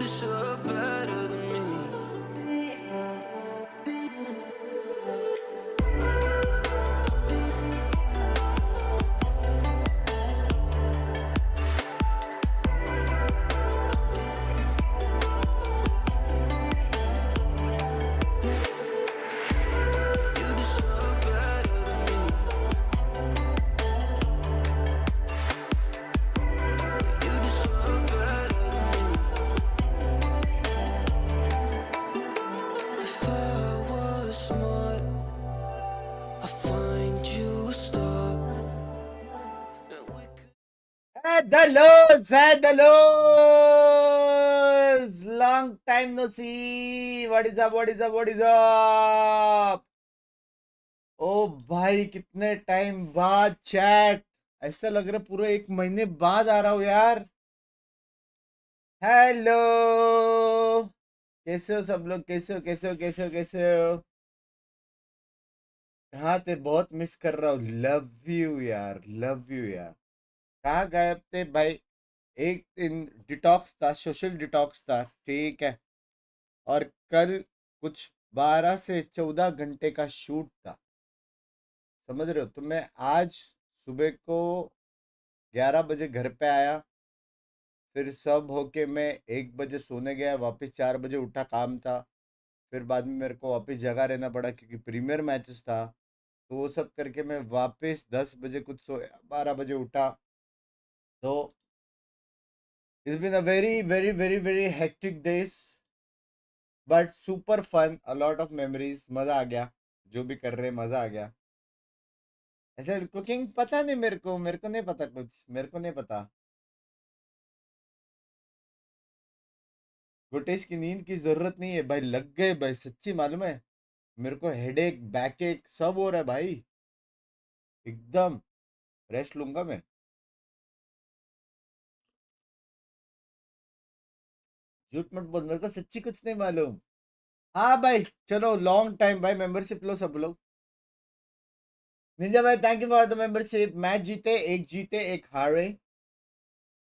deserve better than me. The lows, the lows. Long time no see. What is up? What is up? What is up? ओ भाई कितने time बाद chat. ऐसा लग रहा है पूरे 1 महीने बाद आ रहा हूँ यार। हेलो, कैसे हो सब लोग? कैसे हो कैसे हो कैसे हो कैसे हो? हाँ ते बहुत मिस कर रहा हूँ। लव यू यार, लव यू यार। कहाँ गायब थे भाई? एक दिन डिटॉक्स था, सोशल डिटॉक्स था, ठीक है। और कल कुछ 12 से 14 घंटे का शूट था, समझ रहे हो? तो मैं आज सुबह को 11 बजे घर पे आया, फिर सब होके मैं 1 बजे सोने गया, वापस 4 बजे उठा, काम था। फिर बाद में मेरे को वापस जगा रहना पड़ा क्योंकि प्रीमियर मैचेस था। तो वो सब करके मैं वापस 10 बजे कुछ सोया, 12 बजे उठा। तो it's been a very very very very hectic days, but super fun, a lot of memories, मजा आ गया। जो भी कर रहे हैं मजा आ गया। ऐसे कुकिंग पता नहीं, मेरे को नहीं पता, कुछ मेरे को नहीं पता। गुटेश की नींद की जरूरत नहीं है भाई, लग गए भाई, सच्ची मालूम है। मेरे को हेडेक, बैकएक सब हो रहा है भाई। एकदम रेस्ट लूंगा मैं। झूठ मत बोल, मेरे को सच्ची कुछ नहीं मालूम। हाँ भाई चलो, लॉन्ग टाइम भाई, मेंबरशिप लो सब लोग। निंजा भाई thank you for the membership. Match जीते, एक जीते एक हारे।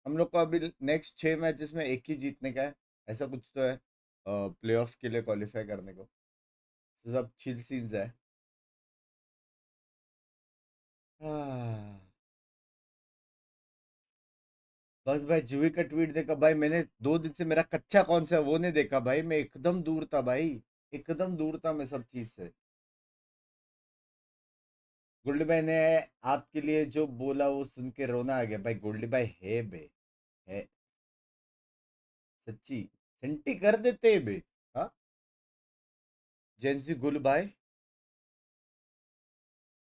हम लोग को अभी नेक्स्ट 6 मैचेस में एक ही जीतने का है, ऐसा कुछ तो है, प्लेऑफ के लिए क्वालिफाई करने को। तो सब चिल सीन्स है। हाँ। बस भाई जुही का ट्वीट देखा भाई मैंने, 2 दिन से मेरा कच्चा कौन सा है वो नहीं देखा भाई, मैं एकदम दूर था भाई। एकदम दूर था मैं सब चीज से। गोल्डी भाई ने आपके लिए जो बोला वो सुन के रोना आ गया भाई। गोल्डी भाई है बे, है सच्ची। सेंटी कर देते हैं बे। हाँ, जेंसी गुल भाई।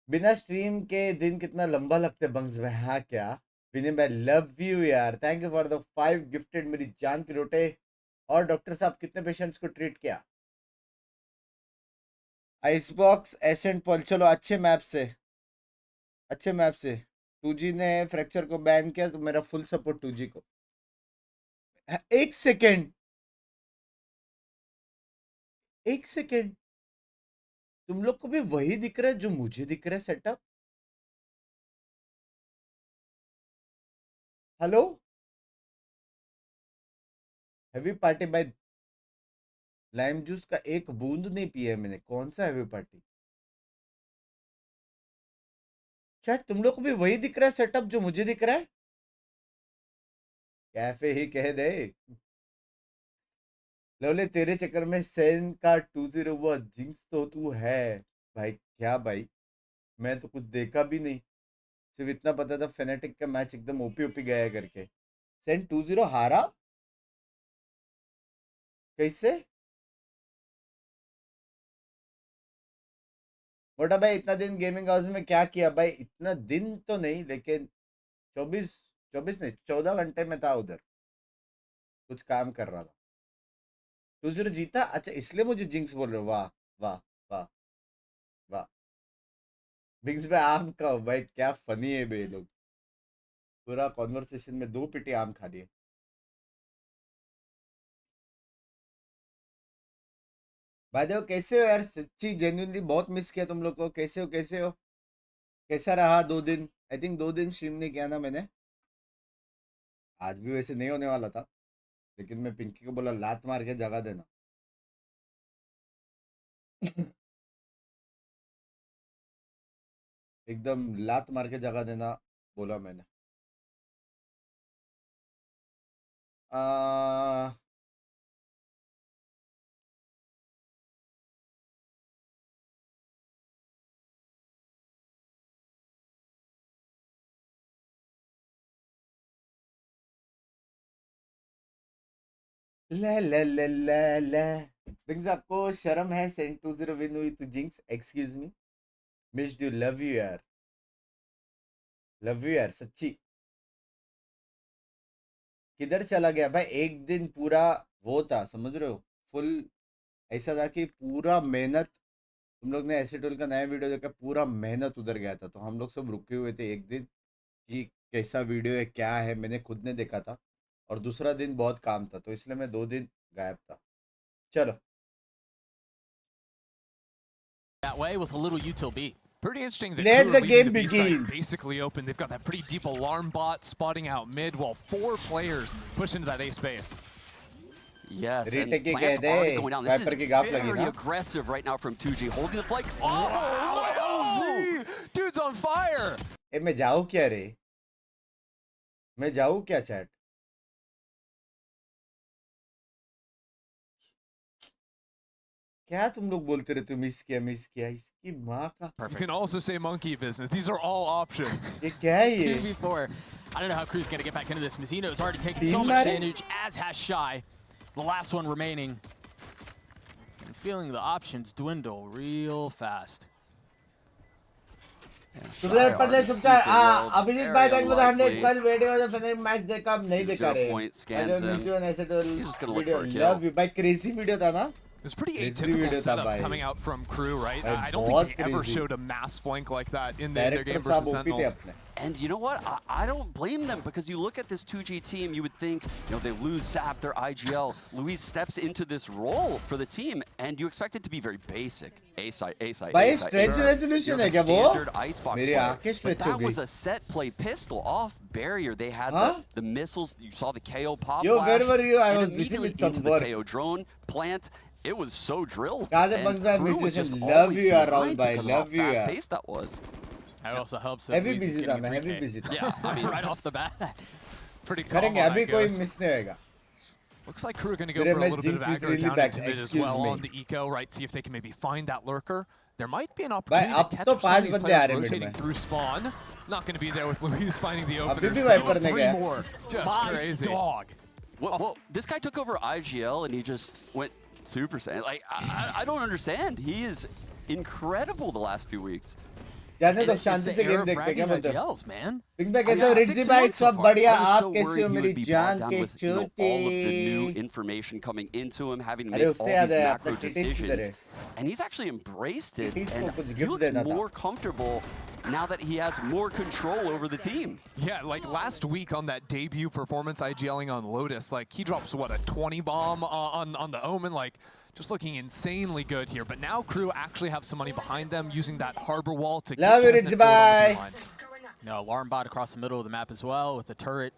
बिना स्ट्रीम के दिन कितना लंबा लगता है बंग्स भाई, हाँ क्या? विनय भाई लव यू यार, thank you for the 5 gifted, मेरी जान की रोटे। और डॉक्टर साहब कितने पेशेंट्स को ट्रीट किया? आइस बॉक्स, एसेंट पॉल, चलो अच्छे मैप से, अच्छे मैप से। 2G ने फ्रैक्चर को बैन किया तो मेरा फुल सपोर्ट 2G को। 1 सेकेंड, 1 सेकेंड, तुम लोग को भी वही दिख रहा है जो मुझे दिख रहा है setup? Hello, heavy party by lime juice का एक बूंद नहीं पिया है मैंने। कौन सा हैवी पार्टी? शायद तुम लोग को भी वही दिख रहा है सेटअप जो मुझे दिख रहा है। कैफे ही कह दे। लोले तेरे चक्कर में सेन का 2-0 हुआ, जिंक्स तो तू है। भाई क्या भाई, मैं तो कुछ देखा भी नहीं, सिर्फ इतना पता था फेनेटिक का मैच एकदम ओपी ओपी गया है करके। सेन 2-0 हारा कैसे? मोटा भाई इतना दिन गेमिंग हाउस में क्या किया भाई? इतना दिन तो नहीं, लेकिन 24, 24 नहीं 14 घंटे में था उधर, कुछ काम कर रहा था। 2-0 जीता, अच्छा इसलिए मुझे जिंक्स बोल रहे हो? वाह वाह वाह वाह। बिग्स पे आम का भाई क्या फनी है बे लोग। पूरा कॉन्वर्सेशन में 2 पिटी आम खा लिए। भाई देखो कैसे हो यार, सच्ची जेन्युइनली बहुत मिस किया तुम लोग को। कैसे हो कैसे हो? कैसा रहा 2 दिन? आई थिंक 2 दिन स्ट्रीम नहीं किया ना मैंने। आज भी वैसे नहीं होने वाला था, लेकिन मैं पिंकी को बोला लात मार के जगा देना। एकदम लात मार के जगा देना बोला मैंने। आ, ला ला ला ला ला। बिंग्स आपको शर्म है सेंट 2-0 विन हुई तो jinx excuse me missed you love you यार सच्ची। किधर चला गया भाई एक दिन पूरा वो था समझ रहे हो फुल ऐसा था कि पूरा मेहनत तुम लोग ने एसिडोल का नया वीडियो देखा पूरा मेहनत उधर गया था तो हम लोग सब रुके हुए थे एक दिन कि कैसा वीडियो है क्या है मैंने खुद ने देखा था और दूसरा दिन बहुत काम था तो इसलिए मैं 2 दिन गायब था। चलो that way with a little util B. Pretty interesting that Let Crew the are game leaving the B side begin. basically open. They've got that pretty deep alarm bot spotting out mid while 4 players push into that A space. Yes, and Retake के plants कहते already हैं, going down. This Viper is की गाफ लगी very ना? aggressive right now from 2G, holding the flank. Oh, LZ! Dude's on fire! ए मैं जाऊँ क्या रे मैं जाऊँ क्या चैट क्या तुम लोग बोलते रहते हो मिस किया इसकी माँ का You can also say monkey business. These are all options. ये क्या है ये 2v4. I don't know how Crew's gonna get back into this. Mizzino's already taken Team so much Madden? damage, as has Shy. The last one remaining. And feeling the options dwindle real fast. सुबह पढ़ने चुपचाप अभिजीत भाई thank for the 100 कल video जो फिर match देखा अब नहीं देखा रे 0 point scans him. He's just gonna look for a kill. Love you भाई क्रेजी वीडियो था ना It's pretty Crazy atypical video था setup भाई। coming out from Crew, right? भाई, I don't बहुत think they ever crazy। showed a mass flank like that in their director game साहब versus OP थे Sentinels. अपने And you know what? I don't blame them because you look at this 2G team, you would think, you know, they lose Zap, their IGL. Luis steps into this role for the team, and you expect it to be very basic. A side, A side, भाई A side. Stretch Sure, resolution you're है a क्या वो standard icebox मेरी player, आंखें but stretch हो that was गई a set play pistol off barrier. They had Huh? the missiles. You saw the KO pop Yo, flash, where were you? I and was busy immediately with some into the work. Teo drone plant. It was so drilled. Kaze and Bunks bhai, Crew Mr. was just Shan, love always you yaar, behind Rahul bhai, because of love you how yaar. fast-paced that was. That also helps that Heavy Luis is busy था getting मैं a heavy 3K. busy था Yeah, I mean, Right off the bat. Pretty calm करेंगे on अभी that कोई goes. Miss नहीं होएगा Looks like Crew are going to go Today for a my little bit of Jinx is aggro really down back, into mid as excuse well me. on the eco, right? See if they can maybe find that lurker. There might be an भाई opportunity अब to catch तो some of 5 these बंदे आ players रहे हैं mid rotating में through spawn. Not going to be there with Luis finding the अभी openers. भी though. Wiper ने गया More. Just My crazy. dog. Well, this guy took over IGL and he just went Super Saiyan. Like, I don't understand. He is incredible the last 2 weeks. जाने तो It's Shanti the से era game of देखते हैं क्या bragging बोलते हो IGLs, man. Pink भाई I कैसे mean, हो 6 रिट्जी भाई months so सब far. बढ़िया I was आप so कैसे worried हो he मेरी would be जान bogged down के with, you know, all of the new छोटे information coming into him, having to अरे make all उससे याद these है macro आपका टिटिस किधर decisions. है And he's actually embraced it, टिटिस को and कुछ he गिफ्ट looks देना था more comfortable now that he has more control over the team. Yeah, like last week on that debut performance IGLing on Lotus, like he drops what, a 20 bomb on the Omen, like just looking insanely good here. But now Crew actually have some money behind them using that harbor wall to Love you, get Ritzy, Kesnet forward on the bye. line. No, alarm bot across the middle of the map as well with the turret.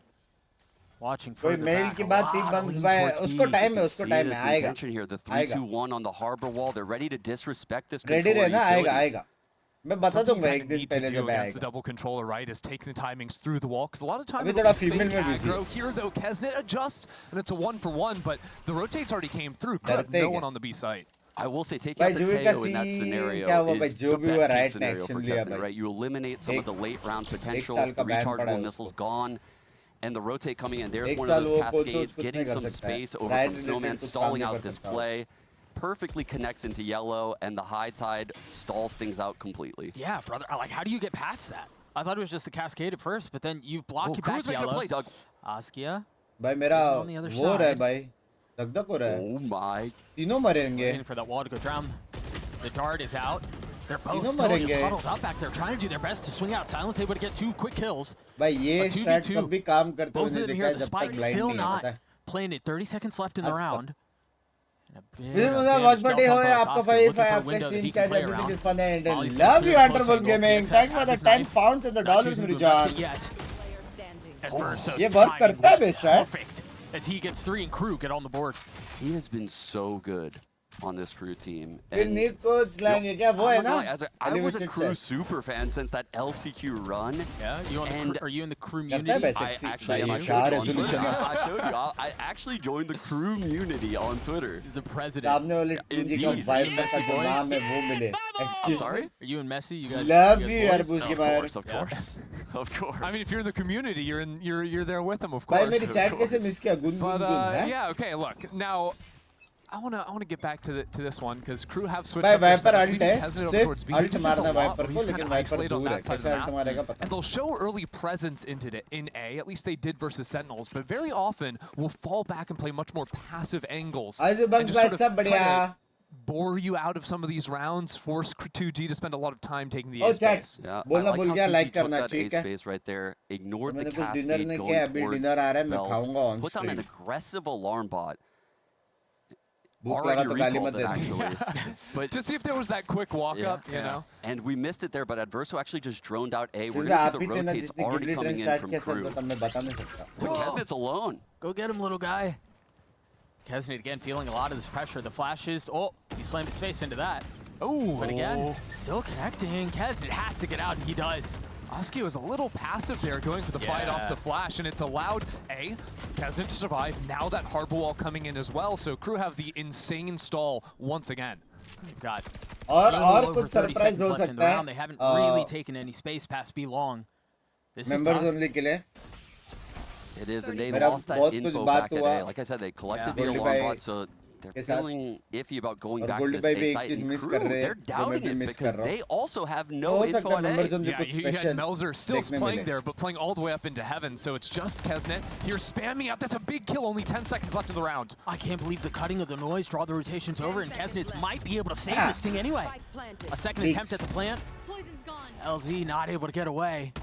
Watching कोई further mail back. की A बात थी lot of bunks lean भाई towards उसको B. Time है You उसको see time this है आएगा intention here, the आएगा 3-2-1 on the harbor wall. They're ready to disrespect this ready controller रहना utility. आएगा आएगा मैं बता Something दूंगा you एक kind of दिन need to पहले do जब against the आएगा double controller, right, is take the timings through the wall. Because a lot of times अभी थोड़ा फीमेल में fake busy aggro here, though, Kesnet adjusts, and it's a 1-for-1, but the rotates already came through. Crew have डरते no क्या one on the B site. I will say taking भाई out the जूबी का Teo in that scene scenario क्या हुआ भाई is जो the भी हुआ best case right scenario action for लिया Kesnet, भाई right? You eliminate some of एक the late round एक potential, साल का the बैन पड़ा rechargeable है missiles उसको gone, and the rotate coming in. There's एक one of साल those वो कोच cascades, कुछ getting नहीं कर some सकता है space over right from related Snowman, कुछ काम stalling नहीं out कर this सकता वो play. Perfectly connects into yellow, and the high tide stalls things out completely. Yeah, brother. Like, how do you get past that? I thought it was just a cascade at first, but then you block Oh, your Crew's back making a yellow. play, Doug. Askia भाई मेरा on the other वो रहा है side. भाई धक हो रहा है Oh my. तीनों मरेंगे waiting for that wall to go down. The dart is out. They're both तीनों still just मरेंगे huddled up back there, trying to do their best to swing out. Silence able to get 2 quick kills. भाई ये But 2v2, straight कभी काम करते हुए Both of नहीं them देखा here. है The जब तक spike लाइन still नहीं है पता not है planted. 30 seconds left in the That's round. And a bit फिर of मुझे damage वॉचपार्टी dealt हो on या both. आपका Oscar five looking for a आपका window that स्ट्रीम he क्या can play जैसे around. कि fun and Molly's love coming you through under close बोल angle. Gaming Test thank for has the his 10 knife. Pounds and the Not dollars choosing मेरी to invest जान it yet. And Verso's ये work timing करता है was बेशक perfect. as he gets 3 and Crew get on the board. He has been so good on this Crew team. फिर And NEET coach लाएंगे क्या वो है ना I was a Unlimited Crew set. super fan since that LCQ run. Yeah, you on the And are you in the Crew करता है community? वैसे I C- actually am. भाई I क्या showed you on Twitter. resolution है I showed you. I actually joined the Crew community on Twitter. He's the president. सामने वाले 2G का Indeed. Vibe का Messi जो boys. नाम है वो मिले I'm Excuse sorry? me? Are you and Messi? You guys Love you you guys यार boys? बुश की Of मार course, of Yeah. course, of course. I mean, if you're in the community, you're there with them, of भाई course. मेरी of chat कैसे course. Miss किया गुन But गुन गुन है yeah, okay. Look, now I wanna get back to this one because Crew have switched भाई up their Viper setup, alt leaving है Peasant over सिर्फ towards B. Alt He does मारना a lot Viper where को he's लेकिन kinda wiper isolated on दूर है that side of कैसे the alt map. मारेगा पता And they'll show early presence in A. At least they did versus Sentinels, but very often will fall back and play much more passive angles. आजू and bunks just भाई sort of सब try बढ़िया to bore you out of some of these rounds, force 2G to spend a lot of time taking the ओ A chat space. Yeah, बोलना I like भूल how गया 2G like took करना that ठीक A है space right there, ignored the मैंने कुछ dinner cascade नहीं going किया अभी towards डिनर आ रहा है मैं Belt, खाऊंगा on put down an stream aggressive alarm bot. भूख लगा Already तो गाली recalled मत it देना actually. But To see if there was that quick walk Yeah, up, you know. and we missed it there, but Adverso actually just droned out A. We're क्योंकि gonna आप see he the थे ना rotates जिसने already गिल्ली coming train in start from किया sir Crew. तो मैं बता नहीं सकता But Whoa. Kesnit's alone. Go get him, little guy. Kesnit again feeling a lot of this pressure. The flashes. Oh, he slammed his face into that. Oh, But again, still connecting. Kesnit has to get out, and he does. Oski was a little passive there, going for the fight off Yeah. the flash, and it's allowed A, Kesnit to survive. Now that harbor wall coming in as well, so Crew have the insane stall once again. They've got और a little और over कुछ 30 surprise seconds हो left in the सकता round. They है haven't really taken any space past B long. This is members tough. Only के लिए It is, and they मेरा lost that बहुत कुछ info बात back at हुआ A. Like I said, they collected Yeah. the Goldy alarm भाई bot, so they're के साथ feeling iffy about going और back to गोल्डी this भाई A भी एक site. चीज And मिस Crew, कर रहे they're हैं जो मैं doubting भी it मिस because कर रहा हूँ they also have हो no info सकता है on members A. Only Yeah, कुछ you had special Melzer still देखने playing मिले there, but playing all the way up into heaven, so it's just Kesnit. Here spamming out, that's a big kill, only 10 seconds left in the round. I can't believe the cutting of the noise, draw the rotations over, and Kesnitz might be able to save Ah. this thing anyway. A second Binks. attempt at the plant. Poison's gone. LZ not able to get away.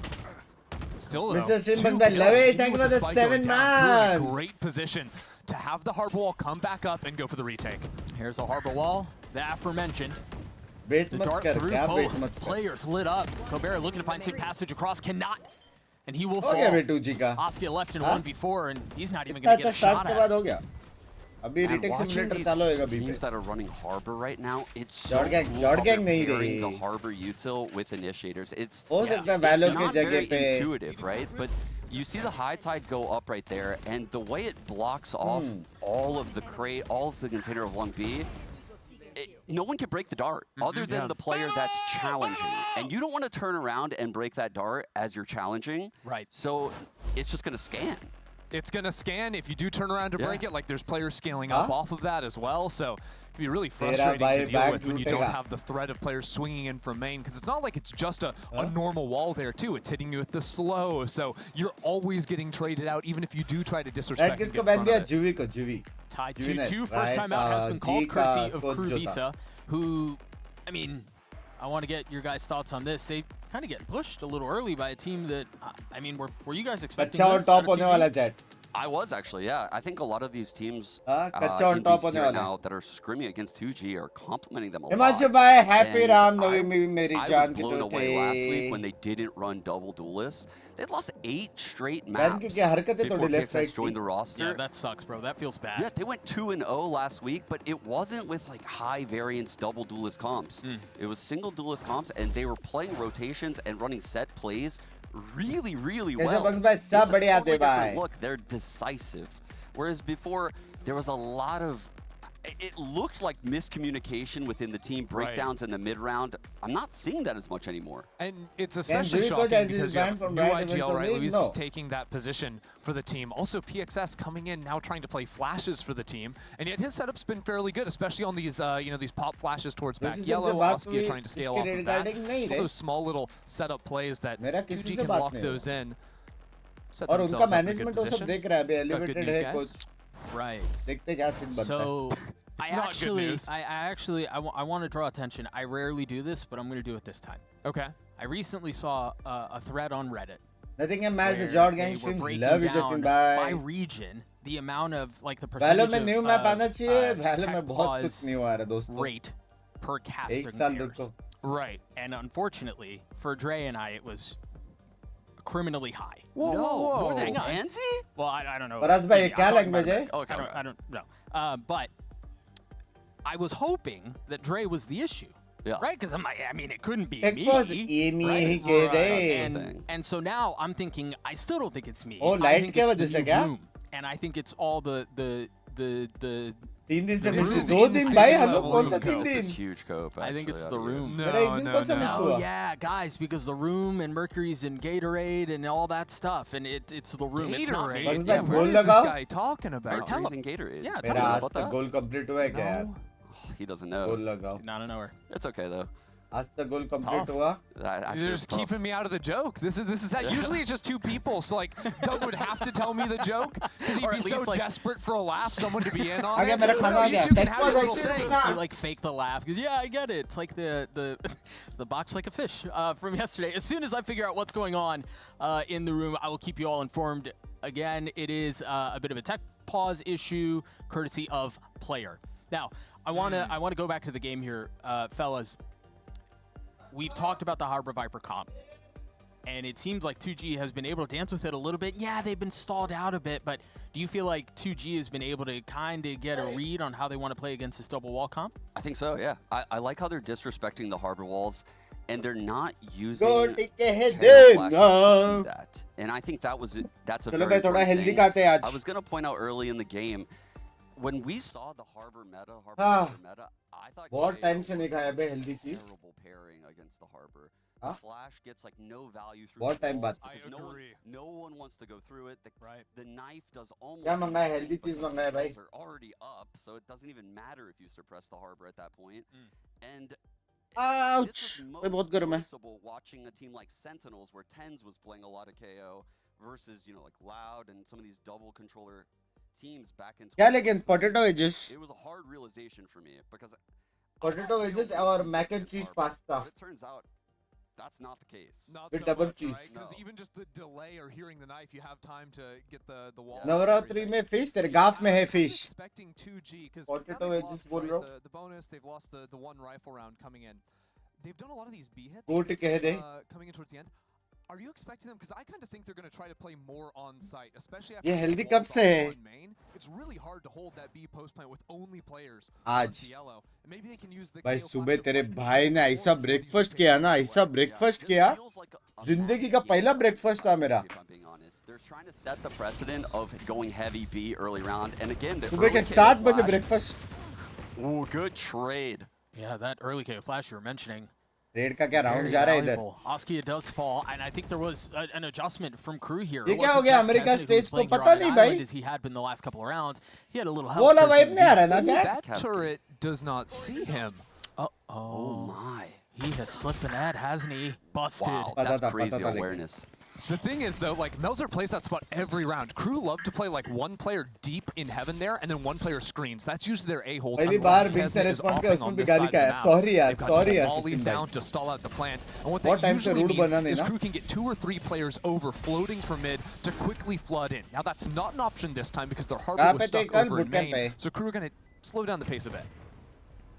Still though, Mr. Shim 2 Bangla, kills, love it. even Thank you with for the spike 7 going down. Crew in a months. great position to have the harbor wall come back up and go for the retake. Here's the harbor wall, the aforementioned. Wait The मत dart कर through क्या wait both मत कर players lit up. Gobert looking to find safe passage across, cannot. And he will हो गया fall. बे 2G का Oscar left in Huh? 1v4, and he's not even इतना going to अच्छा get a start shot के at बाद it. हो गया अभी And retake watching simulator these चालू होएगा बी teams पे that are running Harbor right now, it's so Jord gang- cool Jord how gang they're नहीं pairing रही। the Harbor util with initiators. It's हो Yeah. सकता है वैलो it's के not जगह very पे intuitive, right? But you see the high tide go up right there, and the way it blocks off all of the crate, all of the container of 1B, no one can break the dart other than the player that's challenging. And you don't want to turn around and break that dart as you're challenging. Right. So it's just going to scan. It's going to scan. If you do turn around to break Yeah. it, like there's players scaling up Huh? off of that as well. So it can be really Tera frustrating bhai to deal back with when you don't lutega. have the threat of players swinging in from main. Because it's not like it's just a normal wall there, too. It's hitting you with the slow. So you're always getting traded out, even if you do try to red disrespect and किसको get in ban front दिया of it. Juvi को Juvi Tied Juvenile, 2-2. First right? time out has been called G का courtesy of coach Crew जो था। Visa, who, I mean, I want to get your guys' thoughts on this. They kind of get pushed a little early by a team that, I mean, were you guys expecting कच्चा और this top out of होने 2G? वाला chat I was actually, yeah. I think a lot of these teams कच्चा और in top BC होने right वाला now that are scrimming against 2G are complimenting them a Himanshu lot. भाई happy And Ram Navami मेरी I was जान की blown तो away last week when थे they didn't run double duelists. They'd lost 8 straight ban maps क्योंकि हरकतें तो before left PXS right joined the थी roster. Yeah, that sucks, bro. That feels bad. Yeah, they went 2-0 last week, but it wasn't with like high variance double duelist comps. It was single duelist comps, and they were playing rotations and running set plays really, really कैसे well. Bunks भाई It's सब a बढ़िया totally थे भाई different look. They're decisive. Whereas before, there was a lot of, it looked like miscommunication within the team, breakdowns in the mid round. I'm not seeing that as much anymore. And it's especially Juvi coach shocking as is because you have banned from new Riot events IGL, right? only? Luis No. is taking that position for the team. Also, PXS coming in now trying to play flashes for the team, and yet his setup's been fairly good, especially on these, these pop flashes towards back किसी से yellow. बात Askia हुई, trying to scale इसके off of red that. guarding नहीं All रहे। those small little setup plays that मेरा किसी 2G से can बात lock नहीं those in. Set और उनका themselves up in a good management वो सब position. देख रहा है अभी Got good एलिवेटेड news, है guys. Coach Right. देखते क्या सीन बनता है So It's I not good actually, news. I actually, I want to draw attention. I rarely do this, but I'm going to do it this time. Okay. I recently saw a thread on Reddit. Nothing है match the where जॉर्ड they gang were streams breaking love you down Jatin by भाई region the amount of like the Valo percentage में of new map आना चाहिए वैलो tech में बहुत कुछ pause new आ रहा है दोस्तों rate per एक casting साल pairs. रुको Right. And unfortunately for Dre and I, it was criminally high. Whoa, No, whoa, whoa. more than Hang on. Pansy? Well, I don't know. Faraz bhai, Maybe. kya I'm talking language about hai? America. I don't know. But I was hoping that Dre was the issue. Yeah. Right? Because I mean, it couldn't be It me. was Amy right? ke Right. de. And so now I'm thinking, I still don't think it's me. Oh, I light think ke it's wajah the se new kya? room. And I think it's all the 3 दिन से This miss is 2 दिन insane भाई हम लोग levels कौन of सा 3 cope. This दिन is huge cope. I think it's actually, the out of you. room. मेरा एक दिन कौन सा मिस Oh हुआ yeah, guys, because the room and Mercury's and Gatorade and all that stuff, and it's the room. It's not me. Gatorade? But Yeah, that What goal is this लगाओ. guy talking about? tell him. Using Gatorade. Yeah, मेरा How आज about तक that? Goal complete हुआ है क्या यार Oh, he doesn't know. गोल लगाओ Not a nowhere. It's okay though. आज तक गोल कंप्लीट Tough. हुआ Actually, You're it's just tough. keeping me out of the joke. This is usually it's just 2 people, so like Doug would have to tell me the joke because he'd Or be at so least, like- desperate for a laugh, someone to be in on आ गया it. मेरा No, खाना आ you गया two can take have your pause little ऐसे thing. ना He like faked the laugh because yeah, I get it. It's like the box like a fish from yesterday. As soon as I figure out what's going on in the room, I will keep you all informed. Again, it is a bit of a tech pause issue, courtesy of player. Now, I wanna go back to the game here, fellas. We've talked about the Harbor Viper comp, and it seems like 2G has been able to dance with it a little bit. Yeah, they've been stalled out a bit, but do you feel like 2G has been able to kind of get a read on how they want to play against this double wall comp? I think so, yeah. I like how they're disrespecting the harbor walls, and they're not using गोल टिके है Terror flashes देना to do that. And I think that's a चलो very भाई थोड़ा important healthy thing. खाते हैं I आज was gonna point out early in the game, when we saw the harbor meta, Ah. I thought बहुत KO time से नहीं was खाया a बे हेल्दी चीज terrible pairing against the harbor. Huh? Flash gets like no value through बहुत the time walls बाद because I agree. no one wants to go through it. Right. The knife does almost क्या मंगाया nothing healthy चीज because मंगाया the भाई walls are already up, so it doesn't even matter if you suppress the harbor at that point. And Ouch! this was भाई बहुत most गर्म है noticeable watching a team like Sentinels, where Tens was playing a lot of KO, versus like Loud and some of these double controller teams back in. क्या लेकिन potato wages It was a hard realization for me because potato wages और Mac and चीज pasta It turns out that's not the case. Not With so double much, cheese. right? Because No. even just the delay or hearing the knife, you have time to get the wall. Navratri में fish तेरे गाफ में है fish Expecting 2G because Potato wedges बोल रहा हूँ the bonus, they've lost the one rifle round coming in. They've done a lot of these B hits गोल टिके है दे coming in towards the end. Are you expecting them? Because I kind of think they're going to try to play more on site, especially after ये the healthy walls कब से off है? on main. It's really hard to hold that B post plant with only players आज on yellow. Maybe they can use the भाई KO सुबह flash to तेरे fight भाई ने more ऐसा before these ब्रेकफास्ट rotations किया ना go ऐसा away. ब्रेकफास्ट This किया feels like a जिंदगी massive का पहला game ब्रेकफास्ट था मेरा if I'm being honest. They're trying to set the precedent of going heavy B early round, and again, the सुबह के early KO 7 बजे flash- breakfast Ooh, good trade. Yeah, that early KO flash you were mentioning. Red का क्या round Very जा रहा है इधर valuable. Askia does fall, and I think there was an adjustment from Crew here. ये It क्या हो wasn't गया just America Kesney who was stage को playing पता Dragon नहीं Island भाई as he had been the last couple of rounds. He had a little वो वाला help. वाइब नहीं आ रहा ना chat That Cascade. turret does not see him. Oh Oh, my. he has slipped an ad, hasn't he? Busted. Wow, Pata that's tha, crazy pata tha, lekin. awareness. The thing is, though, like, Melzer plays that spot every round. Crew love to play, like, one player deep in heaven there, and then one player screens. That's usually their A-hold. पहली unless बार Binks ने Kesney is respond किया, offing उसमें on भी this गाली side of का the है। map. Sorry यार, They've got sorry यार, volleys सचिन down भाई। to stall out the plant. And what बहुत that time से usually rude means बना नहीं is ना। Crew can get 2 or 3 players over floating from mid to quickly flood in. Now, that's not an option this time because their harbor कहाँ was पे थे stuck कल? over in Bootcamp main. पे। So Crew are going to slow down the pace a bit.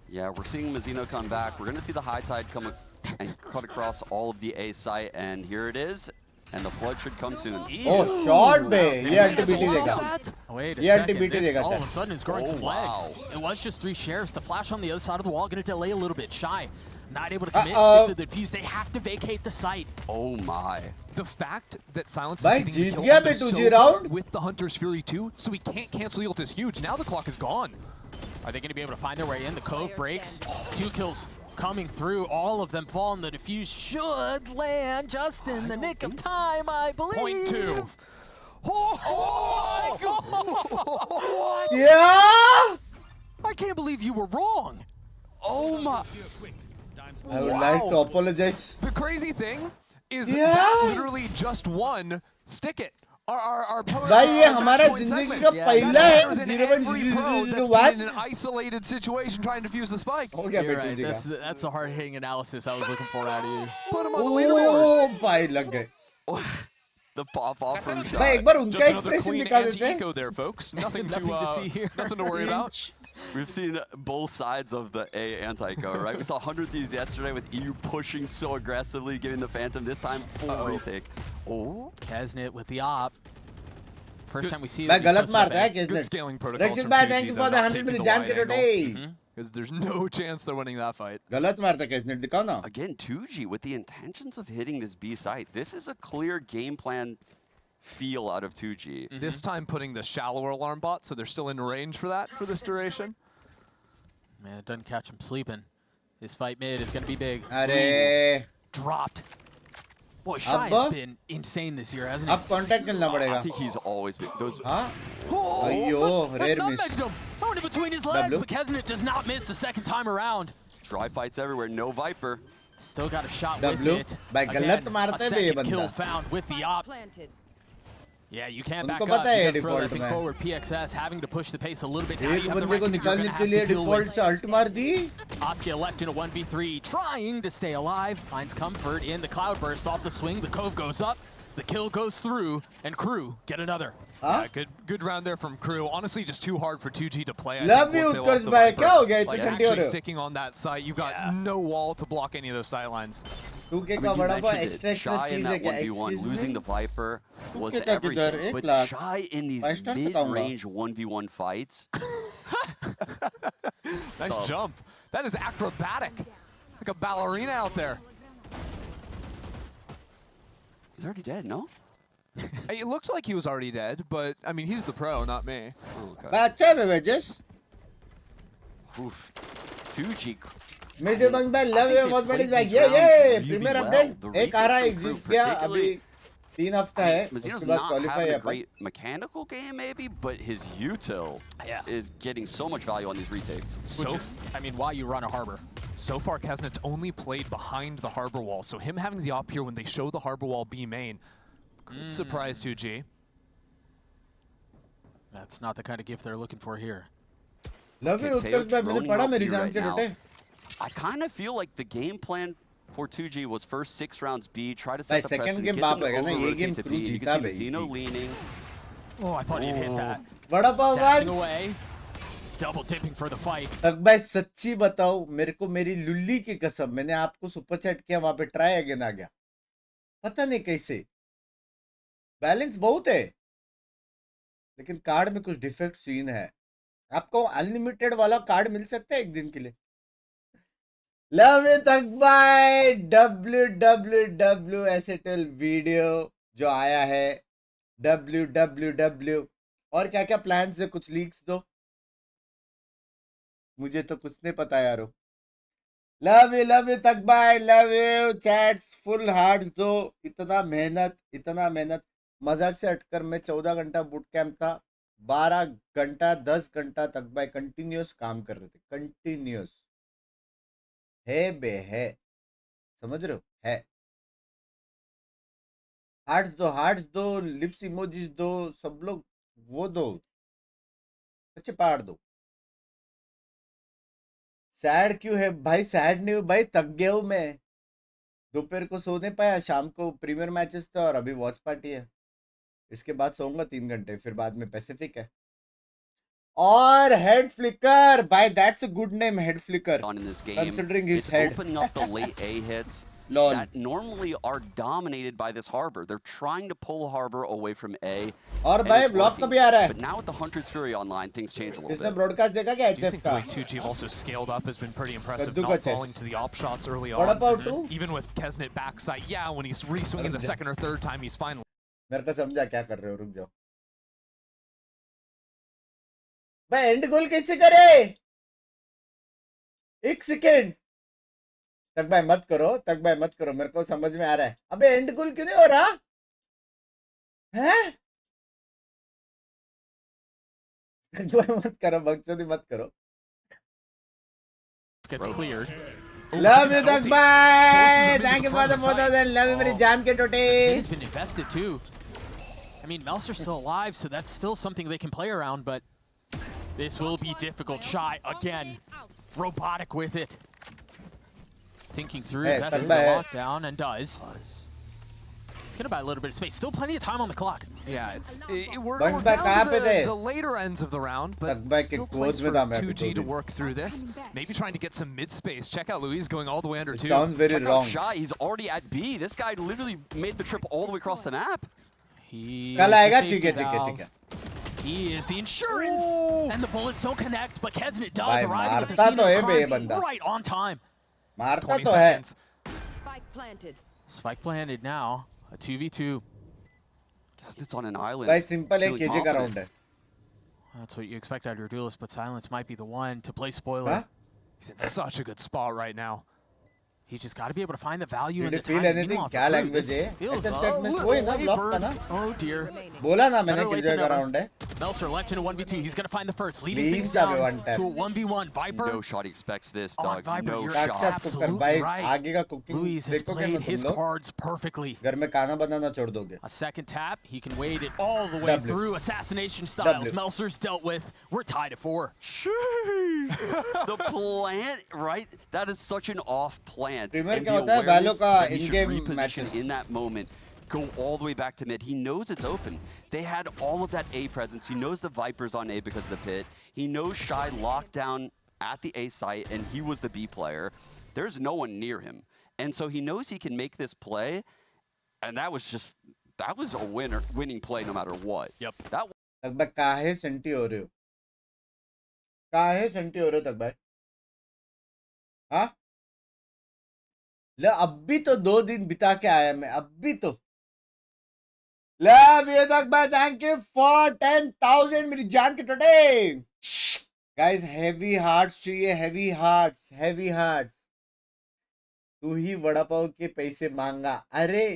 Yeah, we're seeing Mizzino come back. We're going to see the high tide come and cut across all of the A site, and here it is. And the flood should come soon. Oh shot बे ये अल्टीबीटी देगा Wait a Yeah, second. TBT This देगा, all of chat. a sudden is growing Oh, some legs. wow. It was just 3 shares. The flash on the other side of the wall going to delay a little bit. Shy, not able to commit. Uh-oh. Stick to the defuse. They have to vacate the site. Oh my. The fact that Silence भाई, is getting Jeet the kill गया on the bay 2G Soba round? with the Hunter's Fury too, so he can't cancel ult is huge. Now the clock is gone. Are they going to be able to find their way in? The cove breaks. 2 kills coming through. All of them fall, and the defuse should land just in the nick of time, I believe. Point 2. Oh, my God! Yeah! I can't believe you were wrong. Oh my. I would like to apologize. The crazy thing is Yeah. that literally just won Stick It. Our भाई ये हमारा जिंदगी का Yeah, पहला that's है than every pro that's 0.001 been in an isolated situation trying to defuse the spike. हो गया You're bay right. 2G That's का that's a hard-hitting analysis I was looking for out of you. Put him on the leaderboard. ओह भाई लग गए The pop off from भाई shot. एक बार Just उनका another expression clean दिखा देते हैं anti-eco there, folks. Nothing Nothing to see here. Nothing to worry about. We've seen both sides of the A anti-co, right? We saw 100 Thieves yesterday with EU pushing so aggressively, getting the Phantom. This time, full retake. Oh, Kesnit with the op. First time we see भाई that. गलत मारता है Good किसने scaling protocols Rexit from भाई 2G, thank you though, for the not 100 taking minutes the जान wide के angle. टोटे Because there's no chance they're winning that fight. गलत मारता है किसने दिखाओ ना again, 2G with the intentions of hitting this B site. This is a clear game plan feel out of 2G. This time putting the shallower alarm bot, so they're still in range for that for this duration. Man, it doesn't catch him sleeping. This fight mid is going to be big. अरे Dropped. Boy, Shy अब? has been insane this year, hasn't he? अब contact करना I पड़ेगा think he's always been those. हाँ Oh, अयो that rare miss nutmegged him. Thrown in between his legs, W. but Kesnit does not miss the second time around. Dry fights everywhere, no Viper. Still got a shot W. with it. भाई गलत Again, मारता a है बे ये second kill बंदा found with the op. Planted. Yeah, you can't उनको back up. पता है You gotta throw that default thing में। forward. PXS having to push the pace a little bit. Now एक you have the बंदे को right निकालने you're के gonna लिए have to deal default with. से अल्ट मार दी Oskia left in a 1v3, trying to stay alive. Finds comfort in the cloudburst off the swing. The cove goes up. The kill goes through, and Crew get another. हाँ Yeah, good round there from Crew. Honestly, just too hard for 2G to play. I Love think, you once they lost Utkarsh the भाई Viper. क्या हो गया इतने Like ठंडी हो actually रहे हो sticking on that site, you've got Yeah. no wall to block any of those sight lines. तू के I का mean, you बड़ा पाव mentioned it. Extra Shy in चीज है that क्या 1v1, Excuse losing me? the Viper was कितना किधर? everything. एक But lakh. Shy in these 5 star से कहूँगा। mid-range 1v1 fights. Nice Stop. jump. That is acrobatic. Like a ballerina out there. He's already dead, no? It looks like he was already dead, but I mean, he's the pro, not me. Oh, okay. भाई अच्छा है बे wages Oof. 2G. Mister बंग भाई love I think you they बहुत बड़ी played भाई these ये rounds premier really update well. The एक आ रहा है retakes एक from जीत Crew गया अभी particularly- 3 हफ्ता है Mazino's उसके बाद not क्वालिफाई having है a great mechanical game, maybe, but his util Yeah. is getting so much value on these retakes. So, I mean, why you run a harbor? so far, Kesnit's only played behind the harbor wall, so him having the op here when they show the harbor wall B main could surprise 2G. That's not the kind of gift they're looking for here. Love you Okay, Teo उत्कर्ष भाई मैंने droning पढ़ा out मेरी B जान right के now. टोटे I kind of feel like the game plan for 2G was first 6 rounds B, try to भाई set the second precedent, game get बाप them to है ना, ये over-rotate game to Crew B. You जीता can see भाई, Mazino easy. leaning. Oh, I thought he'd hit that. बड़ा पाव Dashing one away. Double dipping for the fight. तक भाई सच्ची बताओ मेरे को मेरी लुल्ली की कसम मैंने आपको सुपर चैट किया वहां पे ट्राई अगेन आ गया पता नहीं कैसे बैलेंस बहुत है लेकिन कार्ड में कुछ डिफेक्ट सीन है आपको अनलिमिटेड वाला कार्ड मिल सकता है एक दिन के लिए लव यू तक बाय www वीडियो जो आया है www और क्या क्या प्लान्स है कुछ लीक्स दो मुझे तो कुछ नहीं पता यारो लव यू तक bye love you chats full hearts दो इतना मेहनत मजाक से हटकर मैं 14 घंटा बूट कैंप था 12 घंटा 10 घंटा तक बाय कंटिन्यूस काम कर रहे थे कंटिन्यूस है बे है समझ रहे हो है हार्ट्स दो लिप्स इमोजीज दो सब लोग वो दो अच्छे पहाड़ दो सैड क्यों है भाई सैड नहीं हूँ भाई थक गया हूँ मैं दोपहर को सो नहीं पाया शाम को प्रीमियर मैचेस थे और अभी वॉच पार्टी है इसके बाद सोऊंगा 3 घंटे फिर बाद में पैसिफिक है और हेड फ्लिकर भाई that's a good name head flicker On in this game, considering his it's head opening up the late A hits lol that normally are dominated by this harbor. They're trying to pull harbor away from A. और and भाई it's block working. कभी आ रहा है But now with the Hunter's Fury online, things change a little इसने bit. Broadcast देखा क्या I do HF think the का way 2G have also scaled up has been pretty impressive, Kaddu ka not chess. falling to the op shots early बड़ा on. Pav 2 Even with Kesnit backside, yeah, when he's re-swinging the Arun, second or third time, he's fine. मेरे को समझा क्या कर रहे हो रुक जाओ भाई एंड गोल कैसे करे एक सेकेंड तक भाई मत करो मेरे को समझ में आ रहा है अबे एंड गोल क्यों नहीं हो रहा है तक भाई मत करो बकचोदी मत करो Gets cleared. लव यू तक भाई Forces him into thank you the for the front of the 4000 love you मेरी जान के टोटे He's been invested too. I mean, Melser's still alive, so that's still something they can play around, but this will be difficult. Shy again, robotic with it. Thinking through, Hey, best of Salma the hai. lockdown, and does. It's gonna buy a little bit of space. Still plenty of time on the clock. Yeah, we're Bang back down to पे थे? the later ends of the round, but back still के place close for में था मैं 2G to अभी work through this. Maybe trying to get some mid space. Check out Luis going all the way under It 2. sounds very Check out wrong. Shy, he's already at B. This guy literally made the trip all the way across the map. He कल is the आएगा safety ठीक है ठीक है valve. ठीक है He is the insurance, and the bullets don't connect, but Kesnet does भाई arrive at the मारता scene तो of है the बे ये crime बंदा right on time. मारता 20 तो है seconds. Spike planted. Spike planted now. A 2v2. It's on an island. भाई सिंपल है Feeling केजे का confident. राउंड है That's what you expect out of your duelist, but Silence might be the one to play spoiler. हाँ He's in such a good spot right now. He's just got to be able to find the value in Did the you feel timing. anything? Meanwhile, क्या for Crew, language this है? feels ऐसे a chat में little वही ना block wavered. का ना Oh dear. Remaining. बोला ना मैंने Better late किलजॉय than का never. राउंड है Meltzer left in a 1v2. He's going to find the first. Leading Please things जावे down one tap. to a 1v1. Viper. No shot expects this, On dog. Viper, No you're shot. साक्षात absolutely cooker भाई right. आगे का cooking Luis has देखोगे ना played तुम his लोग cards perfectly. घर में खाना बनाना छोड़ दोगे A second tap. He can wade it all the way W. through. Assassination styles. W. Meltzer's dealt with. We're tied at 4. The plant, right? That is such an off plant. Premier And क्या the होता है? awareness Valo का that he should in-game reposition matches. in that moment, go all the way back to mid. He knows it's open. They had all of that A presence. He knows the Vipers on A because of the pit. He knows Shy locked down at the A site, and he was the B player. There's no one near him. And so he knows he can make this play, and that was a winning play no matter what. Yep. That तक भाई काहे senti हो रहे हो काहे senti हो रहे हो तक भाई हाँ ले अब भी तो 2 दिन बिता के आया मैं अब भी तो लव यू तक भाई थैंक यू फॉर 10,000 मेरी जान के टोटे गाइस हेवी हार्ट्स चाहिए हेवी हार्ट्स तू ही वड़ा पाव के पैसे मांगा अरे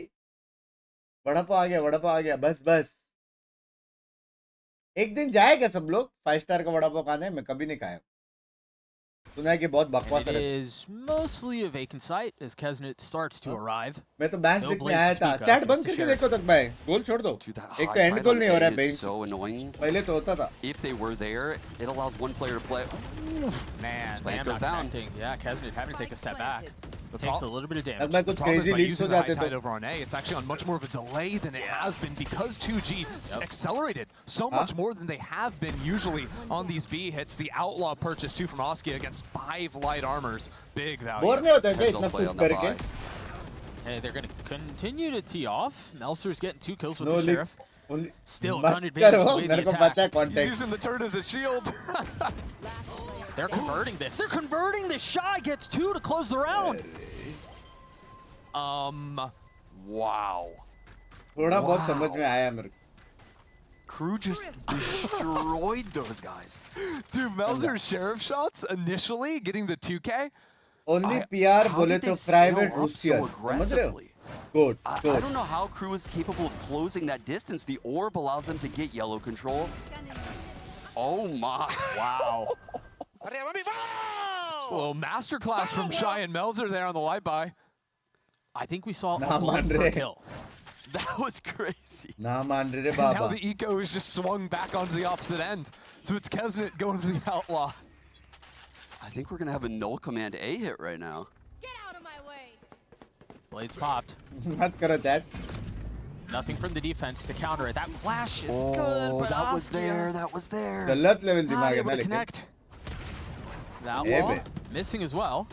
वड़ा पाव आ गया बस एक दिन जाएगा सब लोग 5 स्टार का वड़ा पाव खाने मैं कभी नहीं खाया सुना है कि बहुत बकवास And it है is mostly a vacant site as Kesnet starts to arrive. मैं तो मैच No देखने blades आया to था speak of, चैट just बंद to करके share. देखो तक भाई गोल छोड़ दो Dude, that एक high तो एंड tide गोल on नहीं हो A रहा है is बेंच so annoying. पहले तो होता था If they were there, it allows one player to play. Man, Plant Lamb goes not down. connecting. Yeah, Kesnet having to take a step back. The Takes a pro- little bit of तक damage. भाई कुछ problem is crazy by leaks हो using the high जाते tide तो over on A, it's actually on much more of a delay than it has been because 2G accelerated so Huh? much more than they have been usually on these B hits. The Outlaw purchase too from Oski against 5 light armors. Big value. Bore नहीं होते क्या Heads इतना up play cook on the करके buy. Hey, they're going to continue to tee off. Meltzer's getting 2 kills with no the leaks Sheriff. Still, मत gun advantage करो the way मेरे they को attack. पता है He's context using the turret as a shield. They're converting this. They're converting this. Shy gets 2 to close the round. Wow. थोड़ा बहुत समझ में आया मेरे को Crew just destroyed those guys. Dude, Melzer's Sheriff shots initially getting the 2K. Only PR How बोले did तो they private scale up रूसियर so समझ रहे हो aggressively? Good I good don't know how Crew is capable of closing that distance. The orb allows them to get yellow control. Oh my. Wow. Just a little masterclass from Shy and Melzer there on the light by. I think we saw Nah, a blood per man, kill. That was crazy. ना मान रहे रे And now Baba the eco is just swung back onto the opposite end. So it's Kesnet going to the Outlaw. I think we're going to have a null command A hit right now. Get out of my way. Blades popped. मत करो chat Nothing from the defense to counter it. That flash is good, Oh, but that was Askia there. That was there. गलत level not दिमाग है able ना to लेकिन connect. That Eh, wall bit. missing as well.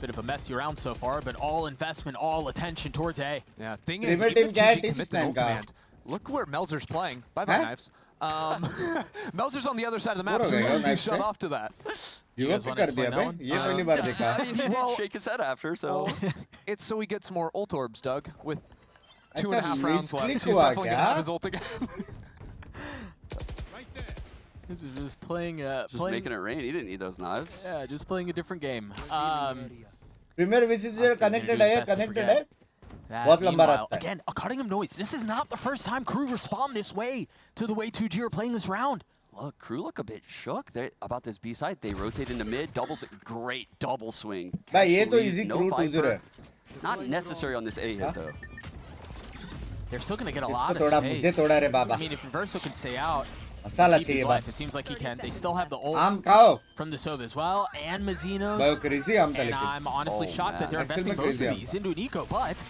Bit of a messy round so far, but all investment, all attention towards A. Yeah, thing is, Premier even team क्या है? if 2G commit the T69 null का? command, look where Melzer's playing. Bye-bye, Huh? knives. Melzer's on the other side of the map, Bro, so guys, he knives shut से? off to that. Give guys up wanna कर दिया explain that भाई one? ये पहली बार देखा I mean, he Well- did shake his head after, so. It's so he gets more ult orbs, Doug, with two अच्छा, and a half rounds left. misclick He's हुआ definitely going to क्या? have his ult again. This is just playing Just making it rain. He didn't need those knives. yeah, just playing a different game. Premier visit Oscar's gonna connected do है his best to connected forget. है That, बहुत लंबा meanwhile, रास्ता है। again, a Cuttingham noise. This is not the first time Crew respond this way to the way 2G are playing this round. Look, Crew look a bit shook about this B side. They rotate into mid. Great double swing. भाई ये Catch तो Louise, easy no crew Viper. 2-0 है Not necessary on this A hit, Huh? though. They're still going to get a इसको lot of थोड़ा space. मुझे थोड़ा रे I Baba mean, if Inverso can stay out, masala keep his चाहिए life, it बस seems like he can. They still have the ult आम खाओ from the Sova as well, and Mazzinos. भाई वो क्रेजी आम था And लेकिन I'm honestly Oh, shocked that man. they're Actually investing मैं both crazy of am. these into an eco, but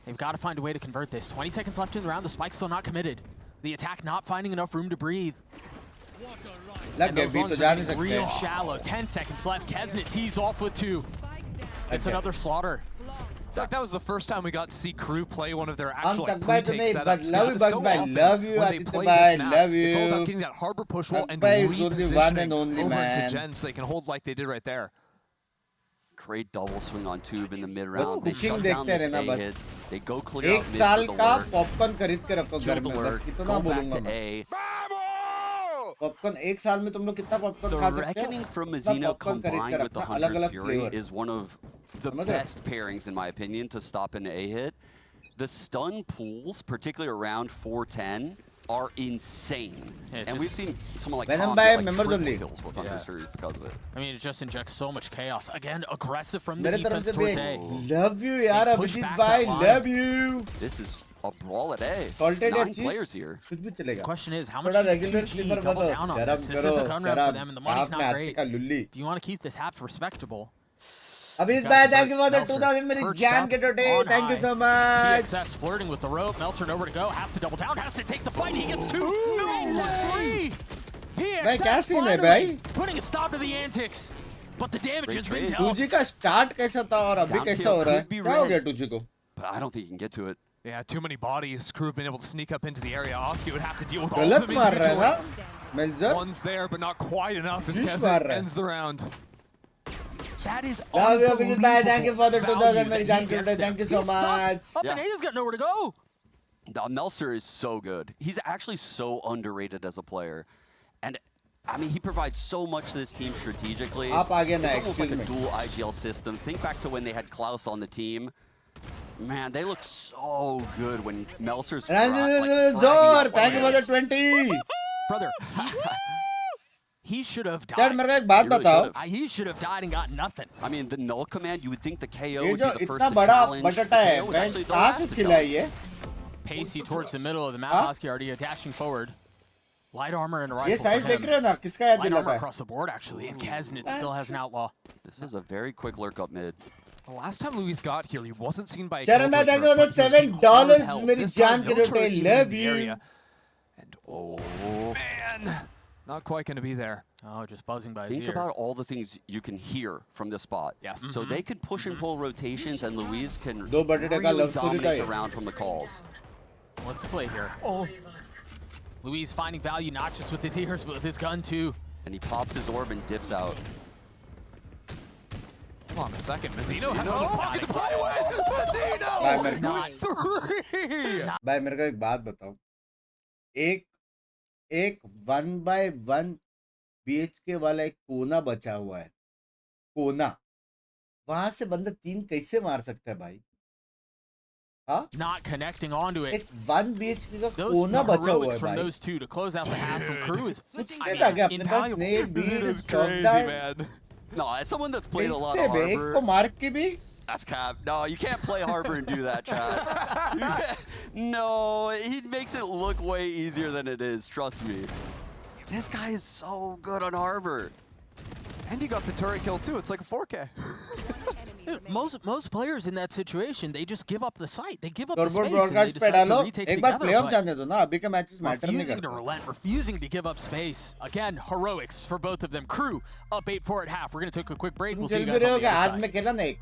They've got to find a way to convert this. 20 seconds left in the round. The spike's still not committed. The attack not finding enough room to breathe. लग And गए those भी तो lungs जा are नहीं getting सकते real shallow. 10 seconds left. Kesnet tees off with 2. It's Okay. another slaughter. I feel like that was the first time we got to see Crew play one of their हम actual like, तक भाई तो pre-take नहीं, setups. but 'cause love you, so Bugs भाई, often love you, when they Aditya play भाई, this map, love it's all you. about getting that harbor push wall Bugs and भाई is only one and repositioning only over man. into Gen so they can hold like they did right there. Great double swing on Tube in the mid बस round. They cooking shut देखते down this रहना A बस. hit. They go clear एक out mid साल for the का lurk. Popcorn खरीद के रखो घर Kill में the बस lurk. इतना Go back बोलूंगा to मैं. A. पॉपकॉर्न एक साल में तुम लोग कितना पॉपकॉर्न The खा सकते हो? Reckoning from इतना Mazino पॉपकॉर्न खरीद के combined with the रखना, अलग Hunter's अलग Fury flavour. is one of the समझ रहे हो? best pairings, in my opinion, to stop an A hit. The stun pools, particularly around 410, are insane. Yeah, And we've seen someone like Venom Tom by get like members triple only. kills with Yeah. Hunter's Fury because of it. I mean, it just injects so much chaos. Again, aggressive from the मेरे तरफ defense से towards भी A. love you यार They push Abhijit back भाई, that line. love you. This is a brawl at A. Salted 9 cheese. players here. कुछ भी चलेगा. Question is, how much थोड़ा do regular 2G sleeper double बनो. down on शराब this? This करो, is a gun round for शराब. them, and the money's हाथ में not हाथी great. का लुल्ली. If you want to keep this half respectable, Abhijit got भाई, to thank you for the Meltzer 2000 मेरी perched जान up के टोटे. on Thank you high. so much. PXS flirting with the rope. Meltzer nowhere to go. Has to double down. Has to take the fight. He gets 2. No way! भाई क्या PXS scene है finally भाई? putting a stop to the antics. But the damage Great has been trade. dealt. 2G का start कैसा था और अभी Down कैसा kill हो रहा है? could be क्या हो गया raised. 2G को? But I don't think you can get to it. Yeah, too many bodies. Crew have been able to sneak up into the area. Oski would have to deal with all of गलत them मार रहा है ना? individually. Melzer? One's there, but not quite enough as He's Kesnet मार रहा है. ends the round. That is Love you, Abhijit bhai. Thank you for the unbelievable 2000 value मेरी that जान he के gets टोटे. there. Thank you so He's stuck much. up and Yeah. A's got nowhere to go. Now, Meltzer is so good. He's actually so underrated as a player. And, I mean, he provides so much to this team strategically. आप आगे ना, It's almost like a excuse me. dual IGL system. Think back to when they had Klaus on the team. Man, they look so good when Meltzer's Ranjit Zor, fragging out thank you for the players. 20. Brother, he should have यार died. मेरे को एक बात You really बताओ. should've. He should have died and got nothing. I mean, the null command, you would think the KO ये would जो be the first इतना to बड़ा challenge. The बटाटा है, KO was मैं actually the कहाँ last से to छिला challenge. ये? Pacey towards the middle of the map. Huh? Husky already dashing forward. Light armor and a rifle ये for साइज देख him. रहे हो ना? किसका याद Light दिलाता armor है? across the board, actually. And Kesnet still has an outlaw. This is a very quick lurk up mid. The last time Luis got here, he wasn't seen by a Sharon bhai, killjoy thank you for turret, the but he was being hard $7 held. मेरी This time, जान के no टोटे. turret even Love in the you. area. And oh man, not quite going to be there. Oh, just buzzing by his Think ear. about all the things you can hear from this spot. Yes. So they can push and pull rotations, and Louise can दो बटेटे का really love story था dominate ये. the round from the calls. What's the play here? Oh. Luis finding value not just with his ears, but with his gun, too. And he pops his orb and dips out. Hold on a second. Mazzino has Mazzino. a pocket to play with. Mazzino भाई मेरे Not with 3. भाई मेरे को एक बात बताओ. एक 1x1 BHK वाला एक कोना बचा हुआ है. कोना. वहां से बंदा 3 कैसे मार सकता है भाई? हाँ? Not connecting onto it. एक 1 BHK का Those कोना बचा हुआ heroics है from भाई. those two to close out the half from Crew is कुछ I नहीं था mean, क्या अपने पास? invaluable. Net beat Mazzino's stop crazy, down. man. No, as someone that's played a lot कैसे of बे? एक Harbor, को मार के भी? that's cap. No, you can't play Harbor and do that, chat. No, he makes it look way easier than it is. Trust me. This guy is so good on Harbor. And he got the turret kill too. It's like a 4K. Dude, most players in that situation, they just give up the site. They give up the turbo space and they broadcast पे decide डालो. to retake एक बार together. Playoff but जाने दो ना. अभी के matches matter नहीं refusing to करते. relent, refusing to give up space. Again, heroics for both of them. Crew up 8-4 at half. We're going to take a quick break. We'll see चल you भी guys रहे on हो the कि other आज side. में खेला ना एक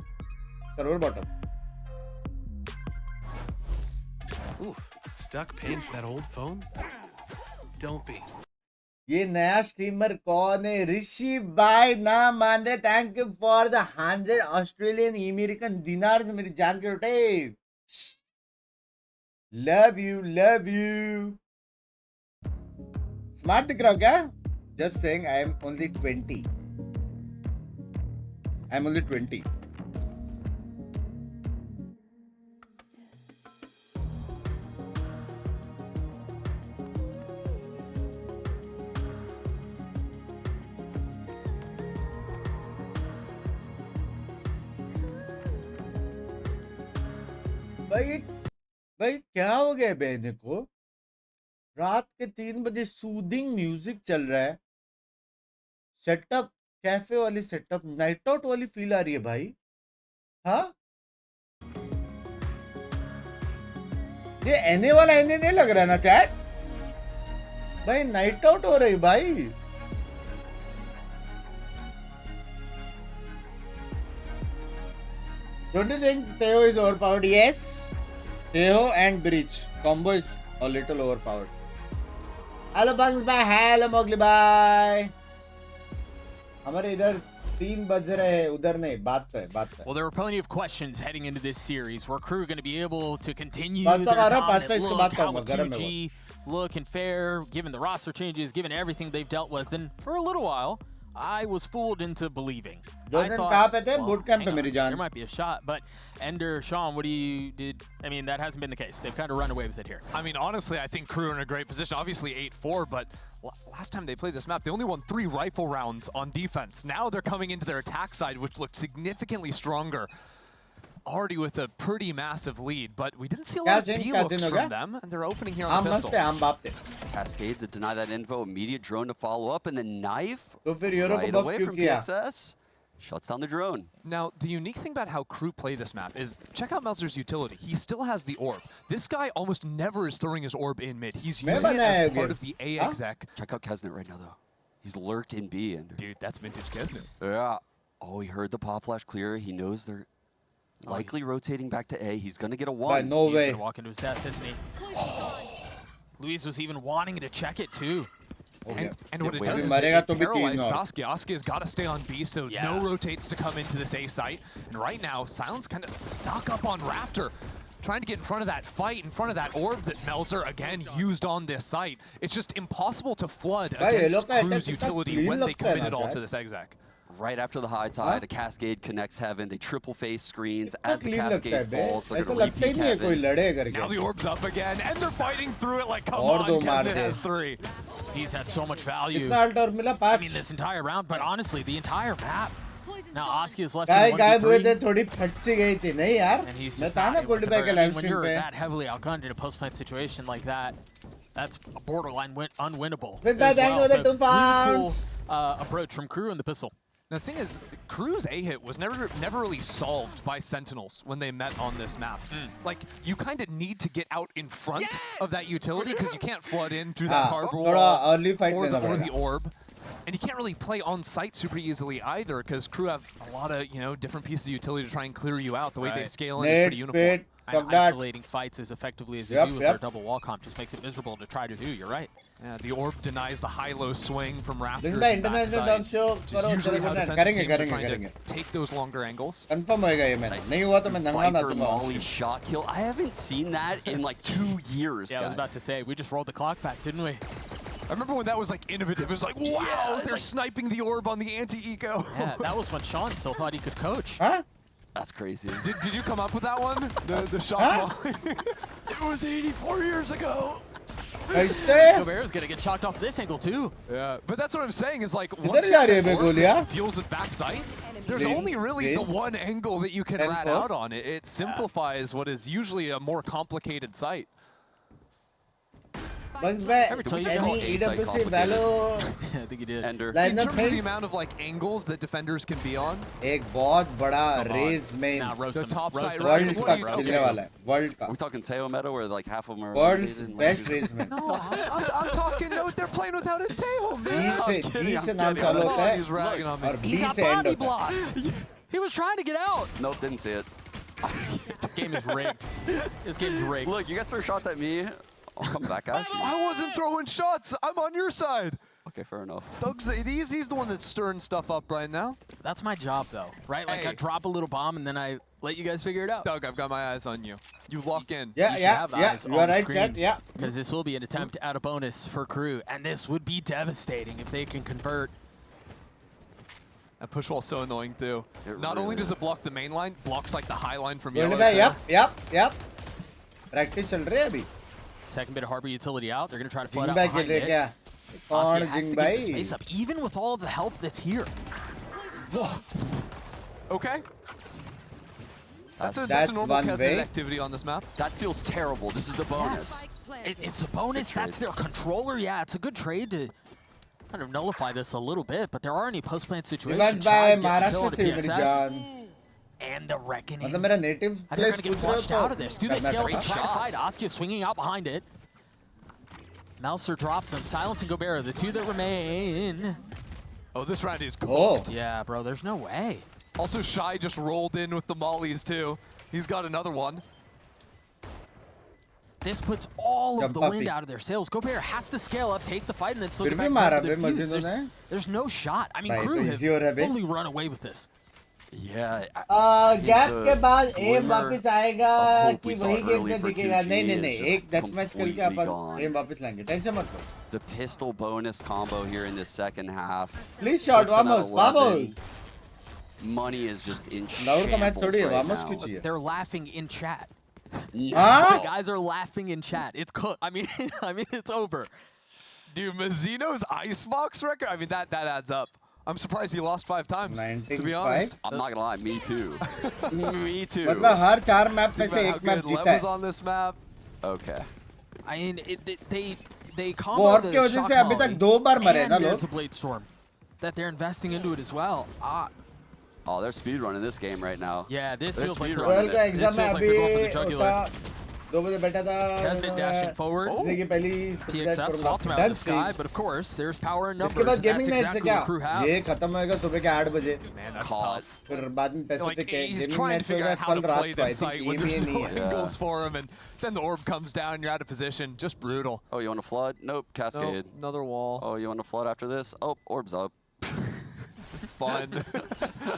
crore bottom. Oof, stuck paying for that old phone? Don't be. ये नया स्ट्रीमर कौन है? ऋषि भाई ना मान रहे. Thank you for the 100 Australian American dinars मेरी जान के उठे. Love you love you. Smart दिख रहा हो क्या? Just saying I am only 20. I am only 20. भाई क्या हो गया बहने को? रात के 3 बजे सूदिंग म्यूजिक चल रहा है. सेटअप कैफे वाली सेटअप नाइट आउट वाली फील आ रही है भाई. हाँ ये एने वाला एने नहीं लग रहा ना चैट भाई नाइट आउट हो रही भाई Don't you think Theo is overpowered? Yes. Theo and Breach combo is a little overpowered. Hello Bunks bye, hello Mowgli bye. हमारे इधर 3 बज रहे हैं उधर नहीं बात पे Well, there were plenty of questions heading into this series. Were Crew going to be able to continue बात their तो कर रहा dominant इसके look? बाद How कहूंगा would गरम है 2G look and fare, given the roster changes, given everything they've dealt with? And for a little while, I was fooled into believing. दो I दिन thought, कहाँ पे थे well, बूट कैंप पे hang मेरी on, जान there might be a shot, but Ender, Sean, what do you did? I mean, that hasn't been the case. They've kind of run away with it here. I mean, honestly, I think Crew are in a great position. Obviously 8-4, but last time they played this map, they only won 3 rifle rounds on defense. Now they're coming into their attack side, which looks significantly stronger. Already with a pretty massive lead, but we didn't see a lot of B-looks from them, and they're opening here on the pistol. हम बाप थे Cascade to deny that info, immediate drone to follow up, and then knife तो फिर euro को right बफ away क्यों from किया PXS. Shuts down the drone. Now, the unique thing about how Crew play this map is, check out Melzer's utility. He still has the orb. This guy almost never is throwing his orb in mid. He's using it as part of the A exec. Check out Kesnet right now, though. He's lurked in B. And Dude, that's vintage Kesnet. yeah. Oh, he heard the pop flash clear. He knows they're likely rotating back to A. He's going to get a 1. no He's way gonna walk into his death, isn't he? Luis was even wanting to check it too. And what it wait, does is मरेगा it तो भी paralyzes 3 और Saskia. Saskia's got to stay on B, so Yeah. no rotates to come into this A site. And right now, Silence kind of stuck up on Raptor, trying to get in front of that fight, in front of that orb that Melzer, again, used on this site. It's just impossible to flood भाई ये against लोग का Crew's attack कितना utility clean when they लगता है commit it ना all Jack? to this exec. Right after the high tide, a Cascade connects Heaven. They triple face screens. As the clean लगता है Cascade बे falls, they're ऐसा going to लगता ही repeat नहीं है कोई Heaven. लड़े Now the करके orb's up again, and they're fighting through it like, come और on, दो मार Kesnet they has 3. He's had so much value. कितना अल्ट और मिला I mean, 5 this entire round, but honestly, the entire map. Poison's Now gone. Askia's left guy in गायब हुए 1v3, थे थोड़ी फट सी गई थी नहीं यार and he's मैं just था not ना able to gold by convert. के I mean, live when stream you're पे that heavily outgunned in a post-plant situation like that, that's borderline unwinnable. With as that, thank you well. for the So 2 farms. really cool approach from Crew in the pistol. The thing is, Crew's A-hit was never really solved by Sentinels when they met on this map. Like, you kind of need to get out in front of that utility because you can't flood in through that harbor थोड़ा wall early fight or लेना the पड़ेगा orb. And you can't really play on site super easily either because Crew have a lot of, different pieces of utility to try and clear you out. The way they Right. scale in is pretty Nate, uniform. Spade, And fuck that. isolating fights as effectively as they Yep, do with yep. their double wall comp just makes it miserable to try to do. You're right. Yeah, the orb denies the high-low swing from Raptors. दिन भाई and international backside, down show which is करो usually how defensive करेंगे teams are करेंगे trying करेंगे to take those longer angles. Confirm होएगा ये मैंने नहीं हुआ तो मैं नंगा Viper नाचूंगा Molly shot kill. I haven't seen that in like 2 years, Yeah, I was guys. about to say, we just rolled the clock back, didn't we? I remember when that was like innovative. It was like, wow, they're sniping the orb on the anti-eco. Yeah, that was when Sean still thought he could coach. हाँ That's crazy. Did you come up with that one? The shot Huh? volley? It was 84 years ago. कैसे Gobert's gonna get shocked off this angle too. Yeah, but that's what I'm saying is like किधर once you जा have रही है an bay orb गोलियां that deals with backside, there's Green, only really the green. one angle that you can And rat four. out on. It simplifies what is usually a more complicated site. Bunks भाई Ever tell you any guys- EWC complicated. Valo I think he did. Ender. In lineup terms of the है amount of like angles that defenders can be on, एक बहुत बड़ा Come on. Race में Now roast The him. top Roast side him. right world What का do you- खेलने वाला है world का Are we talking Teo meta where like half of them are worlds eliminated? Best race में no, I'm talking. No, they're playing without a tail, जी man. से जी से नाम kidding. चालू होता है He's ragging on me. और He B got से एंड body होता है blocked. He was trying to get out. Nope, didn't see it. This game is rigged. This game's rigged. Look, you guys throw shots at me. I'll come back at you. I wasn't throwing shots. I'm on your side. Okay, fair enough. Doug's he's the one that's stirring stuff up right now. That's my job though, right? Like I Hey. drop a little bomb and then I let you guys figure it out. Doug, I've got my eyes on you. You lock in. yeah You should yeah have yeah eyes you on are the right screen. chat yeah Because this will be an attempt at a bonus for Crew, and this would be devastating if they can convert. That push wall's so annoying too. It Not really only does it is. block the main line, blocks like the high line from gold yellow. भाई too. yep practice चल रही है अभी Second bit of harbor utility out. They're going to try to flood Jing out भाई खेल behind रहे it. क्या Oski कौन has to जिंग give the भाई space up, even with all the help that's here. Okay. That's a That's normal one Kesnet way. activity on this map. That feels terrible. This is the bonus. Spike planted. It's a bonus. Good That's trade. their controller. Yeah, it's a good trade to kind of nullify this a little bit, but there are any post-plant situations. Rivansh by Chaz getting Maharashtra killed से at मेरी PXS. जान And the reckoning. मतलब मेरा native And they're place gonna get पूछ रहे हो flushed out of तो this. Do they करना scale था। up and try to fight? Askia swinging out behind it. Melser drops him. Silence and Gobert, the two that remain. Oh, this round is Oh. cooked. Yeah, bro, there's no way. Also, Shy just rolled in with the mollies too. He's got another one. This puts all of the Jump wind puppy. out of their sails. Gobert has to scale up, take the fight, and then still फिर get भी back मारा down to bay their fuse. मजीदों ने। There's no shot. I mean, भाई, Crew तो have easy हो रहा है बे। fully run away with this. Yeah. Gap the के बाद एम glimmer वापस आएगा of hope कि we saw वही गेम early में for दिखेगा 2G नहीं नहीं is नहीं just एक डेथ मैच करके completely अपन gone. एम वापस लाएंगे टेंशन मत लो The pistol bonus combo here in the second half. Please shot puts them at vamos 11. Vamos Money is just in loud का मैच shambles थोड़ी है right vamos now. कुछ ही है They're laughing in chat. हाँ The guys are laughing in chat. It's cooked. I mean, it's over. Dude, Mazzino's icebox record, I mean, that adds up. I'm surprised he lost 5 times, to be honest. 95 I'm not gonna lie, me too. Me too. मतलब हर 4 map में Think से about एक how map good जीता Lev was है on this map. Okay. I mean, they वो combo और the की वजह shock से अभी तक volley 2 बार मरे and ना there's लोग a blade storm that they're investing into it as well. Oh, they're speedrunning this game right now. Yeah, this They're feels like they're speedrunning twelve का it. एग्जाम में feels like अभी they're going for the jugular. उठा 2 बजे बैठा था Has been dashing forward. जिंदगी की पहली PXS सुबह vaults him out of the sky, but of course, there's power in numbers. इसके बाद and गेमिंग that's नाइट से exactly क्या what Crew have. ये खत्म होएगा सुबह के 8 बजे Man, that's Caught. tough. फिर बाद में Like, पैसिफिक है he's gaming trying night to से figure होगा out how कल to रात play को आई this think site when game there's he no नहीं है angles for him, and then the orb comes down, you're out of position. Just brutal. Oh, you want to flood? Nope, Cascade. Nope, another wall. Oh, you want to flood after this? Oh, orb's up. Fun.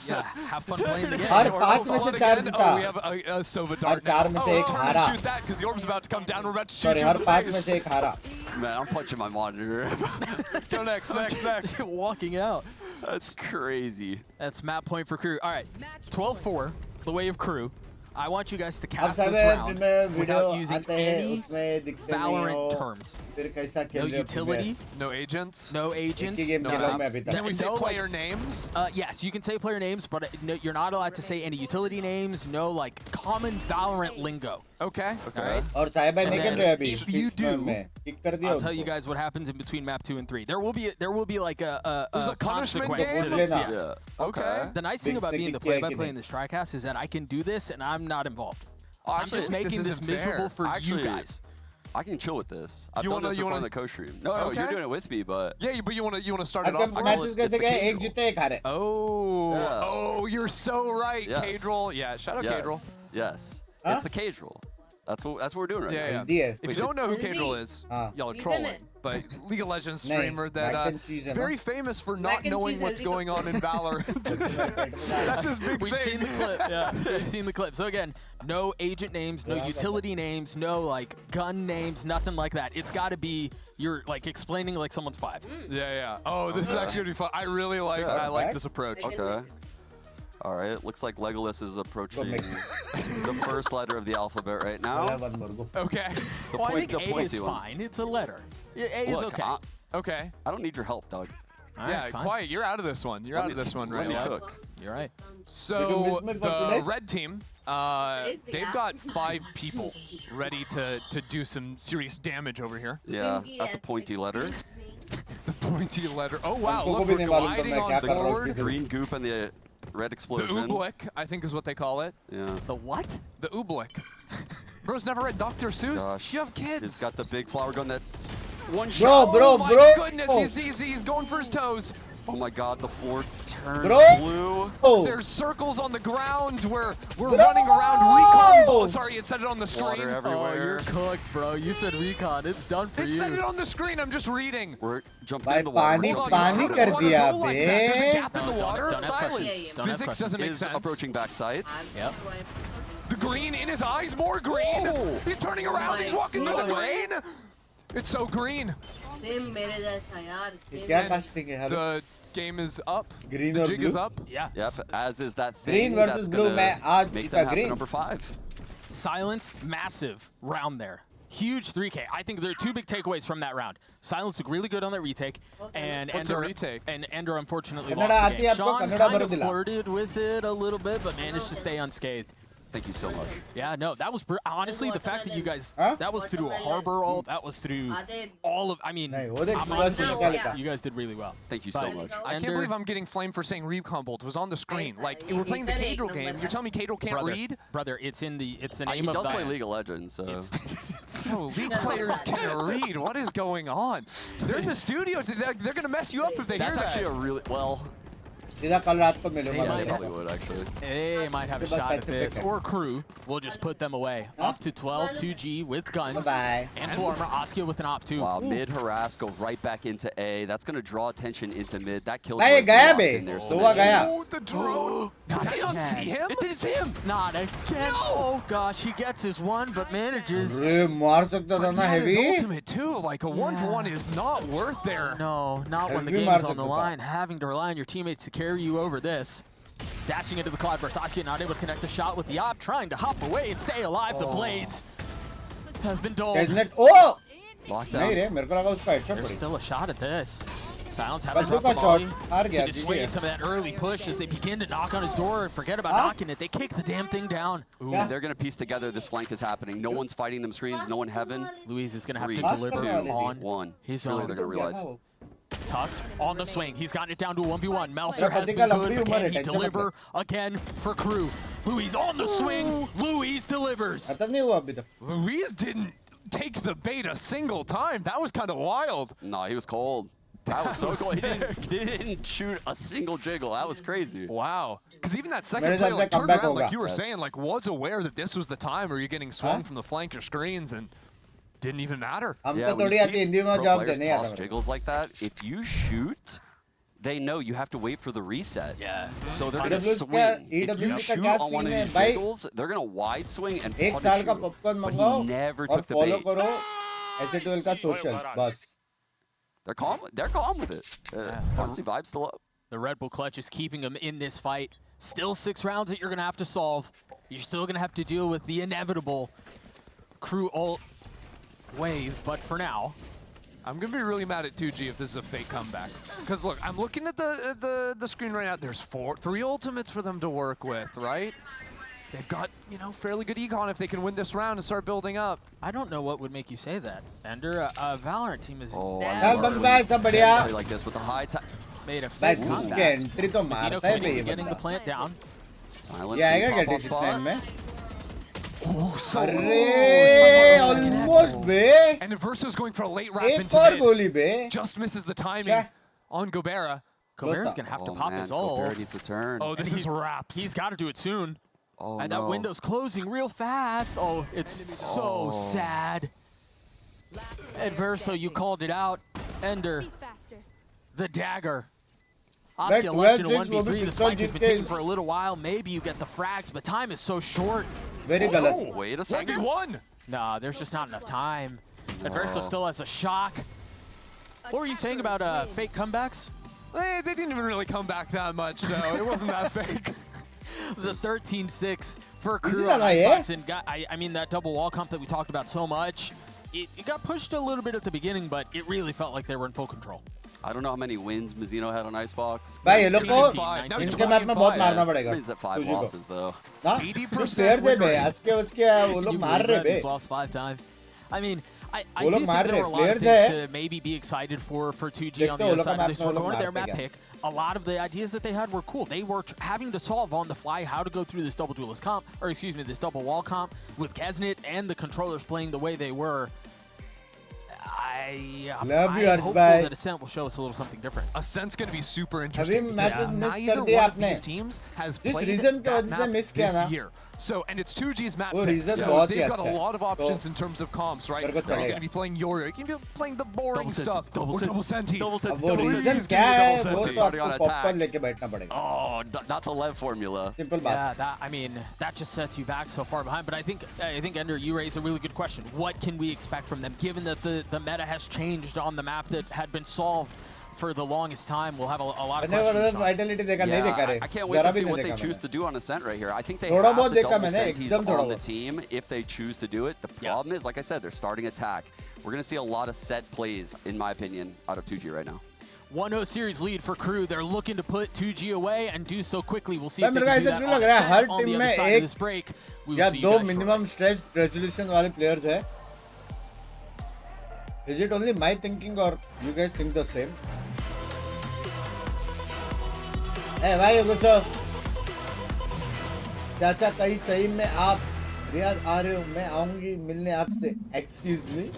Yeah, have fun playing the game. Her Orb 5 में से flood 4 again? जीता Oh, we have a Sova her dart 4 now. में से एक turn हारा and shoot that, because the orb's about to come down. We're about to shoot sorry you her in the 5 में face. से एक हारा Man, I'm punching my monitor. Go next, next. Walking out. That's crazy. That's map point for Crew. All right, 12-4, the way of Crew. I want you guys to अब cast सब this round video without using आते हैं any उसमें दिखते नहीं Valorant हो terms. फिर कैसा No खेल रहे हो utility, No agents. no एक agents. ही गेम No खेला हूं मैं maps. अभी Can तक we say No, like- player names? Yes, you can say player names, but no, you're not allowed to say any utility names, no like common Valorant lingo. Okay. All right? और साहिब भाई नहीं And खेल रहे अभी if you इस do, में kick कर दिया I'll tell you उनको guys what happens in between map 2 and 3. There will be like There's a punishment consequence game? to this. Yeah. Yes. Okay. The nice thing Binks about ने being the kick किया है कि play-by-play नहीं? in this TriCast is that I can do this and I'm not involved. Oh, I'm actually, just making this isn't miserable fair. for you Actually, guys. I can chill with this. I've You done wanna- this you before on wanna- the co-stream. No, Okay. you're doing it with me, but Yeah, but you wanna start it आपका off. call matches it- कैसे it's the गए एक casual. जीते एक हारे Oh, Yeah. oh, you're so right, Yes. Cadrel. Yeah, shout out yes, Cadrel. yes. Huh? It's the casual. That's what we're doing right Yeah, now. yeah. Healthy है If you don't know who Cadrel is, Ah. y'all are We've trolling. done it. But League of Legends नहीं, streamer that mac and cheese है ना? very famous for Mac not and knowing cheese what's healthy going on in Valorant. That's his big We've thing. seen the clip. Yeah, we've seen the clip. So again, no agent names, no utility names, no like gun names, nothing like that. It's got to be you're like explaining like someone's 5. Yeah, yeah. Oh, this is Okay. actually gonna be fun. I really like. Yeah. I like Okay. this approach. Okay. All right. Looks like Legolas is approaching make- the first letter of the alphabet right now. One more को Okay. The Well, I point, think the A is pointy one. fine. It's a letter. Yeah, A is Look, okay. Okay. I don't need your help, Doug. All right, Yeah, fine. quiet. You're out of this one. You're out of this one right Let me now. cook. You're right. So Because the red team, they've got 5 people ready to do some serious damage over here. Yeah, at the pointy letter. The pointy letter. Oh wow! हमको Look, भी we're नहीं मालूम था gliding मैं on क्या कर रहा हूँ forward. किधर। Green goop and the red The explosion. oobleck, I think is what they call it. Yeah. The what? The oobleck. Bro's never read Dr. Seuss. Gosh. You have kids. He's got the big flower gun that one Bro, shot. bro, oh my bro. goodness, he's going for his toes. Oh my god, the floor turned Bro. blue. Oh There's circles on the ground where we're Bro. running around recon. Oh, sorry, it said it on the Water screen. Oh, everywhere. you're cooked, bro. You said recon. It's done for It you. said it on the screen. I'm just reading. We're jumping भाई in the water. पानी Hold on, पानी how does कर water दिया go like that? There's a bay gap in the water. Don't ask Silence. questions. Don't ask Physics questions. doesn't make Is sense. approaching backside. Yep. The green in his eyes, more green. Oh. He's turning around. He's walking through the green. It's so green. Same मेरे जैसा यार ये same क्या मेरे- casting है hello The game is up. Green The or jig blue? is up. Yeah. Yep, as is that Green thing versus that's blue, gonna मैं आज make जीता them have the green. number 5. Silence, massive round there. Huge 3K. I think there are 2 big takeaways from that round. Silence looked really good on that retake, Okay. and What's a Ender, retake? and Ender unfortunately Kannada lost the आती game. है आपको? Sean Kannada kind भरो of दिला। flirted with it a little bit, but managed to stay unscathed. Thank you so much. Yeah, no, that was honestly the fact that you guys Huh? that was through a harbor all, that was through all of. I mean, नहीं, वो देख, I'm सुबह honestly से impressed. निकाल You guys did really well. Thank you so But- much. I can't Ender- believe I'm getting flamed for saying Recombolt. It was on the screen. Like, we're playing the Cadril game. You're telling me Cadril can't read? Brother, it's the name He of does the. play League of Legends, so. Oh, League players can read. What is going on? They're in the studio. They're going to mess you up if they hear That's that. actually a really, well, सीधा कल रात को मिलूंगा yeah, मैं they तेरे probably को. would actually. They might have a Goodbye, shot at Pacific. this, or crew. We'll just put them away. Huh? Up to 12, 2G with guns. Bye. And full armor. Askia with an op too. Wow, mid harass, go right back into A. That's going to draw attention into mid. That kills Hey, gaya locked be. in there. Dua gaya. Oh, the drone. Did I not see him? It didn't see him. Not again. Oh gosh, he gets his one, but manages. अरे मार सकता था But ना he had his heavy. ultimate too. Like a 1v1 is not worth there. No, not when the Heavy game's मार on the सकता था. line. Having to rely on your teammates to carry you over this. Dashing into the cloud burst. Askia not able to connect the shot with the op, trying to hop away and stay alive. The blades have been dulled. Net. Oh! Locked नहीं out. रे, मेरे को लगा उसका headshot There's पड़ी. still a shot at this. Silence having Ballu dropped का the shot volley हार to गया. dissuade GG. some of that early push as they begin to knock on his door. Forget about Huh? knocking it. They kick the damn thing down. Ooh, Yeah. they're going to piece together this flank is happening. No one's fighting them screens, no one heaven. Luis is going to have Three, to Huh? deliver two, on one. his Really, own. they're going to realize. Tucked on the swing. He's gotten it down to a 1v1. Melser मेरा has पति been का good, लंबी but उम्र can है, he tension मत deliver again for crew? Luis on the swing. Luis delivers. खत्म नहीं हुआ अभी तक. Luis didn't take the bait a single time. That was kind of wild. No, he was cold. That was so cool. He didn't shoot a single jiggle. That was crazy. Wow. Because even that मेरे second हिसाब play, से like, turned comeback around, like होगा. you were Yes. saying, like, was aware that this was the time where you're getting swung Huh? from the flanker screens and didn't even matter. हमको Yeah, when थोड़ी you आती see Hindi में pro जवाब players देने toss आता है. jiggles like that, if you shoot, they know you have to wait for the reset. Yeah. So they're going to EWC swing. का- If you EWC का shoot क्या on one of scene है, these भाई? jiggles, they're going to wide swing and एक punish साल का you. Popcorn But मंगाओ he never और took the follow bait. करो SC12 का सोशल बस. They're calm. They're calm with it. Honestly, vibes still up. The Red Bull clutch is keeping him in this fight. Still 6 rounds that you're going to have to solve. You're still going to have to deal with the inevitable crew ult wave, but for now, I'm going to be really mad at 2G if this is a fake comeback. Because, look, I'm looking at the screen right now. There's 3 ultimates for them to work with, right? They've got, you know, fairly good econ if they can win this round and start building up. I don't know what would make you say that. Ender, a Valorant team is Oh, never चल बंद भाई सब बढ़िया. Play like this with the high made a भाई fake घुस comeback. के entry तो Casino मारता है committing भाई to ये getting the बंदा. plant down. silence. ये आएगा क्या pop-off D6 spot. में? Oh, so अरे almost bay. And Verso's going for a late wrap एक into और mid. गोली बे. Just misses the timing Yeah. on Gobera. Gobert's going to have to pop his ult. Gobert needs to turn. Oh, this And is wraps. He's got to do it soon. Oh, And no. that window's closing real fast. Oh, it's so sad. And Verso, you called it out. Ender, the dagger. That Askia left in a 12 1v3. This will fight has been be taking for a little while. Maybe you get the frags, but time is so short. Very गलत. Wait a second. 1v1. Nah, there's just not enough time. And Verso still has a shock. What were you saying about fake comebacks? They didn't even really come back that much, so it wasn't that fake. It was a 13-6 for Is crew it on that, Icebox. And I mean, that double wall comp that we talked about so much, it got pushed a little bit at the beginning, but it really felt like they were in full control. I don't know how many wins Mizzino had on Icebox. भाई ये लोग 19 को 19. Now he's इनके map में बहुत 25. मारना पड़ेगा. Wins at 5 तुझे को. losses, though. ना? 80% प्लेयर थे win बे. rate. आज के उसके वो लोग You मार believe रहे that? Bay. He's lost 5 times. I mean, I वो do लोग think मार there रहे. are a lot of Players things है. to maybe be excited for 2G देखते on the हो, other लोग side का of this map में वो लोग corner. Their मारते map क्या. pick, a lot of the ideas that they had were cool. They were having to solve on the fly how to go through this double duelist comp, or excuse me, this double wall comp with Kesnit and the controllers playing the way they were. I'm Love you, hopeful Arjbhai. that Ascent will show us a little something different. Ascent's going to be super interesting. matches because miss neither कर दिया one of आपने. these teams has जिस played reason की that वजह से map miss किया this ना. year. So, and it's 2G's map वो pick, reason so बहुत ही they've got a अच्छा है. lot of options तो in terms of comps, right? मेरे You're को going चलेगा. to be playing Yoru. You can be playing the boring Double senti, stuff. double or senti, double senti. double senti, अब वो double reason senti. क्या है double वो senti. तो Starting आपको on पॉपकॉर्न attack. लेके बैठना पड़ेगा. Oh, that's a Lev formula. Simple बात. Yeah, that I mean, that just sets you back so far behind. But I think Ender, you raised a really good question. What can we expect from them, given that the meta has changed on the map that had been solved for the longest time? We'll have a lot of मैंने वो questions. Sean. vitality देखा नहीं देखा रे. I can't wait जरा to भी see नहीं what they देखा choose मैंने. to do on Ascent right here. I think they थोड़ा have बहुत the देखा double मैंने, senties एकदम थोड़ा on the बहुत. team if they choose to do it. The problem is, like I said, they're starting attack. We're going to see a lot of set plays, in my opinion, out of 2G right now. 1-0 series lead for Crew. They're looking to put 2G away and do so quickly. We'll see भाई if they मेरे को can do ऐसा that क्यों on लग रहा है Ascent her on the team other में side of एक this break. We will या see you दो guys shortly. Minimum stress resolution वाले प्लेयर्स है. Is it only my thinking or you guys think the same? Hey भाई गुस्सा. चाचा कहीं सही में आप रियाद आ रहे हो, मैं आऊंगी मिलने आपसे. एक्सक्यूज मी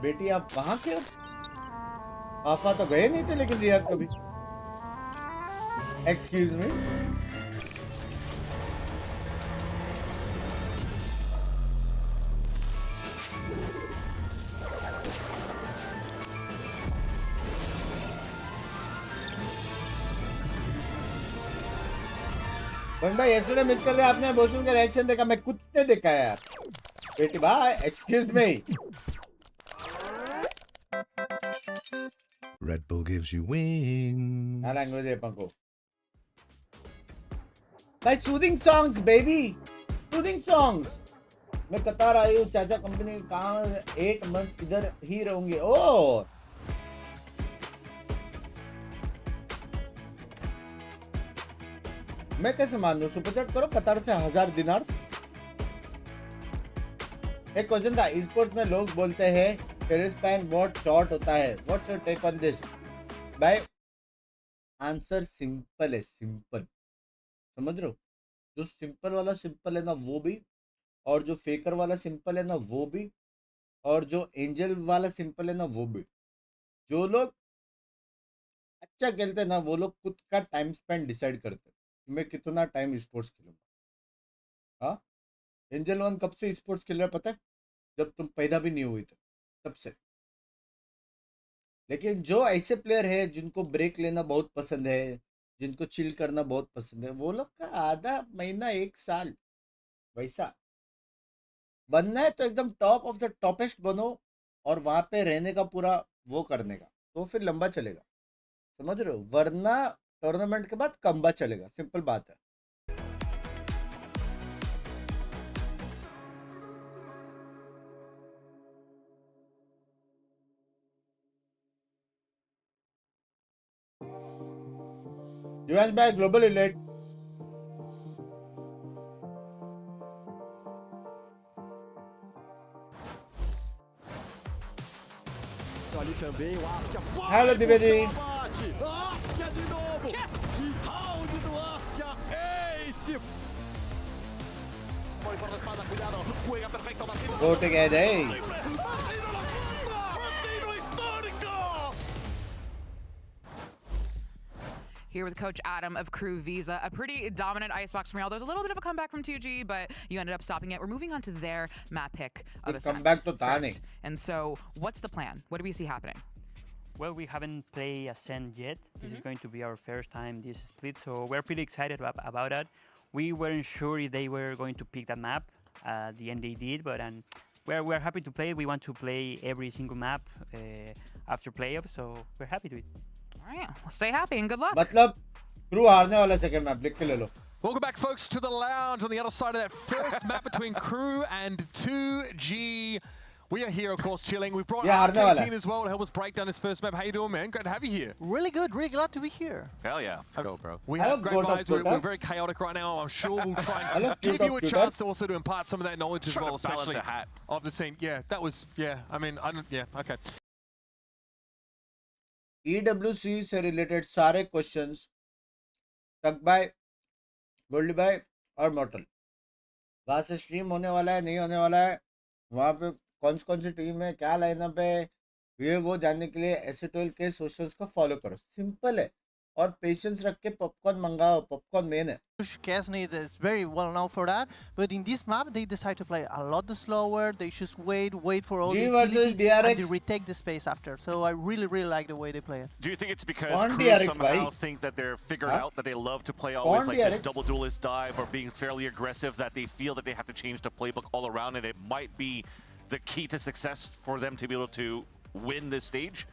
बेटी, आप वहां के हो? पापा तो गए नहीं थे लेकिन रियाद कभी. Excuse me. भाई yesterday मिस कर दिया आपने. बोशन का रिएक्शन देखा? मैं कुत्ते देखा यार. बेटी भाई excuse me. Red Bull gives you wings. क्या लैंग्वेज है पंको? भाई soothing songs baby, soothing songs. मैं कतार आई हूँ चाचा कंपनी कहाँ 8 मंथ्स इधर ही रहूंगी. ओ मैं कैसे मान लूं? सुपर चैट करो कतार से 1000 दिनार. एक क्वेश्चन था. स्पोर्ट्स में लोग बोलते हैं टेरिस पैन बहुत शॉर्ट होता है. What's your take on this? भाई आंसर सिंपल है. सिंपल समझ रहे हो? जो सिंपल वाला सिंपल है ना वो भी, और जो फेकर वाला सिंपल है ना वो भी, और जो एंजल वाला सिंपल है ना वो भी. जो लोग अच्छा खेलते हैं ना वो लोग खुद का टाइम स्पेंड डिसाइड करते हैं कि मैं कितना टाइम स्पोर्ट्स खेलूंगा. हाँ, एंजल 1 कब से स्पोर्ट्स खेल रहा है पता है? जब तुम पैदा भी नहीं हुई थे तब से. लेकिन जो ऐसे प्लेयर है जिनको ब्रेक लेना बहुत पसंद है, जिनको चिल करना बहुत पसंद है, वो लोग का आधा महीना 1 साल वैसा बनना है तो एकदम टॉप ऑफ द टॉपेस्ट बनो और वहां पे रहने का पूरा वो करने का, तो फिर लंबा चलेगा. समझ रहे हो? वरना टूर्नामेंट के बाद कम्बा चलेगा. सिंपल बात है. US by global elite. Ali também, o Asca vai. Hello, DVD. Asca de novo. Que round do Asca. Ace. Foi para a espada, cuidado. Juega perfecto, Martino. Go together. Martino histórico. Here with Coach Adam of Crew Visa. A pretty dominant Icebox from y'all. There's a little bit of a comeback from 2G, but you ended up stopping it. We're moving on to their map pick of Ascent. Comeback to Tane. And so, what's the plan? What do we see happening? Well, we haven't played Ascent yet. This is going to be our first time this split, so we're pretty excited about that. We weren't sure if they were going to pick that map. At the end they did, but we're happy to play it. We want to play every single map after playoffs, so we're happy to it. All right, well, stay happy and good luck. मतलब crew हारने वाला second map लिख के ले लो. Welcome back, folks, to the lounge on the other side of that first map between Crew and 2G. We are here, of course, chilling. We brought Yeah, our हारने वाला है. team as well to help us break down this first map. How you doing, man? Great to have you here. Really good. Really glad to be here. Hell yeah. Let's go, bro. We I have love great God of vibes. We're Twitter. very chaotic right now. I'm sure we'll try I and love give God you a of Twitter. chance to also to impart some of that knowledge as Trying well, to balance especially a hat. of the scene. Yeah, that was, yeah. I mean, I don't, yeah, okay. EWC से related सारे questions टक bye, Goldy bye और मॉर्टल वहाँ से stream होने वाला है नहीं होने वाला है, वहाँ पे कौन सी टीम है, क्या लाइनअप है, ये वो जानने के लिए एस12 के सोशल्स को फॉलो करो. सिंपल है. और पेशेंस रख के पॉपकॉर्न मंगाओ. पॉपकॉर्न मेन है. Kesney is very well known for that, but in this map they decide to play a lot slower. They just wait for all the utility, and they retake the space after. So I really like the way they play it. Do you think it's because Pawn crews DRX, somehow bhai. think that they're figured Huh? out that they love to play always Pawn like this DRX. double duelist dive or being fairly aggressive, that they feel that they have to change the playbook all around, and it might be the key to success for them to be able to win this stage?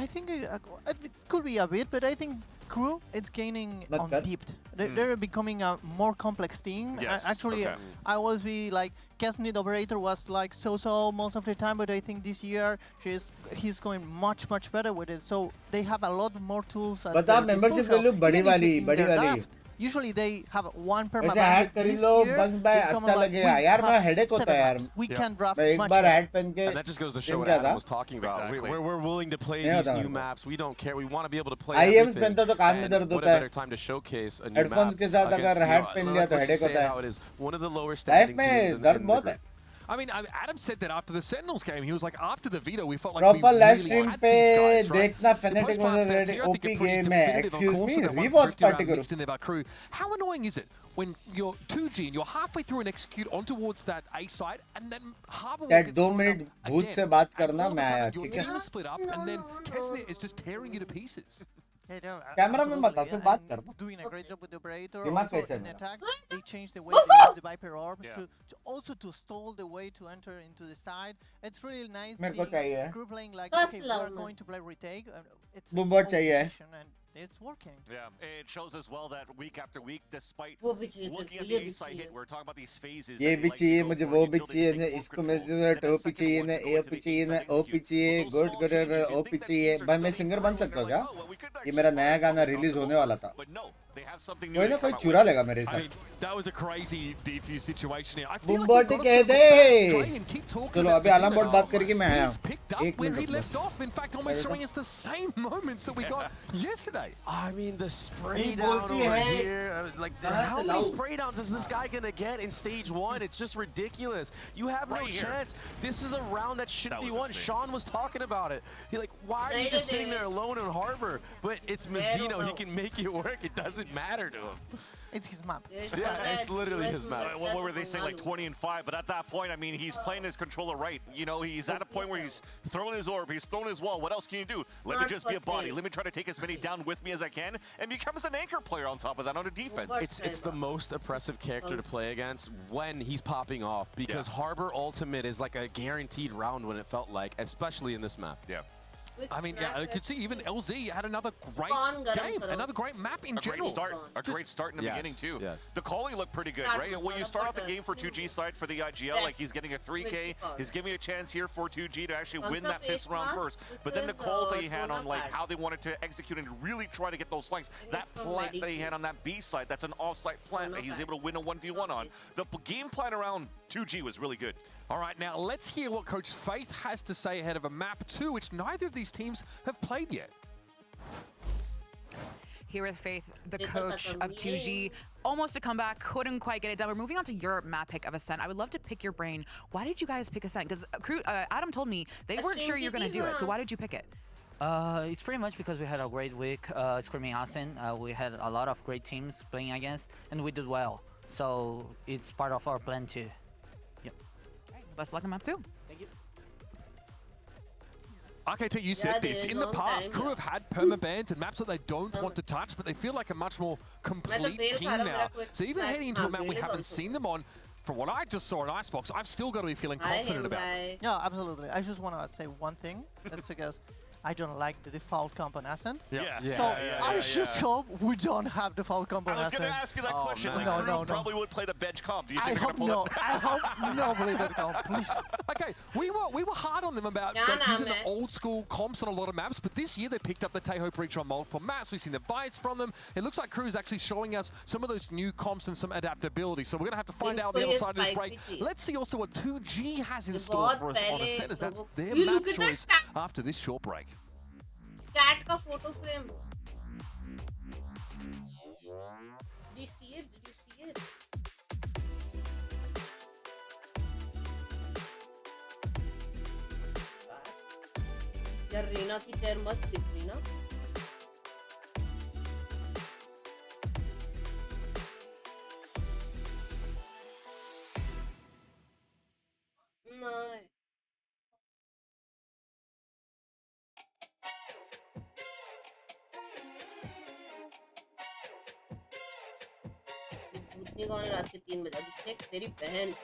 I think it could be a bit, but I think Crew, it's gaining Not on bad. depth. They're becoming a more complex team. Yes, Actually, okay. I always be like, Kesnid operator was like so most of the time, but I think this year he's going much better with it. So they have a lot more tools. At बता their membership disposal. value बड़ी Even if वाली in बड़ी their वाली draft, usually they have one perma ऐसे ban, hack but कर this low year बंग भाई they come अच्छा like, लगेगा we यार मेरा have हेडेक 6, होता 7 है यार maps. We can draft मैं एक much बार better. हैट पहन के And that just goes to show दिन what क्या Adam था was talking about. Exactly. We're willing to play नहीं these होता new मेरे को maps. We don't care. We want to be able to play IEMs everything. पहनता तो कान में And दर्द what होता a है better time to showcase a new headphones map के साथ against, अगर you हैट know, पहन लिया तो let's हेडेक just say होता है how it is. One of the lower life standing में teams in दर्द the बहुत group. है I mean, Adam said that after the Sentinels game. He was like, after the veto, we felt like proper we live really stream had पे these guys, right? देखना The fanatic post-match stats here, I think, OP are pretty game है definitive. Of excuse course, me that one rewatch drifted party around करो mixed in there by Crew. How annoying is it when you're 2G and you're halfway through and execute on towards that A side, and then Harbour chat gets 2 thrown minute up भूत again, से बात and करना all of a मैं आया sudden your ठीक है team is split up, and then Kesnet is just tearing you to pieces. Camera में मत Absolutely, सिर्फ and बात कर doing a great job with the operator. दिमाग Also कैसे है in मेरा? attack, they changed the way they use the Viper Orb to also to stall the way to enter into the side. It's really nice मेरे को seeing चाहिए Crew playing like, That's okay, we're lovely. going to play retake. It's Boom bot old चाहिए। position and it's working. Yeah, it shows as well that week after week, despite वो भी चाहिए looking तेरे at को, ये the भी A side hit, चाहिए। we're talking about these phases. ये that they भी like to चाहिए go मुझे for वो until भी they चाहिए take full इसको control. मैं Then the टोपी second चाहिए one ना to go ए into पी the चाहिए A ना side ओ पी execute. चाहिए With those good small good changes, ओ you'd पी think that चाहिए things are भाई मैं steady सिंगर बन through, सकता हूँ and they're क्या like, oh, well, we could ये actually मेरा नया play गाना this रिलीज out होने the वाला wall. था But no, they have something new कोई to ना कोई come out चुरा with. लेगा मेरे I हिसाब mean, से that was a crazy defuse situation here. I feel like बुम्बोटी we've कह got to they try and keep talking चलो about अभी आलम बोट Vizina. बात करके मैं आया He's picked up एक where मिनट he रुक left बस off. In fact, almost showing us the same moments that we got yesterday. I mean, the spray नहीं down बोलती over है। here. Like, कहाँ how से many लाऊं? spray downs is this guy gonna get in stage 1? It's just ridiculous. You have no Right here. chance. This is a round that shouldn't That be was won. insane. Sean was talking about it. He like, why are you Right just sitting there. there alone in Harbor? But it's Mazzino. He can make it work. It doesn't matter to him. It's his map. Yeah, it's literally his map. What were they saying, like 20 and 5? But at that point, I mean, he's playing his controller right. You know, he's at a point where he's throwing his orb, he's throwing his wall. What else can you do? Let me Not just be a body. frustrated. Let me try to take as many down with me as I can, and becomes an anchor player on top of that on a defense. It's the most oppressive character to play against when he's popping off, because Harbor Ultimate is like a guaranteed round when it felt like, especially in this map. Yeah. I mean, yeah, I could see even LZ had another great game, another great map in A general. great start in the Yes, beginning too. yes. The calling looked pretty good, right? And when you start out the game for 2G side for the IGL, like he's getting a 3K, he's giving a chance here for 2G to actually win that fifth round first. But then the calls that he had on like how they wanted to execute and really try to get those flanks, that plant that he had on that B side, that's an off-site plant that he's able to win a 1v1 on. The game plan around 2G was really good. All right, now let's hear what Coach Faith has to say ahead of a map 2, which neither of these teams have played yet. Here with Faith, the coach of 2G. Almost a comeback, couldn't quite get it done. We're moving on to your map pick of Ascent. I would love to pick your brain. Why did you guys pick Ascent? Because Adam told me they weren't sure you were going to do it. So why did you pick it? It's pretty much because we had a great week scrimming Ascent. We had a lot of great teams playing against, and we did well. So it's part of our plan too. Yep. Best of luck in map 2. RKT, you said this. In the past, Crew have had permabans and maps that they don't want to touch, but they feel like a much more complete team now. So even heading into a map we haven't seen them on, from what I just saw in Icebox, I've still got to be feeling confident about it. Yeah, absolutely. I just want to say one thing. That's because I don't like the default comp on Ascent. Yeah. So I just hope we don't have default comp on I was Ascent. going to ask you that question. Like, no, Crew no, probably would play the bench comp. Do you I think they're hope going to pull no. it? I hope nobody did comp, please. Okay, we were hard on them about using the old school comps on a lot of maps, but this year they picked up the Teho Breach on multiple maps. We've seen the bites from them. It looks like Crew is actually showing us some of those new comps and some adaptability. So we're going to have to find out on the other side of this break. Let's see also what 2G has in store for us on Ascent, as that's their map choice after this short break. Cat का photo frame. Did you see it? Did you see it? यार रीना की chair मस्त दिख रही ना. नहीं. भूतनी कौन है रात के 3 बजे? अभिषेक तेरी बहन.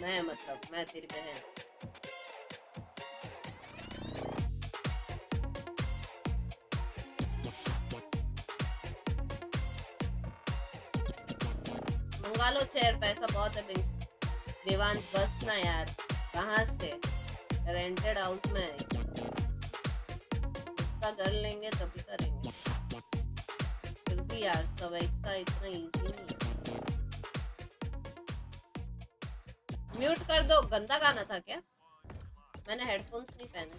मैं मतलब मैं तेरी बहन. मंगा लो चेयर, पैसा बहुत है बिंग्स। देवांश बस ना यार, कहाँ से? रेंटेड हाउस में है। इसका घर लेंगे तभी करेंगे। फिर भी यार सब ऐसा इतना इजी नहीं है। म्यूट कर दो, गंदा गाना था क्या? मैंने हेडफोन्स नहीं पहने।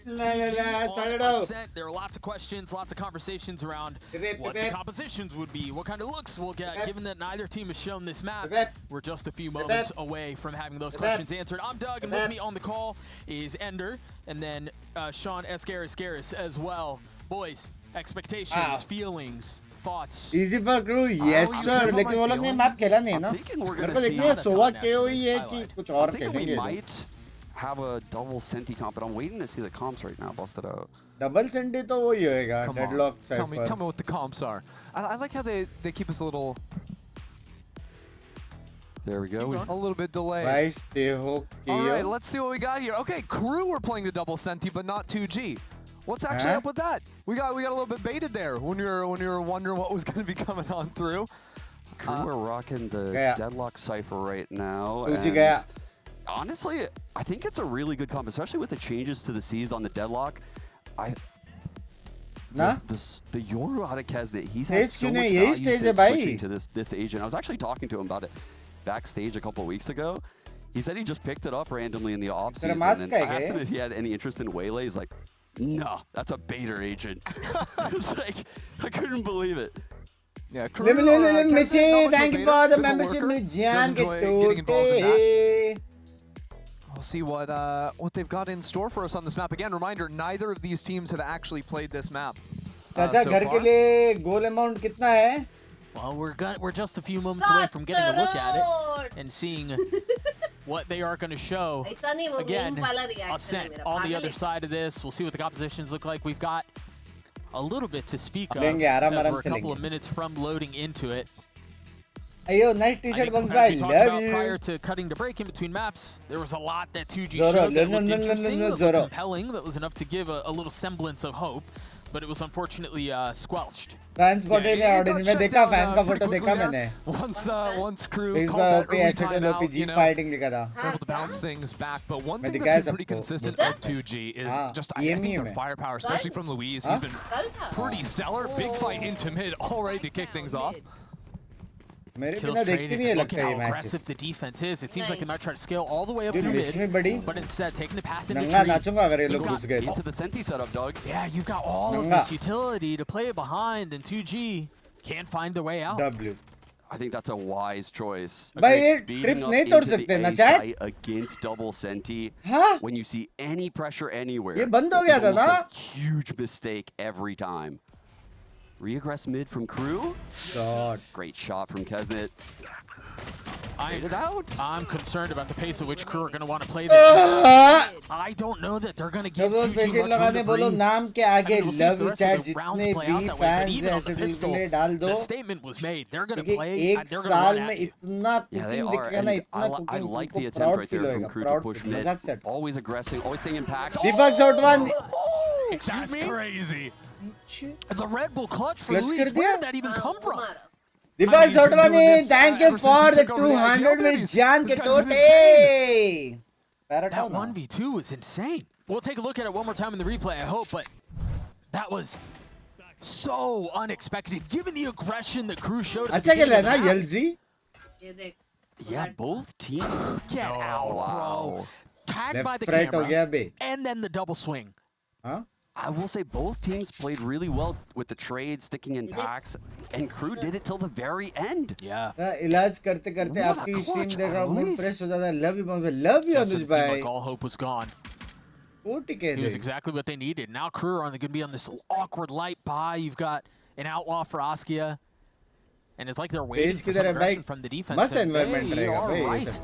On Ascent, there are lots of questions, lots of conversations around what the compositions would be, what kind of looks we'll get, given that neither team has shown this map. We're just a few moments away from having those questions answered. I'm Doug, and with me on the call is Ender, and then Sean Escaris as well. Boys, expectations, feelings, thoughts. Easy for crew, yes sir. लेकिन वो लोग ने map खेला नहीं ना। मेरे को देखने सोवा के हुई है कि कुछ और खेलेंगे। Have a double Senti comp, but I'm waiting to see the comps right now. Bust it out. Double Senti तो वही होएगा. Deadlock cypher. Tell me what the comps are. I like how they keep us a little. There we go. A little bit delayed. Nice, All right, let's see what we got here. Okay, Crew were playing the double Senti, but not 2G. What's actually up with that? We got a little bit baited there when you were wondering what was going to be coming on through. Crew are rocking the Deadlock cypher right now. Honestly, I think it's a really good comp, especially with the changes to the C's on the Deadlock. The Yoru out of Kez, he's had so much value since switching to this agent. I was actually talking to him about it backstage a couple of weeks ago. He said he just picked it up randomly in the offseason. And I asked him if he had any interest in Waylay. He's like, no, that's a baiter agent. It's like, I couldn't believe it. Yeah, Crew, thank you for the membership. We'll see what they've got in store for us on this map. Again, reminder, neither of these teams have actually played this map. चाचा घर के लिए goal amount कितना है? Well, we're just a few moments away from getting a look at it and seeing what they are going to show. Again, Ascent on the other side of this. We'll see what the compositions look like. We've got a little bit to speak of as we're a couple of minutes from loading into it. Ayo, nice t-shirt, Bunks. I love you. Prior to cutting to break in between maps, there was a lot that 2G showed that looked interesting, that looked compelling, that was once give a little semblance of hope, but it was unfortunately squelched. Fans spotted the audience. मैं देखा fan का photo देखा मैंने. Once Crew called that early timeout, fighting लिखा था. Able to bounce things back, but one thing that's been pretty consistent of 2G is just I think their firepower, especially from Luis. He's been pretty stellar. Big fight into mid, all ready to kick things off. Look at how aggressive the defense is. It seems like they might try to scale all the way up through mid, but instead taking the path into into the Senti setup, Doug. Yeah, you've got all of this utility to play it behind, and 2G can't find their way out. I think that's a wise choice. Speeding up into the A site against double Senti when you see any pressure anywhere. It's a huge mistake every time. Reaggress mid from Crew. Great shot from Kesnet. I'm concerned about the pace at which Crew are going to want to play this. I don't know that they're going to give 2G much room to breathe. The statement was made. They're going to play. They're going to run at you. Yeah, they are. I like the attempt right there from Crew to push mid. Always aggressing, always staying in packs. That's crazy. The Red Bull clutch for Luis. Where did that even come from? Default Sotwani, thank you for the 200 with Jan Ketote. That 1v2 was insane. We'll take a look at it one more time in the replay, I hope, but that was so unexpected, given the aggression that Crew showed at the beginning of the map. Yeah, both teams. Get out, bro. Tagged by the camera, and then the double swing. I will say both teams played really well with the trade, sticking in packs, and Crew did it till the very end. Yeah. इलाज करते करते आपकी stream देख रहा हूँ मैं fresh हो जाता है. Love you, love you, Anuj bhai. Like all hope was gone. It was exactly what they needed. Now Crew are going to be on this awkward light buy. You've got an outlaw for Askia, and it's like they're waiting for some aggression from the defense. Must environment they are right.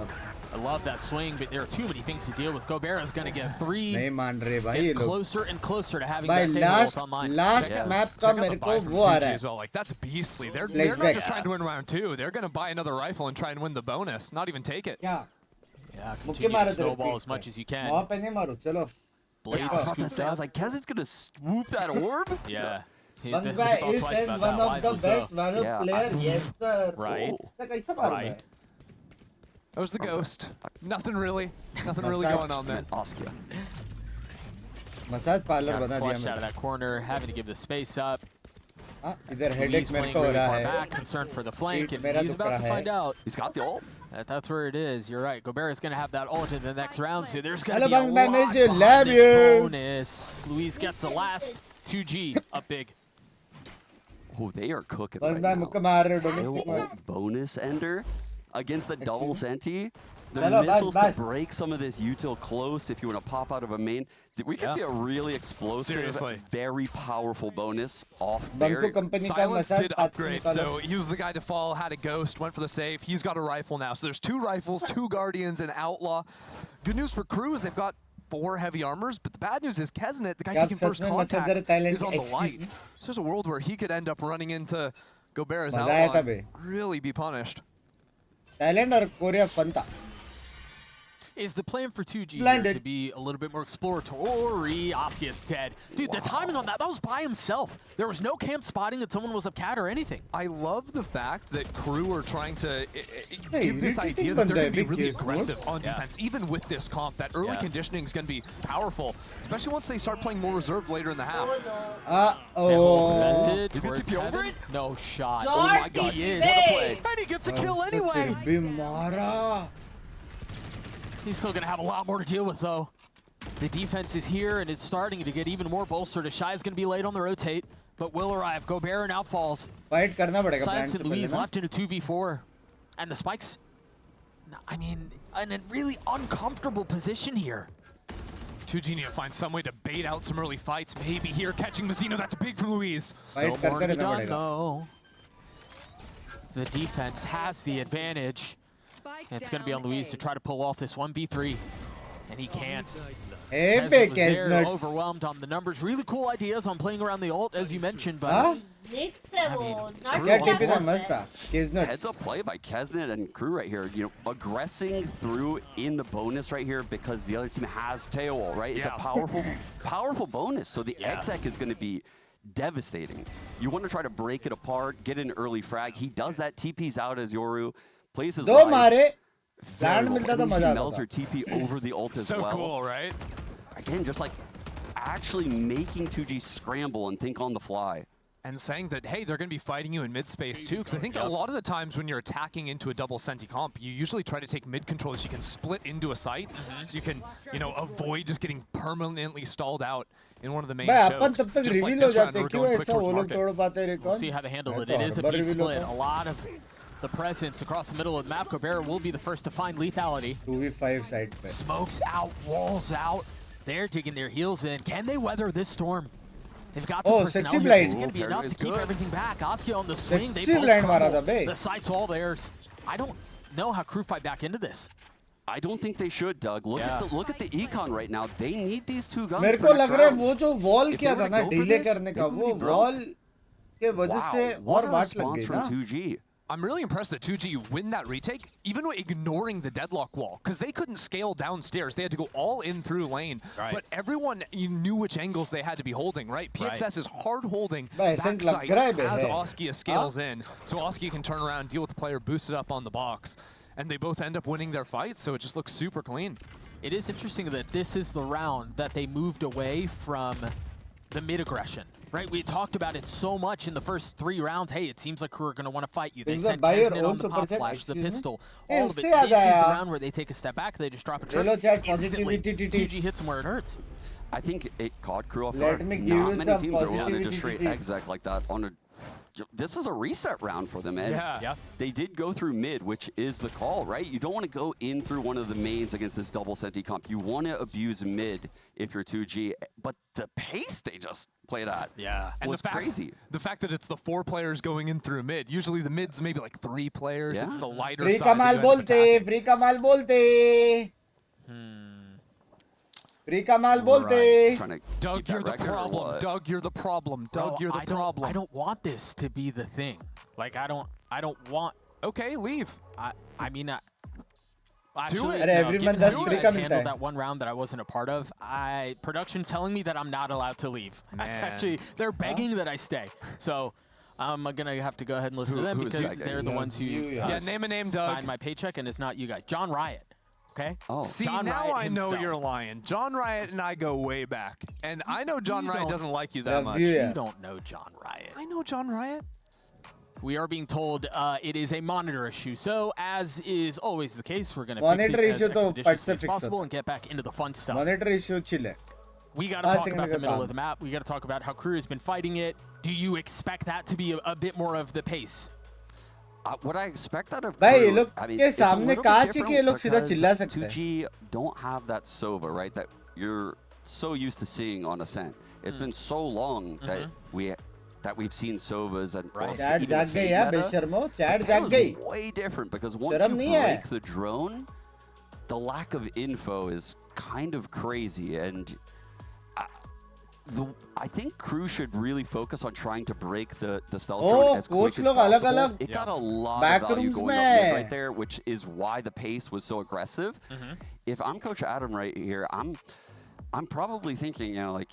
I love that swing, but there are too many things to deal with. Gobert is going to get 3. Get closer and closer to having that table online. Last map का मेरे को वो आ रहा है. Well, like that's beastly. They're not just trying to win round 2. They're going to buy another rifle and try and win the bonus. Not even take it. Yeah, continue to snowball as much as you can. वहाँ पे नहीं मारो, चलो. Blades I was like, Kez is going to swoop that orb? Yeah. Bunks by is and one of the best Valor player. Yes, sir. Right. Right. That was the ghost. Nothing really going on there. Oscar. Massage parlor बना दिया Flushed out of that corner, having to give the space up. इधर headache मेरे को हो रहा है. Concerned for the flank, and he's about to find out. He's got the ult. That's where it is. You're right. Gobert is going to have that ult in the next round, so there's going to be Hello, a Bunks by lot Mr. behind Love this you. bonus. Luis gets the last 2G up big. Oh, they are cooking Bunks right by now. मुक्का मार रहे हो domestic Bonus ender against the double senti. The Hello, missiles bas. to break some of this util close if you want to pop out of a main. We could see a really explosive, very powerful bonus off there. Silence did upgrade, so he was the guy to fall, had a ghost, went for the save. He's got a rifle now. So there's 2 rifles, 2 guardians, and outlaw. Good news for Crew is they've got 4 heavy armors, but the bad news is Kesnet, the guy taking first contact, is on the light. So there's a world where he could end up running into Gobert's outlaw and really be punished. Thailand or Korea fun था. Is the plan for 2G here to be a little bit more exploratory? Oski is dead. Dude, the timing on that was by himself. There was no camp spotting that someone was up cat or anything. I love the fact that Crew are trying to give this idea that they're going to be really aggressive on defense, even with this comp. That early conditioning is going to be powerful, especially once they start playing more reserved later in the half. Is he TP over it? No shot. Oh my god, he is. And he gets a kill anyway. He's still going to have a lot more to deal with, though. The defense is here, and it's starting to get even more bolstered. Shai is going to be late on the rotate, but will arrive. Gobert now falls. Fight करना पड़ेगा. Silence and Louise left in a 2v4. And the spikes, I mean, in a really uncomfortable position here. 2G need to find some way to bait out some early fights. Maybe here catching Mazzino. That's big from Louise. Still more to be done, though. The defense has the advantage. And it's going to be on Luis to try to pull off this 1v3. And he can't. They're overwhelmed on the numbers. Really cool ideas on playing around the ult, as you mentioned, but... Heads up play by Kesnet and Crew right here. You know, aggressing through in the bonus right here because the other team has tail, right? It's a powerful bonus. So the exec is going to be devastating. You want to try to break it apart, get an early frag. He does that. TP's out as Yoru. Plays his life. Melts her TP over the ult as well. So cool, right? Again, just like actually making 2G scramble and think on the fly. And saying that, hey, they're going to be fighting you in mid-space too, because I think a lot of the times when you're attacking into a double senti comp, you usually try to take mid-control so you can split into a site, so you can, you know, avoid just getting permanently stalled out in one of the main chokes. Just like this round, we're going quick towards market. We'll see how they handle it. It is a B split. A lot of the presence across the middle of the map. Gobert will be the first to find lethality. 2v5 side. Smokes out, walls out. They're digging their heels in. Can they weather this storm? They've got some personnel here. It's going to be enough to keep everything back. Oski on the swing. They both crumble. The site's all theirs. I don't know how Crew fight back into this. I don't think they should, Doug. Look at the econ right now. They need these 2 guns. मेरे को लग रहा है वो जो wall किया था ना delay करने का वो wall के वजह से और वाट लग गई ना. 2G. I'm really impressed that 2G win that retake, even ignoring the deadlock wall, because they couldn't scale downstairs. They had to go all in through lane. Right. But everyone knew which angles they had to be holding, right? PXS is hard holding backside as Oskia scales in. So Oskia can turn around, deal with the player, boost it up on the box. And they both end up winning their fight, so it just looks super clean. It is interesting that this is the round that they moved away from the mid-aggression, right? We talked about it so much in the first 3 rounds. Hey, it seems like Crew are going to want to fight you. They sent Kesnet on the pop flash, the pistol, all of it. This is the round where they take a step back, they just drop a trip. Instantly, 2G hits them where it hurts. I think it caught Crew off guard. Not many teams are willing to just straight exec like that on a... This is a reset round for them, and they did go through mid, which is the call, right? You don't want to go in through one of the mains against this double senti comp. You want to abuse mid if you're 2G, but the pace they just played at was crazy. The fact that it's the 4 players going in through mid. Usually the mid's maybe like 3 players. It's the lighter side. Free Kamal bolte. Free Kamal bolte. Doug, you're the problem. Doug, you're the problem. Doug, you're the problem. I don't want this to be the thing. Like I don't want. Okay, leave. I mean, Actually, अरे every given month 10 how free you का guys मिलता handled है. that one round that I wasn't a part of, production's telling me that I'm not allowed to leave. Man. Actually, they're begging that I stay. So I'm gonna have to go ahead and listen to them who is because that guy? they're the ones who Yeah, name a name, Doug. signed my paycheck, and it's not you guys. John Riot. Okay. Oh. See, John now Riot I know himself. you're lying. John Riot and I go way back. And I know John You Riot don't- doesn't like you that Love much. you, You yeah. don't know John Riot. I know John Riot. We are being told it is a monitor issue. So, as is always the case, we're going to Monitor fix it issue as तो expeditiously फट से as fix possible होता and get back into the fun stuff. Monitor issue chill है. We got to पाँच talk second about का the middle काम. of the map. We got to talk about how Crew has been fighting it. Do you expect that to be a bit more of the pace? What I expect out of भाई ये Crew, लोग I mean, के it's a सामने little bit कांच है कि ये लोग सीधा different चिल्ला because सकते हैं. 2G don't have that Sova, right? That you're so used to seeing on Ascent. It's been so long that we've seen Sovas and or chat even जाग गई Fade यार meta. बेशर्मो. But चैट that जाग was गई. way different because once शर्म you नहीं है. break the drone, the lack of info is kind of crazy, and I think Crew should really focus on trying to break the stealth drone as quick as लोग possible. अलग-अलग It got a lot back of value rooms going up mid में. right there, which is why the pace was so aggressive. If I'm Coach Adam right here, I'm probably thinking, you know, like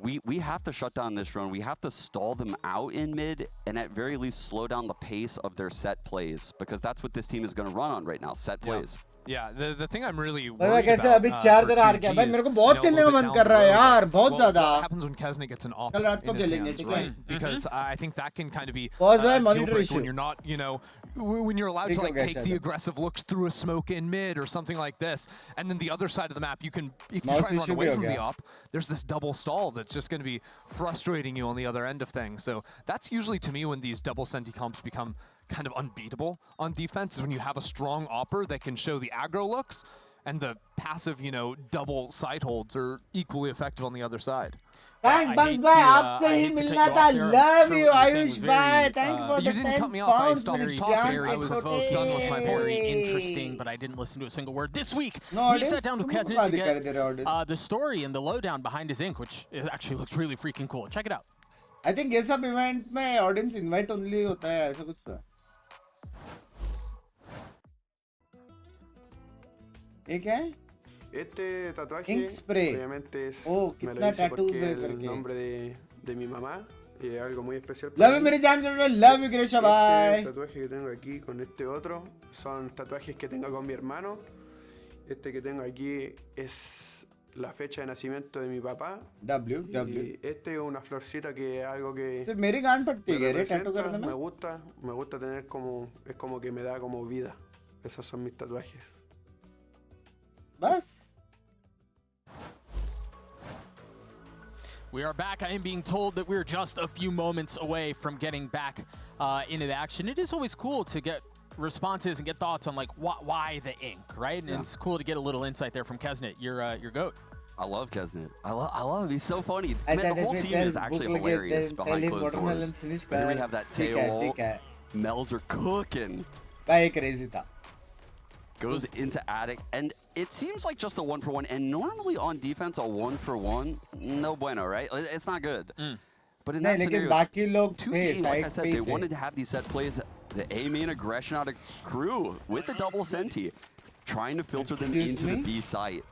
we have to shut down this drone. We have to stall them out in mid and at very least slow down the pace of their set plays because that's what this team is going to run on right now, set plays. Yeah, the thing I'm really पता worried कैसे about अभी 4 for दिन हार 2G गया भाई is, मेरे को you बहुत know, a खेलने little का bit मन down कर the रहा है road, यार like, बहुत well, ज्यादा. what happens when Kesnet gets an offer कल रात को in his खेलेंगे hands, ठीक right? है. Because I think that can kind of be Pause भाई a deal monitor breaker issue. when you're not, you know, when you're allowed ठीक to हो like गया take शायद. the aggressive looks through a smoke in mid or something like this, and then the other side of the map, you can if you Mouse try and run issue away भी हो from the गया. op, there's this double stall that's just going to be frustrating you on the other end of things. So that's usually to me when these double senti comps become kind of unbeatable on defense is when you have a strong opper that can show the aggro looks and the passive, you know, double side holds are equally effective on the other side. Thanks Bunks भाई आपसे ही मिलना था. Love you Ayush भाई. Thank you for You the didn't 10 cut me off. I pounds stopped मेरी talking. जान I के was छोटे. done with my Very point. interesting, but I didn't listen to a single word. This week, No we audience? sat down with तुमको Kesnet कहाँ to दिखाई दे रहा है get audience? the story and the lowdown behind his ink, which actually looked really freaking cool. Check it out. I think ये सब event में audience invite only होता है ऐसा कुछ तो है. ये क्या है? Este tatuaje Ink spray. obviamente es Oh, me lo कितना hice tattoos porque है el करके. nombre de mi mamá y es algo muy especial Love para you mí. मेरी जान के छोटे. Love you Grisha Este bye. tatuaje que tengo aquí con este otro son tatuajes que tengo con mi hermano. Este que tengo aquí es la fecha de nacimiento de mi papá. W. Y este es una florcita que es algo que सिर्फ मेरी गांड फटती me है रे tattoo representa, करने में. me gusta tener como es como que me da como vida. Esos son mis tatuajes. बस. We are back. I am being told that we're just a few moments away from getting back into the action. It is always cool to get responses and get thoughts on like why the ink, right? And it's cool to get a little insight there from Kesnet, your goat. I love Kesnet. I love him. He's so funny. I Man, the whole said, team is actually book hilarious lege, behind tell him closed watermelon doors. finish But here we कर. have that ठीक है, tail. ठीक है. Mel's are cooking. भाई crazy था. Goes into attic, and it seems like just a 1-for-1. And normally on defense, a 1-for-1, no bueno, right? It's not good. But in नहीं that लेकिन scenario, बाकी लोग थे 2G, like I side said, पे they ही थे. wanted to have these set plays, the A main aggression out of Crew with the double senti, trying to filter them into the B site.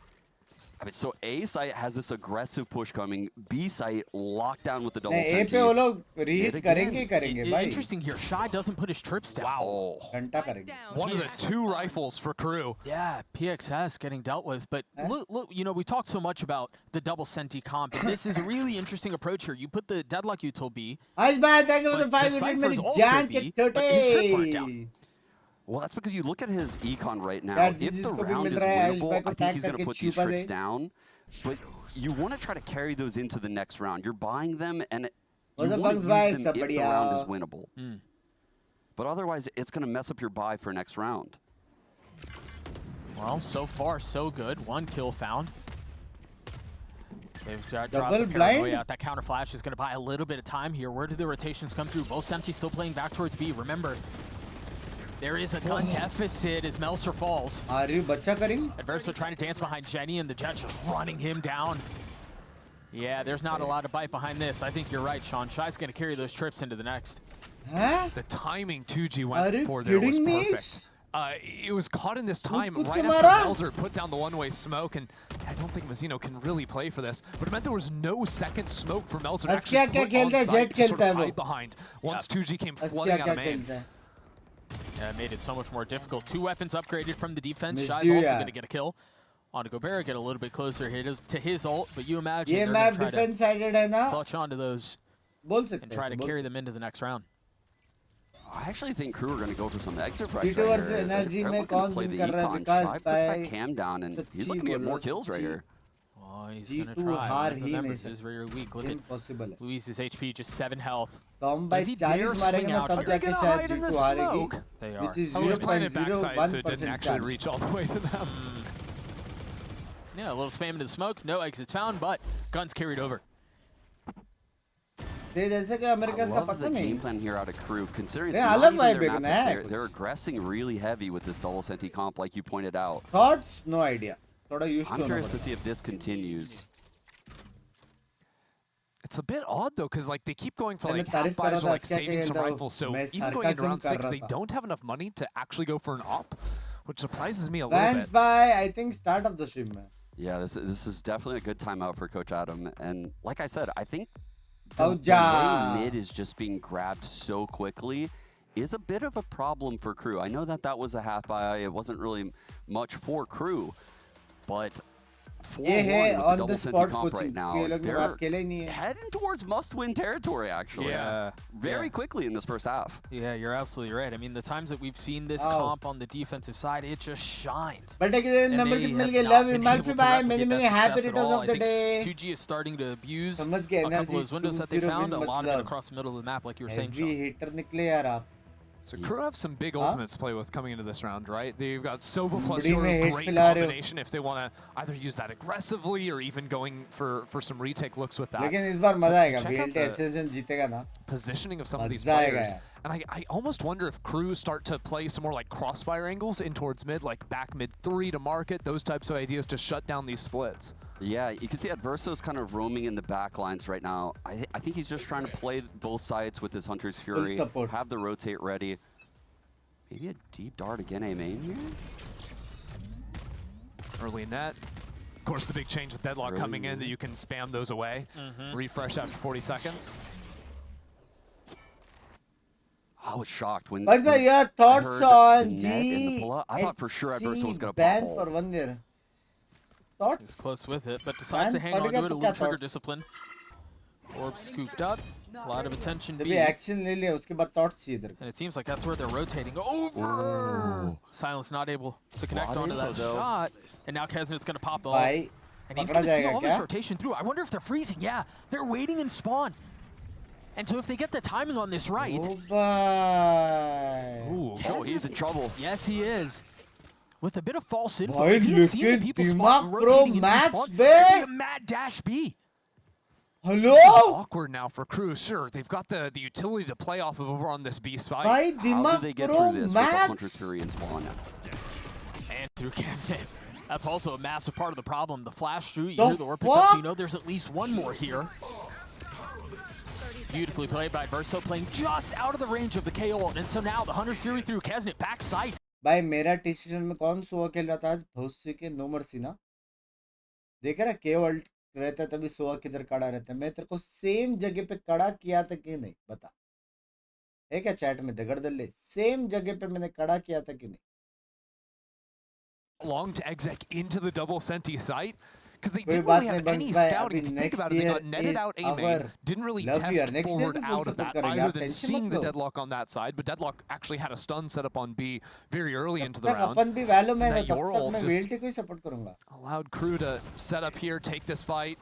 I mean, so A site has this aggressive push coming. B site locked down with the double नहीं A senti. पे वो लोग Hit reheat again. करेंगे ही करेंगे भाई. Interesting here. Shy doesn't put his trips down. Wow. घंटा करेंगे. One of the 2 rifles for Crew. Yeah, PXS getting dealt with, but look, you know, we talked so much about the double senti comp, and this is a really interesting approach here. You put the deadlock util B. आज भाई thank you for the but 5 the minute Cypher's मेरी also जान B, के but his trips aren't छोटे. down. Well, that's because you look at his econ right now. That If the जिसको भी round mill is रहा है, winnable, Ayush I को think he's tag going to करके put these छुपा tricks they. down. But you want to try to carry those into the next round. You're buying them, and you What's up, want Bunks? to Bye, use them if the बढ़िया. round is winnable. But otherwise, it's going to mess up your buy for next round. Well, so far so good. 1 kill found. They've dropped Double the paranoia blind? out. That counter flash is going to buy a little bit of time here. Where do the rotations come through? Both Senti still playing back towards B. Remember, there is a gun deficit as Melser falls. Are you बच्चा करेंगे? Adverso trying to dance behind Jenny, and the Jets just running him down. Yeah, there's not a lot of bite behind this. I think you're right, Sean. Shy's going to carry those trips into the next. Huh? The timing 2G Are went you for there was kidding me? perfect. it was caught in this time Kut right ke after mara. Melzer put down the one-way smoke, and I don't think Mazzino can really play for this, but it meant there was no second smoke for Melzer to actually क्या put खेलता on है? site Jet to sort खेलता है of वो. hide behind once 2G came Askia flooding out क्या of main. खेलता है? Yeah, it made it so much more difficult. 2 weapons upgraded from the defense. Missed Shy's you, also yeah. going to get a kill. On to Gobert, get a little bit closer here to his ult, but you imagine ये they're map going to try defence sided है ना? to clutch onto those बोल सकते and try हैं, to बोल carry सकते them into the next round. I actually think Crew are going to go for some exit price T2 right versus here. Energy They're में looking to कौन play win the कर रहा है? econ. विकास Shy puts भाई that cam down, and he's सच्ची looking to get more बोलो, kills right सच्ची. here. Oh, he's going to G2 try. हार One of ही the नहीं members सकता. is very weak. Look at Impossible है. Luis's HP, just 7 health. Tom Does भाई he 40 dare मारेगा swing ना out तब here? They're जाके gonna शायद hide in the G2 हारेगी. smoke. They are. Which is Oh, it's planted backside, so it 0.01% didn't actually chance. reach all the way to them. Yeah, a little spam into the smoke. No exits found, but guns carried over. ये जैसे कि I America का love पता the नहीं. game plan here out of Crew, considering Yeah, it's I not love even vibe their एक map नया pick. है They're aggressing really heavy with this double senti comp, like you pointed out. Thoughts? No idea. थोड़ा used I'm to होना curious to पड़ेगा. see if this continues. It's a bit odd though, because like they keep going for मैं like half तारीफ कर buys रहा or था like Askia के saving some खेलता rifles. So मैं even going into sarcasm round कर 6, रहा they था. don't have enough money to actually go for an op, which surprises me a little Vans bit. by I think start of the stream में. Yeah, this is definitely a good timeout for Coach Adam. And like I said, I think the Oja. way mid is just being grabbed so quickly is a bit of a problem for Crew. I know that was a half buy. It wasn't really much for Crew, but 4-1 ये है with the on double the senti spot comp coaching. right now. ये लोग They're बात खेले ही नहीं है. heading towards must-win territory, actually. Yeah. Very Yeah. quickly in this first half. Yeah, you're absolutely right. I mean, the times that we've seen this Oh. comp on the defensive side, it just shines. But again, And membership they mill have गई. not Love been Imalfi able to by replicate many that many success happy at returns all. of I the think day. 2G is starting to abuse a समझ गए couple of energy those windows that they 2-0 found, a win lot of it मतलब. across the middle of the map, like you were saying, Heavy Sean. hitter निकले यार आप. So Crew have some big ultimates to play with coming into this round, right? They've got Sova plus बड़ी में Yoru, hit great खिला रहे हो. combination if they want to either use that aggressively or even going for some retake looks with that. लेकिन इस बार मजा आएगा. Check out VLT the Ascent जीतेगा ना. positioning of some of these मजा आएगा players. यार. And I almost wonder if Crew start to play some more like crossfire angles in towards mid, like back mid 3 to market, those types of ideas to shut down these splits. Yeah, you can see Adverso's kind of roaming in the back lines right now. I think he's just trying to play both sides with his Hunter's Fury, support. have the rotate ready. Maybe a deep dart again, A main here? Early net. Of course, the big change with Deadlock Really? coming in that you can spam those away. Refresh after 40 seconds. I was shocked when, But when your I thoughts heard on the net and the pull-up. I thought for sure Adverso was going to ban pop for ult. 1 year. He's Thoughts? close with it, but decides to Man, hang on to it. A तो little क्या trigger thoughts? discipline. Orb scooped up. A lot of attention जब being. ये action ले लिया उसके बाद thoughts चाहिए इधर. And it seems like that's where they're rotating over. Silence not able to connect Lot of onto that info, though. shot. And now Kesnet's going to pop up. भाई And he's पकड़ा going to see जाएगा all this क्या? rotation through. I wonder if they're freezing. Yeah, they're waiting in spawn. And so if they get the timing on this right. Oh भाई. Oh, he's in trouble. Yes, he is. With a bit of false info. भाई If he had seen the लेकिन people दिमाग spawn pro rotating into match spawn, bay. it'd be a mad dash B. Hello? This is awkward now for Crew. Sure, they've got the utility to play off of over on this B spike. भाई How do दिमाग they get pro through this with the max. Hunter's Fury and spawn now? And through Kesnet. That's also a massive part of the problem. The flash through, you The hear the orb pick up, so fuck? you know there's at least one more here. Beautifully played by Verso, playing just out of the range of the KO ult. And so now the Hunter's Fury through Kesnet, back sight. भाई मेरा T season में कौन सोआ खेल रहा था आज भोसडी के नो मर्सी ना देख रहा केवल रहता तभी सोआ किधर खड़ा रहता मैं तेरे को सेम जगह पे खड़ा किया था कि नहीं बता है क्या चैट में दगड़ दल ले सेम जगह पे मैंने खड़ा किया था कि नहीं Long to exec into the double senti site because they कोई didn't बात really नहीं have बंस any भाई scouting. अभी If you think next about it, they year got netted is out A main, our didn't really love test year next year forward भी full out of support that करेंगे either आप than tension seeing मत the लो Deadlock on that side. But Deadlock actually had a stun set up on B very early into the तब तक round. अपन भी value में That तब your तक ult मैं just वेल्टी को ही सपोर्ट करूंगा allowed Crew to set up here, take this fight,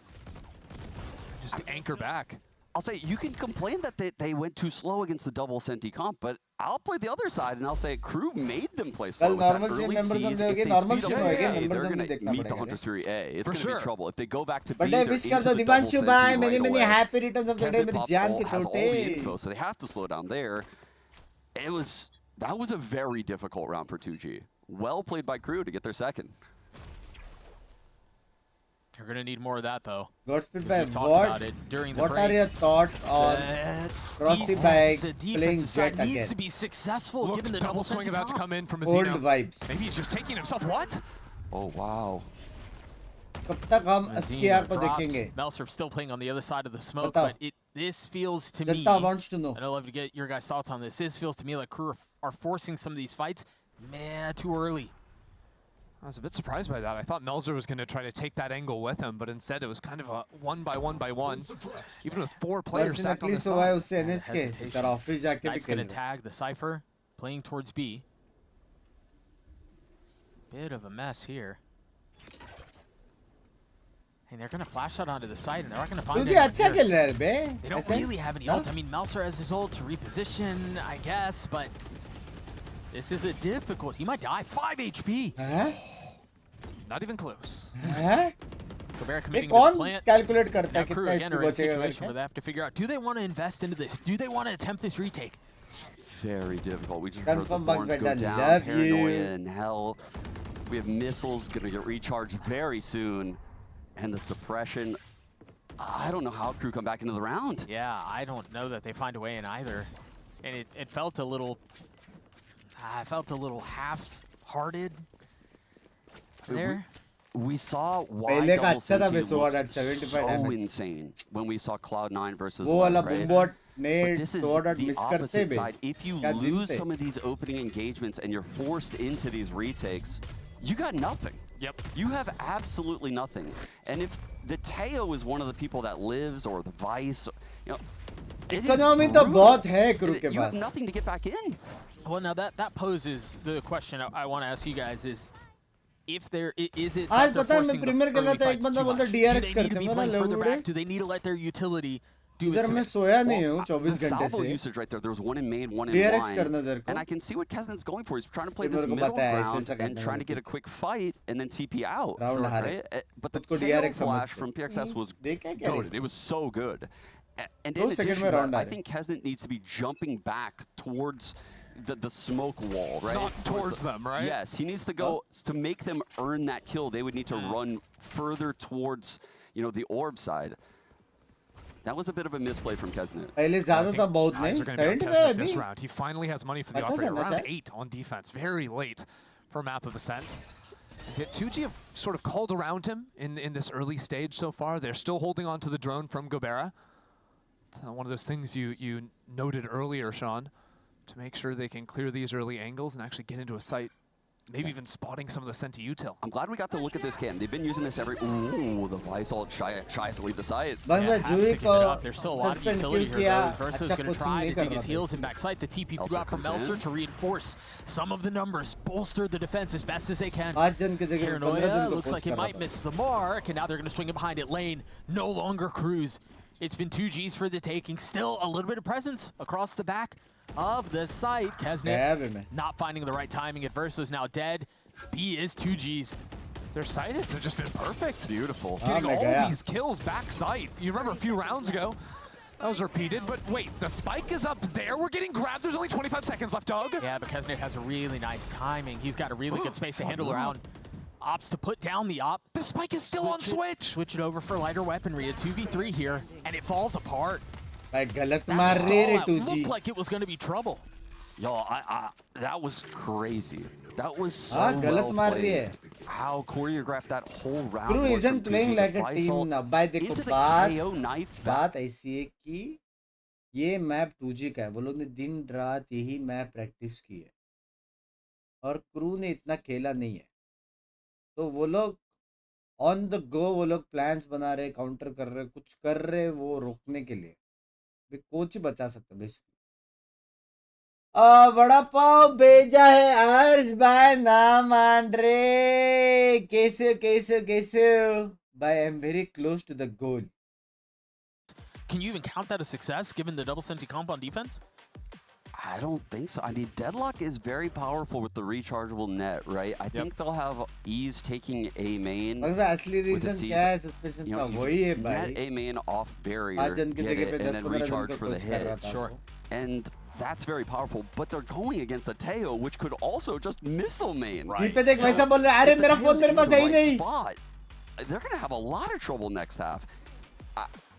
just anchor back. I'll say you can complain that they went too slow against the double senti comp, but I'll play the other side and I'll say Crew made them play slow कल with that normal stream early members हम C's. If देंगे they normal speed up stream the होएगा A, members they're हम going to देखना meet the पड़ेगा Hunter's Fury A. It's For going to sure. be trouble. If they go back to B, but they're wish into कर दो the Divanshu double भाई senti many right many away. Happy returns of the day Kesnet मेरी Buff जान ult की has all टोटे the info, so they have to slow down there. That was a very difficult round for 2G. Well played by Crew to get their second. You're gonna need more of that though. Godspeed, We talked about it during the what break. are your thoughts on Frosty Bike The playing defensive side Jet needs again? to be successful Look, given the double swing about to come in from Old Azino. vibes. Maybe he's just taking himself. What? Oh, wow. कब तक हम अस्किया को dropped. देखेंगे? Melser still playing on the other side of the smoke, बताओ. but this feels to me, Janata wants to know. and I'd love to get your guys' thoughts on this. This feels to me like crew are forcing some of these fights, man, too early. I was a bit surprised by that. I thought Melzer was going to try to take that angle with him, but instead it was kind of a one by one. Even with 4 players stacked on the side. उससे NHK तेरा office जाके भी Knight's खेल gonna रहा है. tag the Cypher, playing towards B. Bit of a mess here. And they're gonna flash out onto the side, and they're not gonna find तुझे anyone अच्छा here. खेल रहा है बे. They don't really have any ult. I mean, Melser has his ult to reposition, I guess, but this is a difficult. He might die. 5 HP. Huh? Not even close. Huh? Gobert ये committing to the कौन plant. Calculate करता Now है crew कितना again इसको are in a बचेगा situation करके? where they have to figure out, do they want to invest into this? Do they want to attempt this retake? Very difficult. We just heard the Confirm bug thorns go button. down. Love Paranoia you. and hell. We have missiles gonna get recharged very soon. And the suppression, I don't know how crew come back into the round. Yeah, I don't know that they find a way in either. And it felt a little, I felt a little half-hearted there. We saw why पहले का double अच्छा था Sentinel Sword looks at 75 so damage. insane when we saw Cloud9 versus वो वाला Love, right? bombot But ने this is Sword at the miss करते opposite भी. side. If you क्या दिन lose थे? some of these opening engagements and you're forced into these retakes, you got nothing. Yep. You have absolutely nothing. And if the Teo is one of the people that lives, or the Vice, you know, it is Economy तो brutal. बहुत है crew के You have pass. nothing to get back in. Well, now that poses the question I want to ask you guys is, if there is it आज that they're पता है मैं forcing the premiere कर रहा early था एक fights बंदा too बोलता much? Do DRX they need करते to be हैं playing मेरा further back? लवड़े. Do they need to let their utility do इधर its मैं thing? सोया नहीं हूँ The 24 घंटे salvo से. usage right there. There was one in main, one in DRX line. करना तेरे को. And I can see what Kesnet's going for. He's trying to play ये this मेरे को middle पता है, ऐसे ground ऐसा and करना trying to है. get a quick fight and then TP out. Round हारे. Right? But the खुद को tail DRX flash समझते. from PXS was देखा क्या goated. It was so good. And दो in सेकंड addition में to round that, I हारे. think Kesnet needs to be jumping back towards the smoke wall, right? Not towards them, right? Yes, he needs to go to make them earn that kill. They would need to run further towards, the orb side. That was a bit of a misplay from Kesnet. पहले ज़्यादा था बहुत Eyes नहीं. are going to be on 70 Kesnet में this अभी. round. He finally has money for the अच्छा operator. था ना Round sir? 8 on defense, very late for map of Ascent. And yet 2G have sort of called around him in this early stage so far. They're still holding on to the drone from Gobera. It's one of those things you noted earlier, Sean, to make sure they can clear these early angles and actually get into a site. Maybe even spotting some of the Senti util. I'm glad we got to look at this can. They've been using this every. Ooh, the Vice ult tries to leave the site. बस मैं Has to Juhi give को it up. There's still a lot of suspend utility क्यों here, किया? though. Verso's अच्छा going to coaching try नहीं to कर dig रहा his था heels इसलिए. in backside. The TP Melser drop from comes Melser in. to reinforce some of the numbers, bolster the defense as best as they can. 5 जन की जगह 15 Paranoia जन को looks coach like कर it रहा might था. miss the mark, and now they're going to swing it behind it. Lane no longer cruise. It's been 2Gs for the taking. Still a little bit of presence across the back of the site. Yeah, Kesnet man. not finding the right timing. At Verso's now dead. B is 2Gs. Their side hits have just been perfect. Beautiful. Getting my all God. these kills back site. You remember a few rounds ago, that was repeated, but wait, the spike is up there. We're getting grabbed. There's only 25 seconds left, Doug. Yeah, but Kesnet has a really nice timing. He's got a really good space to handle around. Opts to put down the op. The spike is still on switch. Switch it over for lighter weaponry. A 2v3 here, and it falls apart. भाई गलत That मार रहे रे stall out 2G. looked like it was going to be trouble. Yo, that was crazy. That was so हाँ गलत well मार रही played. है. How choreographed that whole round Crew was isn't from playing taking like the a Vice team ult now. भाई देखो into the बात KO knife. बात ऐसी है कि ये मैप 2G का है. वो लोग ने दिन रात यही मैप प्रैक्टिस की है और क्रू ने इतना खेला नहीं है. तो वो लोग ऑन द गो वो लोग प्लान्स बना रहे, काउंटर कर रहे, कुछ कर रहे वो रोकने के लिए. कोच ही बचा सकता है बेसिकली. वड़ा पाव भेजा है अर्ज भाई ना मान रे. कैसे भाई I am very close to the goal. Can you even count that a success given the double senti comp on defense? I don't think so. I mean, Deadlock is very powerful with the rechargeable net, right? I think they'll have ease taking A main. मगर असली with the reason season. क्या है? Suspension You का know, वही है you भाई. net A main off barrier, 5 जन की get जगह it, पे and then 10-15 जन recharge को for the कोच कर रहा hit. था. Sure. And that's very powerful, but they're going against the Teo, which could also just missile main. जी पे देख वैसा बोल रहा है. अरे If the मेरा Teo's फोन मेरे in पास the है ही right नहीं. spot, they're going to have a lot of trouble next half.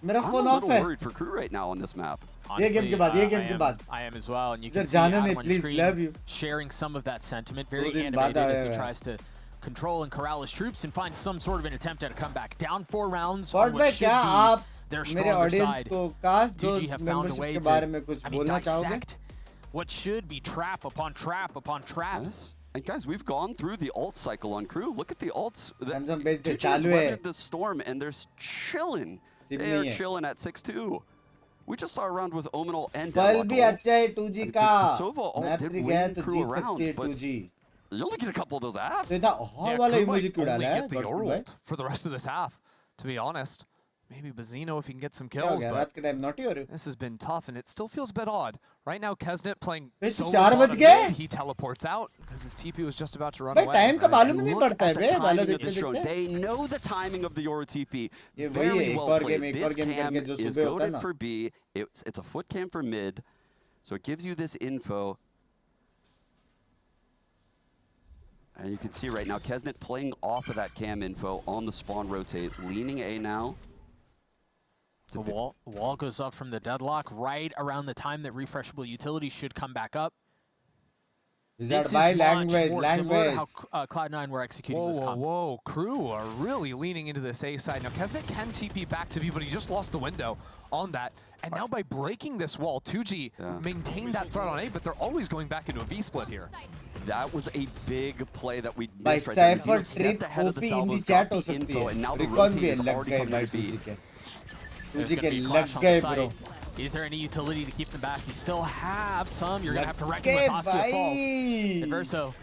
मेरा I'm phone a off little है. worried for Crew right now on this map. ये game के बाद, ये game के बाद. I am as well, and you can इधर see जाने Adam नहीं, on please, screen love you. sharing some of that sentiment, very दिन बाद animated as आया he है. tries to control and corral his troops and find some sort of an attempt at a comeback. Down 4 rounds Ford on what भाई should क्या आप be their मेरे stronger audience side. को काश जो 2G have found a membership way के to, बारे में कुछ I mean, बोलना चाहोगे? dissect what should be trap upon trap upon traps. And guys, we've gone through the ult cycle on Crew. Look at the ults. Samsung पे 2G has चालू है. weathered the storm and they're chilling. They are chilling at 6-2. We just saw a round with Ominal and पल Deadlock भी ult. अच्छा है 2G And का. the Sova ult map did भी गया win तो Crew जीत around, सकती है but 2G. you only get a couple of those apps. तो इतना हॉल वाला Crew इमोजी might क्यों only डाला है? get the Godfrey Yoru भाई? ult for the rest of this half, to be honest. Maybe Bazino if he can get some क्या हो kills, गया? but रात के टाइम नॉटी हो रहे हो? this has been tough, and it still feels a bit odd. Right now, Kesnet playing वैसे solo 4 बज bottom गए? mid. He teleports out because his TP was just about to run भाई away. Time का मालूम नहीं Look पड़ता है at the बे. वाला timing of देखते this drone. देखते. They know the timing of the Yoru TP. ये वही है Very एक well और played. गेम This cam करके जो is सुबह होता है goaded ना. for B. It's a foot cam for mid, so it gives you this info. And you can see right now, Kesnet playing off of that cam info on the spawn rotate, leaning A now. The wall goes up from the deadlock right around the time that refreshable utility should come back up. Wizard This by is much language, more similar to language. how Cloud9 were executing Whoa, this whoa, comp. whoa. Crew are really leaning into this A side. Now, Kesnet can TP back to B, but he just lost the window on that. And now by breaking this wall, 2G maintained that threat on A, but they're always going back into a B split here. That was a big play that we भाई missed right there. Cypher Zero stepped trip ahead of the OP in the salvos, chat got हो the सकती info, है. and now the recon rotate भी is लग already गए coming भाई to B. 2G के. There's 2G gonna के be a लग clash on गए the bro. site. Is there any utility to keep them back? You still have some. You're gonna have to लग reckon गए with Ostia Falls. भाई. Adverso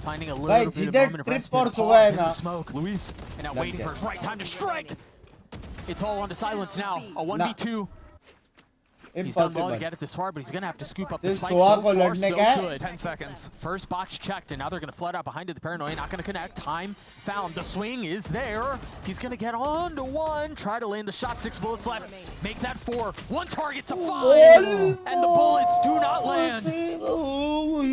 finding a भाई little bit of जिधर moment of trip respite. और Pause सुबह है in the ना. smoke. Luis. And now लग waiting for गया. his right time to strike. It's all on to silence now. A 1v2. He's done well to Impossible. get it this far, but he's going to have to scoop up This the spike. Soa So को far, लड़ने so का है. good. 10 seconds. First box checked, and now they're going to flood out behind it. The Paranoia not going to connect. Time found. The swing is there. He's going to get on to one. Try to land the shot. 6 bullets left. Make that 4. 1 target to 5. And the bullets do not land.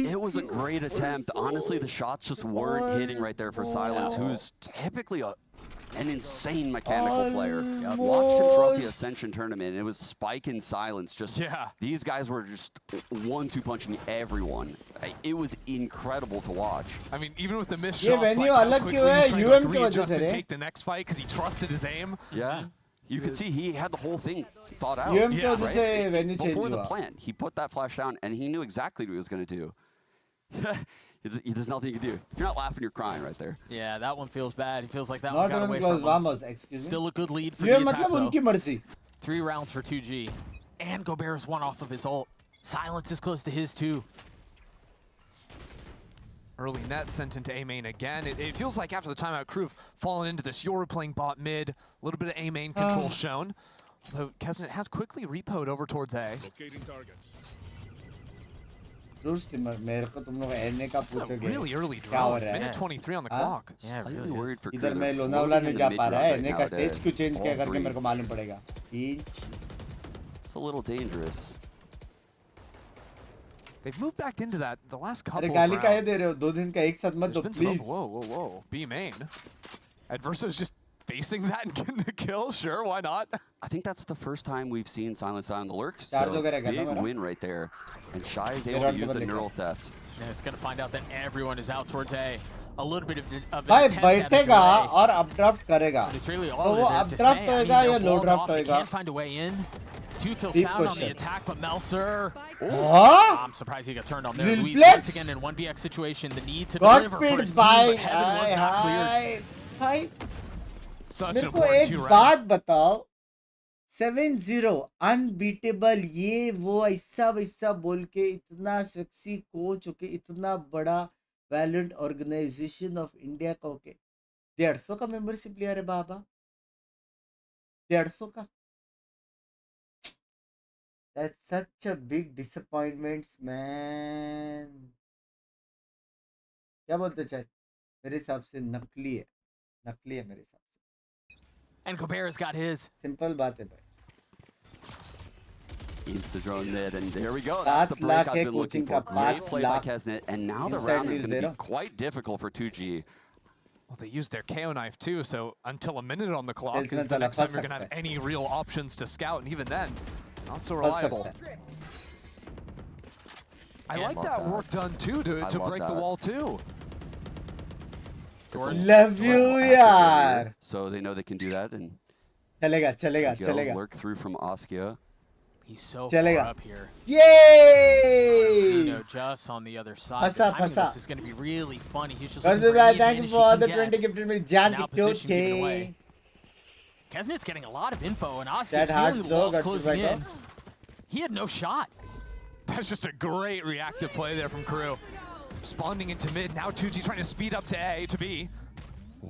It was a great attempt. Honestly, the shots just weren't hitting right there for Silence, who's typically an insane mechanical player. Watched him throughout the Ascension tournament, and it was Spike and Silence. Just these guys were just 1-2 punching everyone. It was incredible to watch. I mean, even with the missed ये shots, like venue how अलग quickly क्यों है? he's trying to UM like, की वजह readjust से and रे. take the next fight because he trusted his aim. Yeah. You could see he had the whole thing thought out. UM की वजह से venue change Before the हुआ. plan, he put that flash down, and he knew exactly what he was going to do. There's nothing you can do. If you're not laughing, you're crying right there. Yeah, that one feels bad. He feels like that one Not got even away close. from him. Vamos, excuse me. Still a good lead for ये the attack, मतलब उनकी though. मर्जी. 3 rounds for 2G. And Gobert's 1 off of his ult. Silence is close to his too. Early net sent into A main again. It feels like after the timeout, Crew have fallen into this. Yoru playing bot mid. A little bit of A main control shown. Although Kesnet has quickly repoed over towards A. Locating targets. मेरे को तुम लोग एने का It's a पूछोगे. really early क्या हो draw. रहा है? Minute 23 on the clock. Yeah, it Slightly really worried is. for Crew. इधर मैं They're लोनावला floating नहीं in जा the पा mid रहा है. right एने now, का स्टेज they're क्यों चेंज all किया करके three. मेरे को मालूम पड़ेगा. It's a little dangerous. They've moved back into that the last couple अरे of गाली काहे rounds. दे रहे हो? 2 दिन का एक साथ मत There's दो been some please. whoa, whoa, whoa. B main. Adverso's just facing that and getting the kill. Sure, why not? I think that's the first time we've seen Silence on the lurk. Charge So वगैरह करना big मेरा. win right there. And Shy is able Zero to use the double neural theft. And it's going to find out that everyone is out towards A. A little bit of an भाई attempt at a बैठेगा delay. और updraft करेगा. But it's really तो all वो of it to updraft stay. I mean, होएगा या they're low walled draft off. They होएगा? can't find a way in. 2 kills Deep found on the question. attack, but Melser. Huh? I'm surprised he got turned on there. Lil Luis Blitz. once again in 1vx situation. The need to deliver for Godfrey his team, भाई but heaven was not cleared. भाई Such an मेरे को important एक 2 rounds. बात बताओ. 7-0 unbeatable ये वो ऐसा वैसा बोल के इतना सेक्सी कोच होके इतना बड़ा वैलेंट ऑर्गेनाइजेशन ऑफ इंडिया का होके 150 का मेंबरशिप लिया रे बाबा. 150 का. That's such a big disappointment, man. क्या बोलते चैट? मेरे हिसाब से नकली है मेरे हिसाब से. And Gobert's got his. Simple बात है भाई. Insta drone mid, and there we go. 5 That's the break lakh I've है been looking coaching for. का, Great 5 play by lakh. Kesnet, and now the Inside round is is going to zero. be quite difficult for 2G. Well, they used their KO knife too, so until a minute on the clock is Salesman the साला next time फंस you're going to have सकता any real options to scout, and even then, not so फंस reliable. सकता है. I like that work done too to love break the that. wall too. Love you यार. So they know they can do that and चलेगा चलेगा go चलेगा. lurk through from Askia. He's so चलेगा. far up here. Yay! Zeno just on the other side. Fasa, The timing of fasa. this is going to be really funny. He's just Kardeep looking for bhai, any thank you advantage for he the can 20 get. gifted me जान Now की position given away. टोटे. Kesnit's getting a lot of info, and Oscar's Chat hearts feeling the though, walls Kardeep closing bhai in. He had no shot. That's just a great reactive play there from Crew. Responding into mid, now 2G trying to speed up to A, to B.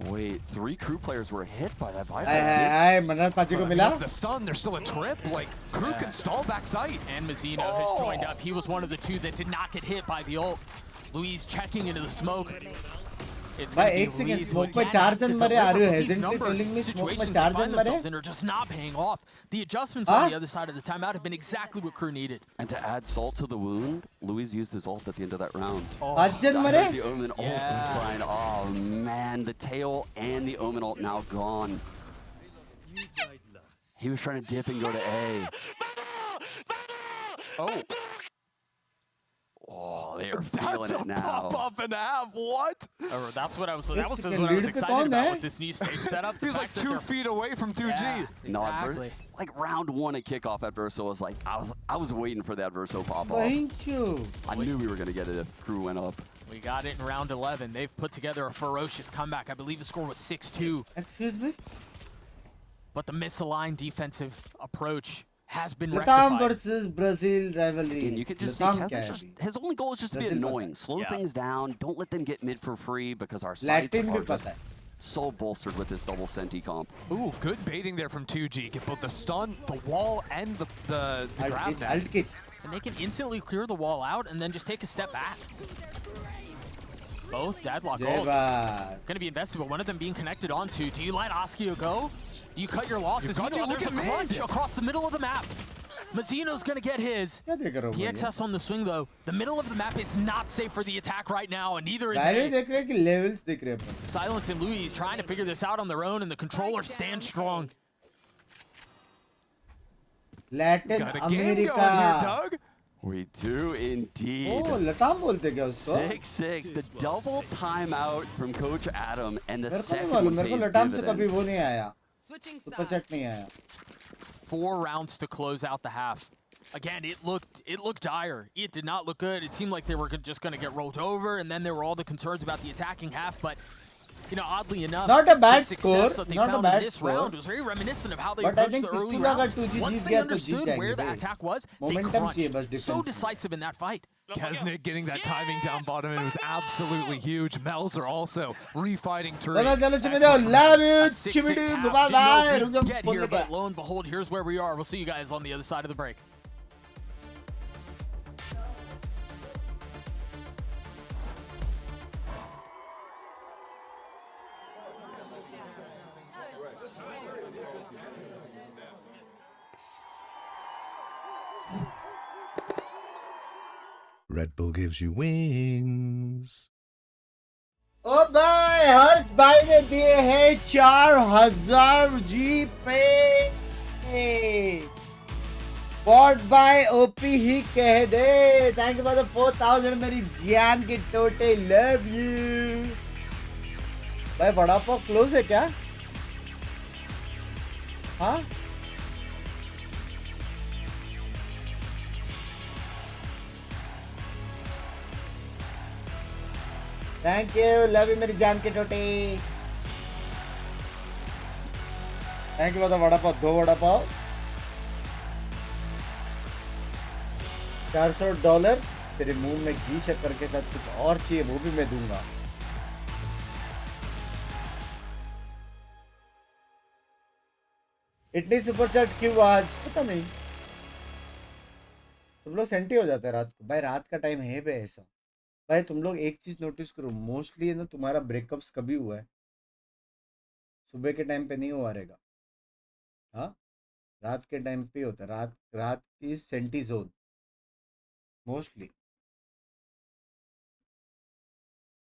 Wait, 3 Crew players were hit by that buy. हाय मनोज पाजी को मिला. The stun, there's still a trip, like Crew can stall backside. And Mazzino has joined up. He was one of the 2 that did not get hit by the ult. Luis checking into the smoke. It's भाई gonna be एक second Luis who smoke में again 4 has to जन मरे. deliver, Are you but these hesitantly numbers, telling me smoke में situations 4 they जन find मरे? themselves in are just not paying off. The adjustments Huh? on the other side of the timeout have been exactly what Crew needed. And to add salt to the wound, Luis used his ult at the end of that round. 5 जन I मरे. heard the Omen ult baseline. Oh man, the tail and the Omen ult now gone. He was trying to dip and go to A. Oh. Oh, they are That's feeling a it now. pop-up and a half, what? That's what I was. That It's was like what I was lead पे excited कौन about है? with this new stage setup. The He's like fact that 2 they're- feet away from 2G. Yeah, No, exactly. like round 1 at kickoff at Verso was like, I was waiting for that Verso pop off. Thank you. I knew we were gonna get it if Crew went up. We got it in round 11. They've put together a ferocious comeback. I believe the score was 6-2. Excuse me. But the misaligned defensive approach has been Latam rectified. versus Brazil rivalry. And you can just see Latam Kesnick क्या है just, अभी? his only goal is just to be Brazil annoying. Slow Yeah. things down. Don't let them get mid for free because our sites Latin are भी just पता है. so bolstered with this double Senti comp. Ooh, good baiting there from 2G. Get both the stun, the wall, and the grab Alt net. kitch. And they can instantly clear the wall out and then just take a step back. Both deadlock जय ults. बात. Going to be invested, but one of them being connected onto. Do you let Askia go? Do you cut your losses? got to Meanwhile, look there's a at mid. crunch across the middle of the map. Mazzino's going to get his. क्या देख रहा हूँ मैं? PXS on the swing, though. The middle of the map is not safe for the attack right now, and neither is Direct A. देख रहे हैं कि levels देख रहे हैं अपन. Silence and Louis trying to figure this out on their own, and the controller stands strong. Latin Got a game going here, America. Doug. We do indeed. Oh, लताम बोलते क्या उसको? 6-6, the double timeout from Coach Adam, and the मेरे को नहीं second मालूम. one मेरे को pays लताम से कभी dividends. वो नहीं आया. सुपर चैट नहीं आया. 4 rounds to close out the half. Again, it looked dire. It did not look good. It seemed like they were just going to get rolled over, and then there were all the concerns about the attacking half. But you know, oddly enough, Not a bad the success score, that they not a found bad in this score. round was very reminiscent of how they But I approached think the early Pistol अगर round. 2G Once Jeet they गया तो जीत understood जाएंगे where the भाई. attack was, they Momentum चाहिए crunched. बस So defense. decisive in that fight. Kesnick getting that timing down bottom, and it was absolutely huge. Melzer also refighting through. चलो चलो चलो चलो. Love you. A 6-6 चिमिटी half. Gopal Didn't know भाई. if रुक we'd जाओ. get बोल here, they but lo and behold, here's where we are. We'll see you guys on the other side of the break. Red Bull gives you wings. ओ भाई हर्ष भाई ने दिए हैं 4000 जी पे. बॉट बाय ओपी ही कह दे. Thank you for the 4000 मेरी जान के टोटे. Love you. भाई बड़ा पाव क्लोज है क्या? हाँ थैंक यू. लव यू मेरी जान के टोटे. Thank you for the vada pav. 2 vada pav. $400. तेरे मुंह में घी शक्कर के साथ कुछ और चाहिए वो भी मैं दूंगा. इतनी सुपर चैट क्यों आज पता नहीं. सब लोग सेंटी हो जाते हैं रात को. भाई रात का टाइम है बे ऐसा. भाई तुम लोग एक चीज नोटिस करो. मोस्टली है ना तुम्हारा ब्रेकअप्स कभी हुआ है? सुबह के टाइम पे नहीं हुआ रहेगा. हाँ रात के टाइम पे होता है. रात की सेंटी जोन मोस्टली.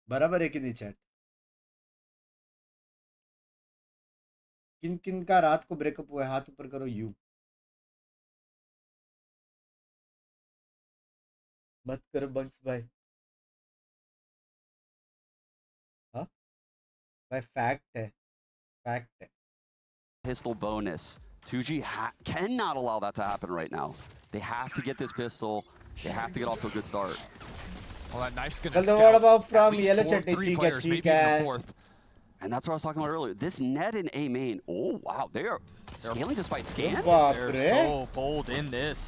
बराबर है कि नहीं चैट? किन किन का रात को ब्रेकअप हुआ है हाथ ऊपर करो यू मत करो बंक्स भाई हाँ भाई फैक्ट है Pistol bonus. 2G cannot allow that to happen right now. They have to get this pistol. They have to get off to a good start. Well, that knife's gonna Well, scout what about from at least yellow 4, chat? 3 players, maybe even the fourth. And that's what I was talking about earlier. This net in A main. Oh wow, they're scaling despite scan. They're so bold in this.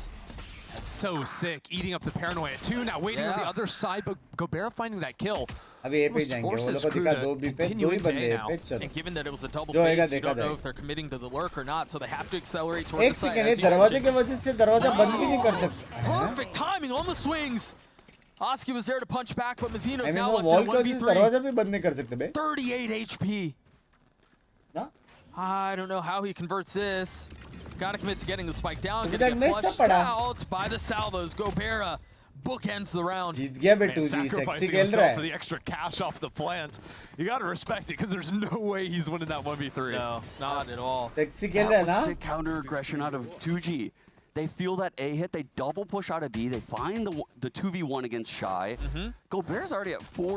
That's so sick. Eating up the paranoia too. Now waiting on the other side, but Gobert finding that kill. अभी ए पे जाएंगे वो लोग को दिखा दो B पे दो ही बंदे ए पे चलो And given that it was a double जो होएगा face, you देखा don't know जाएगा if they're committing to the lurk or not, so they have to accelerate towards एक the site. Second as you दरवाजे mentioned. के वजह से दरवाजा बंद भी नहीं कर सकते Perfect timing on the swings. Oski was there to punch back, but Mazzino's I mean now वो left वॉल in के वजह से 1v3. दरवाजा भी बंद नहीं कर सकते बे 38 HP. ना I don't know how he converts this. Gotta commit to getting the spike down. तो Gonna बेटा get मिस flushed पड़ा out by the salvos. Gobera bookends the round. जीत गया बे Man, 2G सेक्सी sacrificing खेल रहा himself for है the extra cash off the plant. You gotta respect it because there's no way he's winning that 1v3. No, not at all. Sexy खेल रहा That है ना was sick counter aggression out of 2G. They feel that A hit, they double push out of B, they find the 2v1 against Shy. Gobert's already at four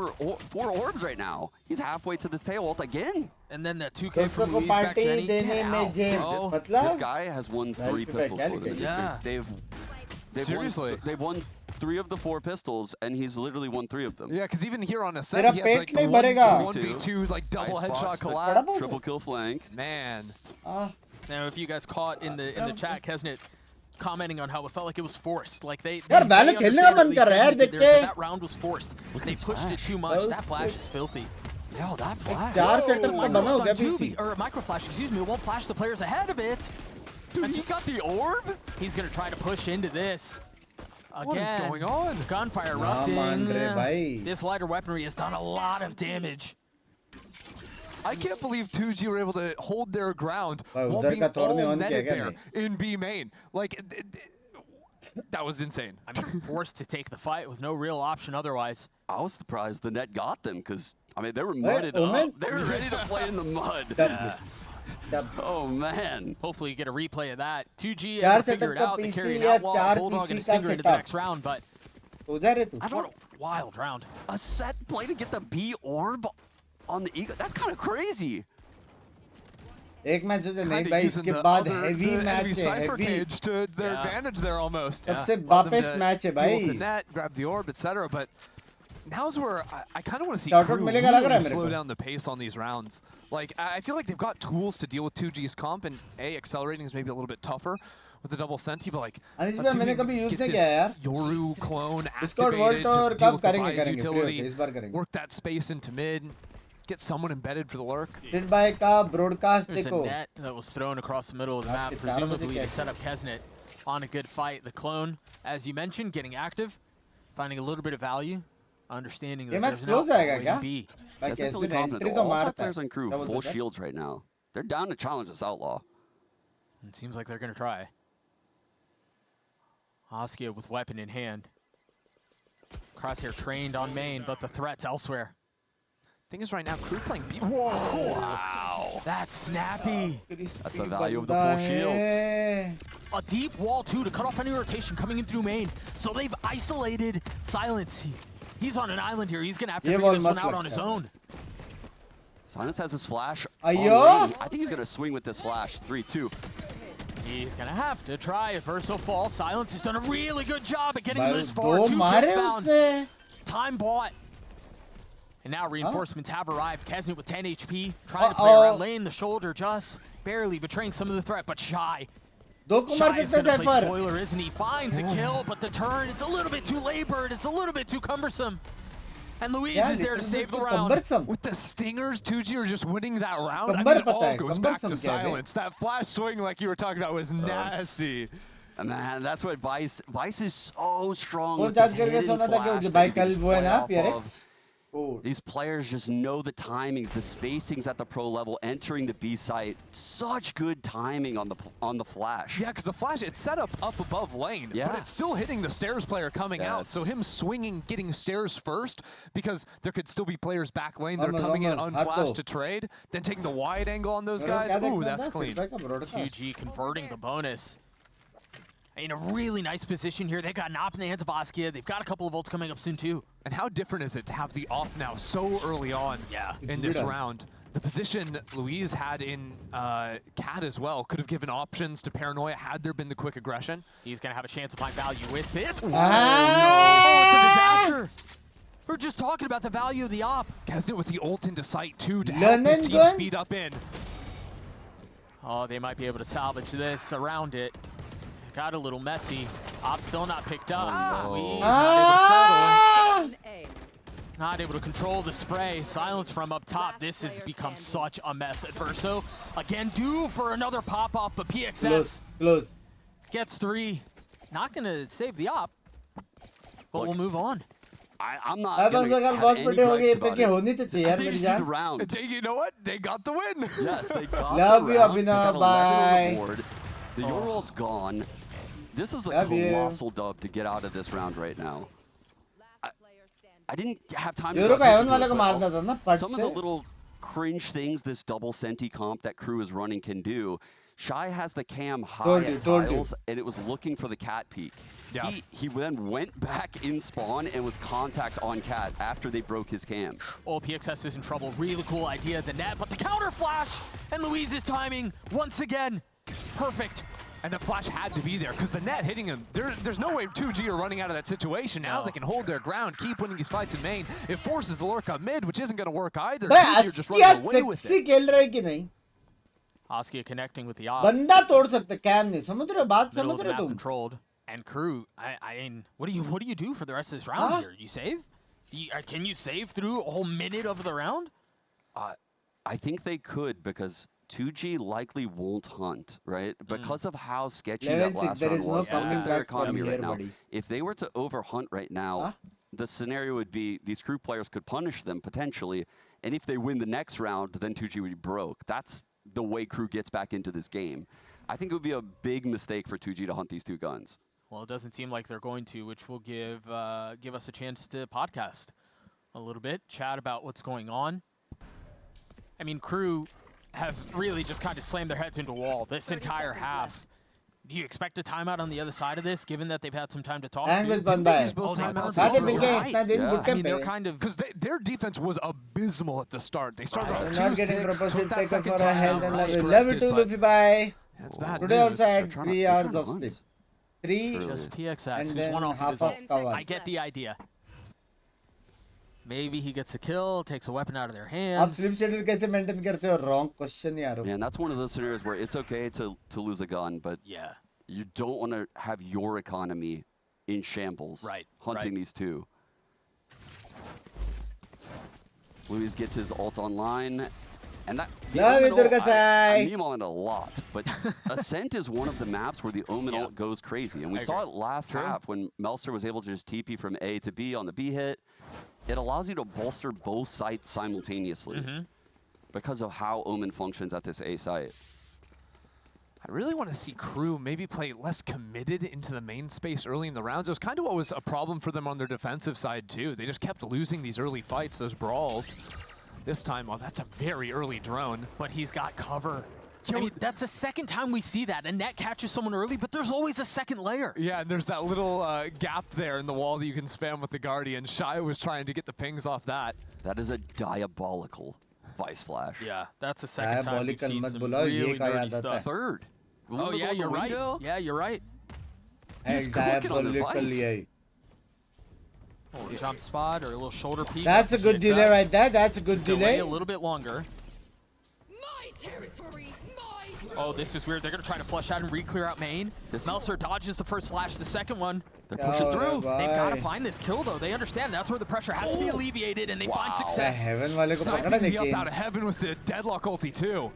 orbs right now. He's halfway to this tail ult again. And then that 2K from दोस्तों को Louise back party Jenny. देने Get में out, J bro. This मतलब guy has won Nice 3 to pistols back, for them in this yeah. series. They've Seriously? they've won 3 of the 4 pistols, and he's literally won 3 of them. Yeah, because even here on Ascent, तेरा he had pet like नहीं the भरेगा 1v2 like double Icebox, headshot the collab. triple kill flank. Man. Now, if you guys caught in the chat, Kesnet commenting on how it felt like it was forced. Like they यार Valorant खेलने का मन कर रहा है यार देख के that round was forced. They pushed it too much. That flash is filthy. Yo, that flash. चार सेटअप का बना हो गया PC Or a micro flash, excuse me. It won't flash the players ahead of it. Dude, he got the orb? He's gonna try to push into this. Again, What is going on? Gunfire मान रहे erupting. भाई This lighter weaponry has done a lot of damage. I can't believe 2G were able to hold their ground while उधर being का तोड़ने all on किया netted क्या there in B main. Like, that was insane. I mean, forced to take the fight with no real option otherwise. I was surprised the net got them because, I mean, they were mudded up. They were ready to play in the mud. Oh, man. Hopefully you get a replay of that. 2G चार able to figure setup it का out. They PC carry an या outlaw, चार Bulldog, and PC a का Stinger into the setup next round, but हो जा रहे तू what a wild round. A set play to get the B orb on the Eagle. That's kind of crazy. एक match हो जाए नहीं Kinda भाई using इसके the बाद other- heavy the match enemy है Cypher heavy cage to their advantage there almost. सबसे Allowed them बापेस्ट to match है deal with भाई the net, grab the orb, etc. But now's where I kind of want to see Shout out Crew मिलेगा लग रहा है really मेरे slow को down the pace on these rounds. Like, I feel like they've got tools to deal with 2G's comp, and accelerating is maybe a little bit tougher with the double senti, but like, Anish let's भाई see if मैंने we can कभी use get नहीं this किया यार Yoru clone Discord activated Vault और to deal कब with the करेंगे Vi's free होके utility, इस बार करेंगे work that space into mid, get someone embedded for the lurk. फिर भाई का ब्रॉडकास्ट There's a देखो net that was thrown across the middle of the map, आपके 4 बजे presumably to कैसे? set up Kesnet on a good fight. The clone, as you mentioned, getting active, finding a little bit of value, understanding ये that match there's an close outlet आएगा waiting क्या B. भाई That's definitely कैसे confident. Entry तो All five मारता players है on Crew, क्या बोलते full हैं shields right now. They're down to challenge this outlaw. It seems like they're going to try. Oskia with weapon in hand. Crosshair trained on main, but the threat's elsewhere. Thing is, right now, Crew playing B. Whoa! Wow! That's snappy. That's the value of the full shields. A deep wall, too, to cut off any rotation coming in through main. So they've isolated Silence. He's on an island here. He's going to have to ये figure ball this one मस्त out on his लगता है। own. Silence has his flash. Ayo! on lane. I think he's going to swing with this flash. 3-2. He's going to have to try a Verso fall. Silence has done a really good job at getting भाई this far. दो 2 मारे kills found. उसने Time bought. And now reinforcements have arrived. Kesnet with 10 HP, trying to play around lane. The shoulder just barely betraying some of the threat, but Shy. दो को मार Shy is सकता going है to play cipher spoiler, isn't he? Finds a kill, but the turn, it's a little bit too labored. It's a little bit too cumbersome. And Louise Yeah, is there to little save bit the too round. cumbersome. With the Stingers, 2G are just winning that round. I Cumber mean, it पता all है, goes back to cumbersome क्या है बे? Silence. That flash swing, like you were talking about, was nasty. Man, that's what Vice is so strong. वो with charge this करके hidden सोना था flash कि that भाई he can कल just वो है play ना off PRX of. These players just know the timings, the spacings at the pro level, entering the B site. Such good timing on the flash. Yeah, because the flash, it's set up above lane, but it's still hitting the stairs player coming out. So him swinging, getting stairs first, because there could still be players back lane that are coming in unflashed to trade, then taking the wide angle on those guys. Ooh, that's clean. 2G converting the bonus. In a really nice position here. They've got an op in the hands of Askia. They've got a couple of ults coming up soon too. And how different is it to have the off now so early on in this round? The position Louise had in CAD as well could have given options to Paranoia had there been the quick aggression. He's going to have a chance to find value with it. Oh, it's a disaster. We're just talking about the value of the op. Kesnet with the ult into sight too to help this team speed up in. Oh, they might be able to salvage this around it. Got a little messy. Op still not picked up. Not able to control the spray. Silence from up top. This has become such a mess. Adverso again due for another pop off, but PXS gets 3. Not gonna save the op, but we'll move on. I'm not gonna have any gripes about it. They just need the round. You know what? They got the win. Yes, they got the round. They got 11 on the board. The Yorult's gone. This is a colossal dub to get out of this round right now. I didn't have time to some of the little cringe things this double senti comp that Crew is running can do. Shy has the cam high at tiles, and it was looking for the cat peek. Yeah. He then went back in spawn and was contact on cat after they broke his cam. Oh, PXS is in trouble. Really cool idea at the net, but the counter flash and Louise's timing once again perfect. And the flash had to be there because the net hitting him. There's no way 2G are running out of that situation. Now they can hold their ground, keep winning these fights in main. It forces the lurk on mid, which isn't going to work either. 2G are just running away with it. Askia connecting with the op. बंदा तोड़ सकता cam नहीं समझ रहे हो बात Middle समझ of the रहे हो map तुम controlled. And Crew, I mean, what do you do for the rest of this round here? You save? Can you save through a whole minute of the round? I think they could because 2G likely won't hunt, right? Because of how sketchy that last round was. Look at their economy right now. If they were to overhunt right now, the scenario would be these Crew players could punish them potentially, and if they win the next round, then 2G would be broke. That's the way Crew gets back into this game. I think it would be a big mistake for 2G to hunt these two guns. Well, it doesn't seem like they're going to, which will give us a chance to podcast a little bit, chat about what's going on. I mean, Crew have really just kind of slammed their heads into a wall this entire half. Do you expect a timeout on the other side of this, given that they've had some time to talk? They're kind of because their defense was abysmal at the start. They started off not getting 2-6, proper took that taker second for a health time, and level 2 Luffy bye. That's bad Today news. also had 3 hours of sleep. 3 just PXS, and who's then one off half of of cover. I get the idea. Maybe he gets a kill, takes a weapon out of their आप hands. sleep schedule कैसे maintain करते हो? Wrong question यार. And that's one of those scenarios where it's okay to lose a gun, but you don't want to have your economy in shambles. Hunting these two. Louise gets his ult online, and that I meme on it a lot. But Ascent is one of the maps where the Omen ult goes crazy, and we saw it last half when Melser was able to just TP from A to B on the B hit. It allows you to bolster both sites simultaneously because of how Omen functions at this A site. I really want to see Crew maybe play less committed into the main space early in the rounds. It was kind of what was a problem for them on their defensive side too. They just kept losing these early fights, those brawls. This time, oh, that's a very early drone. But he's got cover. I mean, that's the second time we see that. A net catches someone early, but there's always a second layer. Yeah, and there's that little gap there in the wall that you can spam with the Guardian. Shy was trying to get the pings off that. That is a diabolical Vice Flash. Yeah, that's the second time we've seen some really nerdy stuff. Third. Oh, yeah, you're right. Yeah, you're right. He's cooking on this Vice. Oh, jump spot or a little shoulder peek. That's a good delay right there. That's a good delay. A little bit longer. Oh, this is weird. They're going to try to flush out and re-clear out main. Melser dodges the first flash, the second one. They're pushing through. They've got to find this kill, though. They understand that's where the pressure has to be alleviated, and they find success. Sniping the up out of heaven with the deadlock ulti, too.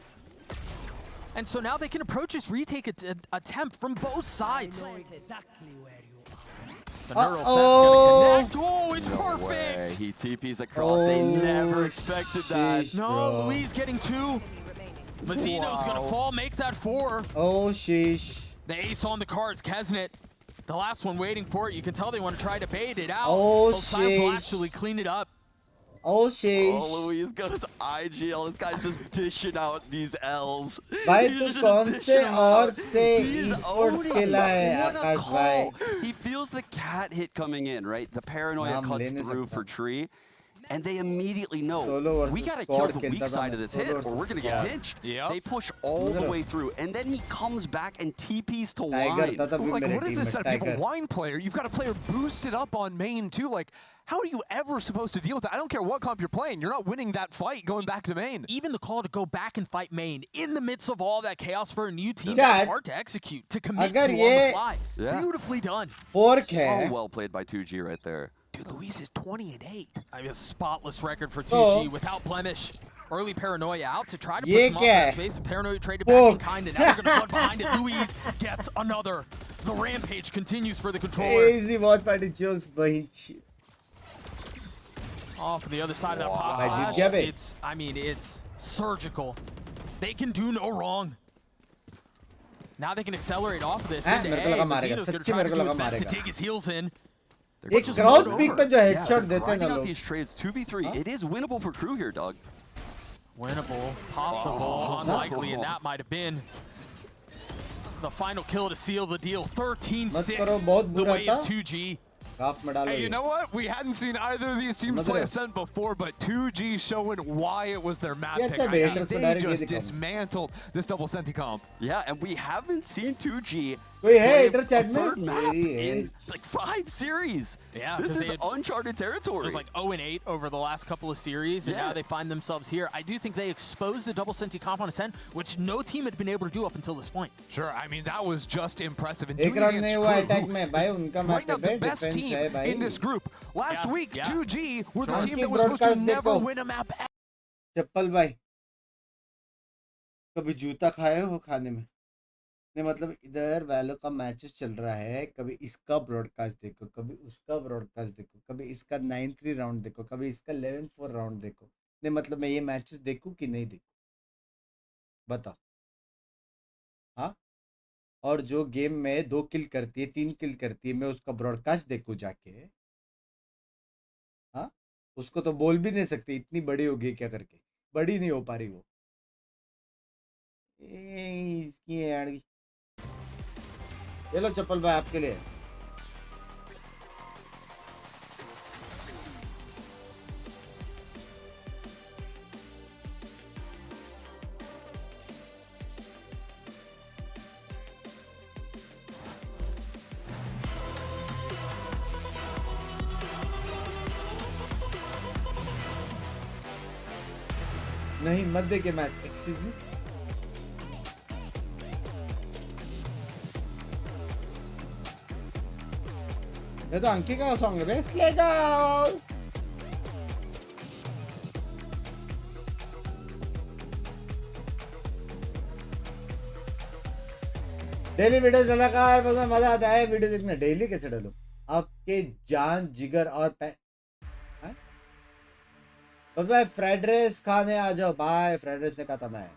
And so now they can approach this retake attempt from both sides. The neural set's gonna connect. Oh, it's No perfect. way. He TPs across. They never expected that. No, Louise getting 2. Mazzino's gonna fall, make that 4. Oh, sheesh. The ace on the cards, Kesnet. The last one waiting for it. You can tell they want to try to bait it out. Oh, Both sides will sheesh. actually clean it up. Oh, sheesh. Oh, Louise goes IGL. This guy's just dishing out these L's. भाई He's तू just कौन dishing से them और out. से He's esports owning खेला है it. What a आकाश भाई? call. He feels the cat hit coming in, right? The paranoia नाम cuts ले नहीं through सकता. for Tree. And they immediately know, Solo versus we got to squad kill the खेलता weak था side मैं, of this solo hit, or versus we're going to squad. get pinched. Yep. They push all the Tiger. way through, and then he comes back and TPs to Tiger line. था तभी Like, मेरे what is team this में set of people? Tiger. Wine player? You've got a player boosted up on main too. Like, how are you ever supposed to deal with that? I don't care what comp you're playing. You're not winning that fight going back to main. Even the call to go back and fight main in the midst of all that chaos for a new team, Chad, that's hard to execute, to commit to अगर on ये- the fly. Yeah. Beautifully done. Fork So है. well played by 2G right there. Dude, Louise is 20-8. I mean, a spotless record for 2G So- without blemish. Early paranoia out to try to ये put them off क्या that है? space. Paranoia traded back in Fork. kind, and now they're gonna flood behind it. Louise gets another. The rampage continues for the controller. Crazy Watchparty jokes बहिंची. Off on the other side of that pop भाई जीत flash, गया बे. it's, I mean, it's surgical. They can do no wrong. Now they can accelerate off of this हाँ, into मेरे को A. लगा मारेगा, Mazzino's gonna सच्ची try मेरे to को do लगा his best to मारेगा. dig his heels in. एक just crowd moved pick over. पे जो Yeah, हेडशॉट they're देते हैं grinding ना out लोग. these trades 2v3. It is winnable for Crew here, Doug. Winnable, possible, unlikely, and that might have been the final kill to seal the deal. मत करो, 13-6, बहुत the बुरा way था. of 2G. काफ में डालो Hey, you ये. know what? We hadn't seen either of these teams समझ play रहे हो? Ascent before, but 2G showing why it was their map ये pick. अच्छा I mean, haters को they direct ये just दिखाओ. dismantled this double Senti comp. Yeah, and we haven't seen 2G कोई है play hater a chat में? third map मेरी in like 5 series. Yeah, This 'cause they is had- uncharted It territory. was like 0-8 over the last couple of series, and Yeah. now they find themselves here. I do think they exposed the double Senti comp on Ascent, which no team had been able to do up until this point. Sure, I mean, that was just impressive. And एक doing it run नहीं against हुआ Crew, attack who में भाई उनका match right now पे the best defence team है भाई. in this group. Last Yeah, week, yeah. 2G were the Sure. team that was supposed to Broadcast never देखो. win a map. चप्पल भाई. कभी जूता खाए हो खाने में? नहीं मतलब इधर वैलो का मैचेस चल रहा है, कभी इसका ब्रॉडकास्ट देखो, कभी उसका ब्रॉडकास्ट देखो, कभी इसका 9-3 राउंड देखो, कभी इसका 11-4 राउंड देखो. नहीं मतलब मैं ये मैचेस देखूं कि नहीं देखूं? बताओ. हाँ? और जो गेम में 2 किल करती है, 3 किल करती है, मैं उसका ब्रॉडकास्ट देखूं जाके. हाँ? उसको तो बोल भी नहीं सकते, इतनी बड़ी हो गई क्या करके. बड़ी नहीं हो पा रही वो. इसकी यार की. ये लो चप्पल भाई आपके लिए. नहीं मत देखे मैच. Excuse me. ये तो अंकी का सॉन्ग है बेस्ट ले जाओ. डेली वीडियो कलाकार बस में मजा आता है. वीडियो देखना डेली कैसे डालो? आपके जान जिगर और बस भाई फ्राइड राइस खाने आ जाओ. बाय. फ्राइड राइस ने कहा था मैं.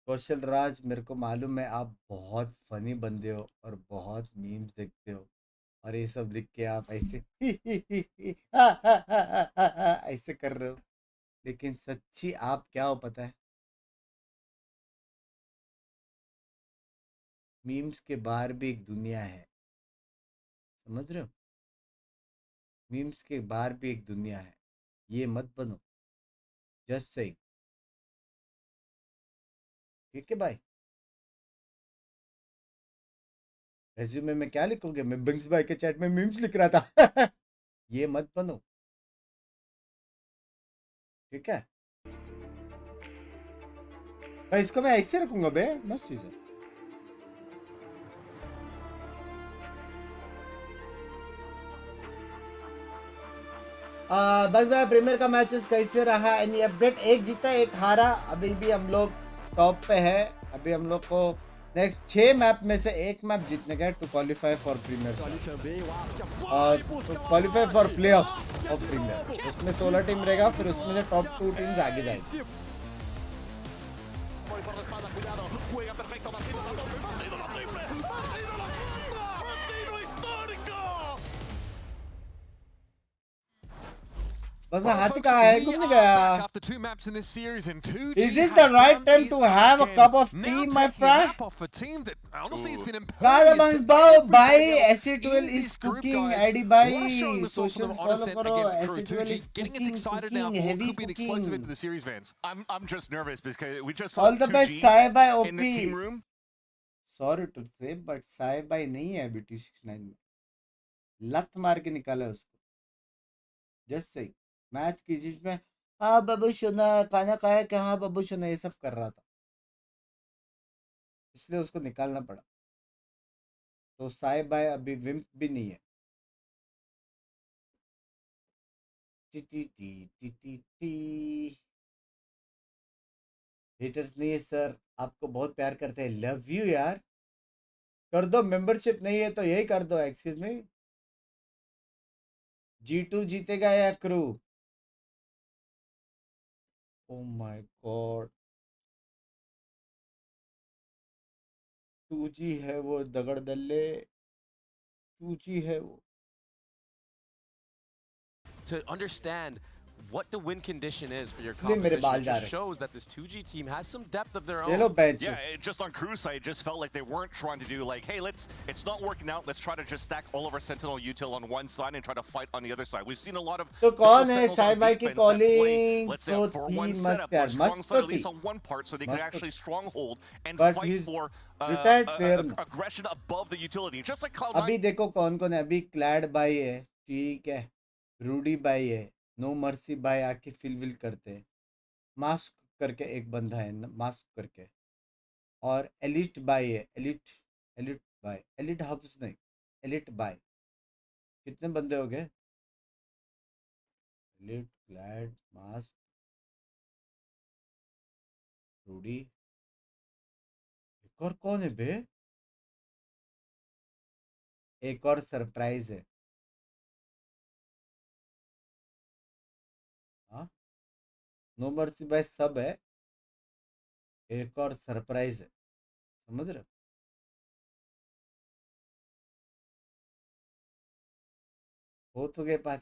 कौशल राज, मेरे को मालूम है आप बहुत फनी बंदे हो और बहुत मीम्स देखते हो और ये सब लिख के आप ऐसे ऐसे कर रहे हो, लेकिन सच्ची आप क्या हो पता है? मीम्स के बाहर भी एक दुनिया है. समझ रहे हो? मीम्स के बाहर भी एक दुनिया है. ये मत बनो. Just saying. ठीक है भाई. रेज्यूमे में क्या लिखोगे? मैं बिंक्स भाई के चैट में मीम्स लिख रहा था. ये मत बनो. ठीक है भाई. इसको मैं ऐसे रखूंगा बे. मस्त चीज है. बस भाई प्रीमियर का मैचेस कैसे रहा? Any update? एक जीता एक हारा. अभी भी हम लोग टॉप पे है. अभी हम लोग को नेक्स्ट 6 मैप में से एक मैप जीतने का टू क्वालिफाई फॉर प्रीमियर और qualify for playoffs of premier. उसमें 16 टीम रहेगा, फिर उसमें से टॉप 2 टीम्स आगे जाएंगी। बस मैं हाथी कहाँ है, घूमने गया। Is it the right time to have a cup of tea, my friend? Guys, amongst भाई SC12 is cooking, ID भाई social follow करो, SC12 is cooking, heavy cooking. I'm just nervous because we just All saw the best, 2G Sai bhai in the team OP. room. Sorry to say, but Sai bhai नहीं है अभी T69 में, लत मार के निकाला उसको। Just say मैच की चीज में हाँ बाबू सुना खाना खाया क्या, हाँ बाबू सुना, ये सब कर रहा था, इसलिए उसको निकालना पड़ा। तो साई भाई अभी विम्प भी नहीं है। T T T T T T haters नहीं है सर, आपको बहुत प्यार करते हैं, लव यू यार। कर दो, मेंबरशिप नहीं है तो यही कर दो। एक्सक्यूज मी, G2 जीतेगा या crew? Oh my God, 2G है वो दगड़ दल्ले, 2G है वो। To understand what the win condition is for your इसलिए मेरे competition, बाल it जा just रहे। shows that this 2G team has some depth of their ये लो own. Bench. Yeah, just on Crew's side, it just felt like they weren't trying to do like, hey, it's not working out. Let's try to just stack all of our Sentinel util on one side and try to fight on the other side. We've seen a lot of तो कौन है Sentinels Sai on भाई की defense that play, calling? let's say, तो for थी one मस्त setup, यार, or strong मस्त side तो at least थी, on one part, so they can मस्त तो actually stronghold and But fight he's for retired player now. aggression above the utility, just like Cloud9. अभी देखो कौन कौन है। अभी क्लैड भाई है, ठीक है, रूडी भाई है, नो मर्सी भाई आके फिल विल करते हैं, मास्क करके एक बंदा है, मास्क करके, और एलिट भाई है, एलिट एलिट भाई, एलिट हब्स नहीं, एलिट भाई। कितने बंदे हो गए? एलिट, क्लैड, मास्क, रूडी, एक और कौन है बे? एक और सरप्राइज है। हाँ, नो मर्सी भाई सब है, एक और सरप्राइज है, समझ रहे हो? हो तो गए 5,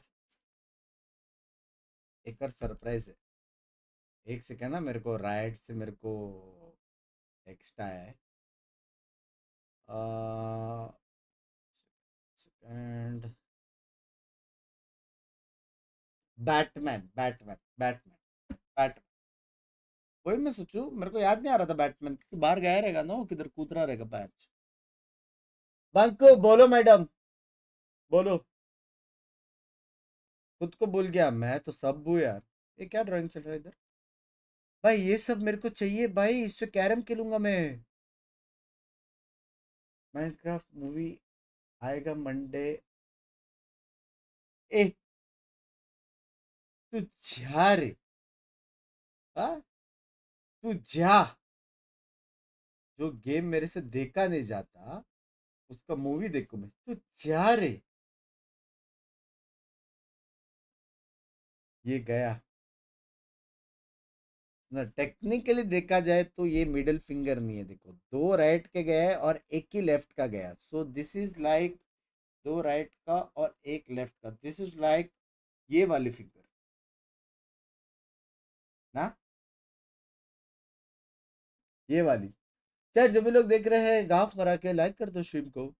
एक और सरप्राइज है। एक सेकेंड ना, मेरे को राइट से मेरे को टेक्स्ट आया है। Second, Batman Batman Batman Batman, वही मैं सोचूं, मेरे को याद नहीं आ रहा था बैटमैन, क्योंकि बाहर गया रहेगा ना, किधर कूद रहा रहेगा बैच। बंको बोलो मैडम, बोलो। खुद को भूल गया, मैं तो सब हूँ यार। ये क्या ड्राइंग चल रहा है इधर भाई? ये सब मेरे को चाहिए भाई, इससे कैरम खेलूंगा मैं। माइनक्राफ्ट मूवी आएगा मंडे। ए तू जा रे, हाँ? तू जा, जो गेम मेरे से देखा नहीं जाता उसका मूवी देखो मैं, तू जा रे। ये गया ना, टेक्निकली देखा जाए तो ये मिडिल फिंगर नहीं है, देखो 2 राइट के गए और एक ही लेफ्ट का गया, so this is like 2 right का और एक लेफ्ट का, दिस इज लाइक ये वाली फिंगर ना, ये वाली। चैट जो भी लोग देख रहे हैं, गाफ मरा के लाइक कर दो स्ट्रीम को।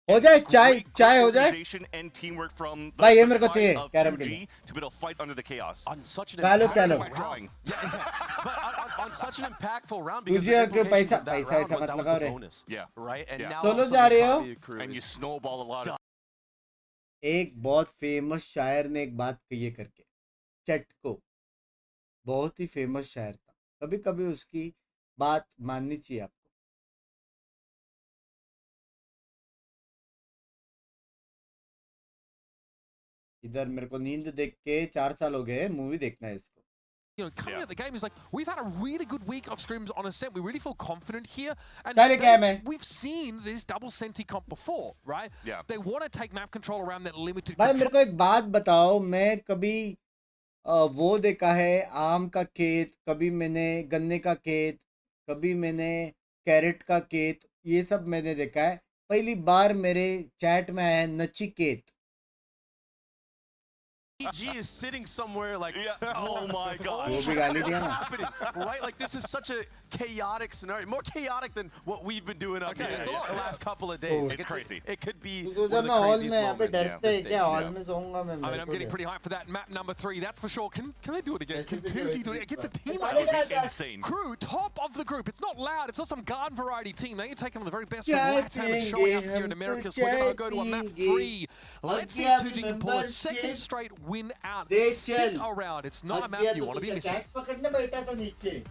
हो जाए चाय, चाय हो जाए and teamwork from भाई, ये the मेरे को side चाहिए of कैरम के 2G लिए। to be able to fight under the chaos. On such an Calo, impactful calo. Drawing. but on such an impactful round, because तुझे the और क्यों implications पैसा of that पैसा round ऐसा was मत that was लगाओ the रे। bonus. Yeah. Right? And Yeah. now solo all of a जा sudden रहे हो? Copy Crew And you is snowball a lot of एक बहुत फेमस शायर ने एक बात कही है करके, चैट को, बहुत ही फेमस शायर था, कभी कभी उसकी बात माननी चाहिए आपको। इधर मेरे को नींद देख के 4 साल हो गए, मूवी देखना है इसको। coming at the game, is like, we've had a really good week of scrims on Ascent. We really feel confident here. And we've seen this double senti comp before, right? Yeah. They want to take map control around that limited भाई control. मेरे को एक बात बताओ, मैं कभी वो देखा है आम का खेत, कभी मैंने गन्ने का खेत, कभी मैंने कैरेट का खेत, ये सब मैंने देखा है. पहली बार मेरे चैट में आया है Nachiket. EG is sitting somewhere like, oh my god, वो भी गाली दिया what's ना. happening? Right? Like, this is such a chaotic scenario. More chaotic than what we've been doing up here the last couple of days. Like, it's crazy. It could be तू one of the hall craziest में यहाँ पे moments. डरते हैं क्या? Hall में सोऊंगा मैं. I mean, I'm getting pretty hyped for that map number 3, that's for sure. Can they do it again? Can 2G do it against a team like this? Insane. Crew, top of the group. It's not loud. It's not some garden variety team. They're taking on the very best from LATAM and showing up here in America. So we're going to go to a map 3. Let's see if 2G can pull a second straight win out. Sit around. It's not a map you want to be missing. पकड़ने बैठा था नीचे.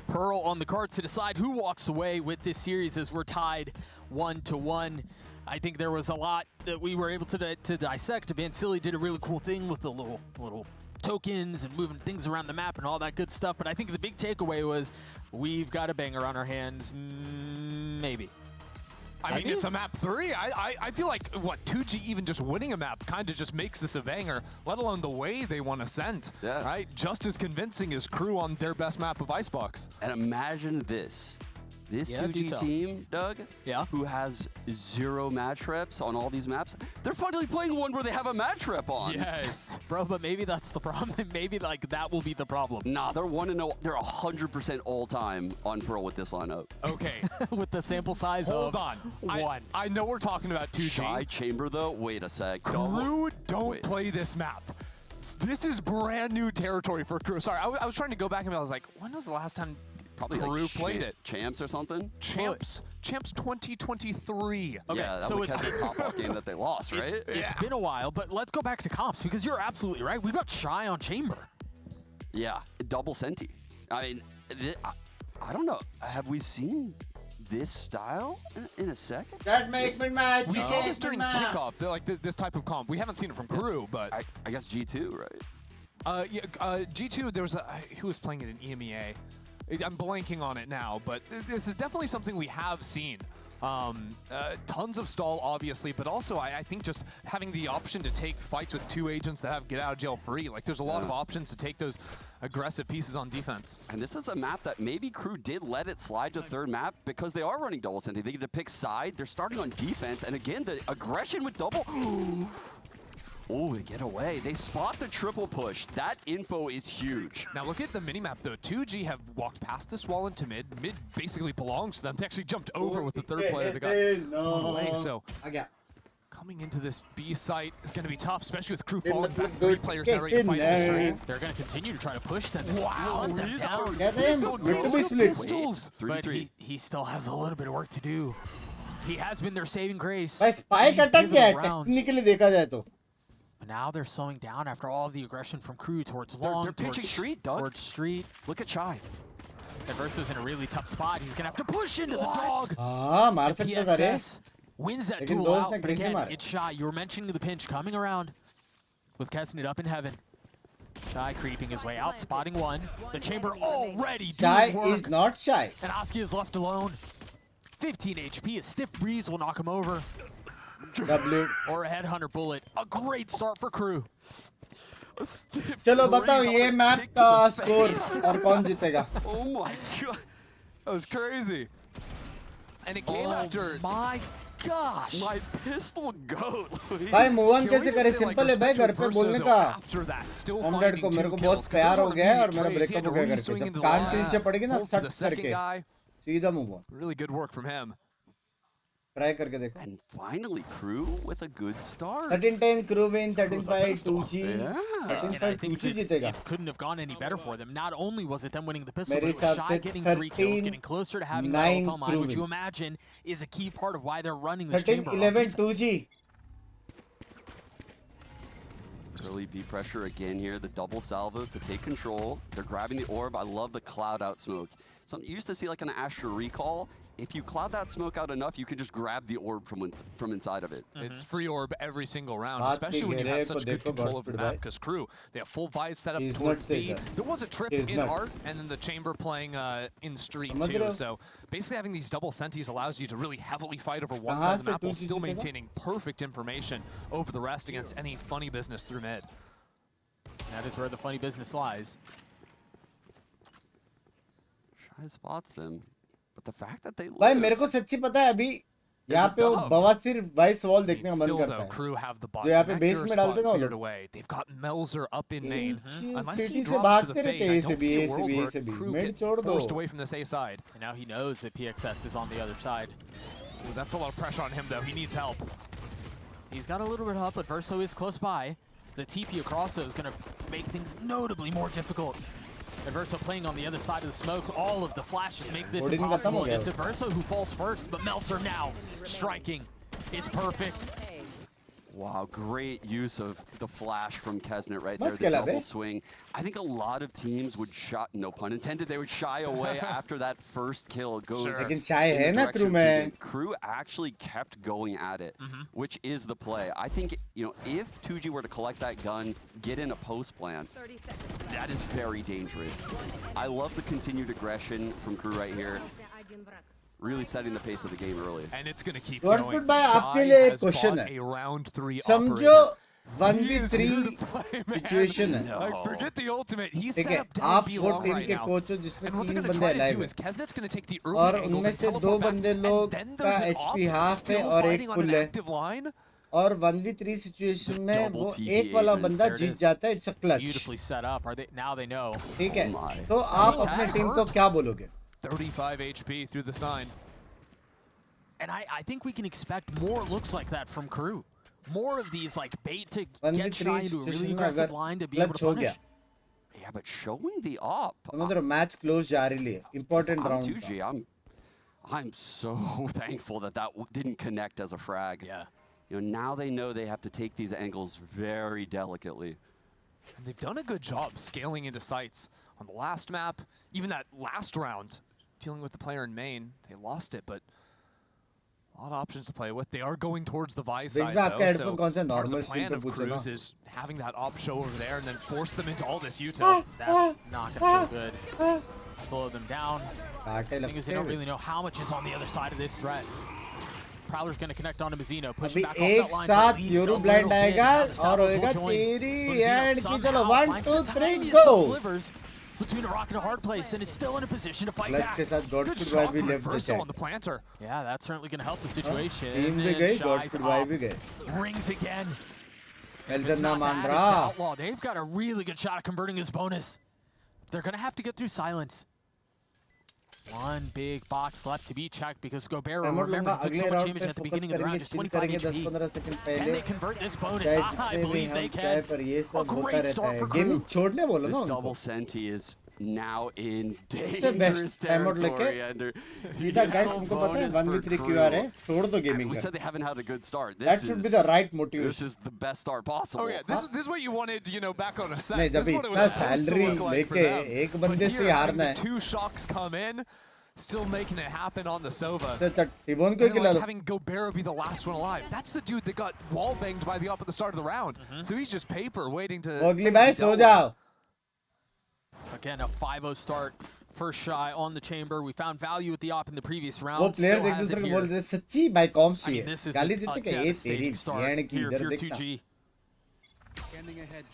Pearl on the card to decide who walks away with this series as we're tied 1-1. I think there was a lot that we were able to dissect. Van Silly did a really cool thing with the little tokens and moving things around the map and all that good stuff. But I think the big takeaway was we've got a banger on our hands, maybe. I mean, it's a map 3. I feel like, 2G even just winning a map kind of just makes this a banger, let alone the way they want Ascent, right? Just as convincing as Crew on their best map of Icebox. And imagine this. This 2G team, Doug, who has 0 match reps on all these maps, they're finally playing one where they have a match rep on. Yes, bro, but maybe that's the problem. Maybe like that will be the problem. Nah, they're 1-0. They're 100% all-time on Pearl with this lineup. Okay. With the sample size Hold of on. 1. I know we're talking about 2G. Shy Chamber, though? Wait a sec. Crew don't play this map. This is brand new territory for Crew. Sorry, I was trying to go back and I was like, when was the last time Probably Peru like played it? Champs or something? Champs 2023. Okay, yeah, that so was the pop-up game that they lost, right? It's been a while, but let's go back to comps because you're absolutely right. We got Shy on Chamber. Yeah, double Senti. I mean, I don't know. Have we seen this style in a second? That makes me mad. We saw this during kickoff, like this type of comp. We haven't seen it from Crew, but I guess G2, right? G2. There was who was playing it in EMEA. I'm blanking on it now, but this is definitely something we have seen. Tons of stall, obviously, but also I think just having the option to take fights with 2 agents that have get out of jail free. Like, there's a lot of options to take those aggressive pieces on defense. And this is a map that maybe Crew did let it slide to third map because they are running double Senti. They get to pick side. They're starting on defense, and again, the aggression with double. Oh, they get away. They spot the triple push. That info is huge. Now look at the minimap though. 2G have walked past this wall into mid. Mid basically belongs to them. They actually jumped over with the third player that got blown away. So coming into this B site is going to be tough, especially with Crew falling back 3 players that are ready to fight in the stream. They're going to continue to try to push them. Wow, pistols. But he still has a little bit of work to do. He has been their saving grace. Spike attack gaya technically dekha jaye to. But now they're slowing down after all of the aggression from Crew towards long. They're pitching street, Doug. Towards street. Look at Chai. And Verso's in a really tough spot. He's going to have to push into the dog. Maar sakta tha re. Wins that duel out, but again, it's Shy. You were mentioning the pinch coming around with casting it up in heaven. Shy creeping his way out, spotting one. The chamber already Shy doing work. is not shy. And Oski is left alone. 15 HP. A stiff breeze will knock him over. W. Or a headhunter bullet. A great start for crew. चलो बताओ ये map का score और कौन जीतेगा? Oh my god, that was crazy. And it came after. My gosh. My pistol goat. भाई move on कैसे करे? सिंपल है भाई, घर पे बोलने का। ऑमलेट को मेरे को बहुत प्यार हो गया है और मेरा ब्रेकअप हो गया घर पे। जब कान के नीचे पड़ेगी ना सट करके सीधा move on. Really good work from him. Try करके देखो। And finally, crew with a good start. 13-10 crew win, 13-5 2G. Yeah. 13-5 2G जीतेगा। It couldn't have gone any better for them. Not only was it them winning the pistol, मेरे but it was हिसाब Shy से getting 3 kills, getting closer to having that ult online, which you imagine is a key part of why they're running this chamber. 13-11 2G. Early B pressure again here. The double salvos to take control. They're grabbing the orb. I love the cloud out smoke. Something you used to see like an Asher recall. If you cloud that smoke out enough, you can just grab the orb from inside of it. It's free orb every single round, especially when you have such good control of the map, because crew, they have full Vice set up towards B. There was a trip in Art, and then the chamber playing in Street too, so basically having these double senties allows you to really heavily fight over one side of the map while still maintaining perfect information over the rest against any funny business through mid. That is where the funny business lies. Shy spots them. But the fact that they भाई मेरे को सच्ची पता है अभी यहाँ पे वो बवासीर वाइस वॉल देखने का मन करता है। जो यहाँ पे बेस में डालते ना वो लोग। They've got Melzer up in main. City से भागते रहते हैं, A से B, मिड छोड़ दो। Forced away from this A side. And now he knows that PXS is on the other side. Ooh, that's a lot of pressure on him though. He needs help. He's got a little bit of help, but Verso is close by. The TP across though is going to make things notably more difficult. And Verso playing on the other side of the smoke. All of the flashes make this impossible. It's Verso who falls first, but Melzer now striking. It's perfect. Wow, great use of the flash from Kesnet right there, the double swing. I think a lot of teams would no pun intended, they would shy away after that first kill. Goes लेकिन shy है ना crew में. Crew actually kept going at it, which is the play. I think, you know, if 2G were to collect that gun, get in a post plan, that is very dangerous. I love the continued aggression from Crew right here. Really setting the pace of the game early. And it's going to keep going. Watchparty भाई आपके लिए एक question है. A round 3 समझो 1v3 situation है. I forget the ultimate. He's set up आप down वो below team right के now. कोच हो जिसमें And what they're 3 going to बंदे try to लाइव do हैं. is Kesnet's going to take the early और angle, उनमें then से 2 teleport back, बंदे and लोग then का there's an HP op half है still और fighting एक on फुल an है. active line. और 1v3 सिचुएशन में वो एक वाला बंदा जीत जाता है. It's a clutch. Beautifully set up. Are they now they know. ठीक है. तो आप अपने टीम को क्या बोलोगे? 35 HP through the sign. And I think we can expect more looks like that from Crew. More of these like bait to get Shy into a really aggressive line to be able to punish. Yeah, but showing the op. समझ रहे match close जा रही है. Important round. 2G, I'm so thankful that didn't connect as a frag. Yeah. You know, now they know they have to take these angles very delicately. And they've done a good job scaling into sites on the last map. Even that last round, dealing with the player in main, they lost it, but a lot of options to play with. They are going towards the Vi side, though, so part of the plan of Cruz is having that op show over there and then force them into all this util. That's not going to feel good. Slow them down. The thing is, they don't really know how much is on the other side of this threat. Prowler's going to connect onto Mizzino, pushing back off that line for at least a little bit. और होएगा तेरी and की चलो 1 2 3 go. Between a rock and a hard place, and it's still in a position to fight Let's back. get that God to drive we left the chat. On the planter. Yeah, that's certainly going to help the situation. Team भी गई, God to drive भी गए. Rings again. Elton ना मान It's रहा. Outlaw. They've got a really good shot at converting his bonus. They're going to have to get through silence. One big box left to be checked because Gobert, remember, he took so much damage at the beginning of the round, just 25 HP. Can they convert this bonus? I believe they can. A great start for Crew. This double senti is now in dangerous territory. सीधा guys तुमको पता है 1v3 क्यों आ रहे हैं? छोड़ दो gaming. We said they haven't had a good start. That should be the right motivation. This is the best start possible. Oh yeah, this is what you wanted, you know, back on Ascent. नहीं जब इतना salary लेके एक बंदे से हारना है. 2 shocks come in. Still making it happen on the Sova. Having Gobert be the last one alive. That's the dude that got wall banged by the op at the start of the round. So he's just paper waiting to. Ogli bhai, so jao. Again, a 5-0 start for Shy on the chamber. We found value with the op in the previous वो round. Players Still एक has it दूसरे को here. बोलते हैं सच्ची भाई कौन सी I mean, है this is गाली a देते कि ये तेरी devastating start बहन की here if इधर you're देखना 2G. Scanning ahead.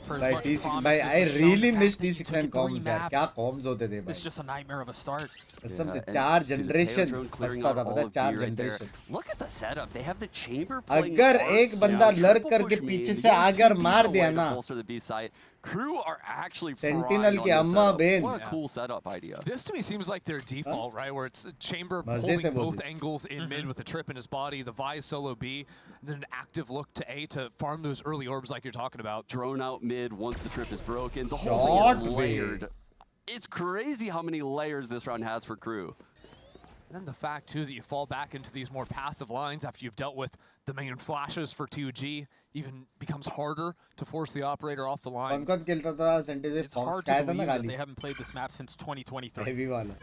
For as भाई much T6 promise भाई as I was shown, really the fact miss that you T6 took it and 3 comms यार क्या maps, comms होते थे It's भाई just a nightmare of a start. कसम से and 4 see the generation Tail drone clearing हंसता out था all पता of 4 B right there. Generation Look at the setup. They have the chamber playing अगर arcs एक बंदा now, lurk triple करके push पीछे main. से The young आकर TPs मार away दिया to ना bolster the B site. Crew are actually Sentinel frying on की this अम्मा setup. Ben What a cool setup idea. This to me seems like their default, right? Where it's a chamber मजे holding थे वो both भी angles in mid with a trip in his body, the Vi solo B, and then an active look to A to farm those early orbs like you're talking about. Drone out mid once the trip is broken. The Shot whole thing is B. layered. It's crazy how many layers this round has for Crew. And then the fact, too, that you fall back into these more passive lines after you've dealt with the main flashes for 2G, even becomes harder to force the operator off the कौन lines. कौन खेलता था senti से It's fox hard क्या to था ना believe that गाली they haven't played this map since 2023. Heavy वाला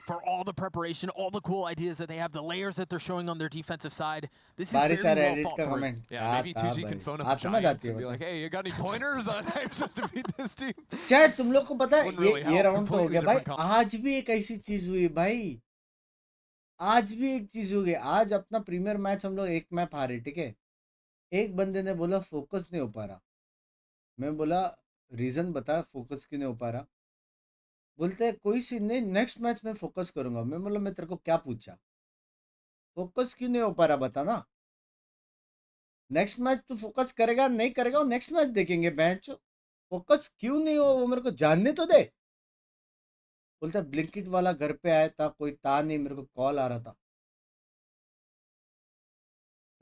For all the preparation, all the cool ideas that they have, the layers that they're showing on their defensive side, this is बारिश very आ रहा well edit thought का through. Comment Yeah, maybe 2G can phone up the आत्मा Giants जाती and be है like, hey, you got any pointers on how you're supposed to beat this team? Chat तुम लोग को पता है Wouldn't really ये help. राउंड तो हो Completely गया भाई different comp. आज भी एक ऐसी चीज हुई भाई आज भी एक चीज हो गई आज अपना प्रीमियर मैच हम लोग एक मैप हारे ठीक है एक बंदे ने बोला फोकस नहीं हो पा रहा मैं बोला रीजन बता फोकस क्यों नहीं हो पा रहा बोलते हैं कोई सी नहीं नेक्स्ट मैच में फोकस करूंगा मैं बोला मैं तेरे को क्या पूछा फोकस क्यों नहीं हो पा रहा बता ना नेक्स्ट मैच तू फोकस करेगा नहीं करेगा वो नेक्स्ट मैच देखेंगे मैच फोकस क्यों नहीं हो वो मेरे को जानने तो दे बोलता ब्लिंकिट वाला घर पे आया था कोई था नहीं मेरे को कॉल आ रहा था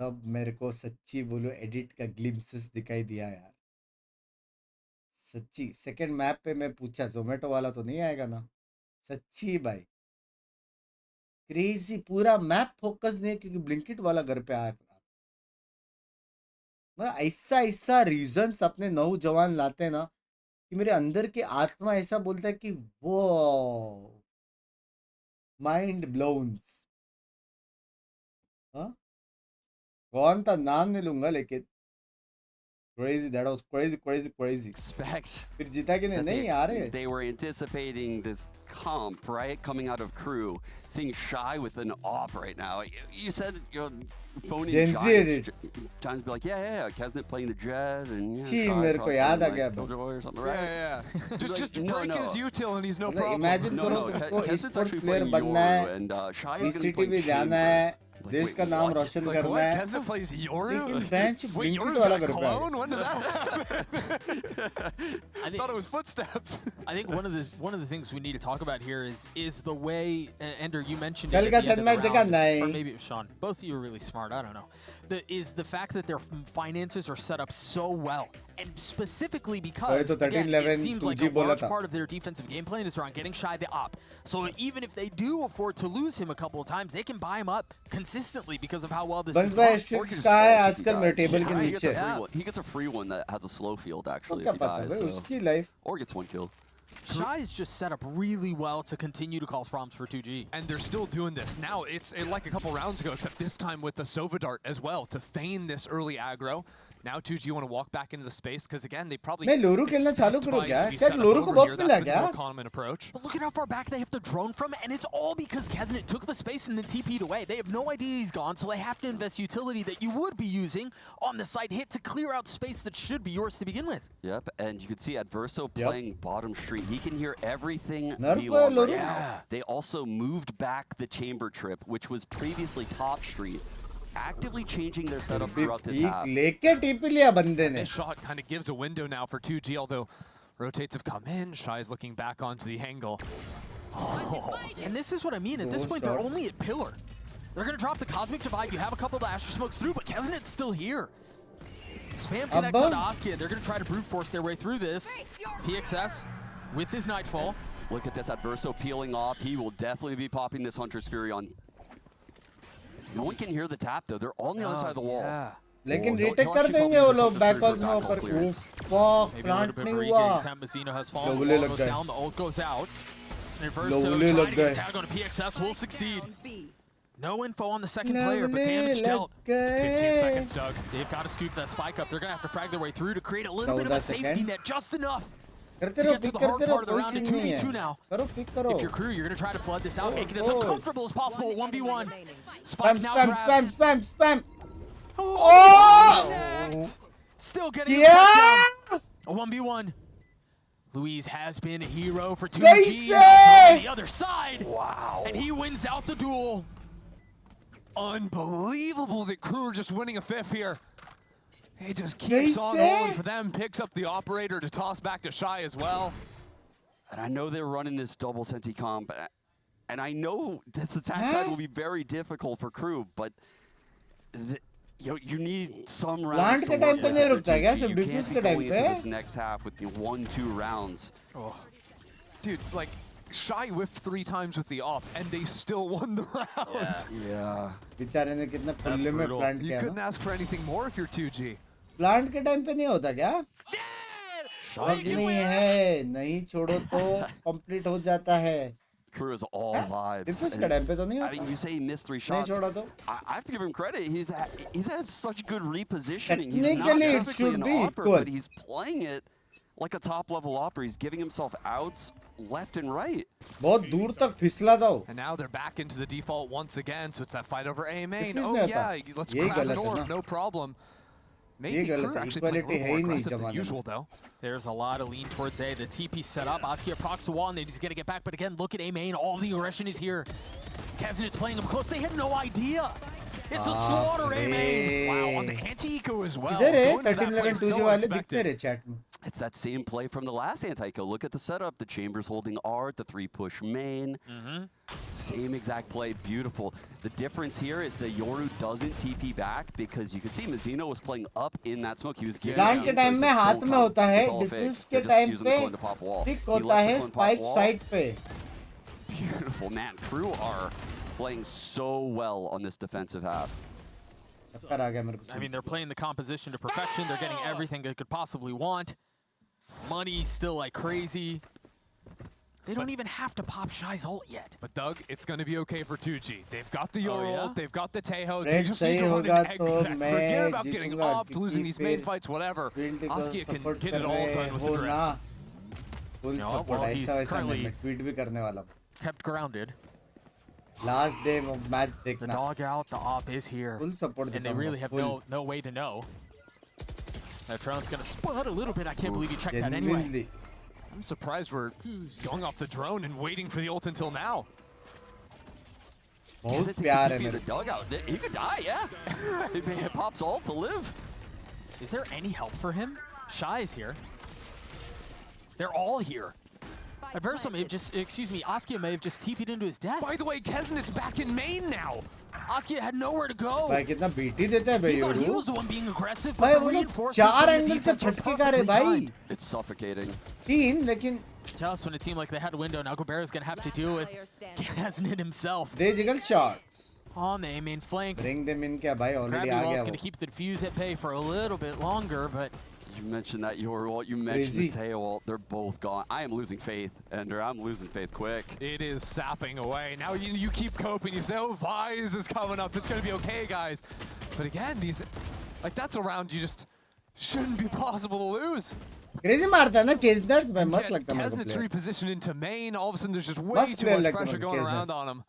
तब मेरे को सच्ची बोलो एडिट का ग्लिम्सेस दिखाई दिया यार सच्ची सेकंड मैप पे मैं पूछा जोमेटो वाला तो नहीं आएगा ना सच्ची भाई क्रेजी पूरा मैप फोकस नहीं है क्योंकि ब्लिंकिट वाला घर पे आया था मतलब ऐसा ऐसा रीजंस अपने नौजवान लाते हैं ना कि मेरे अंदर की आत्मा ऐसा बोलता है कि वो माइंड ब्लोन्स हाँ कौन था नाम नहीं लूंगा लेकिन crazy that was crazy Expect फिर जीता कि नहीं नहीं यार they were anticipating this comp, right? Coming out of Crew, seeing Shy with an op right now. You said you're phoning Gen Z edit. Times be like, yeah, Kesnet playing the Jet and yeah, छी Shy मेरे को probably याद आ playing, गया like, Killjoy or something, right? Yeah. He's just like, break his util and he's no मतलब problem. Imagine No, करो no, तुमको Kesnet's esports actually player playing बनना Yoru है and Shy is going to be PCT playing में जाना Chamber. है Like, देश wait, का नाम what? रोशन Like, करना what? है Kesnet plays Yoru? लेकिन बेंच Wait, ब्लिंकिट Yoru's वाला got a घर पे आ clone? गया When did that happen? I thought it was footsteps. I think one of the things we need to talk about here is the way Ender, you mentioned कल it का at the end सन of the match देखा round, नहीं or maybe it was Sean. Both of you are really smart. I don't know. The fact that their finances are set up so well, and specifically because तो 13, again, 11, it seems like a 2G बोला large था part of their defensive game plan is around getting Shy the op. So even if they do afford to lose him a couple of times, they can buy him up consistently because of how well this buns is भाई going. स्ट्रिक्स का है आजकल मेरे table के He gets a नीचे free one. He gets a free one that has a slow field तो actually क्या if he पता dies. भाई So. उसकी life Or gets one kill. Shy is just set up really well to continue to cause problems for 2G. And they're still doing this. Now it's like a couple rounds ago, except this time with the Sova Dart as well to feign this early aggro. Now 2G want to walk back into the space because again they probably मैं लोरू खेलना चालू expect करूँ Vice क्या to be क्या set up लोरू को over buff here. मिला That's been the क्या more common approach. But look at how far back they have to drone from, and it's all because Kesnet took the space and then TP'd away. They have no idea he's gone, so they have to invest utility that you would be using on the side hit to clear out space that should be yours to begin with. Yep, and you can see Adverso playing bottom street. He can hear everything Nerf V1 Loru. right now. They also moved back the chamber trip, which was previously top street, actively changing their setups throughout this half. लेके TP लिया बंदे ने This shot kind of gives a window now for 2G, although rotates have come in. Shy's looking back onto the angle. Oh. And this is what I mean. At this point, they're only at pillar. They're going to drop the Cosmic Divide. You have a couple of Astro Smokes through, but Kesnet's still here. Spam connects onto Askia. They're going to try to brute force their way through this. PXS with his Nightfall. Look at this Adverso peeling off. He will definitely be popping this Hunter's Fury on. No one can hear the tap though. They're on the other side of the wall. लेकिन he'll retake कर actually देंगे probably वो use लोग Hunter's back Fury calls for में backhaul ऊपर clearance. Fuck Maybe a little plant bit नहीं of a हुआ regaining time. Mazino has fallen. The लोगुले wall लग goes गए down. The ult goes out. And लोगुले Adverso trying लग to get गए a tag on a PXS will succeed. No info on the second player, but damage dealt. 15 seconds, Doug. They've got to scoop that spike up. They're going to have to frag their way through to create a little bit of 14 a safety seconds. net, just enough करते to रहो get to pick the hard करते part of the रहो round कोई in scene नहीं 2v2 है now. करो pick करो If you're Crew, you're going to try to flood this out, make it as Oh. uncomfortable as possible. 1v1. Spike spam now spam grabbed. spam Oh! Still getting the Yeah! touchdown. A 1v1. Louise has been a hero for 2G. Nice! On the other side. Wow. And he wins out the duel. Unbelievable that Crew are just winning a fifth here. He just keeps on rolling for them, picks up the operator to toss back to Shy as well. And I know they're running this double senti comp, and I know this attack side will be very difficult for Crew, but you need some rounds to work with नहीं रुकता क्या strategy. सब You diffuse can't के be time going पे into this next half with the 1-2 rounds. Oh. Dude, like, Shy whiffed 3 times with the off, and they still won the round. Yeah. बेचारे ने कितना खुले में प्लांट You किया couldn't ask for anything more if you're 2G. Plant के time पे नहीं होता क्या अब नहीं है नहीं छोड़ो तो कंप्लीट हो जाता है Crew is all vibes. Defuse के टाइम पे तो नहीं I होता mean, you say he missed 3 नहीं shots. छोड़ा तो I have to give him credit. He's had such good repositioning. He's not Technically, it typically should an be opper, equal. but he's playing it like a top-level opper. He's giving himself outs left and right. बहुत दूर तक फिसला था वो And now they're back into the default once again, so it's that fight over A main. Defuse Oh नहीं yeah, होता। let's यही grab the गलत है door, ना। no problem. Maybe ये गलत Crew है actually playing a equality little है more ही नहीं aggressive than जमाने usual में though. There's a lot of lean towards A. The TP set up. Askia procs the wall, and he's going to get back. But again, look at A main. All the aggression is here. Keznet's playing him close. They had no idea. It's a slaughter, A main. Wow, on the anti-eco as well. किधर है Going to that 13 11 place 2 so वाले दिखते unexpected. रहे chat में It's that same play from the last anti-kill. Look at the setup. The Chambers holding R, the 3-push main. Same exact play. Beautiful. The difference here is that Yoru doesn't TP back because you could see Mizzino was playing up in that smoke. He was getting plant के time में हाथ में होता है diffuse के time पे pick होता है स्पाइक साइड पे Beautiful, man. Crew are playing so well on this defensive half. चक्कर आ गया मेरे को I mean, they're playing the composition to perfection. They're getting everything they could possibly want. Money still like crazy. They don't even have to pop Shy's ult yet. But Doug, it's going to be okay for 2G. They've got the Yoru ult, they've got the Tejo. They Red just need to सही run होगा an तो exec. मैं Forget about getting जीतूंगा opt, losing these main fights, whatever. Askia can support get कर it all रहे done with हो the ना drift. Full No, support well, he's ऐसा वैसा नहीं currently- मैं ट्वीट भी करने वाला हूँ Kept grounded. Last day match The देखना dog out, the op is here. Full support And they really have no way to know. That drone's going to spud a little bit. I can't believe you checked that anyway. genuinely I'm surprised we're going off the drone and waiting for the ult until now. बहुत Does it प्यार take है the मेरे dugout? He could die, yeah. It pops ult to live. Is there any help for him? Shy is here. They're all here. Adverso may have just, excuse me, Askia may have just TP'd into his death. By the way, Keznet's back in main now. Askia had nowhere to go. भाई कितना BT देता है भाई He thought he Yoru was the one being aggressive, भाई but the वो लोग reinforcements चार from the angle से defense were फटके का रहे perfectly भाई timed. It's suffocating. तीन लेकिन Tell us when a team like they had a window, now Gobera's going to have to deal with Kaznet himself. They jiggle shots On the main flank. bring them in क्या भाई already आ Grabby गया going to वो keep the defuse at bay for a little bit longer, but You mentioned that Yoru ult, you mentioned the Teo ult. They're both gone. I am losing faith, Ender. I'm losing faith quick. It is sapping away. Now you keep coping. You say, oh, Vise is coming up. It's going to be okay, guys. But again, that's a round you just shouldn't be possible to lose. Crazy मारता है ना केजनर्स भाई मस्त लगता है मेरे को Keznet's player repositioned into main. All of a sudden, there's just way Must too player much like pressure the going Keznets. around on him.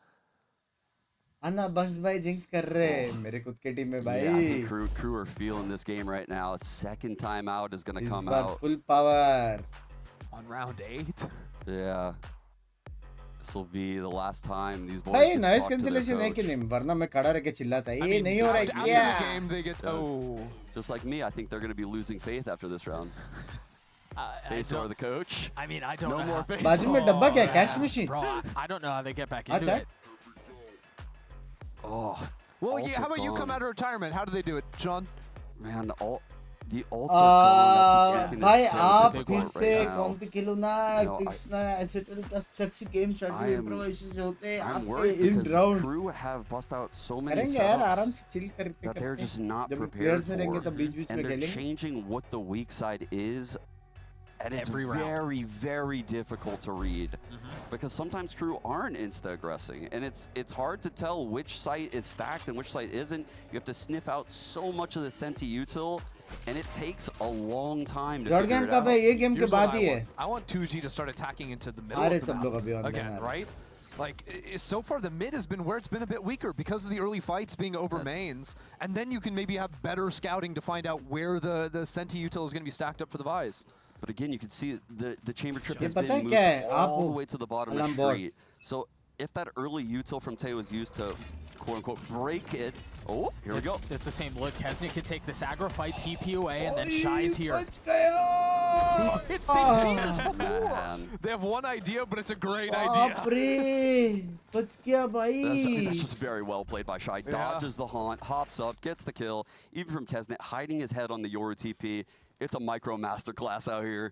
Anna bunks भाई जिंक्स कर रहे हैं मेरे खुद के टीम में Yeah, I think भाई crew are feeling this game right now. Second time out is going to इस come bar out. Full power On round 8. Yeah. This will be the last time these boys भाई get to noise talk to their cancellation है coach. कि नहीं वरना मैं खड़ा रह के चिल्लाता I ये mean, नहीं हो रहा after है the क्या game, they get, oh. Just like me, I think they're going to be losing faith after this round. I Ace or don't- the coach. I mean, I don't No know. more how- face. बाजू में डब्बा क्या है cash machine Bro, I don't know how they get back into अच्छा it. Oh. Well, Ults yeah, how are about you come gone. out of retirement? How do they do it, John? Man, the ults are gone. That's what's making भाई this so आप difficult फिर से right now. कौन पे खेलो ना You know, Krishna acetal structure game I strategy am- improvisation होते हैं I'm आपके worried in because round crew have bust out so many करेंगे यार आराम setups से चिल करके that they're just not जब prepared प्लेयर्स नहीं रहेंगे for. तो बीच बीच में And they're खेलेंगे changing what the weak side is And it's every round. very, very difficult to read because sometimes crew aren't insta-aggressing, and it's hard to tell which site is stacked and which site isn't. You have to sniff out so much of the Senti util, and it takes a long time to figure it out. Here's what I want 2G to start attacking into the middle of the map again, right? Like, so far the mid has been where it's been a bit weaker because of the early fights being over mains, and then you can maybe have better scouting to find out where the Senti util is going to be stacked up for the Vice. But again, you can see the chamber trip has been moved all the way to the bottom of the street. So if that early util from Tay was used to quote-unquote break it, here we go. It's the same look. Kesnick can take this aggro fight, TP away, and then Shy's here. They've seen this before. They have one idea, but it's a great idea. That's just very well played by Shy. Dodges the haunt, hops up, gets the kill. Even from Kesnet, hiding his head on the Yoru TP. It's a micro masterclass out here.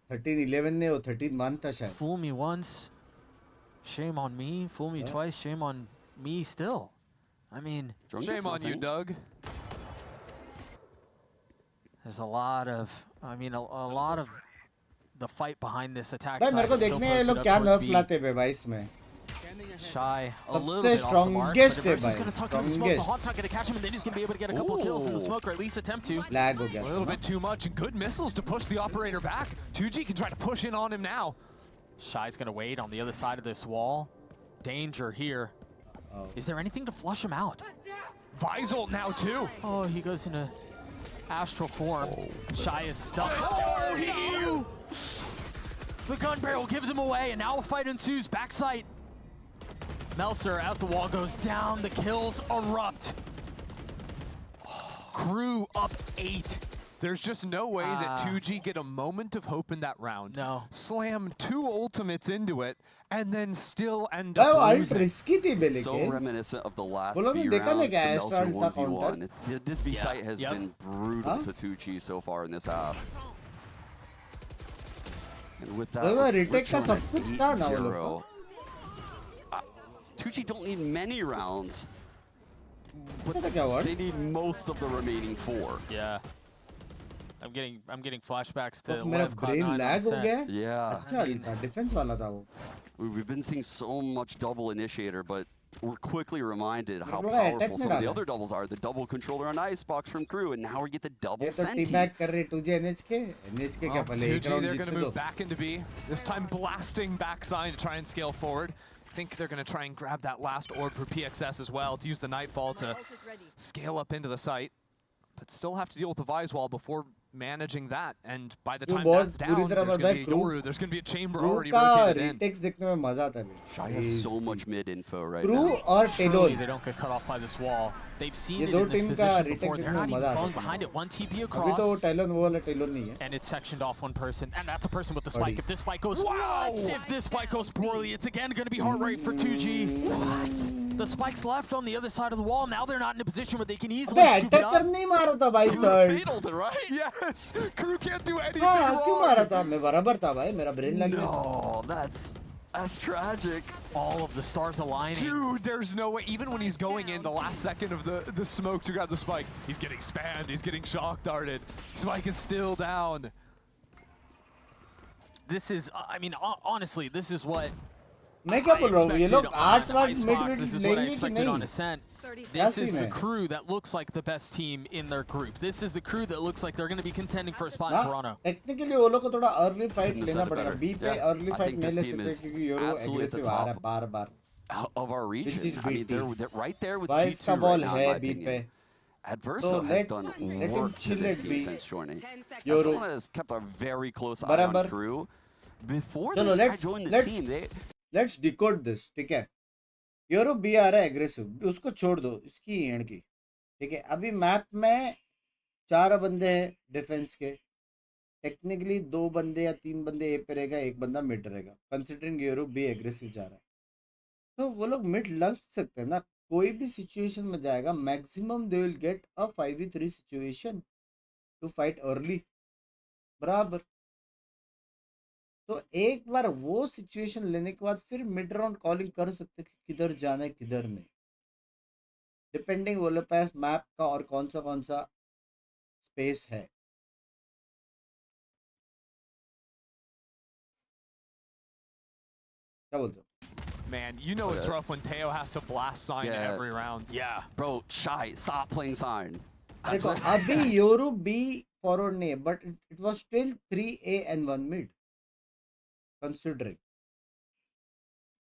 13-11 ने वो 13-1 था शायद. Fool me once, shame on me. Fool me twice, shame on me still. I mean, shame on you, Doug. There's a lot of, a lot of the fight behind this attack. भाई मेरे को देखने हैं ये लोग क्या nerf लाते हैं भाई इसमें. Shy a little सबसे bit off the mark, but strongest है Reverse is भाई. going to tuck in the smoke. The Haunt's not going to catch him, and then he's going to be able to get a couple kills in the smoke, or at least attempt to. Lag हो गया. A little bit too much, and good missiles to push the operator back. 2G can try to push in on him now. Shy's going to wait on the other side of this wall. Danger here. Is there anything to flush him out? Visol now too. Oh, he goes into astral form. Shy is stuck. The gun barrel gives him away, and now a fight ensues. Backside. Melser, as the wall goes down, the kills erupt. Crew up 8. There's just no way that 2G get a moment of hope in that round. No. Slam 2 ultimates into it, and then still end up losing. So reminiscent of the last B round, the Melser 1v1. This B site has been brutal to 2G so far in this half. And with that, Retake का सब कुछ था ना वो लोग. 2G don't need many rounds, but they need most of the remaining 4. Yeah. I'm getting flashbacks to मेरा brain lag हो गया. Yeah. अच्छा था defense वाला था वो. We've been seeing so much double initiator, but we're quickly reminded how powerful some of the other doubles are. The double controller on Icebox from Crew, and now we get the double Senti. Teabag कर रहे 2G NHK. NHK क्या पहले 2G, they're going to move back into B. This time blasting backside to try and scale forward. I think they're going to try and grab that last orb for PXS as well to use the Nightfall to scale up into the site. But still have to deal with the Vise wall before managing that. And by the time that's down, there's going to be a Yoru, there's going to be a chamber already rotated in. Retakes देखने में मजा आता है. Shy has so much mid info right Crew now. और Talon. They don't get cut off by this wall. They've seen it दो in this team का position retake before. They're देखने not में even मजा falling आता behind है. it. One TP अभी across. तो वो Talon वो वाला Talon नहीं है. And it's sectioned off one person. And that's a person with the spike. If this fight goes... If this fight goes poorly, it's again going to be heart rate for 2G. What? The spike's left on the other side of the wall. Now they're not in a position where they can easily scoop it up. करने ही मारा था भाई sir. Right? Yes! Crew can't do anything हाँ क्यों wrong. मारा था? मैं बराबर था भाई. मेरा brain lag. No, that's tragic. All of the stars aligning. Dude, there's no way. Even when he's going in the last second of the smoke to grab the spike, he's getting spammed, he's getting shock darted. Spike is still down. This is, I mean, honestly, this is what मैं क्या बोल रहा हूँ? ये लोग 8 Icebox. mid This is what I लेंगे कि expected on नहीं? Ascent. This is the crew that looks like the best team in their group. This is the crew that looks like they're going to be contending for a spot in Toronto. Technically वो लोग को थोड़ा early fight लेना पड़ेगा. B पे early fight नहीं ले सकते क्योंकि Yoru aggressive आ रहा है बार-बार. Of our region. I mean, they're right there with Vice G2 का ball right now, in है my B opinion. पे. Adverso has done work to this team since joining. Yoru has kept a very close eye बराबर. on Crew. Before चलो this guy joined the team, let's decode this. ठीक है. Yoru B आ रहा है aggressive. उसको छोड़ दो. इसकी एंड की. ठीक है. अभी मैप में 4 बंदे हैं डिफेंस के. टेक्निकली 2 बंदे या 3 बंदे ए पे रहेगा, 1 बंदा मिड रहेगा. कंसिडरिंग Yoru B एग्रेसिव जा रहा है, तो वो लोग मिड लग सकते हैं ना. कोई भी सिचुएशन में जाएगा, maximum they will get a 5v3 situation to fight early. बराबर. तो एक बार वो सिचुएशन लेने के बाद फिर मिड राउंड कॉलिंग कर सकते कि किधर जाना है किधर नहीं, डिपेंडिंग वो लोग पास मैप का और कौन सा स्पेस है. क्या बोलते हो? Man, you know it's rough when Teo has to blast sign every round. Yeah. Bro, Shy, stop playing sign. देखो अभी योरू B forward नहीं है, but it was still 3A and 1 mid. Considering.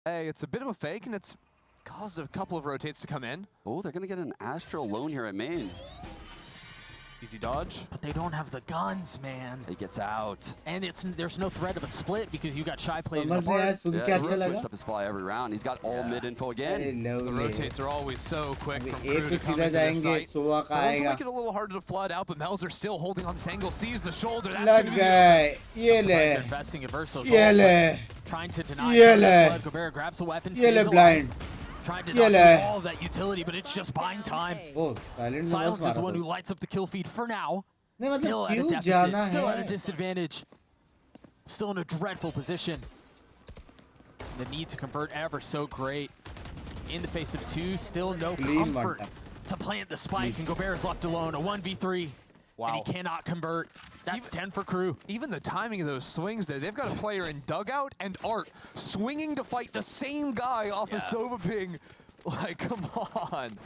Hey, it's a bit of a fake, and it's caused a couple of rotates to come in. Oh, they're gonna get an Astro alone here at main. Easy dodge. But they don't have the guns, man. He gets out. And there's no threat of a split because you got Shy playing समझ नहीं आया, सुन के He अच्छा switched लगा. up his spy every round. He's got all mid info again. अरे The lovely. rotates are always so quick from A Crew पे to come सीधा into this जाएंगे, site. सोवा का Those आएगा. make it a little harder to flood out, but Melzer still holding on this angle, sees the shoulder. That's लग gonna be गए. ये ले. Investing in Verso's ये ult, ले. trying to deny ये the ले. flood. Gobert grabs a weapon, ये ले sees a blind. light, trying to ये dodge ले. all of that utility, but it's just buying time. Oh, silent में Silence बस is the मारा one था. who lights up the kill feed for now. नहीं मतलब Still at a क्यों deficit, जाना still at a है? disadvantage. Still in a dreadful position. The need to convert ever so great. In the face of two, still no Clean comfort one. to plant the spike, and Gobert is left alone. A 1v3. Wow. And he cannot convert. That's 10 for Crew. Even the timing of those swings there, they've got a player in dugout and Art swinging to fight the same guy off of Sova Ping. Like, come on.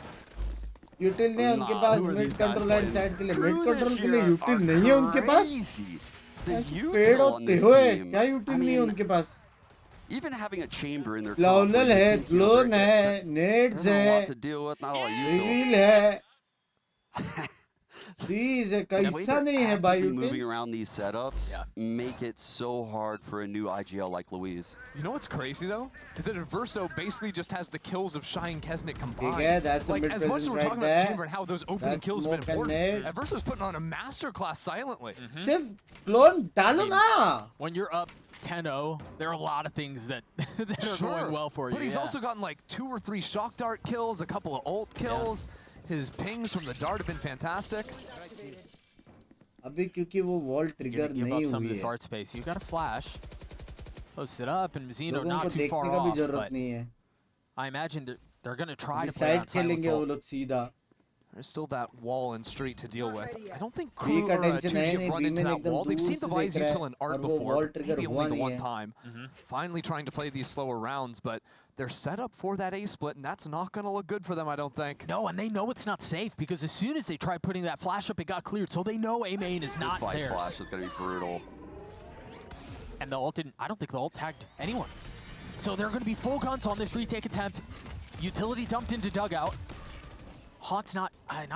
यूटिल नहीं है उनके पास who are mid these guys control line playing? Side के लिए Crew mid control this के लिए year यूटिल are नहीं है उनके पास crazy. The पेड़ util on होते this हुए team. क्या यूटिल I नहीं है mean, उनके पास even having a chamber in their लाउलल है there's ग्लोन है नेड्स a lot है to deal with, not a lot of util. Reveal है सीज है The way कैसा they're नहीं है भाई actively moving यूटिल around these setups make it so hard for a new IGL like Louise. You know what's crazy though? Is that Verso basically just has the kills of Shy and Kesnick combined. ठीक है that's a Like, mid as much as presence we're right talking about there Chamber and how those opening That's kills have been smoke and important, nade. Verso's putting on a masterclass silently. सिर्फ clone डालो ना When you're up 10-0, there are a lot of things that, that are going well for you. But he's also gotten like 2 or 3 shock dart kills, a couple of ult kills. His pings from the dart have been fantastic. अभी क्योंकि वो wall You're trigger gonna give नहीं up some of हुई this है art space. You got a flash. Post it up, and Zeno लोगों को not too देखने far का भी off. जरूरत But नहीं है I imagine they're gonna try अभी to play side on silence खेलेंगे वो ult. लोग सीधा There's still that wall and street to deal with. I don't think B Crew का or टेंशन है 2G have नहीं run B into में that एकदम wall. They've दूर seen the से Vice देख रहा util है and Art और वो before, वॉल ट्रिगर maybe हुआ only the नहीं one है time. Finally trying to play these slower rounds, but they're set up for that A split, and that's not going to look good for them, I don't think. No, and they know it's not safe because as soon as they tried putting that flash up, it got cleared. So they know A main is not This Vice theirs. flash is going to be brutal. And the ult didn't, I don't think the ult tagged anyone. So they're going to be full guns on this retake attempt. Utility dumped into dugout. Haunt's not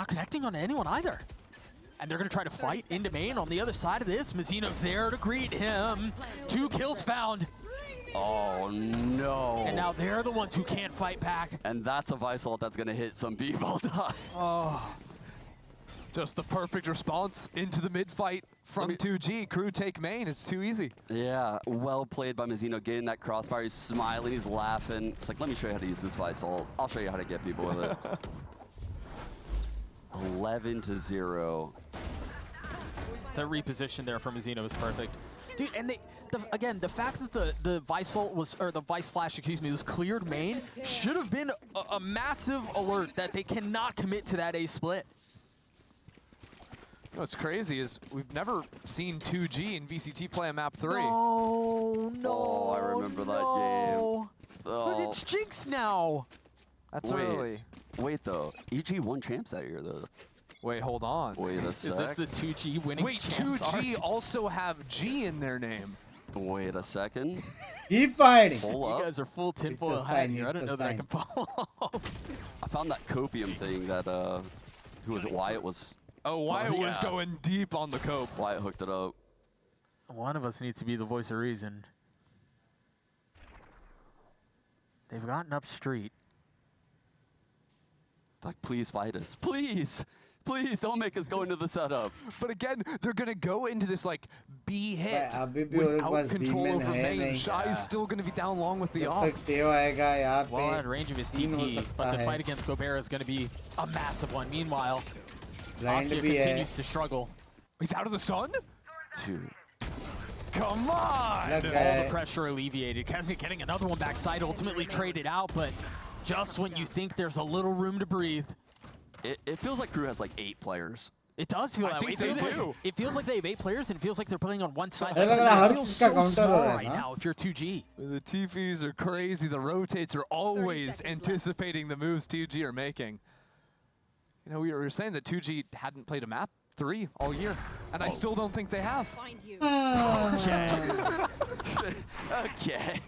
connecting on anyone either. And they're going to try to fight into main on the other side of this. Mazzino's there to greet him. 2 kills found. Oh no. And now they're the ones who can't fight back. And that's a Vice ult that's going to hit some B well done. Oh, just the perfect response into the mid fight from 2G. Crew take main. It's too easy. Yeah, well played by Mazzino, getting that crossfire. He's smiling, he's laughing. It's like, let me show you how to use this Vice ult. I'll show you how to get people with it. 11-0. The reposition there from Mazzino was perfect. Dude, and again, the fact that the Vice ult was, or the Vice flash, excuse me, was cleared main should have been a massive alert that they cannot commit to that A split. What's crazy is we've never seen 2G and VCT play a map 3. No, Oh, I remember that game. But Oh. it's Jinx now. That's Wait. early. Wait though, EG won champs that year though. Wait, hold on. Wait a sec. Is this the 2G winning Wait, champs 2G arc? also have G in their name. Wait a second. Keep fighting Hold You up. guys are full It's a tinfoil hat sign, here. I it's don't a know that I sign. can follow. I found that copium thing that who was it? Wyatt was. Oh, Wyatt was yeah. going deep on the cope. Wyatt hooked it up. One of us needs to be the voice of reason. They've gotten up street. Like, please fight us, please. Please don't make us go into the setup. But again, they're going to go into this like B hit अभी भी उनके without पास control demon over है main. नहीं Shy's still going to be down long with the जब off. तक Theo आएगा यहाँ Well पे out of range of his तीन हो TP, सकता but the है fight against Gobert is going to be a massive one. Meanwhile, Blind Oscar भी है continues to struggle. He's out of the stun? 2. Come on! लग All गए the pressure alleviated. Kesnick getting another one backside, ultimately traded out, but just when you think there's a little room to breathe. It feels like Crew has like 8 players. It does feel that way. It feels like they have 8 players, and it feels like they're playing on one side. It feels so small right now if you're 2G. The TPs are crazy. The rotates are always anticipating the moves 2G are making. You know, we were saying that 2G hadn't played a map 3 all year, and I still don't think they have. Okay.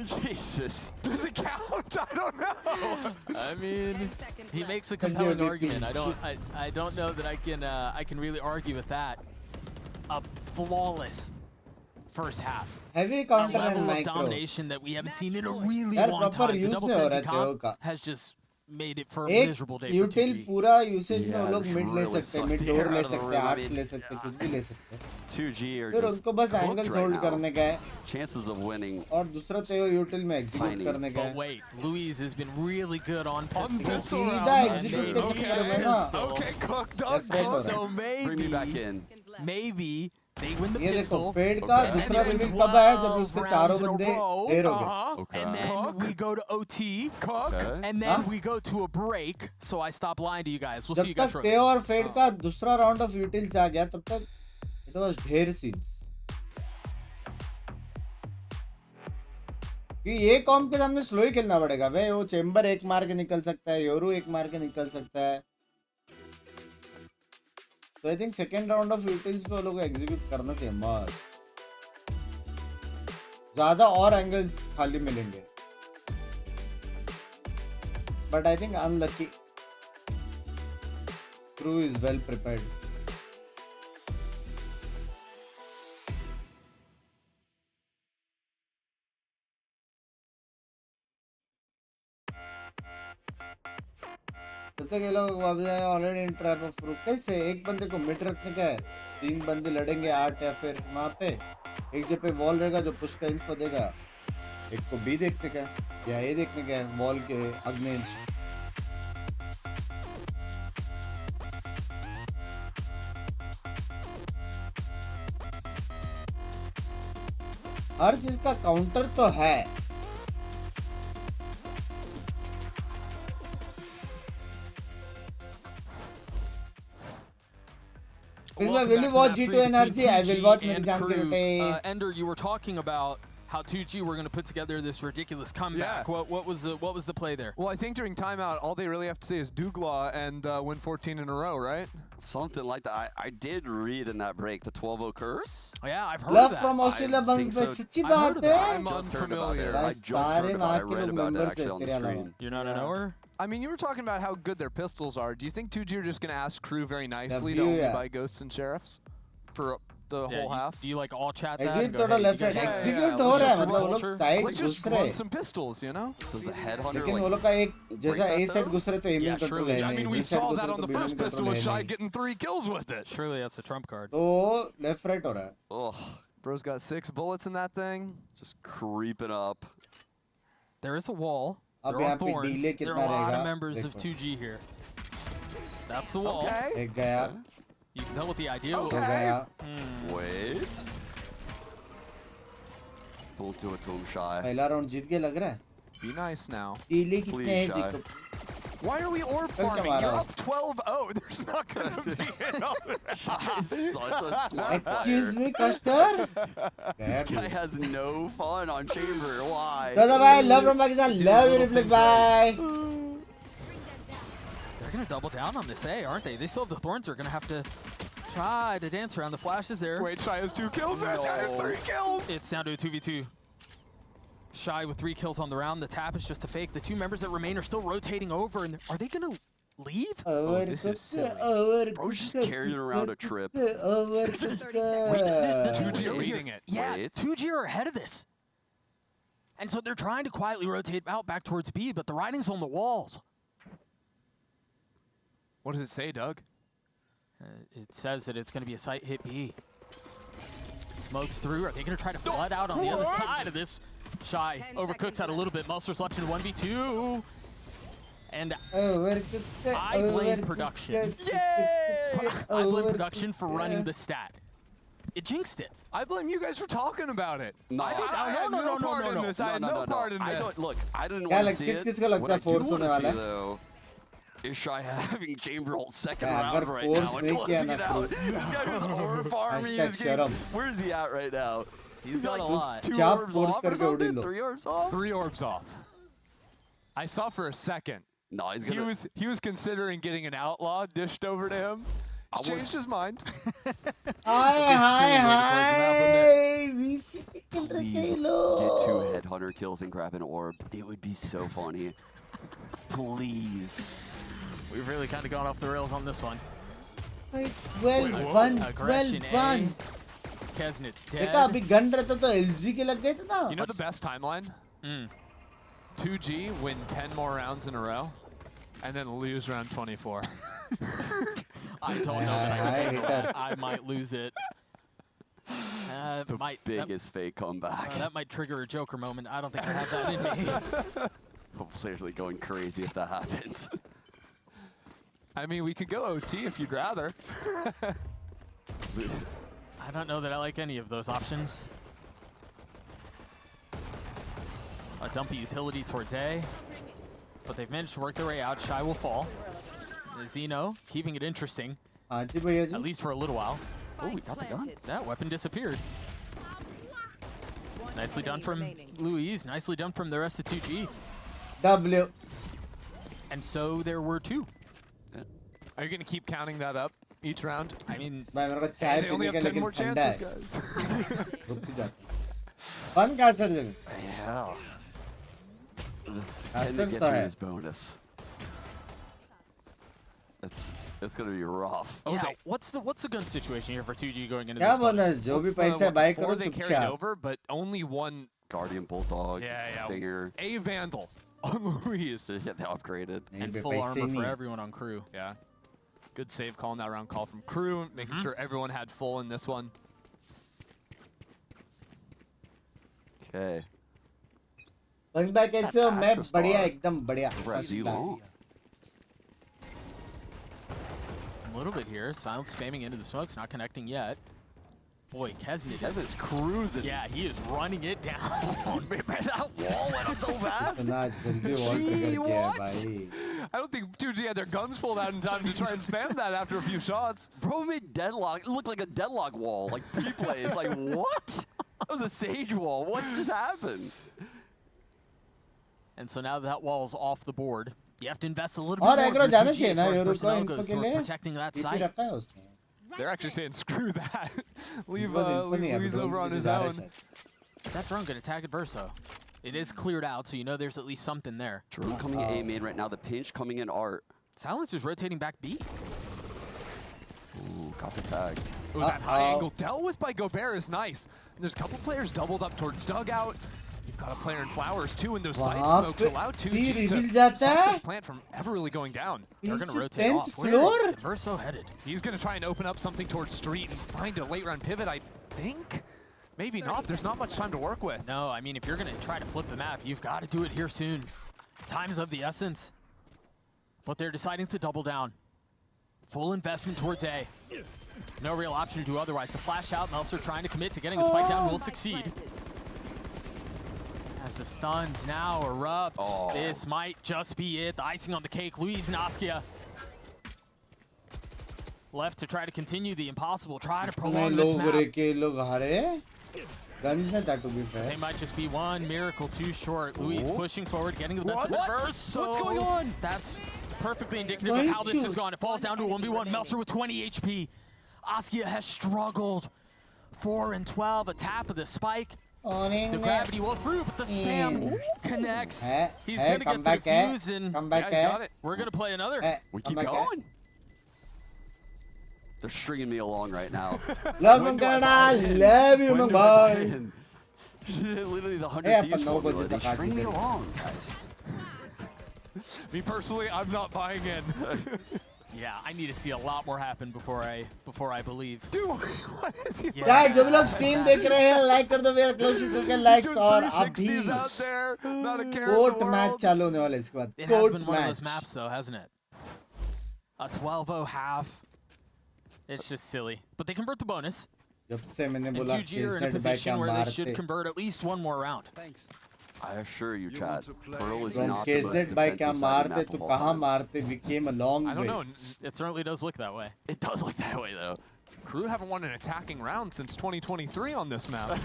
Jesus. Does it count? I don't know. I mean, he makes a compelling argument. I don't know that I can really argue with that. A flawless first half. Heavy counter a level and of micro. domination that we haven't seen in a really यार long proper time. The use double नहीं हो रहा Sentinel Theo का. has just made it for a एक miserable day for util 2G. पूरा usage में वो लोग mid ले really सकते हैं, sucked mid the door air ले out of the सकते हैं, room. I arts mean, ले सकते हैं, कुछ भी ले सकते हैं. 2G are फिर just उनको बस cooked angles right hold now. करने का है. Chances of winning. और दूसरा Theo util में execute करने का But है. wait, Louise has been really good on pistol. सीधा execute के चक्कर में ना. Okay, cooked up. Left right हो रहा है. So Bring me back in. maybe they win the ये देखो pistol. फेड का दूसरा रिवील कब आया जब उसके चारों बंदे देर हो गए. Okay. And then we go to OT, and then we go to a break. So I stop lying to you guys. We'll see जब you guys तक shortly. Theo और फेड का दूसरा राउंड ऑफ यूटिल्स आ गया तब तक it was ढेर scenes. कि ये कॉम के सामने स्लो ही खेलना पड़ेगा भाई. वो चेंबर एक मार के निकल सकता है, योरू एक मार के निकल सकता है. तो I think second round of utils पे वो लोग को एग्जीक्यूट करना चाहिए. मस्त ज्यादा और एंगल्स खाली मिलेंगे. But I think unlucky. Crew is well prepared. तब तक ये लोग already in trap of fruit. कैसे एक बंदे को मिड रखने का है, 3 बंदे लड़ेंगे 8 या फिर वहाँ पे एक जगह पे वॉल रहेगा जो पुश का इन्फो देगा. एक को बी देखने का है या ए देखने का है वॉल के अग्नेंश. हर चीज का काउंटर तो है. Welcome will you back to watch map G2 three NRG? between I will 2G watch and Mirjan Crew. Rotate. Ender, you were talking about how 2G were going to put together this ridiculous comeback. Yeah. What was the play there? Well, I think during timeout, all they really have to say is Douglas and win 14 in a row, right? Something like that. I did read in that break the 12-0 curse. Oh, yeah, I've heard Love of that. from Australia think Bang so. पे सच्ची I've heard बात of that. है. I'm Just heard about unfamiliar. it. I Guys, just heard about it. I सारे read about it members actually on the तेरे screen. अलावा. You're not a knower? I mean, you were talking about how good their pistols are. Do you think 2G are just going to ask Crew very nicely to view, only yeah. buy Ghosts and Sheriffs for the whole half? Do you like all chat that? Execute and go, थोड़ा hey, left you side. guys- Execute yeah, हो रहा है let's मतलब वो just लोग side Let's just घुस रहे run हैं. some pistols, you know? Does the headhunter लेकिन वो like लोग का एक जैसा that A though? साइड घुस रहे तो एमिंग Yeah, कंट्रोल surely. है I नहीं. mean, we B side saw घुस that रहे on तो the B first control pistol है with Shy नहीं. getting 3 kills with it. Surely that's a trump card. तो लेफ्ट राइट हो रहा है. Ugh, Bro's got 6 bullets in that thing. just creeping up. There is a wall. अब There are यहाँ पे thorns. delay There are कितना a lot रहेगा? of members of देखो. 2G here. That's the wall. Okay. एक गया. You can tell what the idea हो was. गया. Wait. Don't do it to him, Shy. पहला राउंड जीत गए लग रहा है. Be nice now. टीले कितने Please, हैं Shy. देखो. Why are we orb Come farming? on, You're Aaron. up 12-0. There's not going to be another. Shy's such a smart Excuse player. me, Custer. This guy has no fun on Chamber. Why? दादा भाई love from Pakistan. Love you reflect bye. They're going to double down on this A, aren't they? They still have the thorns. They're going to have to try to dance around the flashes there. Wait, Shy has 2 kills. Shy has 3 kills. It's down to a 2v2. Shy with 3 kills on the round. The tap is just a fake. The 2 members that remain are still rotating over. And are they going to leave? Oh, this is silly. Bro's just carrying around a trip. Wait, 2G are leading it. Yeah, Wait. 2G are ahead of this. And so they're trying to quietly rotate out back towards B, but the writing's on the walls. What does it say, Doug? It says that it's going to be a site hit B. Smokes through. Are they going to try to flood out on the other side of this? Shy overcooks out a little bit. Monster's left in 1v2. And I blame production. Yay! I blame production for running the stat. It jinxed it. I blame you guys for talking about it. No, I had no part in this. I had no part in I this. don't, look, I didn't क्या want to लग see किस it. किस को लगता What है I do force want होने to वाला see, है? though, Ishai having Chamber ult second Yeah, round अगर right force now and नहीं किया closing ना it out. Crew. This guy was orb farming. Hashtag He's getting, शर्म. where is he at right now? He's got a lot. 2 चाप orbs force off or करके उड़ी something? Low. 3 orbs off? 3 orbs off. I saw for a second. No, he's gonna... He was considering getting an outlaw dished over to him. He's changed his mind. Hi. VC पे खेल रहे Please थे लोग. get 2 headhunter kills and grab an orb. It would be so funny. Please. We've really kind of gone off the rails on this one. Well done. Well Aggression done. Kesnit's देखा dead. अभी gun रहता तो LG के लग गए थे ना. You know the best timeline? 2G win 10 more rounds in a row, and then lose round 24. I don't know that I might lose it. The biggest fake comeback. That might trigger a Joker moment. I don't think I have that in me. Players are going crazy if that happens. I mean, we could go OT if you'd rather. I don't know that I like any of those options. A dumpy utility towards A, but they've managed to work their way out. Shy will fall. Zeno keeping it interesting, हाँ जी भैया जी. at least for a little while. Oh, we got the gun. That weapon disappeared. Nicely done from Louise. Nicely done from the rest of 2G. W. And so there were 2. Are you going to keep counting that up each round? I mean, भाई मेरे को चाय they only पीने have का 10 more लेकिन ठंडा chances, है. guys. रुक जाता. Fun कहाँ चढ़ जाएगा? Yeah. Can Masters they get तो through है. this bonus? It's gonna be rough. yeah, what's the gun situation here for 2G going into क्या this one? bonus? जो भी पैसे buy करो 4 they carried चुपचाप. over, but only one Guardian Bulldog, Stinger. A Vandal on Louise. Yeah, they upgraded. And full armor for everyone on crew. Yeah. Good save call in that round call from crew, making sure everyone had full in this one. Okay. Bang back कैसे हो? मैं बढ़िया एकदम बढ़िया. First class. A little bit here. Silence spamming into the smokes, not connecting yet. Boy, Kesnit is cruising. Yeah, he is running it down. Man, that wall went up so fast. इतना जल्दी wall trigger किया है भाई. I don't think 2G had their guns pulled out in time to try and spam that after a few shots. Bro made deadlock. It looked like a deadlock wall, like pre-play. It's like, what? That was a sage wall. What just happened? And so now that wall's off the board, you have to invest a little और bit more. Agro जाना if चाहिए your ना 2G euro को personnel info goes के towards लिए. protecting that TP site. रखा है उसने. They're actually saying, screw that. leave info नहीं है, Louise drone over की on his जा रहा है own. शायद. That drone gonna tag Adverso. It is cleared out, so you know there's at least something there. Drone coming A main right now. The pinch coming in Art. Silence is rotating back B. Ooh, got the tag. Ooh, that high angle dealt with by Gobert is nice. And there's a couple players doubled up towards dugout. You've got a player in flowers too, and those side smokes allow 2G to stop this plant from ever really going down. They're gonna rotate off. Where is Adverso headed? He's gonna try and open up something towards street and find a late round pivot, I think. Maybe not. There's not much time to work with. No, I mean, if you're gonna try to flip the map, you've got to do it here soon. Time is of the essence. But they're deciding to double down. Full investment towards A. No real option to do otherwise. The flash out, and also trying to commit to getting a spike down will succeed. As the stuns now erupt, this might just be it. The icing on the cake. Louise and Askia left to try to continue the impossible. Try to prolong this map. That to be fair. They might just be one miracle too short. Louise pushing forward, getting the best of What? Adverso. What's going on? That's perfectly indicative of how this has gone. It falls down to a 1v1. Melser with 20 HP. Askia has struggled. 4 and 12, a tap of the spike. The gravity will through, but the spam connects. He's going to get the fuse, and he's got it. We're going to play another. We keep going. They're stringing me along right now. Love from Canada, love you, Mumbai. Literally the 100 Thieves formula. They string me along, guys. Me personally, I'm not buying in. Yeah, I need to see a lot more happen before I believe. Dude, what is he? यार जो भी लोग stream देख रहे हैं like कर दो यार क्लोज टू के लाइक्स और अभी कोर्ट मैच चालू होने वाला है इसके बाद It has been one of those maps though, hasn't it? A 12-0 half. It's just silly. But they convert the bonus. जब से मैंने And बोला 2G are in a position where they should convert at least one more round. Thanks. I assure you, Chad, Pearl is From not the most KZ by क्या defensive side of मारते map तो of all कहाँ time. मारते? We came a long I don't way. know. It certainly does look that way. It does look that way, though. Crew haven't won an attacking round since 2023 on this map.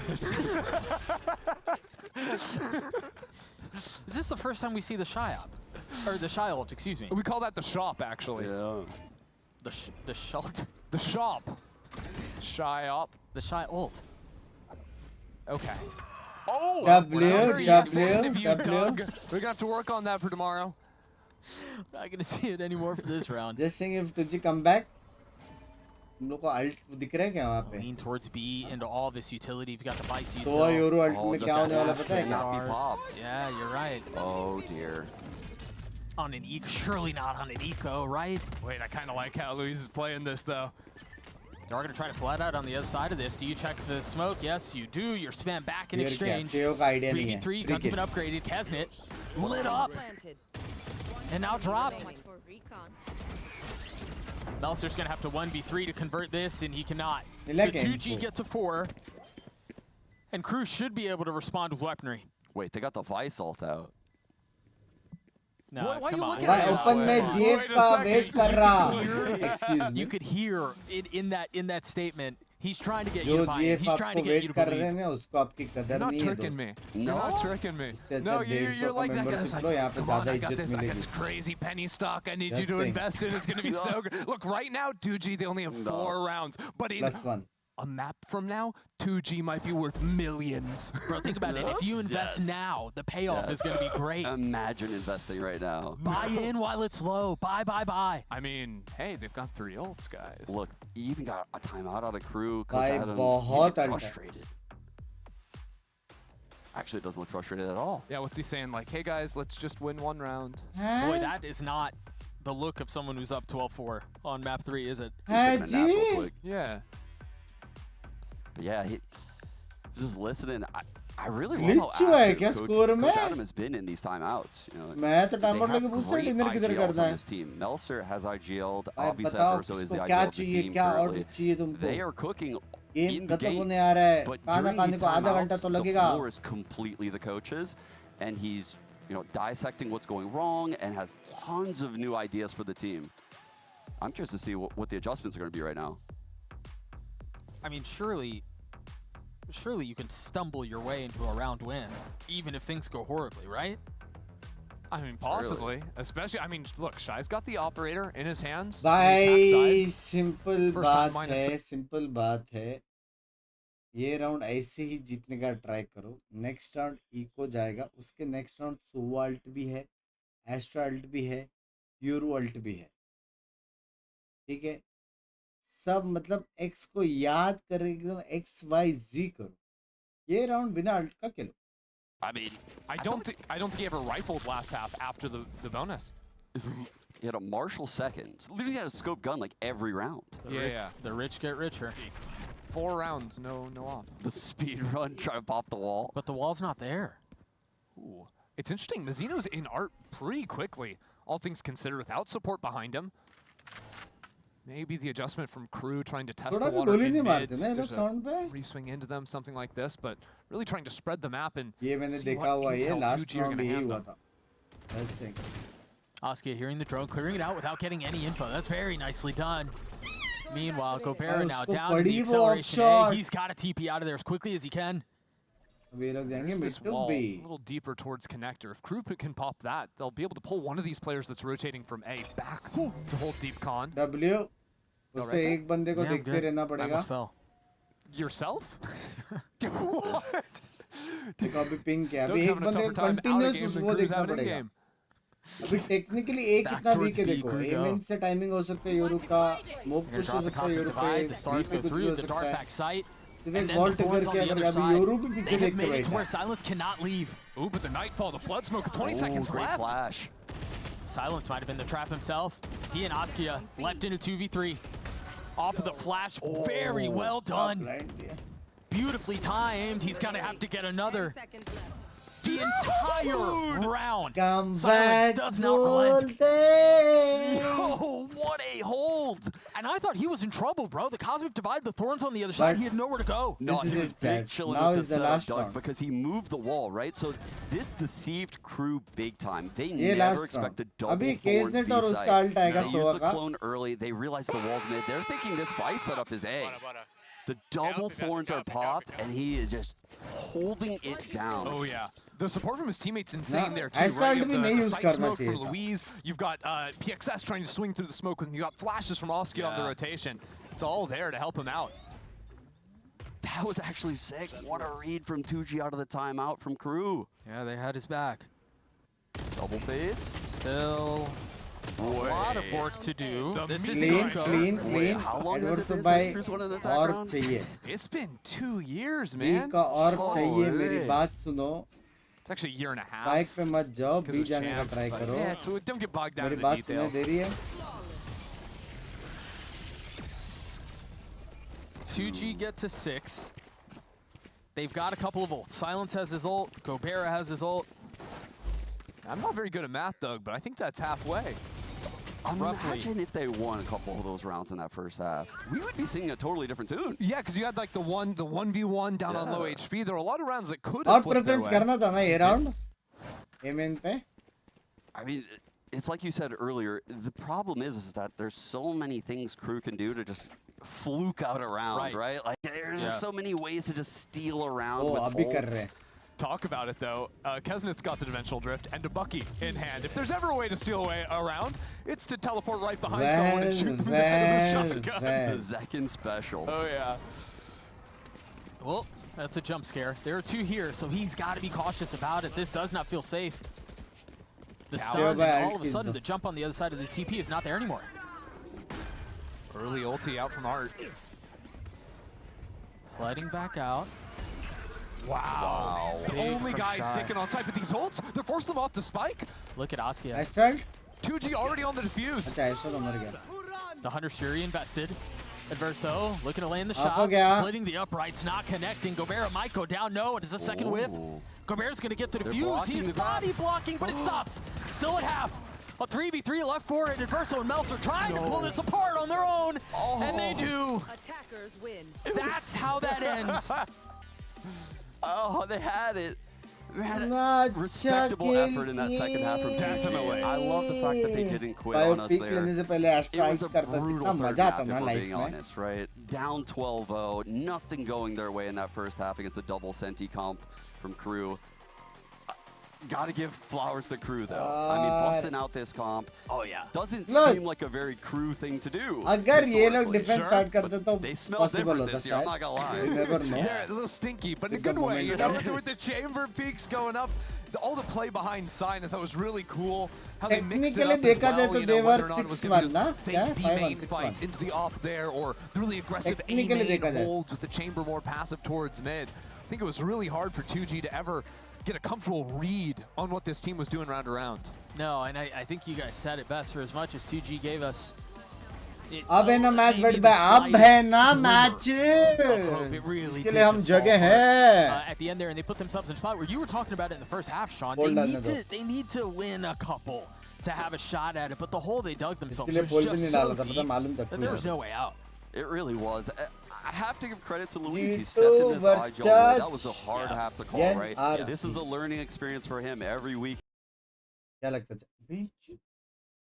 Is this the first time we see the Shy up? Or the Shy ult, excuse me. We call that the shop, actually. Yeah. The shult? The shop. Shy up. The Shy ult. Okay. W, We're W. gonna have to work on that for tomorrow. Not gonna see it anymore for this round. Just saying, if Tuji come back, तुम लोग को alt दिख रहा है क्या वहाँ पे? Lean towards B into all this utility. You've got the Vice util. तो योरू alt में क्या होने वाला पता है? Cannot be popped. Yeah, you're right. Oh dear. On an eco, surely not on an eco, right? Wait, I kind of like how Luis is playing this, though. They're going to try to flat out on the other side of this. Do you check the smoke? Yes, you do. You're spam back in exchange. 3v3, guns have been upgraded. Kesnet lit up. And now dropped. Melser's going to have to 1v3 to convert this, and he cannot. So 2G gets a 4. And Crew should be able to respond with weaponry. Wait, they got the Vice ult out. No, Why come you on. looking at us? Open में GF का wait कर रहा. Excuse me. You could hear it in that statement. He's trying to get जो you to buy in. GF He's trying to आपको get you wait to कर रहे believe. हैं उसको आपकी कदर You're not नहीं है tricking दोस्त. me. No. You're not tricking me. इससे No, अच्छा 150 you're का like that guy. membership It's like, लो, यहाँ पे come ज़्यादा on, I got इज्जत this. I got मिलेगी. this crazy penny stock. I need Just you to saying. invest in. It's going to be so good. Look, right now, 2G, they only have 4 rounds. But in +1. a map from now, 2G might be worth millions. Bro, think about it. If you invest now, the payoff is going to be great. Imagine investing right now. Buy in while it's low. Buy. I mean, hey, they've got 3 ults, guys. Look, you even got a timeout out of Crew. Coach भाई Adam, बहुत he's अंडा. frustrated. Actually, it doesn't look frustrated at all. Yeah, what's he saying? Like, hey, guys, let's just win 1 round. Boy, that is not the look of someone who's up 12-4 on map 3, is it? Taking a nap real quick. Yeah. But yeah, he's just listening. I really Glitch love how हुआ है active क्या Coach, score Coach में? Adam has been in these timeouts. You know, मैं तो they timeout have लेके पूछता great dinner किधर IGLs करना on है? this team. Melser has IGL'd. भाई Obviously, बताओ Verso is the किसको IGL क्या of the चाहिए team क्या currently. order चाहिए तुमको? They are cooking game in खत्म games, होने आ रहा है. but खाना during खाने these को आधा घंटा timeouts, तो the लगेगा. floor is completely the coaches, and he's dissecting what's going wrong and has tons of new ideas for the team. I'm curious to see what the adjustments are going to be right now. I mean, surely you can stumble your way into a round win, even if things go horribly, right? I mean, possibly. Especially, I mean, look, Shy's got the operator in his hands. भाई simple First time बात minus है, simple बात है. ये round ऐसे ही जीतने का try करो. नेक्स्ट राउंड इको जाएगा, उसके नेक्स्ट राउंड सोवा अल्ट भी है, एस्ट्रा अल्ट भी है, यूरो अल्ट भी है. ठीक है, सब मतलब एक्स को याद कर एकदम एक्स वाई जी करो. ये राउंड बिना अल्ट का खेलो. I mean, I don't think he ever rifled last half after the bonus. He had a Marshall second. So literally had a scope gun like every round. Yeah. The rich get richer. 4 rounds, no off. The speed run, try to pop the wall. But the wall's not there. Ooh. It's interesting. The Xeno's in art pretty quickly, all things considered, without support behind him. Maybe the adjustment from Crew trying to test the water in mid. There's a re-swing into them, something like this, but really trying to spread the map and ये मैंने see देखा what हुआ है, intel last 2G are round going to यही hand हुआ them. था. ऐसे. Askia hearing the drone, clearing it out without getting any info. That's very nicely done. Meanwhile, Gobert now उसको down to the पड़ी वो acceleration offshot. A. He's got to TP out of there as quickly as he can. अब ये लोग जाएंगे There's mid this to wall a B. little deeper towards connector. If Crew can pop that, they'll be able to pull one of these players that's rotating from A back to hold deep con. W. Go उससे right there. एक बंदे को Yeah, I'm देखते good. रहना I पड़ेगा. almost fell. Yourself? What? देखो अभी ping किया. अभी Doug's एक having a बंदे tougher time out of continuous game than उसको Crew's देखना having in पड़ेगा. game. अभी टेक्निकली एक Back कितना towards वीक है B, देखो. Crew ए go. मेन से टाइमिंग हो सकता है यूरोप का. मूव Gonna पुश हो drop the सकता है cosmic यूरोप पे. divide. The stars बी पे go कुछ भी through हो the सकता dark है. back sight. तो And फिर then wall the trigger thorns on किया the अगर other अभी यूरोप भी side. पीछे They have देखते made it to बैठा where है. Silence cannot leave. Ooh, but the Nightfall, the Flood Smoke, 20 Ooh, seconds great left. flash. Silence might have been the trap himself. He and Askia left in a 2v3. Off of the flash, very well done. Blind दिया. Beautifully timed. He's gonna have to get another. The entire round. Come Silence back does not relent. बोलते. Oh, what a hold! moved. And I thought he was in trouble, bro. The Cosmic Divide, the Thorns on the other side, he had nowhere to go. No, This is he was it, big Chad. chilling Now with is the the setup, last Doug, round. because he moved the wall, right? So this deceived Crew big time. They ये never last expected round. double अभी Thorns केसनेट और B उसका side. Alt आएगा They used Sowa the का. clone early. They realized the wall's mid. They're thinking this Vice setup is A. The double Thorns are popped, and he is just holding it down. Oh yeah. The support from his teammates insane there too, Ascent right? You भी have नहीं the use sight करना smoke from चाहिए था. Louise. You've got PXS trying to swing through the smoke, and you got flashes from Oski on the rotation. It's all there to help him out. That was actually sick. What a read from 2G out of the timeout from Crew. Yeah, they had his back. Double face. Still a lot of work to do. This is clean. How long has it been भाई since Crew's won an attack और round? चाहिए. It's been 2 years, B man. का और चाहिए. मेरी बात सुनो. It's actually a year and a half. Bike पे मत जाओ. Because बी of जाने का champs, ट्राई but करो. yeah, so don't get bogged down मेरी in the बात सुनने details. दे रही है. 2G get to 6. They've got a couple of ults. Silence has his ult. Gobera has his ult. I'm not very good at math, Doug, but I think that's halfway. Roughly. Imagine if they won a couple of those rounds in that first half. We would be singing a totally different tune. Yeah, because you had like the 1v1 down on low HP. There were a lot of rounds that could और have flipped their preference way. करना था ना ये round. MN पे. I mean, it's like you said earlier, the problem is that there's so many things Crew can do to just fluke out around, right? Like, there's just so many ways to just steal around Oh, with अभी कर ults. रहे हैं. Talk about it though. Kesnit's got the Dimensional Drift and a Bucky in hand. If there's ever a way to steal away around, it's to teleport right behind someone and shoot them with a shotgun. The Zekin special. Oh yeah. Well, that's a jump scare. There are 2 here, so he's got to be cautious about it. This does not feel safe. The stun, and all of a sudden, the jump on the other side of the TP is not there anymore. Early ulti out from Art. Flooding back out. Wow. The Big only from guy Shy. sticking on site, but these ults, they're forcing them off the spike. Look at Askia. Ascent. 2G already on the defuse. अच्छा ऐसा तो मर गया. The Hunter Shuri invested. Adverso looking to land the Off हो shot, गया. splitting the uprights, not connecting. Gobera might go down. No, it is a second whiff. Gobera's going to get the They're defuse. blocking He's the body blocking, but it stops. Still at half. A 3v3 left for it. Adverso and Meltzer trying to pull this apart on their own, and they do. Attackers win. That's how that ends. Oh, they had it. Man, Not respectable effort in that second half from Definitely. I love the fact that they didn't quit on us pick there. लेने से पहले It Astrite was a करता brutal कितना third मजा half, आता if ना we're life being में. honest, right? Down 12-0, nothing going their way in that first half against the double Senti comp from Crew. Gotta give flowers to Crew though. I mean, busting out this comp. Oh yeah. Doesn't Look. seem like a very Crew thing to do. अगर ये लोग historically. Defence start करते तो They smell possible different होता this year, I'm शायद. not gonna lie. You never know. Yeah, a little stinky, but in a It's a good way. You know, momentum. with the chamber peaks going up, all the play behind Sign, I thought was really cool. How they mixed it Technically up as देखा जाए well, तो you they know, whether or were not it was 6-1 gonna be ना? those क्या? fake B 5-1, main 6-1. fights into the op there, or the really aggressive A Technically main देखा जाए. holds with the chamber more passive towards mid. I think it was really hard for 2G to ever get a comfortable read on what this team was doing round to round. No, and I think you guys said it best. For as much as 2G gave us, अब है ना match बढ़ पे अब है ना match इसके लिए हम जगह हैं. At the end there, and they put themselves in a spot where you were talking about it in the first half, Sean. Hold on, They need to win a couple to have a shot at it, but the hole they dug themselves इसके लिए was पोल भी just नहीं so डाला था, पता deep मालूम था that there was no way out. It really was. I have to give credit to Luis. He stepped in this IGL role. That was a hard half to call, right? Yeah. This is a learning experience for him every week. क्या लगता है? बीच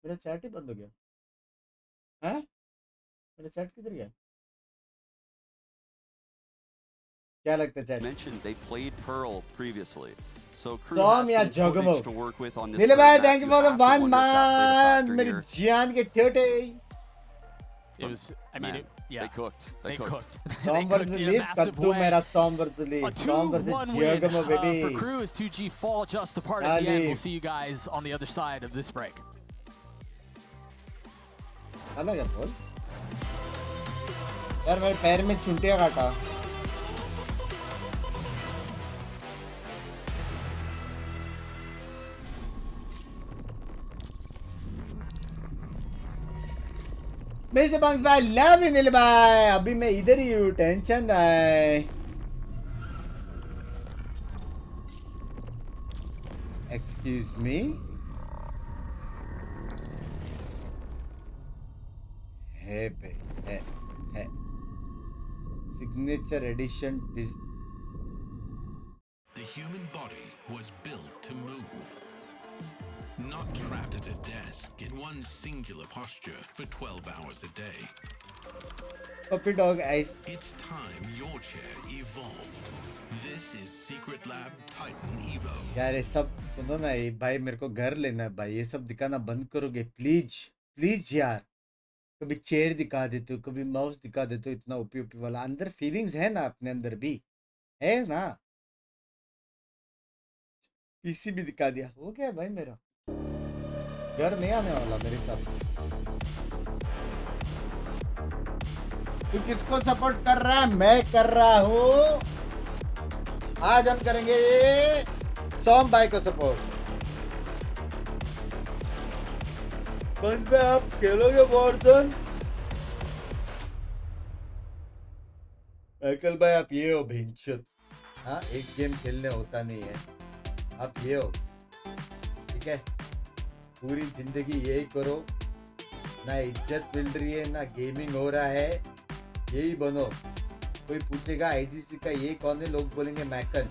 मेरा chat ही बंद हो गया. हैं? मेरा chat किधर गया? क्या लगता है chat? Mentioned they played Pearl previously. So Crew Som या had some जगमो. footage to work with on this. नीले third भाई, match. thank you You for the have to one wonder if that played a man. factor मेरी here. जान के ठेठे. It was, I mean, Man, yeah. They cooked. They cooked. Tom They versus cooked in a Leaf, massive कद्दू way. मेरा Tom versus Leaf. A Tom versus 2-1 win Jagamo, baby. for Crew as 2G fall just apart at the end. Ali. We'll see you guys on the other side of this break. अलग है बोल. यार मेरे पैर में चुंटिया काटा. Mister bunks भाई, love you नील भाई. अभी मैं इधर ही हूँ, टेंशन नहीं. Excuse me. है पे है signature edition The human body was built to move, not trapped at a desk in one singular posture for 12 hours a day. puppy dog ice. It's time your chair evolved. This is Secret Lab Titan Evo. यार ये सब सुनो ना, ये भाई मेरे को घर लेना है भाई, ये सब दिखाना बंद करोगे प्लीज प्लीज यार। कभी चेयर दिखा देते हो, कभी माउस दिखा देते हो, इतना ओपी ओपी वाला। अंदर फीलिंग्स है ना, अपने अंदर भी है ना। पीसी भी दिखा दिया, हो गया भाई मेरा। घर नहीं आने वाला मेरे साथ। तू किसको सपोर्ट कर रहा है? मैं कर रहा हूँ। आज हम करेंगे सॉम भाई को सपोर्ट। बस में आप खेलोगे वॉरजोन? माइकल भाई आप ये हो भिंचुत। हाँ, एक गेम खेलने होता नहीं है, आप ये हो, ठीक है? पूरी जिंदगी यही करो, ना इज्जत मिल रही है ना गेमिंग हो रहा है, यही बनो। कोई पूछेगा आईजीसी का ये कौन है, लोग बोलेंगे मैकन।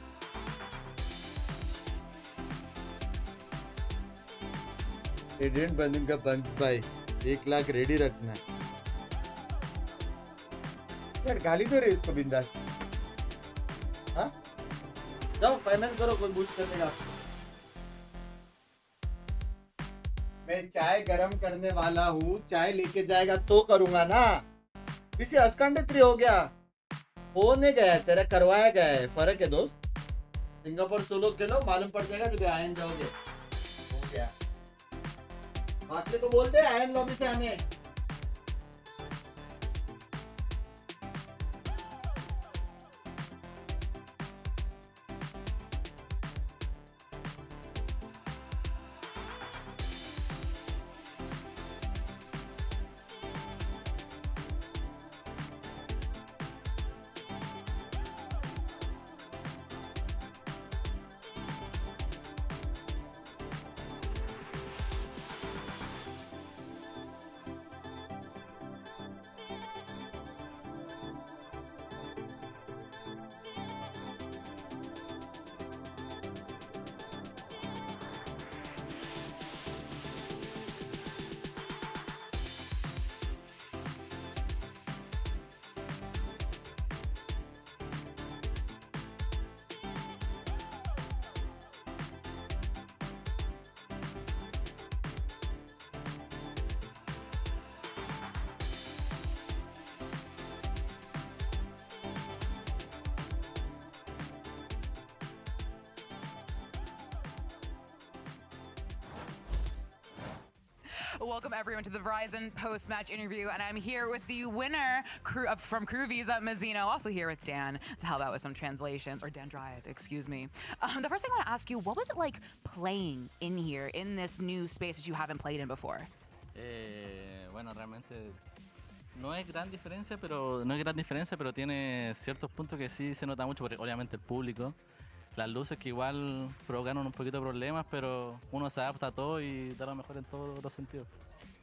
रेडिएंट बनूंगा बंक्स भाई, 1 लाख रेडी रखना। यार गाली दो रे इसको बिंदास। हाँ जाओ फाइनल करो, कोई बूस्ट करेगा। मैं चाय गरम करने वाला हूँ, चाय लेके जाएगा तो करूंगा ना। किसी अस्कंड 3 हो गया, होने गया है तेरा, करवाया गया है। फर्क है दोस्त। सिंगापुर सोलो खेलो, मालूम पड़ जाएगा जब आयन जाओगे। हो गया, बाकी को बोलते हैं आयन लॉबी से आने। Welcome everyone to the Verizon post-match interview, and I'm here with the winner from Crew Visa, Mazzino. Also here with Dan to help out with some translations, or Dan Dryad, excuse me. The first thing I want to ask you, what was it like playing in here in this new space that you haven't played in before? Bueno, realmente no es gran diferencia, pero tiene ciertos puntos que sí se nota mucho, porque obviamente el público, las luces que igual provocaron un poquito de problemas, pero uno se adapta a todo y da lo mejor en todos los sentidos.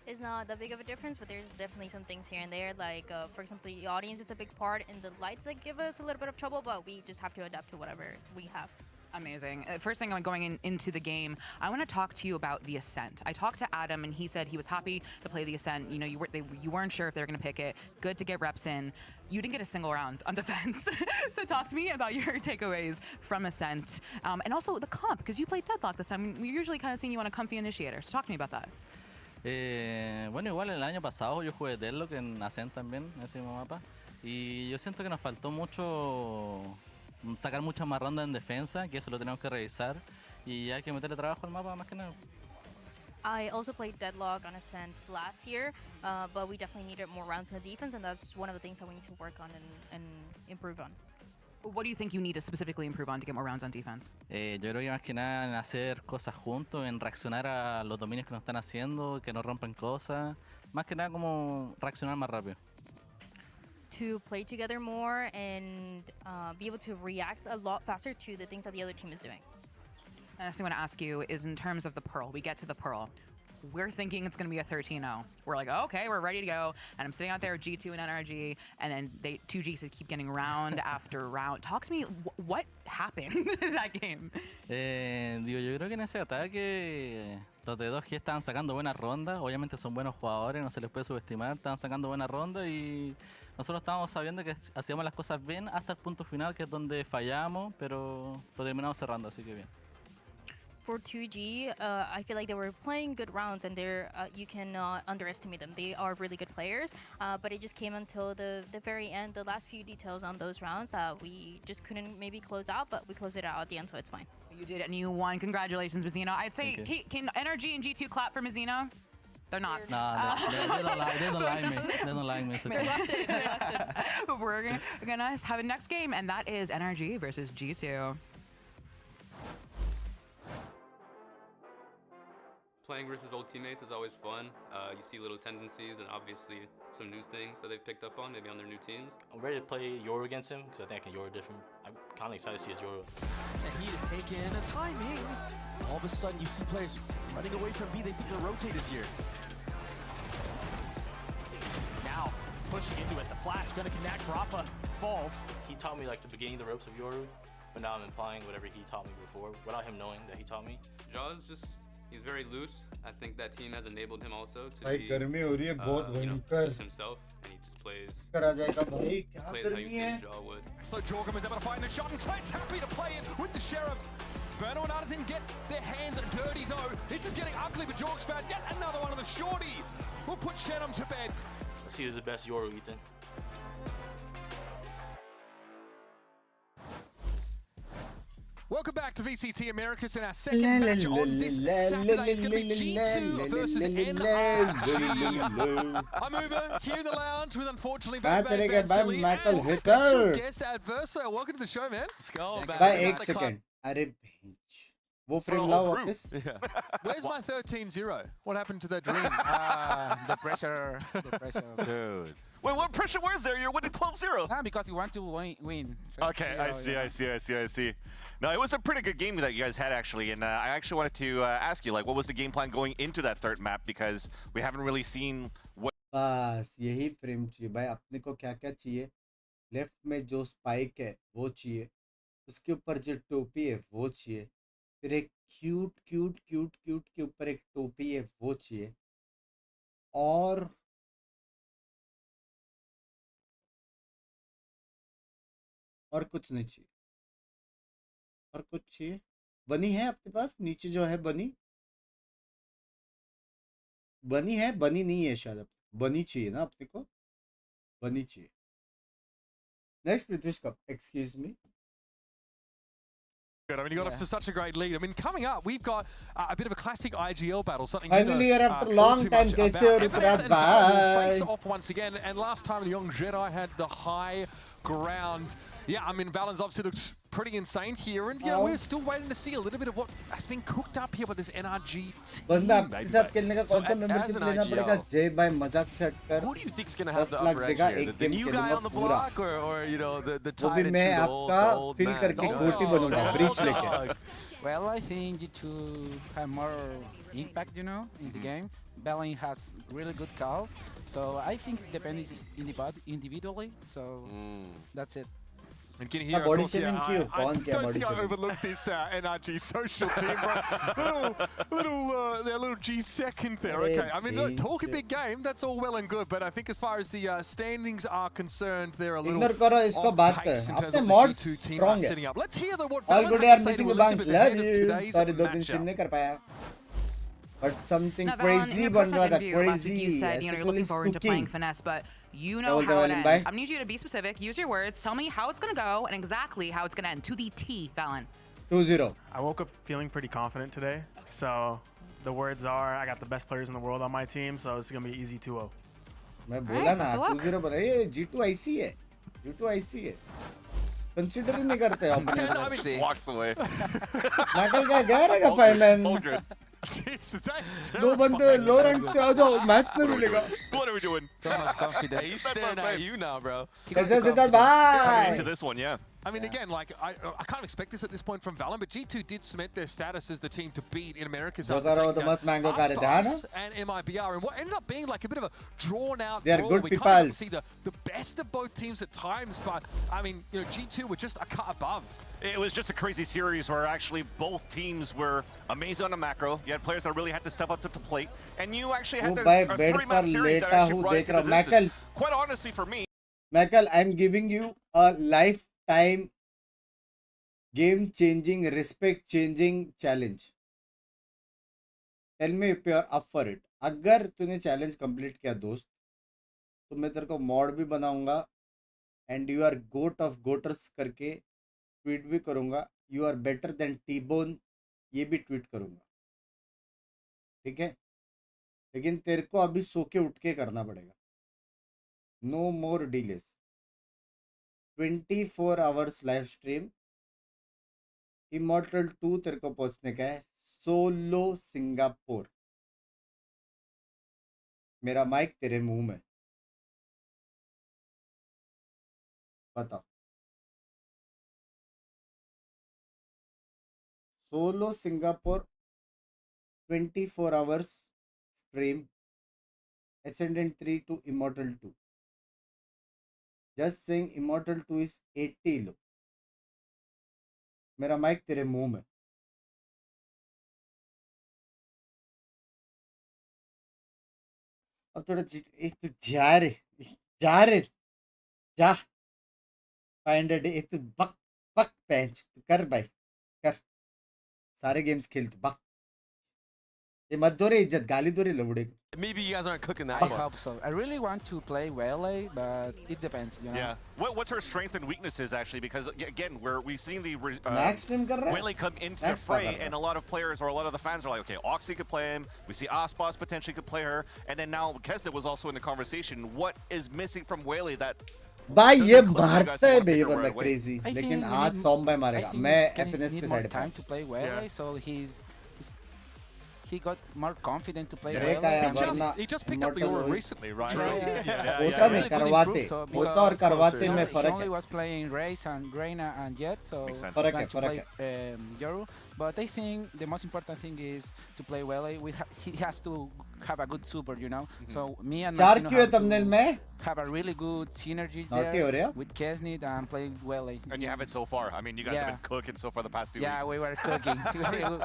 It's not that big of a difference, but there's definitely some things here and there. Like, for example, the audience is a big part, and the lights that give us a little bit of trouble, but we just have to adapt to whatever we have. Amazing. First thing, going into the game, I want to talk to you about the Ascent. I talked to Adam, and he said he was happy to play the Ascent. You know, you weren't sure if they were going to pick it. Good to get reps in. You didn't get a single round on defense. So talk to me about your takeaways from Ascent. And also the comp, because you played Deadlock this time. We're usually kind of seeing you on a comfy initiator. So talk to me about that. Bueno, igual el año pasado yo jugué Deadlock en Ascent también, en ese mismo mapa. Y yo siento que nos faltó mucho sacar muchas más rondas en defensa, que eso lo tenemos que revisar. Y hay que meterle trabajo al mapa más que nada. I also played Deadlock on Ascent last year, but we definitely needed more rounds in the defense, and that's one of the things that we need to work on and improve on. What do you think you need to specifically improve on to get more rounds on defense? Yo creo que más que nada en hacer cosas juntos, en reaccionar a los dominios que nos están haciendo, que nos rompen cosas. Más que nada como reaccionar más rápido. To play together more and be able to react a lot faster to the things that the other team is doing. Next thing I want to ask you is in terms of the Pearl. We get to the Pearl. we're thinking it's going to be a 13-0. We're like, oh, okay, we're ready to go. And I'm sitting out there with G2 and NRG, and then 2Gs keep getting round after round. Talk to me, what happened in that game? Digo, yo creo que en ese ataque los de 2G estaban sacando buenas rondas. Obviamente son buenos jugadores, no se les puede subestimar. Estaban sacando buenas rondas y nosotros estábamos sabiendo que hacíamos las cosas bien hasta el punto final, que es donde fallamos, pero lo terminamos cerrando, así que bien. For 2G, I feel like they were playing good rounds, and you cannot underestimate them. They are really good players, but it just came until the very end, the last few details on those rounds that we just couldn't maybe close out, but we closed it out at the end, so it's fine. You did, and you won. Congratulations, Mazzino. I'd say, can NRG and G2 clap for Mazzino? They're not. No, they don't like me. They don't like me. It's okay. We're gonna have a next game, and that is NRG versus G2. Playing versus old teammates is always fun. You see little tendencies and obviously some new things that they've picked up on, maybe on their new teams. I'm ready to play Yoru against him because I think I can Yoru different. I'm kind of excited to see his Yoru. And he is taking a timing. All of a sudden, you see players running away from B. They think the rotate is here. Now, pushing into it. The flash going to connect. Rafa falls. He taught me like the beginning of the ropes of Yoru, but now I'm applying whatever he taught me before without him knowing that he taught me. Jaws he's very loose. I think that team has enabled him also to be, just himself, and he just plays how you think Jaw would. So Jorgen was able to find the shot, and Trent's happy to play it with the Sheriff. Berno and Artisan get their hands dirty though. This is getting ugly, but Jorg's found yet another one of the shorty. Will put Shenum to bed. Let's see who's the best Yoru, Ethan. Welcome back to VCT Americas, and our second match on this Saturday is going to be G2 versus NRG. I'm Uber, here in the lounge with unfortunately and special guest adversaire. Welcome to the show, man. Let's go. By 8 seconds. Arey bench. Wo frame lao वापस. Where's my 13-0? What happened to that dream? The pressure. Dude. Wait, what pressure was there? You're winning 12-0. Because you want to win. Okay, I see. No, it was a pretty good game that you guys had, actually. And I actually wanted to ask you, like, what was the game plan going into that third map? Because we haven't really seen what... बस यही frame चाहिए भाई. अपने को क्या क्या चाहिए? Left में जो स्पाइक है वो चाहिए. उसके ऊपर जो टोपी है वो चाहिए. फिर एक क्यूट के ऊपर एक टोपी है वो चाहिए. और कुछ नहीं चाहिए. और कुछ चाहिए. बनी है अपने पास नीचे जो है बनी है. बनी नहीं है शायद. बनी चाहिए ना अपने को. बनी चाहिए. Next British Cup. Excuse me. I mean, you got off to such a great lead. I mean, coming up, we've got a bit of a classic IGL battle. Something finally here after a long time. Kaise ho Ruturaz bhai? Face off once again, and last time the Young Jedi had the high ground. Yeah, I mean, Valens obviously looks pretty insane here, and yeah, we're still waiting to see a little bit of what has been cooked up here with this NRG team. बंदा आपके साथ खेलने का कौन सा membership लेना पड़ेगा? जय भाई मजाक से हटकर. Who do you think is going to have the upper edge here? The new guy on the block, or you know, the tied into मैं the आपका old फिल man? करके गोटी बनूंगा ब्रीच लेके. Well, I think G2 have more impact, you know, in the game. Belling has really good calls, so I think it depends individually. So that's it. And can hear, of course, I don't think I overlooked this NRG social team, bro. Their little G second there. Okay, I mean, look, talk a big game. That's all well and good, but I think as far as the standings are concerned, they're a little off pace in terms of the G2 team are setting up. Let's hear what Valorant has to say to Elizabeth ahead of today's matchup. But something Valorant, crazy in bun raha tha. last week you said you're looking forward to playing finesse, but you know how it ends. I need you to be specific. Use your words. Tell me how it's going to go and exactly how it's going to end. To the T, Valen. 2-0. I woke up feeling pretty confident today. So the words are, I got the best players in the world on my team, so it's going to be easy 2-0. मैं बोला ना 2-0 बना. ये G2 IC है. G2 IC है. Consider ही नहीं करते opponents. Just walks away. नाकल क्या गया रहेगा 5-man. Jesus, that's दो बंदे लो रैंक से आ जाओ मैच में मिलेगा. What are we doing? So much confidence. He's staring at you now, bro. कैसे सिद्धार्थ भाई? Into this one, yeah. I mean, again, like, I can't expect this at this point from Valorant, but G2 did cement their status as the team to beat in America's जो करो तो मस्त mango का रहता है ना? and MIBR, and what ended up being like a bit of a drawn-out They are brawl. good We kind of peoples. see the best of both teams at times, but I mean, you know, G2 were just a cut above. It was just a crazy series where actually both teams were amazing on the macro. You had players that really had to step up to the plate, and you actually had a three-map series that actually brought it to the distance. Quite honestly, for me, Michael, I'm giving you a lifetime game-changing, respect-changing challenge. Tell me if you're up for it. अगर तूने challenge complete किया दोस्त, तो मैं तेरे को mod भी बनाऊंगा and you are GOAT of goaters करके ट्वीट भी करूंगा. You are better than T-Bone, ये भी ट्वीट करूंगा. ठीक है, लेकिन तेरे को अभी सो के उठ के करना पड़ेगा. No more delays. 24 hours live stream. Immortal 2 तेरे को पहुंचने का है. Solo Singapore. मेरा माइक तेरे मुंह में. बताओ. Solo Singapore 24 hours stream. Ascendant 3 to Immortal 2. Just saying Immortal 2 is 80 लो. मेरा माइक तेरे मुंह में. अब थोड़ा एक तो जा रे जा. Find a day. एक तो बक बक पैंच कर भाई कर. सारे गेम्स खेल तू बक. ये मत दो रे इज्जत. गाली दो रे लवड़े को. Maybe you guys aren't cooking that I much. hope so. I really want to play Wele, but it depends, you know. yeah. What's her strength and weaknesses actually? Because again, we've seen the Max stream कर रहा है? Willie come into Max the fray, कर रहा है. and a lot of players or a lot of the fans are like, okay, Oxy could play him. We see Aspas potentially could play her, and then now Kesda was also in the conversation. What is missing from Whaley that? भाई ये doesn't click you guys मारता to है wanna बे pick ये her right बंदा away? Crazy. I लेकिन think we आज need- सॉम bye I मारेगा. think मैं he FNS need के more साइड पे time हूं. to play Wele, so he got more confident to play Drake Wele. आया and वरना He just picked up the Immortal aura वही. recently, right? होता नहीं करवाते. होता और करवाते में he फर्क only है. was playing Raze and Reina and Jet, so Makes sense. he फर्क got है, to फर्क play Yoru. But I think the most important thing is to play Wele. He has to have a good super, you know. So me and चार Martino क्यों है have thumbnail to में? have a really good synergy Naughty हो रहे there हो? with Kesnit and play Wele. And you have it so far. I mean, you guys have Yeah. been cooking so far the past 2 Yeah, weeks. we were cooking.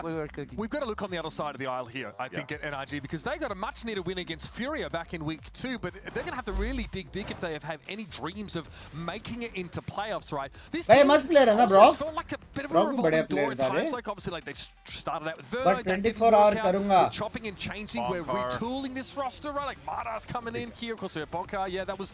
we were cooking. We've got to look on the other side of the aisle here, I think, at NRG, because they got a much-needed win against Furia back in week 2, but they're going to have to really dig deep if they have any dreams of making it into playoffs, right? This भाई team मस्त player है ना also bro. felt like a bit of a bro भी बढ़िया revolving door player at था रे. times. Like, obviously, like they started out with Ver, But that didn't 24 work hour out. करूंगा. We're chopping and changing, we're Bonkar. retooling this roster, right? Like Mara's coming in here, of course, Bonka, yeah, that was,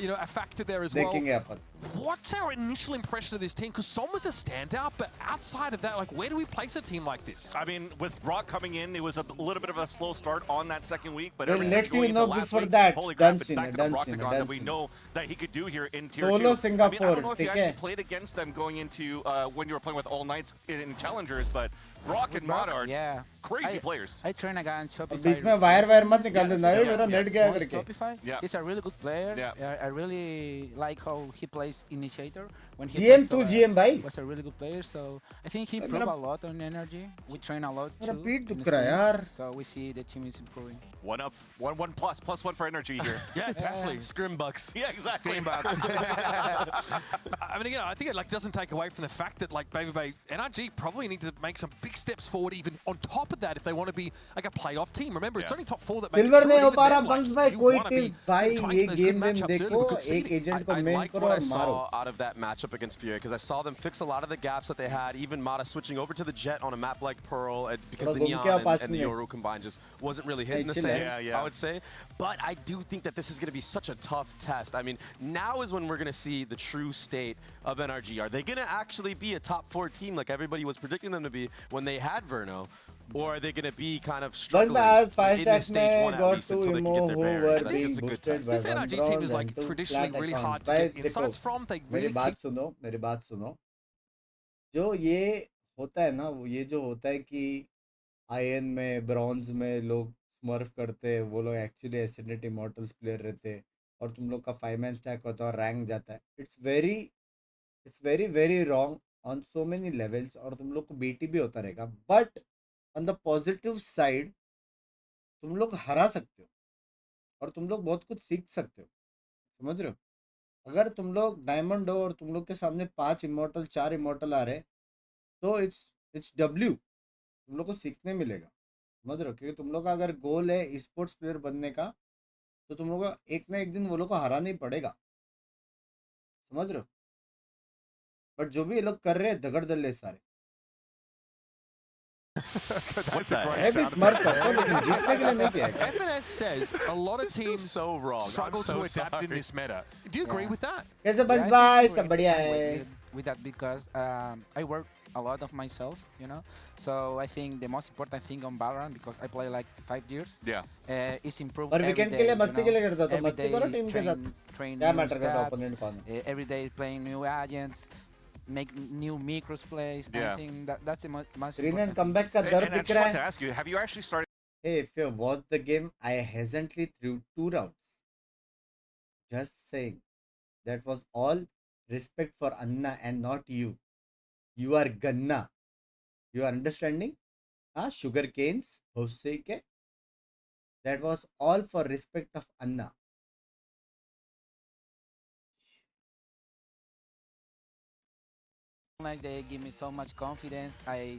you know, a factor there as well. देखेंगे अपन. What's our initial impression of this team? Because Som was a standout, but outside of that, like, where do we place a team like this? I mean, with Brock coming in, it was a little bit of a slow start on that second week, but We'll ever let since you going into know last before week, that. holy crap, Done it's scene, back to the done Broctagon scene, that done we scene. know that he could do here in Tier Solo 2. I mean, I Singapore, don't know if you ठीक actually है? played against them going into when you were playing with All Knights in Challengers, but Brock and Brock, Mata are yeah. crazy players. I train against Shopify. बीच में wire मत निकाल देना. ये yes, मेरा yes. Net गया Once करके. Shopify. Yeah. He's a really good player. Yeah. I really like how he plays Initiator. When he GM plays to solo, GM भाई. was a really good player. So I think he Hey, improved मेरा- a lot on energy. We train a lot मेरा too. पीठ in दुख this रहा है game. यार. So we see the team is improving. One up, one plus one for energy here. Yeah, definitely. Scrim bucks. Yeah, exactly. I mean, again, I think it like doesn't take away from the fact that like Baby Bay NRG probably need to make some big steps forward even on top of that if they want to be like a playoff team. Remember, it's Yeah. only top 4 that make it silver through, नहीं हो even पा रहा then, like, bunks भाई. you कोई wanna be tips भाई. trying ये those game good में matchups देखो early, good एक seeding. एजेंट को I मेन like करो what I और मारो. saw out of that matchup against Furia because I saw them fix a lot of the gaps that they had. Even Mata switching over to the Jet on a map like Pearl because Bro, the घूम Neon के आओ and, 5 and the minute. Yoru combined just wasn't really hitting the chill same. है. Yeah. I would say. But I do think that this is going to be such a tough test. I mean, now is when we're going to see the true state of NRG. Are they going to actually be a top 4 team like everybody was predicting them to be when they had Verno? Or are they going to be kind of struggling as in 5 this stacks stage 1 में at got least to until they can Imo get their who bearings? were I think being it's a good boosted test. by This one NRG team bronze is like and 2 traditionally flat really accounts. hard to भाई get देखो, insights from. They मेरी really बात keep सुनो, मेरी बात सुनो. जो ये होता है ना, वो ये जो होता है कि आयन में ब्रॉन्ज में लोग स्मर्फ करते हैं, वो लोग एक्चुअली एसेंडेंट इमॉर्टल्स प्लेयर रहते हैं और तुम लोग का 5 मैन स्टैक होता है और रैंक जाता है. It's very it's very very wrong on so many levels और तुम लोग को बेटी भी होता रहेगा, but on the positive side तुम लोग हरा सकते हो और तुम लोग बहुत कुछ सीख सकते हो, समझ रहे हो? अगर तुम लोग डायमंड हो और तुम लोग के सामने 5 इमोर्टल 4 इमोर्टल आ रहे, तो इट्स डब्ल्यू, तुम लोग को सीखने मिलेगा, समझ रहे हो? क्योंकि तुम लोग का अगर गोल है स्पोर्ट्स प्लेयर बनने का, तो तुम लोग को एक ना एक दिन वो लोग को हराना ही पड़ेगा, समझ रहे हो? बट जो भी ये लोग कर रहे हैं दगड़ दल्ले सारे। That's a मैं great भी sound स्मर्ट effect करता हूँ there. लेकिन जीतने के लिए नहीं किया है। FNS says a lot of teams so wrong. struggle I'm so to adapt in sorry. this meta. Do you agree Yeah. with that? कैसे बंस I भाई, think सब बढ़िया we're है? with that because I work a lot of myself, you know. So I think the most important thing on Valorant, because I play like 5 years, is improve और every weekend day, के लिए you मस्ती know. के लिए करता हो तो Every मस्ती करो day टीम के साथ, train क्या new मैटर करता है stats, ओपोनेंट कौन है? every day playing new agents, make new micros plays. I Yeah. think that's the most रीनन important comeback का And दर्द I दिख just रहा want to है? ask you, have you actually started? Hey, if you watched the game, I hesitantly threw 2 rounds. Just saying. That was all respect for Anna and not you. You are Ganna. You are understanding? Ah, sugar canes, Jose ke. That was all for respect of Anna. like they give me so much confidence. I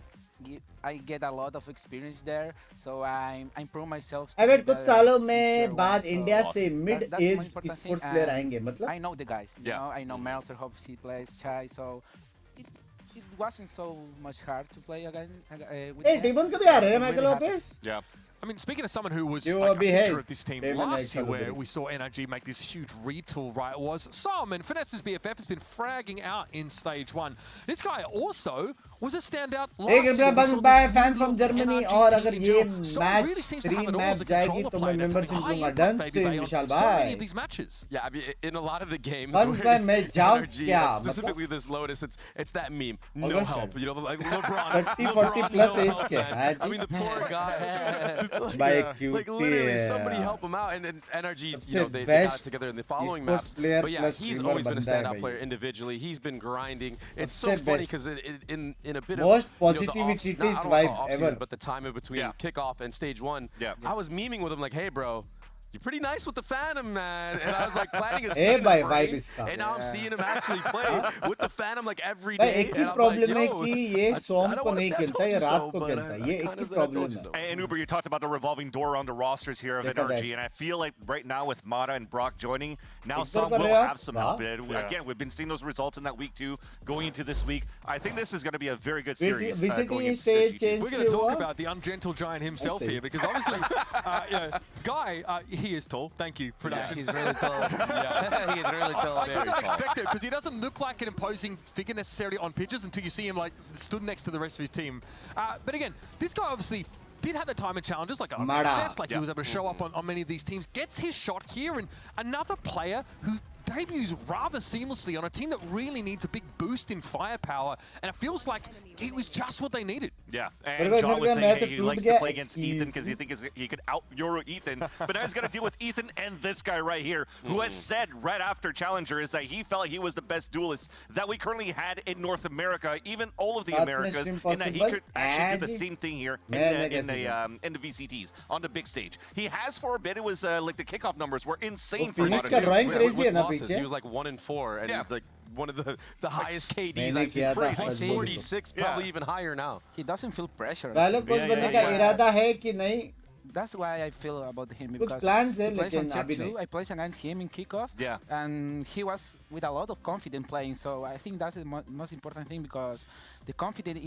get a lot of experience there, so I improve myself. I bet कुछ सालों in में tier बाद one, so India से that's mid the most edge important thing. Sports player And आएंगे, मतलब I know the guys. You Yeah. know, I know Meltzer, hope he plays Chai, so it wasn't so much hard to play again with Hey, them. टीमन कभी आ रहे हैं I'm Michael really happy. वापस? Yeah. I mean, speaking of someone who was You like, will a be feature hey. of this team David last year, Knight, where Saturday. we saw NRG make this huge retool, right, was Solomon. Finesse's BFF has been fragging out in stage 1. This guy also was a standout last एक year. रुपया We बंस saw by this fan new from look Germany, NRG और team अगर in ये general. Solomon really match seems to have 3 it all match as a जाएगी controller तो player मैं that's having membership high दूंगा, impact, done baby, से Bay, on Vishal so many भाई। of these matches. Yeah, I mean, in a lot of the games, बंस where भाई मैं जाऊँ NRG, क्या, specifically this Lotus, it's that meme, no अगर help. You know, like LeBron, 30-40 LeBron, plus no edge help, के man. है I mean, the poor guy. भाई like cutie literally, somebody है, help him out. And NRG, you सबसे know, they got best it together in the following sports maps. Player But yeah, plus he's streamer always been a बंदा है standout भाई। player individually. He's been grinding. It's so सबसे funny best because in a bit Most of positivity you know, is I don't wanna vibe call it ever. off-season, but the time in between kickoff and stage 1, I was memeing with him like, hey, bro. You're pretty nice with the Phantom, man. And I was like planning a Hey, scene bhai, for vibe him, iska. and now I'm seeing him actually play with the Phantom like every भाई day. एक ही And I'm problem है like, yo, कि ये सोम I don't को wanna नहीं say I खेलता, told ये you रात so, को but खेलता है, ये एक kinda he said I told problem you है। so. And Uber, you talked about the revolving door on the rosters here of देखा NRG, जाए। and I feel like right now with Mata and Brock joining, now इधर some कर will रहे आप? have some वाह। help. And again, we've been seeing those results in that week 2 going into this week. I think this is going to be a very good series going into stage GT. change We're going to के talk हुआ? about the ungentle giant himself see. here, because obviously, you know, Guy, he is tall. Thank you, production. He's really tall. Yeah, he's really tall. I did not expect it because he doesn't look like an imposing figure necessarily on pitches until you see him like stood next to the rest of his team. But again, this guy obviously did have the time and challenges like Mada. access, like he was able to show up on many of these teams, gets his shot here, and another player who debuts rather seamlessly on a team that really needs a big boost in firepower, and it feels like it was just what they needed. Yeah, But and if John was I saying had hey, he to likes get to play against Ethan because easy. he thinks he could out-Euro Ethan. But now he's got to deal with Ethan and this guy right here, who has said right after Challenger is that he felt he was the best duelist that we currently had in North America, even all of the Saat Americas, Mission in that he Impossible could actually do the and same thing here मैं in कैसे the VCTs, on the big stage. He has for a bit, it was like the kickoff numbers were insane वो for Phoenix Mata का too. drawing With crazy है ना losses, पीछे? he was like 1-4, and Yeah. like one of the highest KDs मैंने I've seen. किया था, Crazy, सच like बोलूं तो। 46, probably even higher now. He doesn't feel pressure. पहले कुछ बनने का इरादा है कि नहीं? That's why I feel about him कुछ because plans है he plays on लेकिन tier अभी 2. नहीं। I played against him in kickoff, Yeah. and he was with a lot of confidence playing. So I think that's the most important thing because the confidence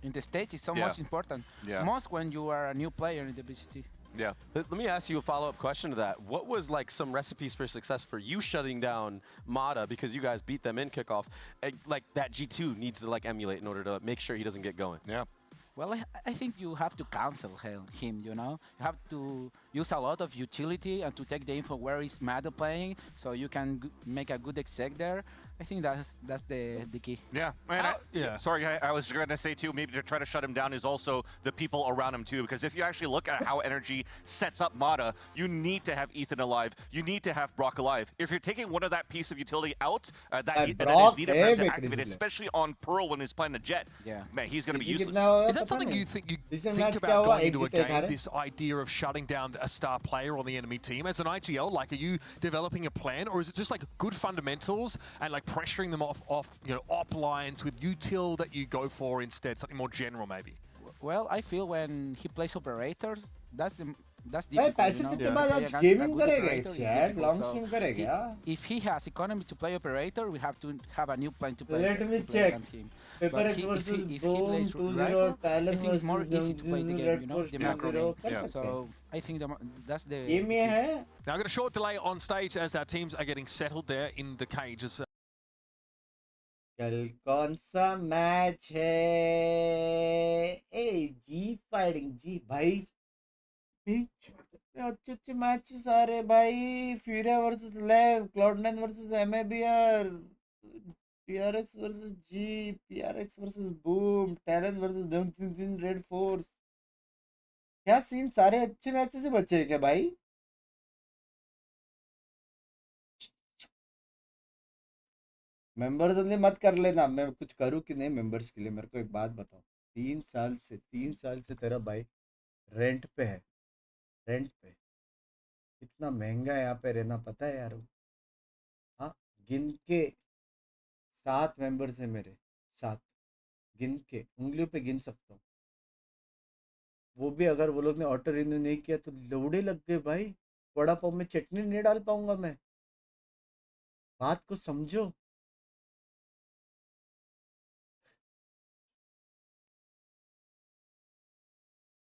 in the stage is so Yeah. much important. Yeah. Most when you are a new player in the BCT. Yeah. Let me ask you a follow-up question to that. What was like some recipes for success for you shutting down Mata because you guys beat them in kickoff? Like that G2 needs to like emulate in order to make sure he doesn't get going. Yeah. Well, I think you have to cancel him, you know? You have to use a lot of utility and to take the info where is Mado playing so you can make a good exec there. I think that's the key. Yeah, and sorry, I was going to say too, maybe to try to shut him down is also the people around him too, because if you actually look at how Energy sets up Mata, you need to have Ethan alive, you need to have Brock alive. If you're taking one of that piece of utility out, that is needed for him to activate, especially on Pearl when he's playing the Jet, man, he's going to be useless. Is that something you think about going into a game, this idea of shutting down a star player on the enemy team? As an IGL, like, are you developing a plan, or is it just like good fundamentals and like pressuring them off op lines with util that you go for instead, something more general maybe? Well, I feel when he plays operators, that's भाई difficult, पैसे you know? के बाद आज Playing gaming a good करेगा operator is यार difficult, long so stream करेगा if he has economy to play operator, we have to have a new plan to play, Let me to play check. against him. Paper But X if versus he Boom, plays 2-0, rifle, I Talon think it's more versus easy to play the game, Red you know, Force the 2-0, macro game. कर सकते हैं. So I think that's the ये में है. Now I've got a short delay on stage as our teams are getting settled there in the cages. कल कौन सा match है? ए जी फाइटिंग जी भाई अच्छे अच्छे मैचेस आ रहे भाई. Furia versus LEV, Cloud9 versus MIBR, PRX versus G, PRX versus Boom, Talent versus Red Force. क्या सीन, सारे अच्छे मैचेस से बचे हैं क्या भाई? मेंबर्स ओनली मत कर लेना. मैं कुछ करूँ कि नहीं मेंबर्स के लिए? मेरे को एक बात बताओ. 3 साल से तेरा भाई रेंट पे है. रेंट पे इतना महंगा है यहाँ पे रहना, पता है यार? हाँ, गिन के 7 मेंबर्स है मेरे. 7 गिन के उंगलियों पे गिन सकता हूँ. वो भी अगर वो लोग ने ऑटो रिन्यू नहीं किया तो लौड़े लग गए भाई. वड़ा पाव में चटनी नहीं डाल पाऊंगा मैं. बात को समझो.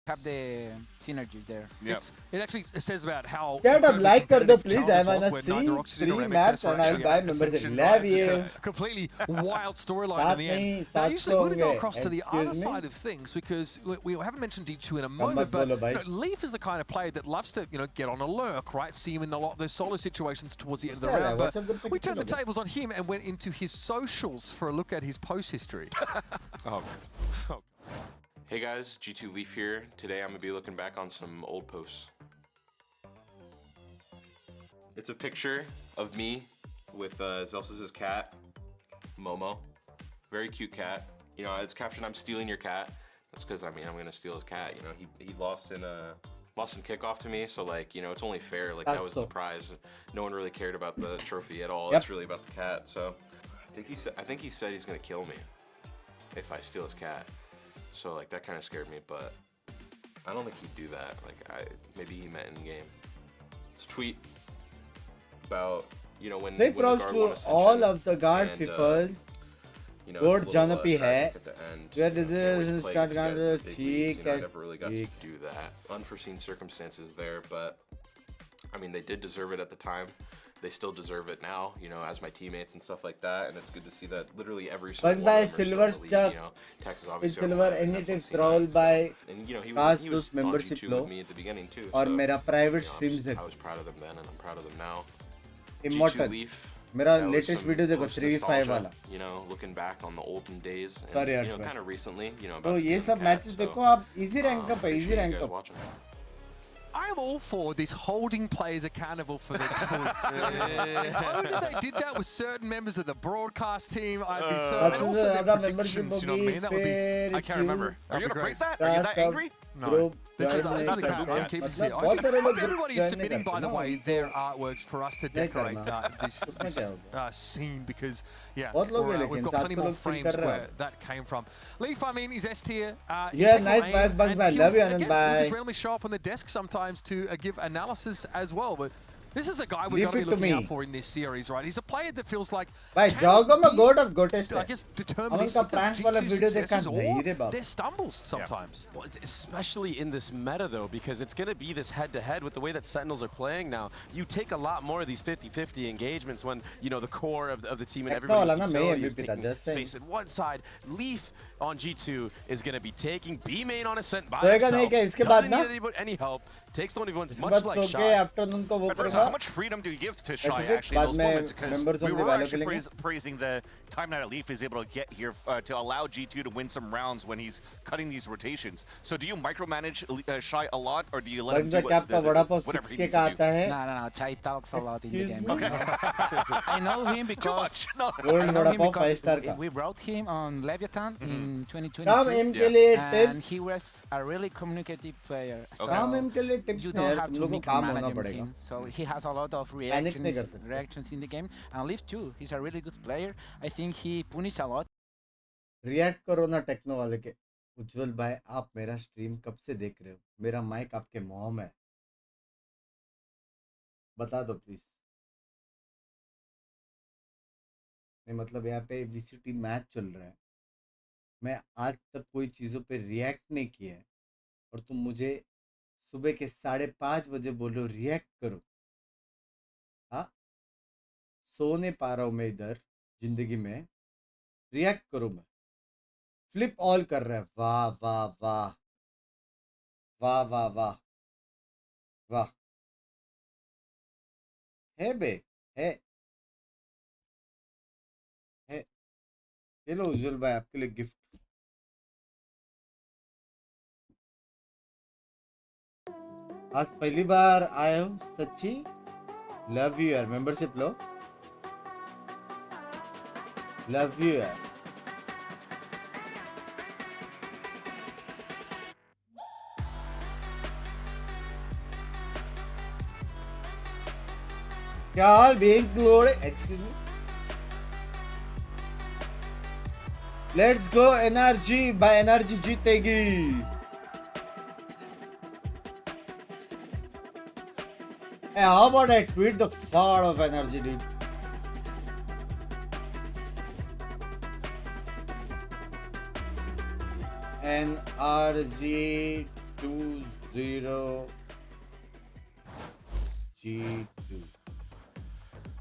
have the synergy there. Yeah. It actually says about how... Get up, like कर दो please. I wanna see 3 maps and I'll buy membership. Love you. Completely wild storyline in the end. Now, usually we're going to go across to the other side of things because we haven't mentioned D2 in a moment, but Leaf is the kind of player that loves to get on a lurk, right? See him in a lot of those solo situations towards the end of the round. But we turned the tables on him and went into his socials for a look at his post history. Oh. Hey guys, G2 Leaf here. Today I'm going to be looking back on some old posts. It's a picture of me with Zelsis' cat, Momo. Very cute cat. You know, it's captioned, "I'm stealing your cat." That's because, I mean, I'm going to steal his cat. You know, he lost in kickoff to me, so like, you know, it's only fair. Like, that was the prize. No one really cared about the trophy at all. It's really about the cat. So I think he said he's going to kill me if I steal his cat. So like that kind of scared me, but I don't think he'd do that. Like maybe he meant in game. It's a tweet about when Big when the props guard to won Ascension, all of the guard and, fifals. Good Janapi hai. Where did it start? I never really got to do that. Unforeseen circumstances there, but I mean they did deserve it at the time. They still deserve it now, as my teammates and stuff like that, and it's good to see that literally every single one of them are still in the league, Texas obviously silver any tips roll by and he pass was those membership with low me at the beginning too. और So, मेरा private streams I was proud of them then and I'm proud of them now. Immortal. G2 Leaf, मेरा that was latest some video देखो post-nostalgia, 3v5 वाला. Looking back on the olden days and Sorry, kind of recently, about तो ये stealing सब cats, matches so, देखो आप easy rank up है, appreciate easy you rank guys up. watching. I am all for this holding players accountable for their tweets. If only they did that with certain members of the broadcast team, I'd be so... And also their predictions, you know what I mean? That would be... I can't remember. Are you going to break that? Are Are you that angry? No. This is not the keep it here. Everybody is submitting, by the way, their artworks for us to decorate this scene because, yeah, we've got plenty more frames where that came from. Leaf, I mean, is S tier. Yeah, nice vibes, Bunks, man. Love you, Anand. Bye. Just randomly show up on the desk sometimes to give analysis as well, but This is a guy we're Leave going to it be to looking me. out for in this series, right? He's a player that feels like भाई can जाओगा मैं be, god of goatest I है guess, अमन का deterministic prank of वाला G2's video देखा successes नहीं or रे बाप their stumbles sometimes. Well, especially in this meta, though, because it's going to be this head-to-head with the way that Sentinels are playing now. You take a lot more of these 50-50 engagements when, you know, the core of the team and everybody keeps going, is taking space at one side. Leaf on G2 is going to be taking B main on Ascent by himself. Doesn't need any help. Takes the one ones much like Shy. afternoon को वो करूँगा How much freedom do you give to Shy actually in those moments? Because we were actually praising the time that Leaf is able to get here to allow G2 to win some rounds when he's cutting these rotations. So do you micromanage Shy a lot, or do you let him do whatever he needs to do? No. Chai talks a lot in the game. Okay. I know him because we brought him on Leviathan in 2022, and he was a really communicative player. So you don't have to micromanage him. So he has a lot of reactions in the game, and Leaf too. He's a really good player. I think he punishes a lot. React करो ना techno वाले के उज्जवल भाई आप मेरा stream कब से देख रहे हो मेरा माइक आपके मुंह में बता दो प्लीज नहीं मतलब यहाँ पे वीसीटी मैच चल रहा है मैं आज तक कोई चीज़ों पे रिएक्ट नहीं किया है और तुम मुझे सुबह के 5:30 बजे बोल रहे हो रिएक्ट करो हाँ सो नहीं पा रहा हूँ मैं इधर जिंदगी में रिएक्ट करो मैं फ्लिप ऑल कर रहा है वाह वाह वाह वाह वाह वाह वाह है बे है चलो उज्जवल भाई आपके लिए गिफ्ट आज पहली बार आए हो सच्ची लव यू यार मेंबरशिप लो लव यू यार क्या हाल बिंक ग्लोरी excuse me let's go energy bye energy जीतेगी Hey, how about I tweet the fart of energy, dude? NRG20G2.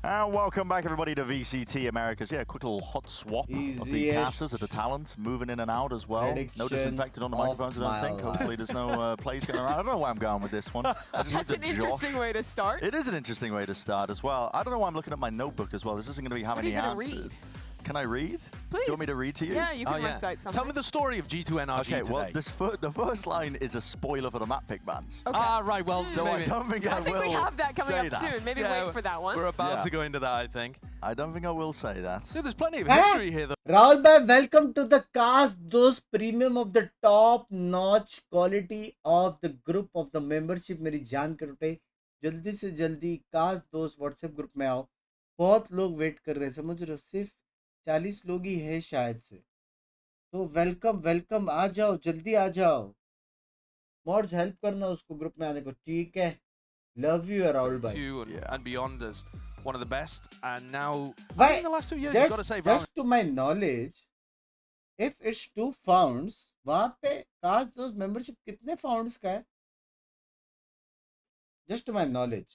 And welcome back, everybody, to VCT Americas. Yeah, quick little hot swap of the casters of the talent, moving in and out as well. No disinfected on the microphones, I don't think. Hopefully there's no plays going around. I don't know where I'm going with this one. That's an interesting way to start. It is an interesting way to start as well. I don't know why I'm looking at my notebook as well. This isn't going to have any answers. Read? Can I read? Please. Do you want me to read to you? Yeah, you can recite something. Tell me the story of G2 NRG okay, today. well, the first line is a spoiler for the map pick bans. Okay. Ah, right, well, so maybe. I don't think I will we have that coming say up that. soon. Maybe wait for that one. We're about to go into that, I think. I don't think I will say that. Yeah, there's plenty of history here, though. Rahul bhai, welcome to the cast. Those premium of the top-notch quality of the group of the membership. मेरी जान कर उठे जल्दी से जल्दी cast दोस्त WhatsApp group में आओ बहुत लोग वेट कर रहे हैं समझ रहे हो सिर्फ 40 लोग ही है शायद से तो वेलकम वेलकम आ जाओ जल्दी आ जाओ मॉड्स हेल्प करना उसको ग्रुप में आने को ठीक है लव यू राहुल भाई and beyond as one of the best and now Why, in the last 2 years just, you've got to say just to my knowledge if it's 2 founds वहां पे कास्ट दोस्त मेंबरशिप कितने फाउंड्स का है just to my knowledge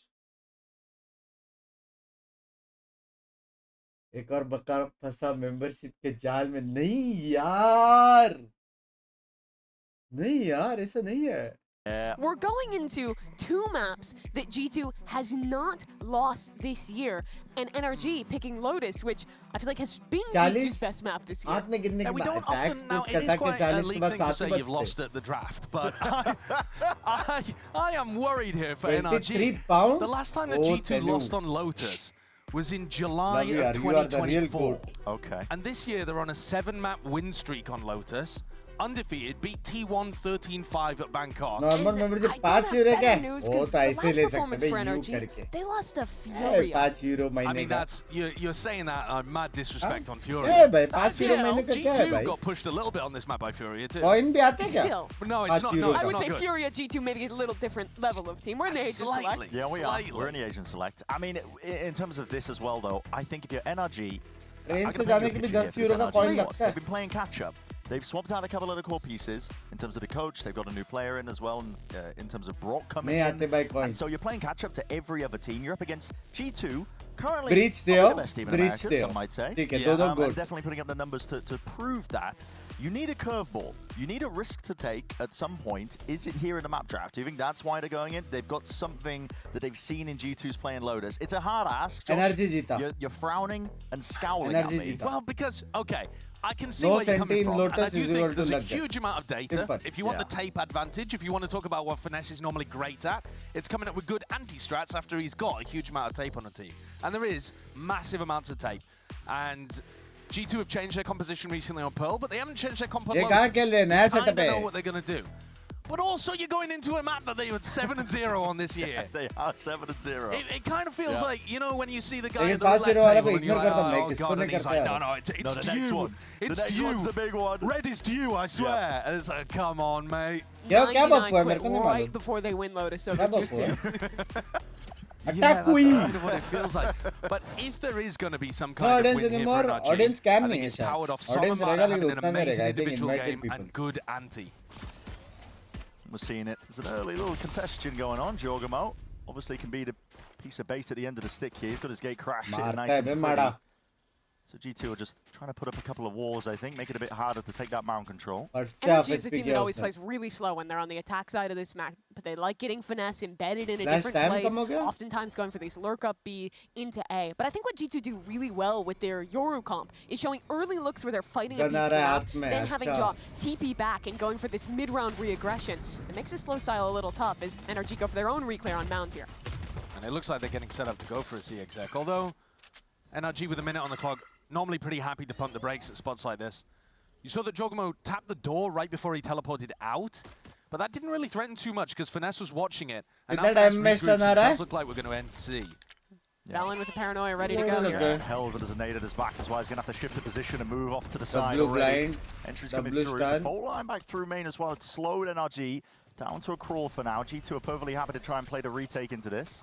एक और बकार फंसा membership के जाल में नहीं यार ऐसा नहीं है We're going into 2 maps that G2 has not lost this year, and NRG picking Lotus, which I feel like has been G2's best map this year. Yeah, we don't often now. It is quite a leap thing to say you've lost at the draft, but I am worried here for NRG. The last time that G2 lost on Lotus was in July of 2024. Okay. And this year they're on a 7-map win streak on Lotus undefeated, beat T1 13-5 at Bangkok. Normal membership 5 euro क्या है? वो तो ऐसे ले सकते हैं you करके. They lost to Hey, Furia. 5 euro I महीने mean, का. that's you're saying that mad disrespect on Furia. Hey, भाई 5 euro महीने का क्या है G2 भाई? got pushed a little bit on this map by Furia too. Coin भी आते क्या? Still. No, it's not. No, I it's would not say good. Furia G2 maybe a little different level of team. We're in the Agent Slightly. Select. Yeah, we are. We're in the Agent Select. I mean, in terms of this as well, though, I think if you're NRG, train से जाने के भी 10 euro का coin लगता they've है. been playing catch up. They've swapped out a couple of the core pieces in terms of the coach. They've got a new player in as well, and, in terms of Brock coming नहीं in. आते भाई coin. And so you're playing catch up to every other team. You're up against G2. Currently, Breach probably there, the best team in breach America, there. some might say. ठीक है, दोनों and good. definitely putting up the numbers to prove that. You need a curveball. You need a risk to take at some point. Is it here in the map draft? Do you think that's why they're going in? They've got something that they've seen in G2's playing Lotus. It's a hard ask, Josh. Energy जीता. You're frowning and scowling Energy at me. जीता. Well, because okay, I can see No where you're coming Sentinel from, and I Lotus do is think equal to there's a Lugger. huge amount of data. Simple. If you want the tape advantage, if you want to talk about what Finesse is normally great at, it's coming up with good anti-strats after he's got a huge amount of tape on the team. And there is massive amounts of tape. And G2 have changed their composition recently on Pearl, but they haven't changed their comp on ये Lotus. कहाँ खेल रहे हैं? नया They setup kinda know है. what they're going to do. But also, you're going into a map that they were 7-0 on this year. They are 7-0. It kind of feels like, you know, when you see the guy लेकिन at the 5 roulette euro वाला table पे and you're ignore like, करता हूँ मैं oh, किसको God, नहीं and he's करता like, यार. no, no, it's No, the next due. one. It's the next due. one's the big one. Red is due, I swear. And it's like, come on, mate. क्या buff हुआ है मेरे को नहीं right मालूम. before they win Lotus क्या over buff हुआ G2. है? Yeah, Attack that's queen. kind of what it feels like. But if there is going to be some No kind of audience win here anymore. for NRG, Audience cam I नहीं think है it's शायद. powered off some Audience amount रहेगा of लेकिन having an उतना नहीं amazing रहेगा. I think individual invited game people. and good anti. We're seeing it. There's an early little contestation going on. Jorgamo obviously can be the piece of bait at the end of the stick here. He's got his gate crashed. मारता Nice है and bay pretty. मारा. So G2 are just trying to put up a couple of walls, I think, make it a bit harder to take that mound control. Energy is a team that always plays really slow when they're on the attack side of this map, but they like getting Finesse embedded in a different place, oftentimes going for these lurk up B into A. But I think what G2 do really well with their Yoru comp is showing early looks where they're fighting a piece of the map, then having Jaw TP back and going for this mid-round re-aggression. It makes this slow style a little tough as NRG go for their own reclear on mound here. And it looks like they're getting set up to go for a CXX, although NRG with a minute on the clock, normally pretty happy to pump the brakes at spots like this. You saw that Jorgamo tapped the door right before he teleported out, but that didn't really threaten too much because Finesse was watching it. And now Finesse regroups, it does look like we're going to end C. Valen with the paranoia ready to go here. Hell of it as a nade at his back, that's why he's going to have to shift the position and move off to the side blue already. blind, Entry's the coming blue through. stun. It's a full line back through main as well. It's slowed NRG down to a crawl for now. G2 are perfectly happy to try and play the retake into this.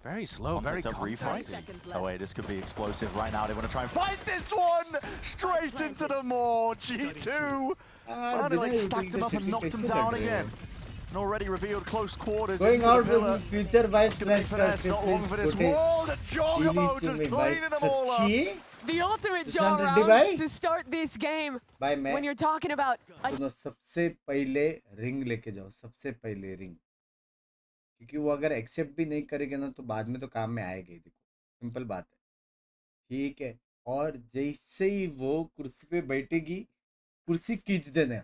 Very slow, very refight. Oh wait, this could be explosive right now. They want to try and fight this one straight into the maw. G2. Finally, like stacked him up and knocked him down again. An already revealed close quarters. Going out with future wife Finesse, not long for this. Whoa, the Jorgamo just cleaning them all up. The ultimate Susan jaw Reddy round bhai? to start this game. Bhai, मैं When you're talking about सुनो सबसे पहले ring लेके जाओ सबसे पहले ring क्योंकि वो अगर एक्सेप्ट भी नहीं करेगा ना तो बाद में तो काम में आएगा ही देखो सिंपल बात है ठीक है और जैसे ही वो कुर्सी पे बैठेगी कुर्सी खींच देना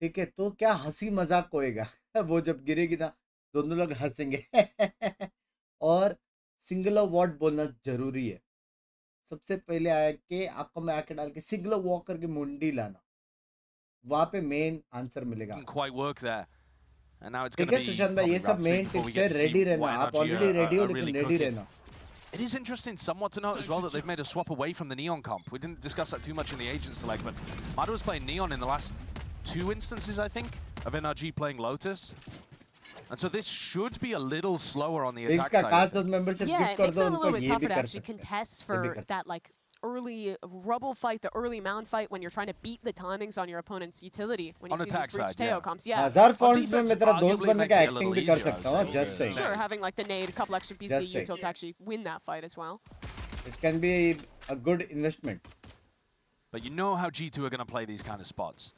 ठीक है तो क्या हंसी मजाक होएगा वो जब गिरेगी ना दोनों लोग हंसेंगे और सिंगुलर वर्ड बोलना जरूरी है सबसे पहले आके आंखों में आके डाल के सिंगुलर वॉक करके मुंडी लाना वहाँ पे मेन आंसर मिलेगा Quite work there. And now it's ठीक going है to be सुशांत भाई ये सब मेन टिप्स है रेडी रहना आप ऑलरेडी रेडी हो लेकिन रेडी रहना It is interesting somewhat to note as well that they've made a swap away from the Neon comp. We didn't discuss that too much in the Agent Select, but Mada was playing Neon in the last 2 instances, I think, of NRG playing Lotus. And so this should be a little slower on the attack side. Yeah, it makes it a little bit tougher to actually contest for that like early rubble fight, the early mound fight when you're trying to beat the timings on your opponent's utility. When you On see attack these breach side, Teo yeah. comps, yeah. 1000 fonts में मैं तेरा दोस्त बनने का acting भी कर सकता हूँ just saying Sure, having like the nade, a couple extra PC Just saying. util to actually win that fight as well. it can be a good investment But you know how G2 are going to play these kind of spots.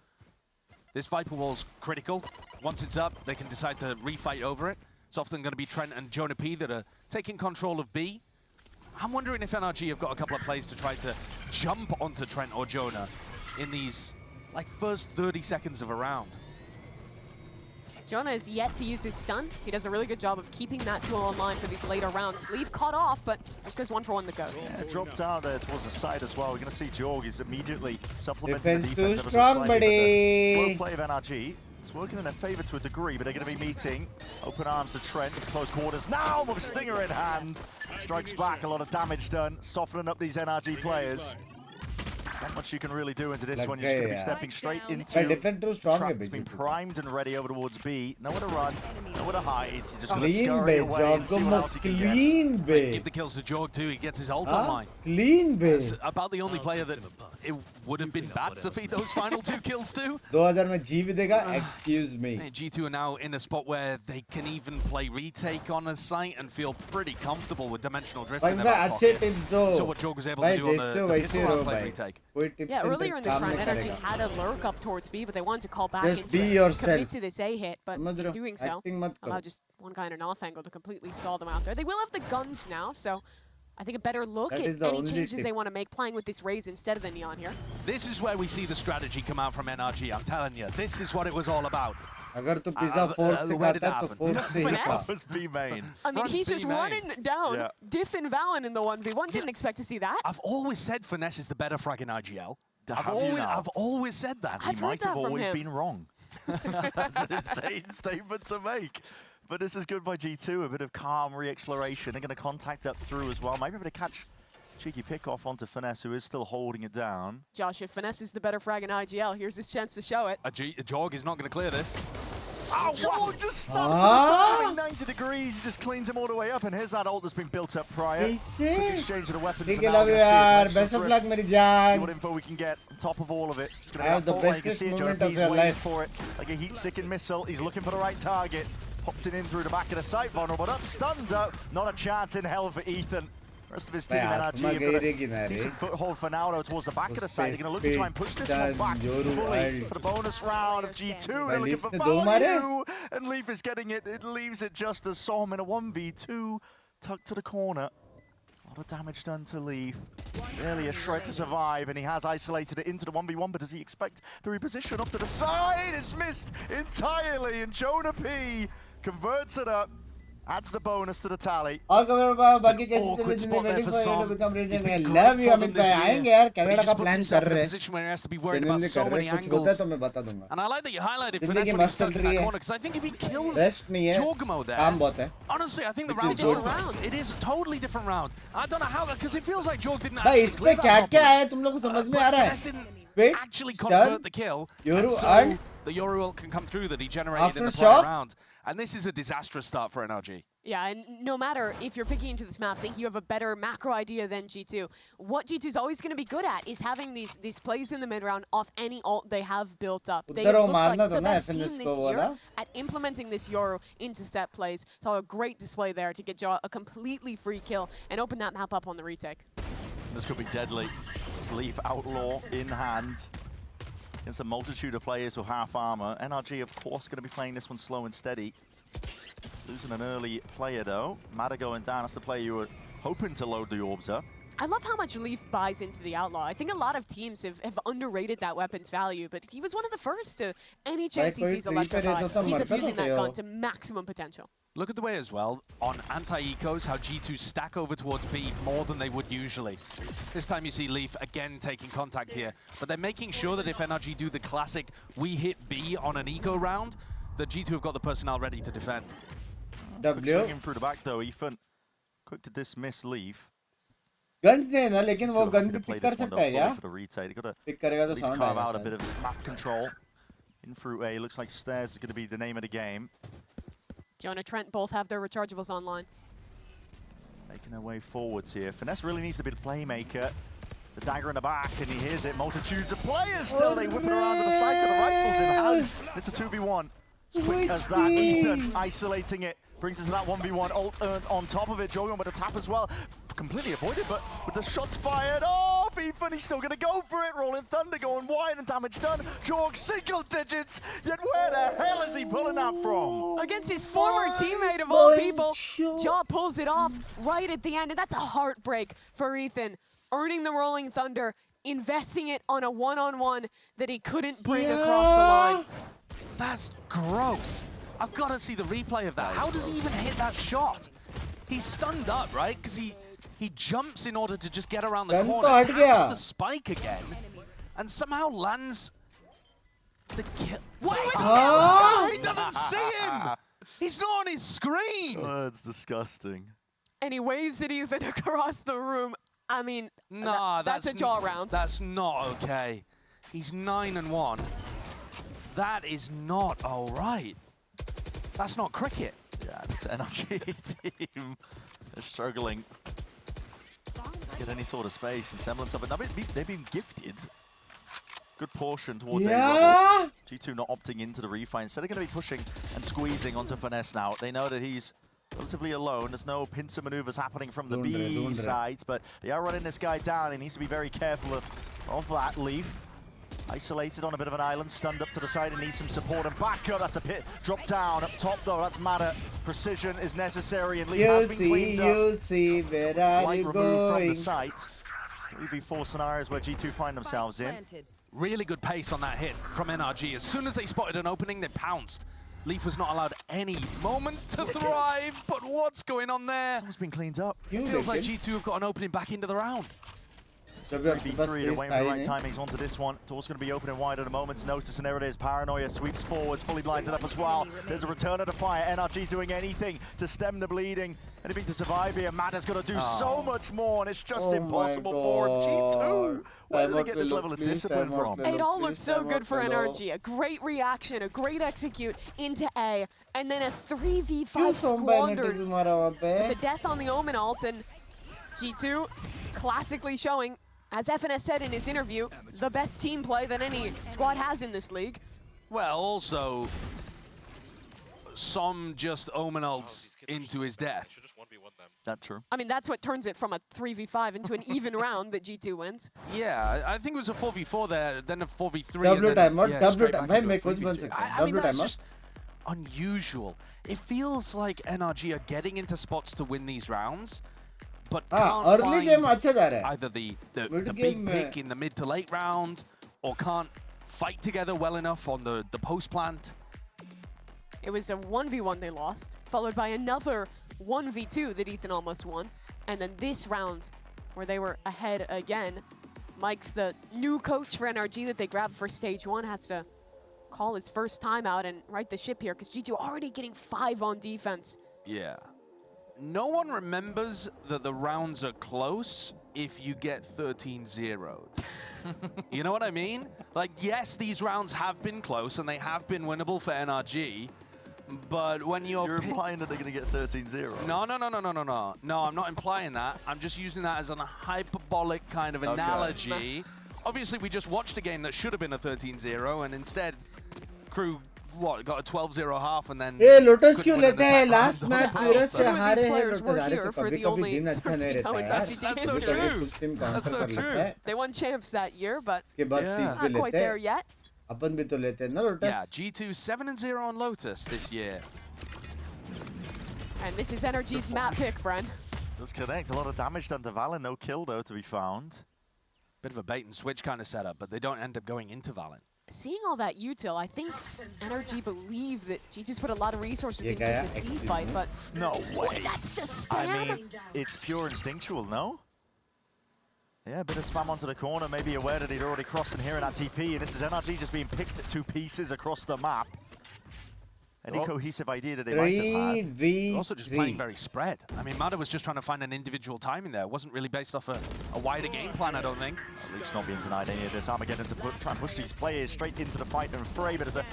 This Viper wall's critical. Once it's up, they can decide to refight over it. It's often going to be Trent and Jonah P that are taking control of B. I'm wondering if NRG have got a couple of plays to try to jump onto Trent or Jonah in these like first 30 seconds of a round. Jonah is yet to use his stun. He does a really good job of keeping that tool online for these later rounds. Leaf caught off, but just goes 1 for 1 the Ghost. Yeah, dropped out there towards the side as well. We're going to see Jorg is immediately supplementing the Defense defense. too strong, buddy. Slow play of NRG. It's working in their favor to a degree, but they're going to be meeting. Open arms to Trent. It's close quarters now with a stinger in hand. Strikes back, a lot of damage done, softening up these NRG players. Not much you can really do into this one. You're just going to be stepping straight into trap. It's been primed and ready over towards B. Nowhere to run, nowhere to hide. You're just going to scurry away and see what else you can get. Give the kills to Jorg too. He gets his ult online. Clean That's about the only player that it would have been bad to feed those final 2 kills to. 2000 में G भी देगा. Excuse me. G2 are now in a spot where they can even play retake on a site and feel pretty comfortable with dimensional drift in their back pocket. So what Jorg was able to do on the pistol round play retake. Yeah, earlier in this round, Energy had a lurk up towards B, but they wanted to call back Just into be it, yourself. commit to this A hit, but in doing so, allow just one guy in an off angle to completely stall them out there. They will have the guns now, so I think a better look at any changes they want to make playing with this Raze instead of the Neon here. This is where we see the strategy come out from NRG, I'm telling you. This is what it was all about. अगर तू pizza fork से खाता है तो fork से ही Finesse? was B main. I mean, he's just running down Diff and Valen in the 1v1. Didn't expect to see that. I've always said Finesse is the better frag in IGL. I've always said that. He might have always been wrong. That's an insane statement to make. But this is good by G2, a bit of calm re-exploration. They're going to contact up through as well. Maybe able to catch cheeky pick off onto Finesse, who is still holding it down. Josh, if Finesse is the better frag in IGL, here's his chance to show it. Jorg is not going to clear this. Oh, Jorg just snaps to the side, 90 degrees. He just cleans him all the way up, and here's that ult that's been built up prior. Quick exchange of the weapons. ठीक है love you यार. Best of luck मेरी जान. See what info we can get on top of all of it. It's going to have the bestest moment of your life. For it, like a heat-sicking missile. He's looking for the right target. Popped it in through the back of the site, vulnerable up, stunned up. Not a chance in hell for Ethan. Rest of his team, NRG, have got a decent foothold for now, though, towards the back of the site. They're going to look to try and push this one back fully for the bonus round of G2. They're looking for value, and Leaf is getting it. It leaves it just as Som in a 1v2, tucked to the corner. A lot of damage done to Leaf. Really a shred to survive, and he has isolated it into the 1v1, but does he expect the reposition up to the side? It's missed entirely, and Jonah P converts it up. Adds the bonus to the tally. बाकी कैसे चले जिन्हें waiting for you to become region में love you Amit भाई आएंगे यार Canada का plan कर रहे हैं जिन्होंने कर रहे हैं कुछ होता है तो मैं बता दूंगा And I like that you highlighted जिंदगी Finesse when he मस्त stuck चल in रही that है corner, because I think if he kills rest नहीं है Jorgmo there, काम बहुत है honestly, I think the round is different. It is a totally different round. I don't know how, because it feels like Jorg didn't भाई actually इस पे clear that क्या क्या properly. है तुम लोग को समझ में आ रहा Finesse है didn't actually convert the kill, and so the Yoru ult can come through that he generated in the prior round. And this is a disastrous start for NRG. Yeah, and no matter if you're picking into this map, think you have a better macro idea than G2. What G2's always going to be good at is having these plays in the mid round off any ult they have built up. They look like the best team this year at implementing this Yoru into set plays. Saw a great display there to get a completely free kill and open that map up on the retake. This could be deadly. Leaf Outlaw in hand. Against a multitude of players with half armor. NRG, of course, going to be playing this one slow and steady. Losing an early player, though. Mata going down. That's the player you were hoping to load the orbs up. I love how much Leaf buys into the Outlaw. I think a lot of teams have underrated that weapon's value, but he was one of the first to any chance he sees electrify. He's abusing that gun to maximum potential. Look at the way as well, on anti-ecos, how G2 stack over towards B more than they would usually. This time you see Leaf again taking contact here, but they're making sure that if NRG do the classic, we hit B on an eco round, that G2 have got the personnel ready to defend. Swinging through the back though, Ethan. Quick to dismiss Leaf. Guns नहीं है ना, लेकिन वो gun भी pick कर सकता है क्या? Pick करेगा तो sound carve out a bit of map control. In through A, looks like stairs is going to be the name of the game. Jonah, Trent both have their rechargeables online. Making their way forwards here. Finesse really needs to be the playmaker. The dagger in the back, and he hears it. Multitudes of players still. They whip it around to the side to the rifles in hand. It's a 2v1. As quick as that, Ethan isolating it. Brings us to that 1v1. Ult earned on top of it. Jogan with a tap as well. Completely avoided, but with the shots fired off, Ethan, he's still going to go for it. Rolling Thunder going wide and damage done. Jorg single digits, yet where the hell is he pulling that from? Against his former teammate of all people, Jaw pulls it off right at the end, and that's a heartbreak for Ethan. Earning the Rolling Thunder, investing it on a one-on-one that he couldn't bring across the line. That's gross. I've got to see the replay of that. How does he even hit that shot? He's stunned up, right? Because he jumps in order to just get around the corner, taps the spike again, and somehow lands the kill. What is that? He doesn't see him! He's not on his screen! Oh, it's disgusting. And he waves at Ethan across the room. I mean, nah, that's a jaw round. That's not okay. He's 9-1. That is not all right. That's not cricket. Yeah, this NRG team is struggling to get any sort of space and semblance of it. Now, they've been gifted good portion towards A level. G2 not opting into the refight. Instead, they're going to be pushing and squeezing onto Finesse now. They know that he's relatively alone. There's no pincer maneuvers happening from the B side, but they are running this guy down. He needs to be very careful of that. Leaf isolated on a bit of an island, stunned up to the side and needs some support and backup. That's a pit drop down up top though. That's matter. Precision is necessary and Leaf has been cleaned up. You see, where are you removed going? from the site. 3v4 scenarios where G2 find themselves in. Really good pace on that hit from NRG. As soon as they spotted an opening, they pounced. Leaf was not allowed any moment to thrive, but what's going on there? Someone's been cleaned up. It feels like G2 have got an opening back into the round. So 3v3, they're waiting for the right timings onto this one. Door's going to be opening wide at a moment's notice, and there it is. Paranoia sweeps forwards, fully blinded up as well. There's a return of the fire. NRG doing anything to stem the bleeding, anything to survive here. Matt has got to do so much more, and it's just impossible for him. G2, where did they get this level of discipline from? It all looked so good for NRG. A great reaction, a great execute into A, and then a 3v5 squandered with the death on the Omen ult, and G2 classically showing, as FNS said in his interview, the best team play that any squad has in this league. Well, also, some just Omen ults into his death. That's true. I mean, that's what turns it from a 3v5 into an even round that G2 wins. Yeah, I think it was a 4v4 there, then a 4v3. W time, yeah, W time. I mean, that's just unusual. It feels like NRG are getting into spots to win these rounds, but can't find either the big pick in the mid to late round, or can't fight together well enough on the post plant. It was a 1v1 they lost, followed by another 1v2 that Ethan almost won, and then this round where they were ahead again. Mike's the new coach for NRG that they grabbed for stage 1, has to call his first time out and right the ship here, because G2 already getting 5 on defense. Yeah. No one remembers that the rounds are close if you get 13-0'd. You know what I mean? Like, yes, these rounds have been close and they have been winnable for NRG, but when you're implying that they're going to get 13-0. No, I'm not implying that. I'm just using that as a hyperbolic kind of analogy. Obviously, we just watched a game that should have been a 13-0, and instead, Crew got a 12-0 half, and then. Hey, Lotus क्यों लेते हैं? Last match Virus से हारे हैं Lotus. अरे कभी-कभी दिन अच्छा नहीं रहता है. That's so true. That's so true. They won champs that year, but not quite there yet. अपन भी तो लेते हैं ना Lotus. Yeah, G2 7-0 on Lotus this year. And this is NRG's map pick, Bren. Does connect. A lot of damage done to Valen. No kill though to be found. Bit of a bait and switch kind of setup, but they don't end up going into Valen. Seeing all that util, I think NRG believe that G2's put a lot of resources into the C fight, but no way. That's just spam. I mean, it's pure instinctual, no? Yeah, a bit of spam onto the corner, maybe aware that he'd already crossed in here in that TP, and this is NRG just being picked at 2 pieces across the map. Any cohesive idea that they might have had. They're also just playing very spread. I mean, Mada was just trying to find an individual timing there. It wasn't really based off a wider game plan, I don't think. Leaf's not being denied any of this. Armageddon to try and push these players straight into the fight and fray, but there's a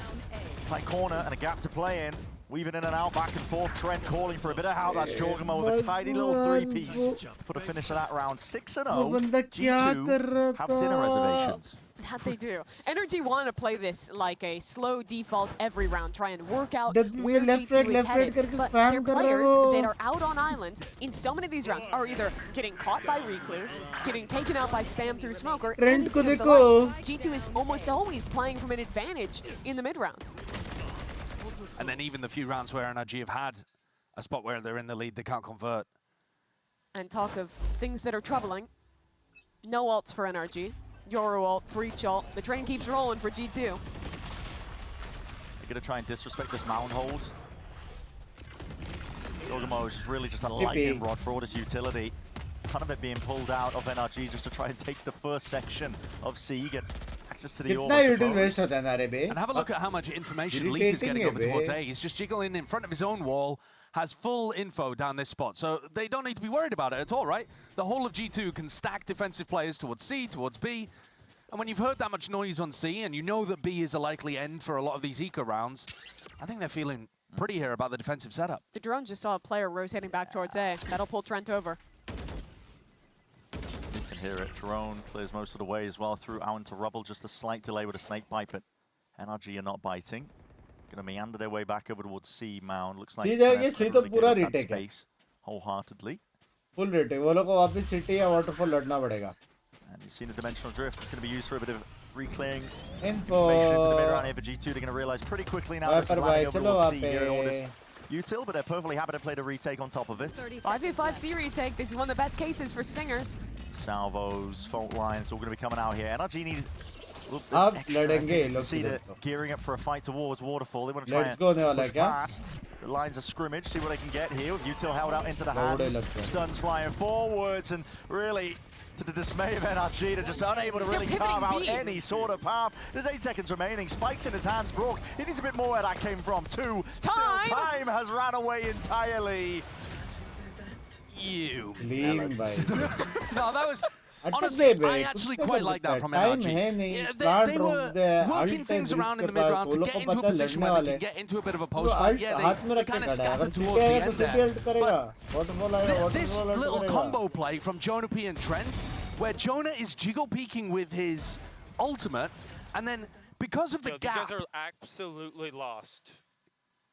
tight corner and a gap to play in. Weaving in and out, back and forth. Trent calling for a bit of help. That's Jorgamo with a tiny little 3-piece to put a finish to that round. 6-0. G2 have dinner reservations. That they do. NRG want to play this like a slow default every round, try and work out where G2 is headed. But their players that are out on island in so many of these rounds are either getting caught by recluse, getting taken out by spam through smoke, or G2 is almost always playing from an advantage in the mid round. And then even the few rounds where NRG have had a spot where they're in the lead, they can't convert. And talk of things that are troubling. No ults for NRG. Yoru ult, Breach ult. The train keeps rolling for G2. They're going to try and disrespect this mound hold. Jorgamo is really just a lightning rod for all his utility. Ton of it being pulled out of NRG just to try and take the first section of C, get access to the orb. And have a look at how much information Leaf is getting over towards A. He's just jiggling in front of his own wall, has full info down this spot. So they don't need to be worried about it at all, right? The whole of G2 can stack defensive players towards C, towards B. And when you've heard that much noise on C, and you know that B is a likely end for a lot of these eco rounds, I think they're feeling pretty here about the defensive setup. The drone just saw a player rotating back towards A. That'll pull Trent over. You can hear it. Drone clears most of the way as well through out into rubble. Just a slight delay with a snake bite, but NRG are not biting. Going to meander their way back over towards C mound. Looks like C तो पूरा retake है. Wholeheartedly. Full retake. वो लोग को वापस city या waterfall लड़ना पड़ेगा. And you've seen the dimensional drift. It's going to be used for a bit of reclearing info into the mid round here for G2. They're going to realize pretty quickly now this is landing over towards C here in all this util, but they're perfectly happy to play the retake on top of it. 5v5 C retake. This is one of the best cases for Stingers. Salvos, fault lines, all going to be coming out here. NRG needs अब लड़ेंगे You see that gearing up for a fight towards Waterfall. They want to try and push क्या? past the lines of scrimmage, see what they can get here. With util held out into the hands, stuns flying forwards, and really, to the dismay of NRG, they're just unable to really carve out any sort of path. There's 8 seconds remaining. Spikes in his hands, Brook. He needs a bit more where that came from, too. Still, time has ran away entirely. You. No, that was... Honestly, I actually quite like that from NRG. Yeah, they were working things around in the mid-round to get into a position where they can get into a bit of a post-fight. Yeah, they kind of scattered towards the end there. But this little combo play from Jonah P and Trent, where Jonah is jiggle peeking with his ultimate, and then because of the gap... These guys are absolutely lost.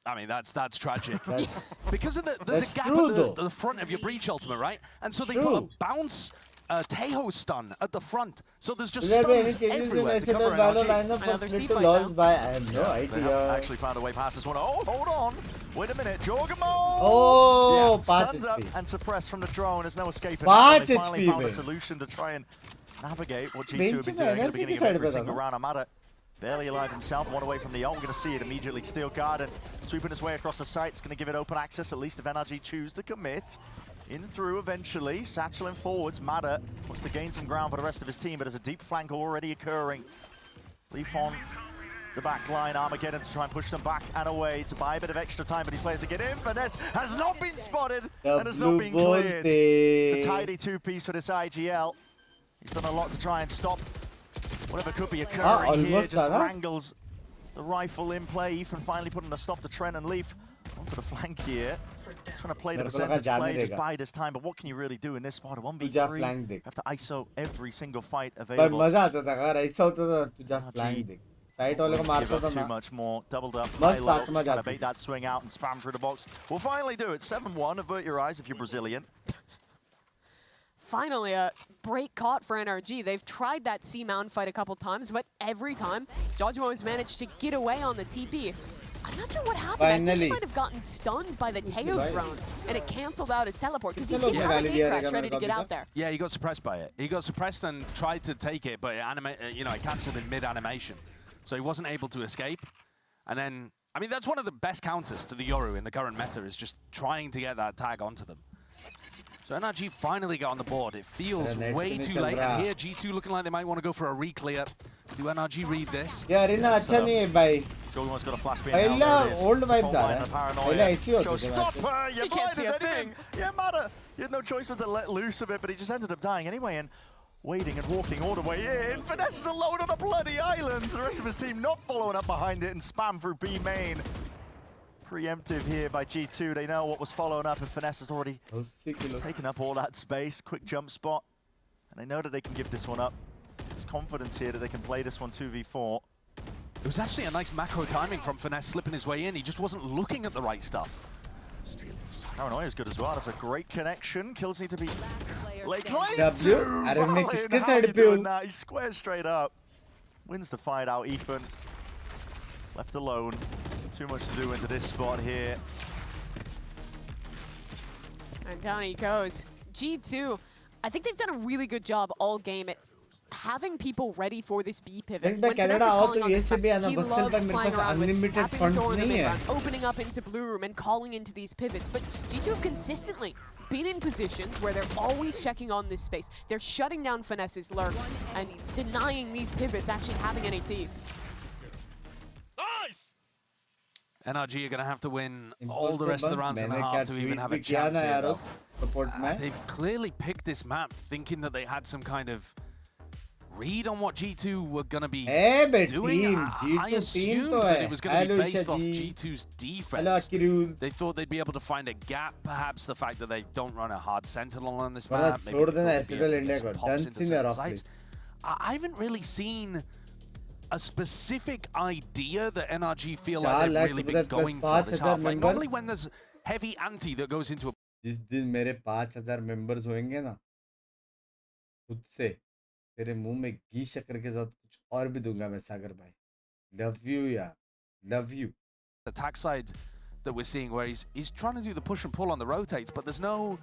I mean, that's tragic. Because of there's a gap at the front of your breach ultimate, right? And so they put a bounce... Tejo stun at the front, so there's just stuns everywhere to cover NRG. I have no idea. They haven't actually found a way past this one. Oh, hold on. Wait a minute. Jorgamo! Oh, yeah, stuns up and suppressed from the drone. There's no escaping. They finally found a solution to try and navigate what G2 have been doing at the beginning of every single round. Amada barely alive himself, one away from the ult. We're going to see it immediately. Steel guard and sweeping his way across the site. It's going to give it open access, at least if NRG choose to commit. In through eventually, satcheling forwards. Mada wants to gain some ground for the rest of his team, but there's a deep flank already occurring. Leaf on the back line, Armageddon to try and push them back and away to buy a bit of extra time for these players to get in. Finesse has not been spotted and has not been cleared. It's a tidy two-piece for this IGL. He's done a lot to try and stop whatever could be occurring here. Just wrangles the rifle in play. Ethan finally putting a stop to Trent and Leaf onto the flank here. Trying to play the percentage play, just buy this time, but what can you really do in this spot? A 1v3, you have to ISO every single fight available. But मजा आता था अगर ऐसा होता था तो just flank देख. Side वाले को मारता था ना. Too much more, doubled up, high low, trying to bait that swing out and spam through the box. We'll finally do it. 7-1, avert your eyes if you're Brazilian. Finally, a break caught for NRG. They've tried that C-Mound fight a couple times, but every time, Jorgamo has managed to get away on the TP. I'm not sure what happened. Finally. I think he might have gotten stunned by the Tejo drone, and it canceled out his teleport, because he did have a gate crash ready to get out there. Yeah, he got suppressed by it. He got suppressed and tried to take it, but it cancelled in mid-animation. So he wasn't able to escape. And then, I mean, that's one of the best counters to the Yoru in the current meta, is just trying to get that tag onto them. So NRG finally got on the board. It feels way too late. And here, G2 looking like they might want to go for a re-clear. Do NRG read this? Yeah, Arena अच्छा नहीं है भाई. Jorgamo's got a flash beam. पहला old vibes आ रहा है. पहला ऐसी होती है. Stop her! You're blind as anything. Yeah, Mada. He had no choice but to let loose of it, but he just ended up dying anyway. And waiting and walking all the way in. Finesse is alone on a bloody island. The rest of his team not following up behind it and spam through B main. Preemptive here by G2. They know what was following up, and Finesse has already taken up all that space. Quick jump spot. And they know that they can give this one up. There's confidence here that they can play this one 2v4. It was actually a nice macro timing from Finesse slipping his way in. He just wasn't looking at the right stuff. Paranoia is good as well. That's a great connection. Kills need to be late. He squares straight up. Wins the fight out, Ethan. Left alone. Too much to do into this spot here. And down he goes. G2, I think they've done a really good job all game at having people ready for this B pivot. When When Canada Finesse is आओ calling तो on ये this से map, भी आना he Buxar loves पर मेरे flying pass around with unlimited tapping the funds door in the नहीं mid है. round, opening up into blue room and calling into these pivots. But G2 have consistently been in positions where they're always checking on this space. They're shutting down Finesse's lurk and denying these pivots actually having any teeth. Nice! NRG are going to have to win all the rest of the rounds in the half to even have a chance here, though. They've clearly picked this map thinking that they had some kind of read on what G2 were going to be doing. I assumed that it was going to be based off G2's defense. They thought they'd be able to find a gap, perhaps the fact that they don't run a hard sentinel on this map. Maybe they thought they'd be able to get some pops into certain sites. I haven't really seen a specific idea that NRG feel like they've really been going for this half. Like normally when there's heavy ante that goes into a... जिस दिन मेरे 5000 members होंगे ना, खुद से तेरे मुंह में घी शक्कर के साथ कुछ और भी दूंगा मैं सागर भाई. Love you यार, love you. The attack side that we're seeing where he's trying to do the push and pull on the rotates, but there's no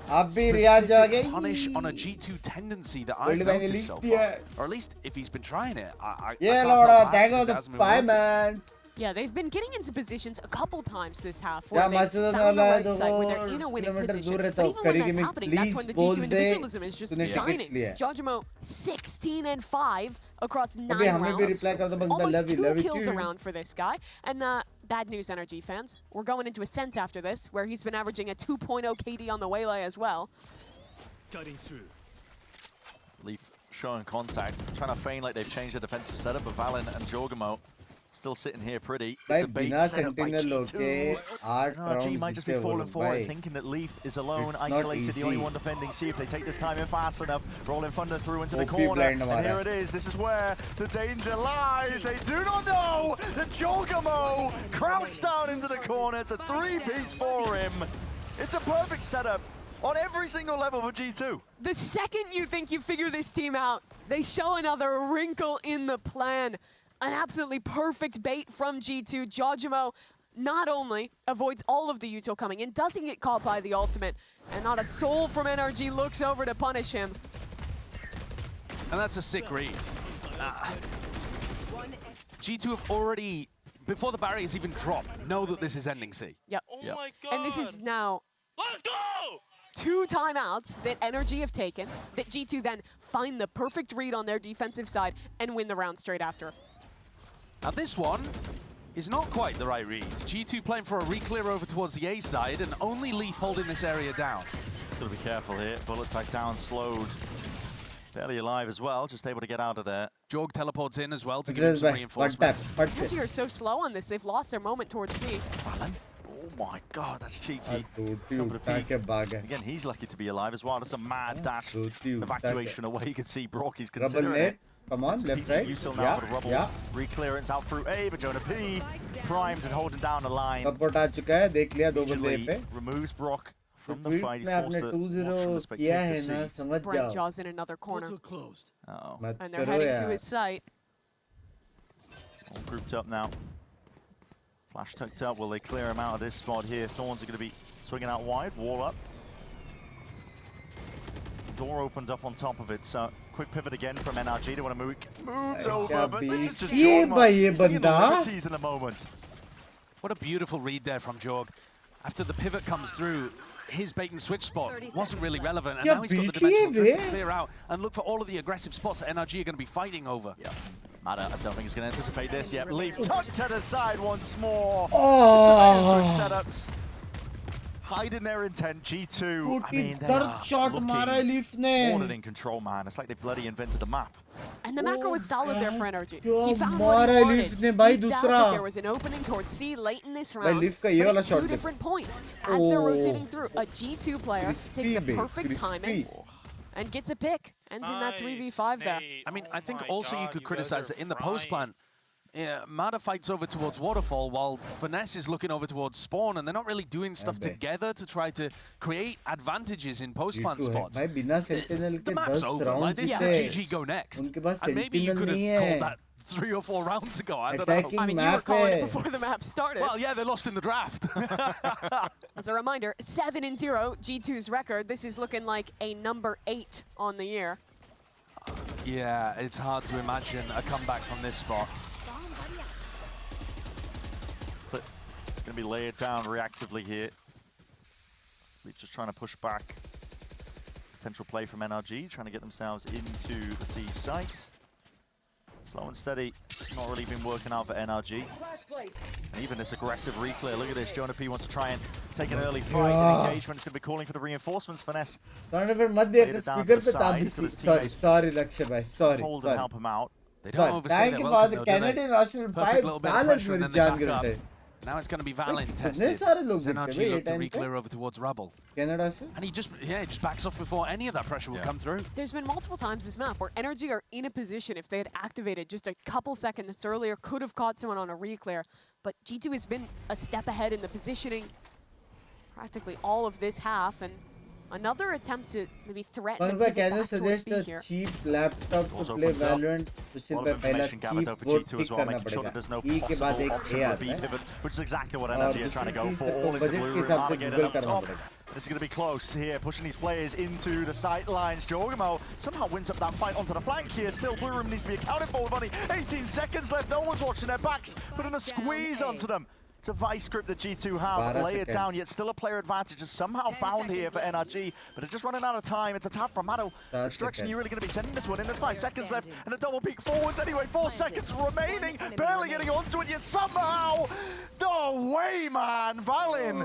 specific punish on a G2 tendency that I've noticed so far. Or at least if he's been trying it, Yeah, Laura, thank you for the 5 man. Yeah, they've been getting into positions a couple times this half where they've found the right side, where they're in a winning position. But even when that's happening, that's when the G2 individualism is just shining. Jojimo 16-5 across 9 rounds. Almost 2 kills around for this guy. And bad news, NRG fans. We're going into Ascent after this, where he's been averaging a 2.0 KD on the waylay as well. Cutting through. Leaf showing contact, trying to feign like they've changed the defensive setup, but Valen and Jorgamo still sitting here pretty. It's a bait setup by G2. NRG might just be falling forward, thinking that Leaf is alone, isolated, the only one defending. See if they take this time in fast enough. Rolling Thunder through into the corner. And here it is. This is where the danger lies. They do not know that Jorgamo crouched down into the corner. It's a 3-piece for him. It's a perfect setup on every single level for G2. The second you think you figure this team out, they show another wrinkle in the plan. An absolutely perfect bait from G2. Jojimo not only avoids all of the util coming in, doesn't get caught by the ultimate, and not a soul from NRG looks over to punish him. And that's a sick read. G2 have already, before the barriers even drop, know that this is ending C. Yep. My God. And this is now... Let's go! 2 timeouts that NRG have taken, that G2 then find the perfect read on their defensive side and win the round straight after. Now this one is not quite the right read. G2 playing for a re-clear over towards the A side, and only Leaf holding this area down. Gotta be careful here. Bullet tag down, slowed. Barely alive as well, just able to get out of there. Jorg teleports in as well to give him some reinforcements. NRG are so slow on this, they've lost their moment towards C. Valen. Oh my God, that's cheeky. Again, he's lucky to be alive as well. That's a mad dash evacuation away. You can see Brock, he's considering it. Come on, left, right. Yeah. Re-clearance out through A, but Jonah P primed and holding down the line. Support आ चुका है, देख लिया 2 बंदे पे. Removes Brock from the fight. He's forced to watch from the spectator seat. Brent Jaws in another corner. Uh-oh. And they're heading to his site. All grouped up now. Flash tucked up. Will they clear him out of this spot here? Thorns are going to be swinging out wide. Wall up. Door opened up on top of it, so quick pivot again from NRG. They want to moves over, but this is just liberties in the moment. What a beautiful read there from Jorg. After the pivot comes through, his bait and switch spot wasn't really relevant, and now he's got the dimensional drift to clear out and look for all of the aggressive spots that NRG are going to be fighting over. Yeah. Mada, I don't think he's going to anticipate this yet. Leaf tucked to the side once more. It's switch setups. Hiding their intent, G2. I mean, they are more than in control, man. It's like they bloody invented the map. And the macro was solid there for NRG. He found what he wanted. He found that there was an opening towards C late in this round, but at 2 different points. As they're rotating through, a G2 player takes a perfect timing and gets a pick. Ends in that 3v5 there. I mean, I think also you could criticize that in the post plan, Mada fights over towards Waterfall while Finesse is looking over towards Spawn, and they're not really doing stuff together to try to create advantages in post-plan spots. The map's over. Like, this is GG go next. And maybe you could have called that 3 or 4 rounds ago. I don't know. I mean, you were calling it before the map started. Well, yeah, they lost in the draft. As a reminder, 7-0, G2's record. This is looking like a number 8 on the year. Yeah, it's hard to imagine a comeback from this spot. But it's going to be laid down reactively here. We're just trying to push back. Potential play from NRG, trying to get themselves into the C site. Slow and steady, not really been working out for NRG. And even this aggressive reclear, look at this, Jonah P wants to try and take an early fight and engagement. It's going to be calling for the reinforcements, Finesse. Sorry, Lakshya bhai, sorry. Hold and help him out. They don't overstay Thank you for the Canadian Russian 5 dollars मेरी जान के रुटे. Now it's going to be Valen tested. NRG look to re-clear over towards Rubble. Canada se? And he just backs off before any of that pressure will come through. There's been multiple times this map where NRG are in a position, if they had activated just a couple seconds earlier, could have caught someone on a re-clear. But G2 has been a step ahead in the positioning practically all of this half, and another attempt to maybe threaten the can you suggest a cheap laptop to play Valorant? Which is exactly what NRG are trying to go for. All into blue room, Armageddon up top. This is going to be close here, pushing these players into the sight lines. Jorgamo somehow wins up that fight onto the flank here. Still, blue room needs to be accounted for with only 18 seconds left. No one's watching their backs, but in a squeeze onto them. It's a vice grip that G2 have, lay it down, yet still a player advantage is somehow found here for NRG, but it's just running out of time. It's a tap from Mado. Which direction are you really going to be sending this one in? There's 5 seconds left, and a double peek forwards anyway. 4 seconds remaining, barely getting onto it, yet somehow, no way, man, Valen,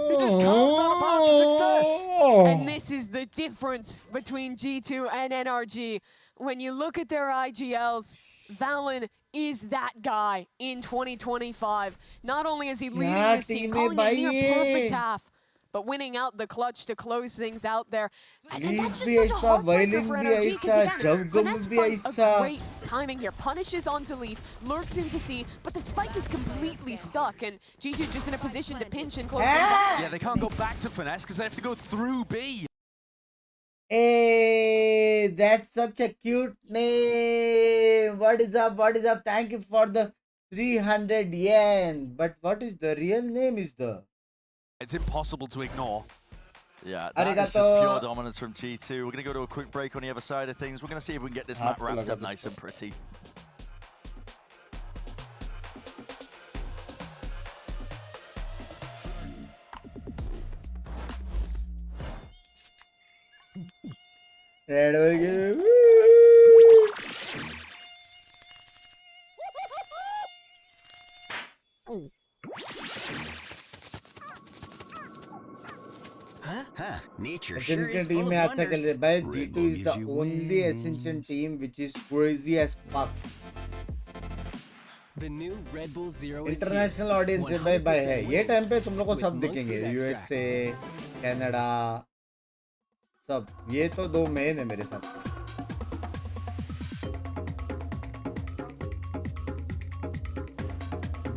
he just comes out of path to success. And this is the difference between G2 and NRG. When you look at their IGLs, Valen is that guy in 2025. Not only is he leading this team, calling it near perfect half, but winning out the clutch to close things out there. And that's just such a heartbreaker for NRG, because again, Finesse finds a great timing here. Punishes onto Leaf, lurks into C, but the spike is completely stuck, and G2 just in a position to pinch and close things out. Yeah, they can't go back to Finesse because they have to go through B. Hey, that's such a cute name. What is up? What is up? Thank you for the 300 yen. But what is the real name is the? It's impossible to ignore. Yeah, that is just pure dominance from G2. We're going to go to a quick break on the other side of things. We're going to see if we can get this map wrapped up nice and pretty. Red again. Nature Ascent sure is team full में of अच्छा wonders. कर भाई G2 is the only Ascension team which is crazy as fuck. The new Red Bull Zero International audience है भाई है. ये time पे तुम लोग को सब दिखेंगे. USA, Canada, सब. ये तो 2 मेन है मेरे साथ.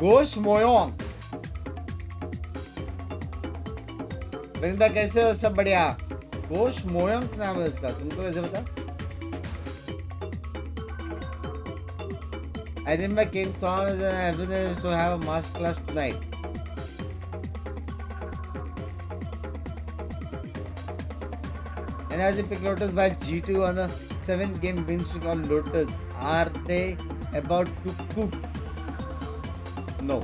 गोश मोयोंग. कैसे हो? सब बढ़िया. गोश मोयोंग नाम है उसका. तुमको कैसे पता? I remember King Storm is an evidence to have a masterclass tonight. And as you pick Lotus while G2 on a 7-game win streak on Lotus, are they about to cook? No.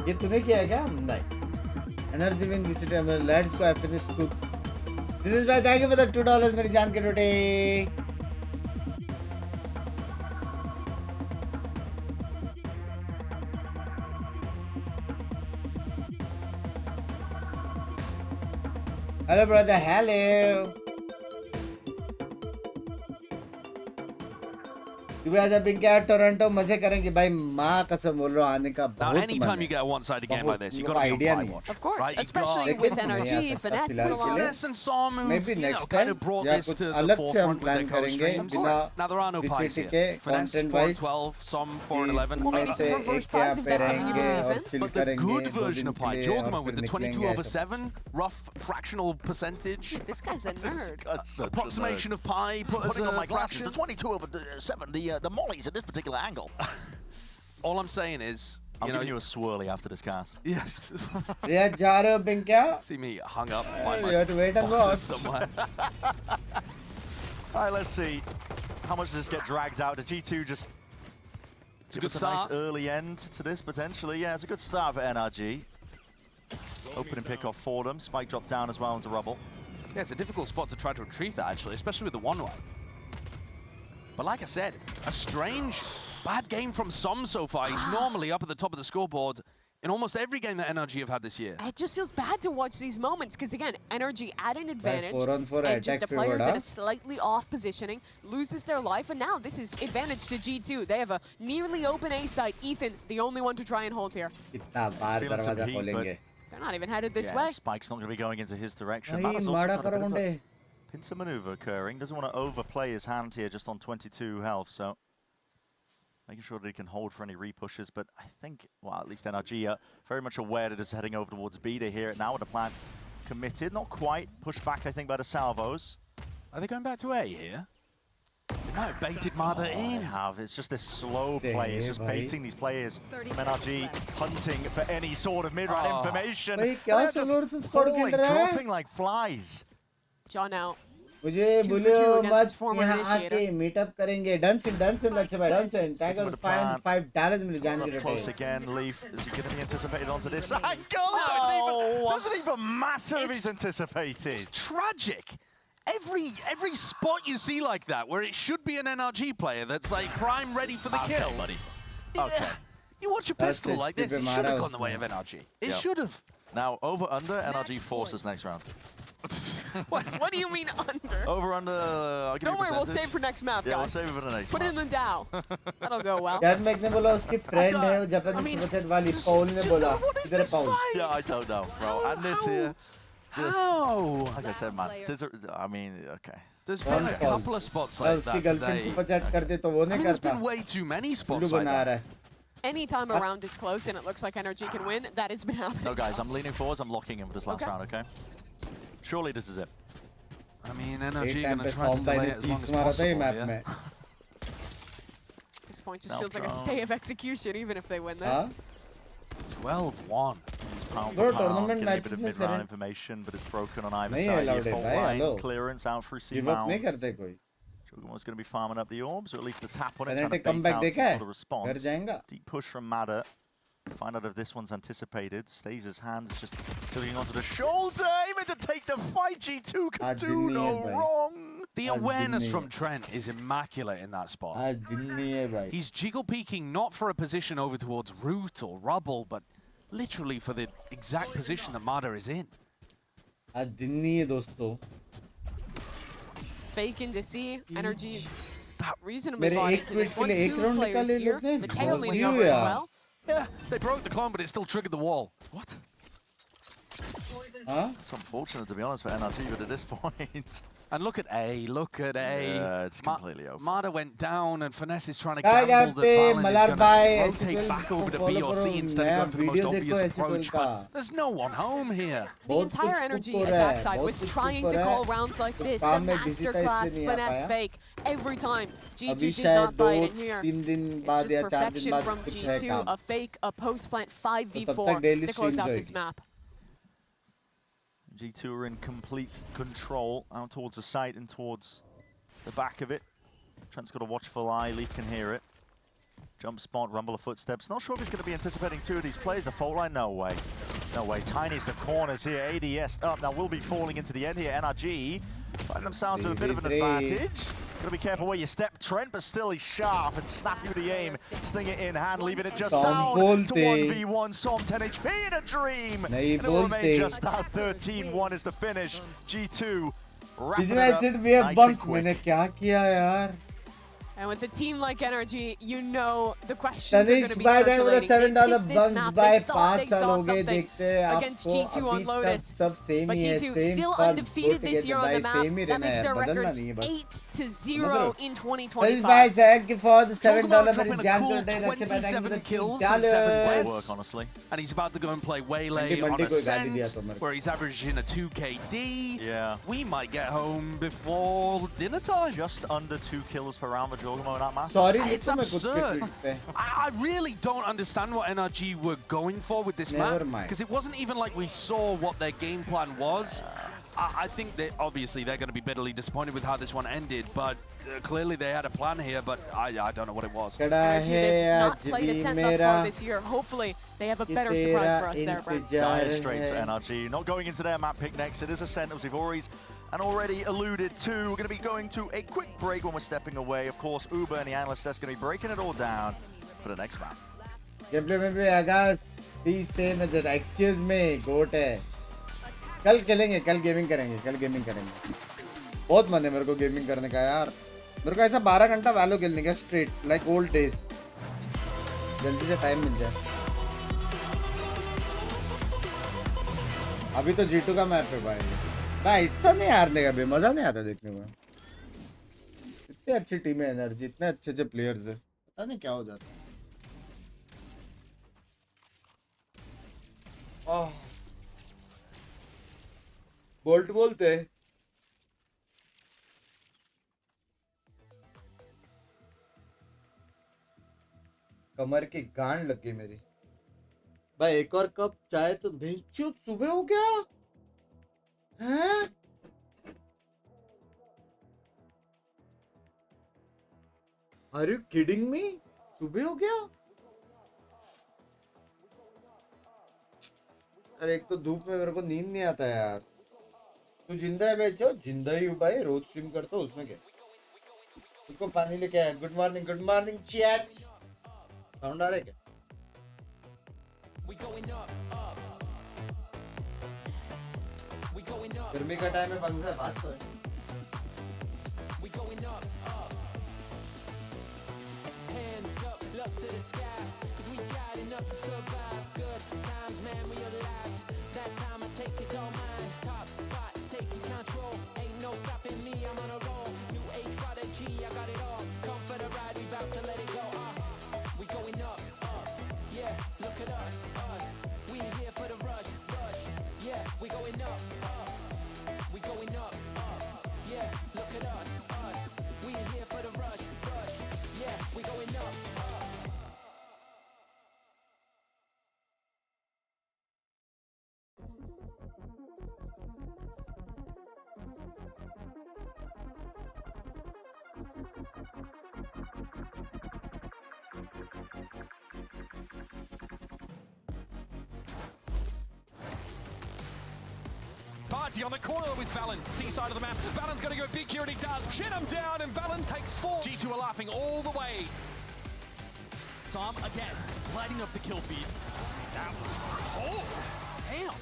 ये तूने किया है क्या? नहीं. Energy win visitor. Let's go. I finished cook. This is why. Thank you for the $2 मेरी जान के टोटे. Hello brother, hello. जब इनके यहाँ टोरंटो मजे करेंगे भाई. माँ कसम बोल रहा हूँ आने का बहुत मन है. Anytime you get a one-sided game like this, you got to be on idea high नहीं. watch. Of course, right? especially with NRG, Finesse and Som who maybe next time kind of brought या this कुछ to the अलग से हम forefront with their plan करेंगे बिना Now there are no pies VCT here. के Finesse content 4 wise. 12, Som 4 and 11. ऐसे एक के यहाँ पे रहेंगे और chill But the करेंगे good 2 version दिन of के pie, लिए Jorgamo और with फिर the 22 निकलेंगे over ऐसे. 7, rough fractional percentage. This guy's a nerd. Approximation of pie, Putting on my glasses, fraction. the 22 over 7, the mollies at this particular angle. All I'm saying is, I'm giving you a swirly after this cast. Yes. Yeah, जा रहे हो बिंक्या? See me hung up by You my have to wait and bosses watch. somewhere. All right, let's see. How much does this get dragged out? Did G2 just... It's a good nice start. early end to this, potentially. Yeah, it's a good start for NRG. Opening pickoff for them. Spike dropped down as well into rubble. Yeah, it's a difficult spot to try to retrieve that, actually, especially with the one-way. But like I said, a strange, bad game from Som so far. He's normally up at the top of the scoreboard in almost every game that NRG have had this year. It just feels bad to watch these moments because, again, NRG at an advantage. 4-on-4 and just the attack players favored, in a slightly off positioning loses their life. And now this is advantage to G2. They have a nearly open A site. Ethan, the only one to try and hold here. Feeling some heat, but they're not even headed this yeah, way. Spike's not going to be going into his direction. Bhai, Mada's also mada got a bit of karo a munde. pincer maneuver occurring. Doesn't want to overplay his hand here, just on 22 health. So making sure that he can hold for any repushes. But I think, well, at least NRG are very much aware that it's heading over towards B. They hear it now with the plan committed. Not quite. Pushed back, I think, by the salvos. Are they going back to A here? They might have baited Mada in. They have. It's just this slow play. It's just baiting these players from NRG, hunting for any sort of mid-round information. Bhai, They're kya just solo se squad falling, khel raha hai? dropping like flies. John out. मुझे 2 for 2 बोलो against मत his former यहाँ initiator. आके meetup करेंगे done से लक्ष्य भाई done से tackle $5 मिल जाएंगे Close again, Leaf. Is he going to be anticipated onto this angle? No. Doesn't even matter if he's anticipated. It's tragic. Every spot you see like that, where it should be an NRG player that's like prime ready for the kill. Buddy. Okay. You watch a That's pistol it. like this, it Keep should him have out. gone the way of NRG. It Yep. should have. Now, over under, NRG forces next round. What do you mean under? Over under, I'll give Don't you worry, we'll percentage. save for next map, Yeah, we'll guys. save it for the next Put it in map. the Dow. That'll go well. Cat Mac ने बोला उसकी friend है वो Japanese बचत वाली Paul ने बोला इधर Paul. Yeah, I don't know, bro. And this here, just, like I said, man, I mean, okay. There's been a couple of spots like उसकी that girlfriend today. से बचत करते तो वो नहीं There's करता. been way too many spots Blue like बना that. रहा है. Anytime a round is close and it looks like NRG can win, that has been happening. No, guys, I'm leaning forwards. I'm locking in for this last round, okay? Surely this is it. I mean, NRG एक going time to पे try to form भाई delay ने it as long 30 as मारा था ये possible. Map Yeah. में. This point just feels like a stay of execution, even if they win this. हाँ? 12-1. Pound Bro, for pound, tournament getting a bit matches of में mid-round sir information, but it's broken on either नहीं side. allowed Your है fault भाई, line hello. clearance out through C Give up नहीं mounds. करते कोई. Jugamo's going to be farming up the orbs, or at least the tap on it, trying to Penalty bait comeback out some देखा है? sort of response. घर जाएगा. Deep push from Mada. Find out if this one's anticipated. Stays his hands just tilting onto the shoulder, aiming to take the fight. G2 can do no wrong. The awareness from Trent is immaculate in that spot. आज दिन नहीं है भाई. He's jiggle peeking not for a position over towards root or rubble, but literally for the exact position that Mada is in. आज दिन नहीं है दोस्तों. Fake into C, NRG's reasonably मेरे bought एक into twitch this के one. लिए एक 2 round players निकाले here. लोग ने. Mateo leading View over as यार. well. Yeah, they broke the clone, but it still triggered the wall. What? Huh? It's unfortunate, to be honest, for NRG, but at this point... And look at A, look at A. Yeah, it's completely over. Mada went down and Finesse is trying to Kya gamble that कहते Valen Malhar is भाई going to ऐसे rotate back over to B follow or C करो. instead of going for the most video obvious देखो ऐसे approach, का. but there's no one home here. The entire NRG attack side was trying to call rounds like this. The masterclass finesse fake every time. G2 did not bite, and here it's just perfection from G2. A fake, a post plant 5v4 to close out this map. G2 are in complete control out towards the site and towards the back of it. Trent's got a watchful eye, Leaf can hear it. Jump spot, rumble of footsteps. Not sure if he's going to be anticipating two of these plays. The fault line, no way. No way. Tiny's the corners here. ADS up. Now will be falling into the end here. NRG find themselves with a bit of an advantage. Got to be careful where you step, Trent, but still he's sharp and snappy with the aim. Sling it in hand, leaving it just down to 1v1. Som 10 HP in a dream. And it will remain just that. 13-1 is the finish. G2 wrapping it up nice and quick. मैंने क्या किया यार? And with a team like NRG, you know the questions are going to be by circulating. $7 They picked this buns map, by they thought they 5 साल saw हो गए something देखते against आपको G2 on अभी तक Lotus. सब same But ही है, G2 same still fun, undefeated both this year on together, the भाई, same ही map. That रहना makes है, their बदलना record नहीं है बस. 8-0 in This 2025. guy said for the $7 dropping a jam cool today, let's say 27 kills $3. and 7 Great deaths. work, honestly. And he's about to go and play Waylay on Ascent, where he's averaging a 2KD. Yeah. We might get home before dinner time. Just under 2 kills per round for Jogamo in that match. Sorry, It's absurd. I really don't understand what NRG were going for with this Never map, mind. because it wasn't even like we saw what their game plan was. I think that obviously they're going to be bitterly disappointed with how this one ended, but clearly they had a plan here, but I don't know what it was. Energy, they've not played Ascent thus far this year. Hopefully they have a better surprise for us there, Brent. Dire straits for NRG. Not going into their map pick next. It is Ascent, as we've already alluded to. We're going to be going to a quick break when we're stepping away. Of course, Uber and the analyst desk going to be breaking it all down for the next map. Gameplay में भी आगाज please say मत excuse me goat है कल खेलेंगे कल gaming करेंगे बहुत मन है मेरे को गेमिंग करने का यार मेरे को ऐसा 12 घंटा वैलो खेलने का स्ट्रेट लाइक ओल्ड डेज जल्दी से टाइम मिल जाए अभी तो G2 का मैप है भाई ऐसा नहीं हारने का भी मजा नहीं आता देखने में इतनी अच्छी टीम है एनर्जी इतने अच्छे प्लेयर्स है पता नहीं क्या हो जाता है बोल्ट बोलते कमर की गांड लग गई मेरी भाई एक और कप चाय तो भेंचो सुबह हो गया हैं आर यू किडिंग मी सुबह हो गया अरे एक तो धूप में मेरे को नींद नहीं आता यार तू जिंदा है बेचो जिंदा ही हूँ भाई रोज स्ट्रीम करता हूँ उसमें क्या तुमको पानी लेके आया गुड मॉर्निंग चैट साउंड आ रहा है क्या गर्मी का टाइम है बंद है बात तो है Party on the corner with Valen, C-side of the map. Valen's going to go big here, and he does. Shit him down, and Valen takes 4. G2 are laughing all the way. Som again, lighting up the kill feed. That was cold. Damn.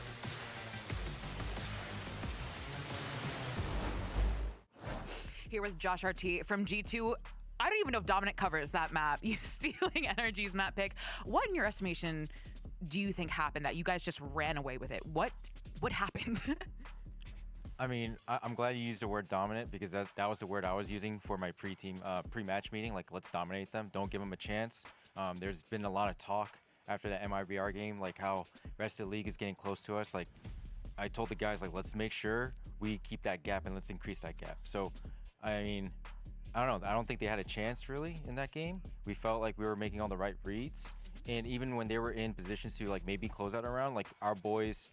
Here with Josh RT from G2. I don't even know if Dominant covers that map. You stealing Energy's map pick. What, in your estimation, do you think happened that you guys just ran away with it? What happened? I mean, I'm glad you used the word dominant because that was the word I was using for my pre-match meeting. Like, let's dominate them. Don't give them a chance. There's been a lot of talk after the MIBR game, like how rest of the league is getting close to us. Like, I told the guys, like, let's make sure we keep that gap and let's increase that gap. So, I mean, I don't know. I don't think they had a chance really in that game. We felt like we were making all the right reads. And even when they were in positions to like maybe close out a round, like our boys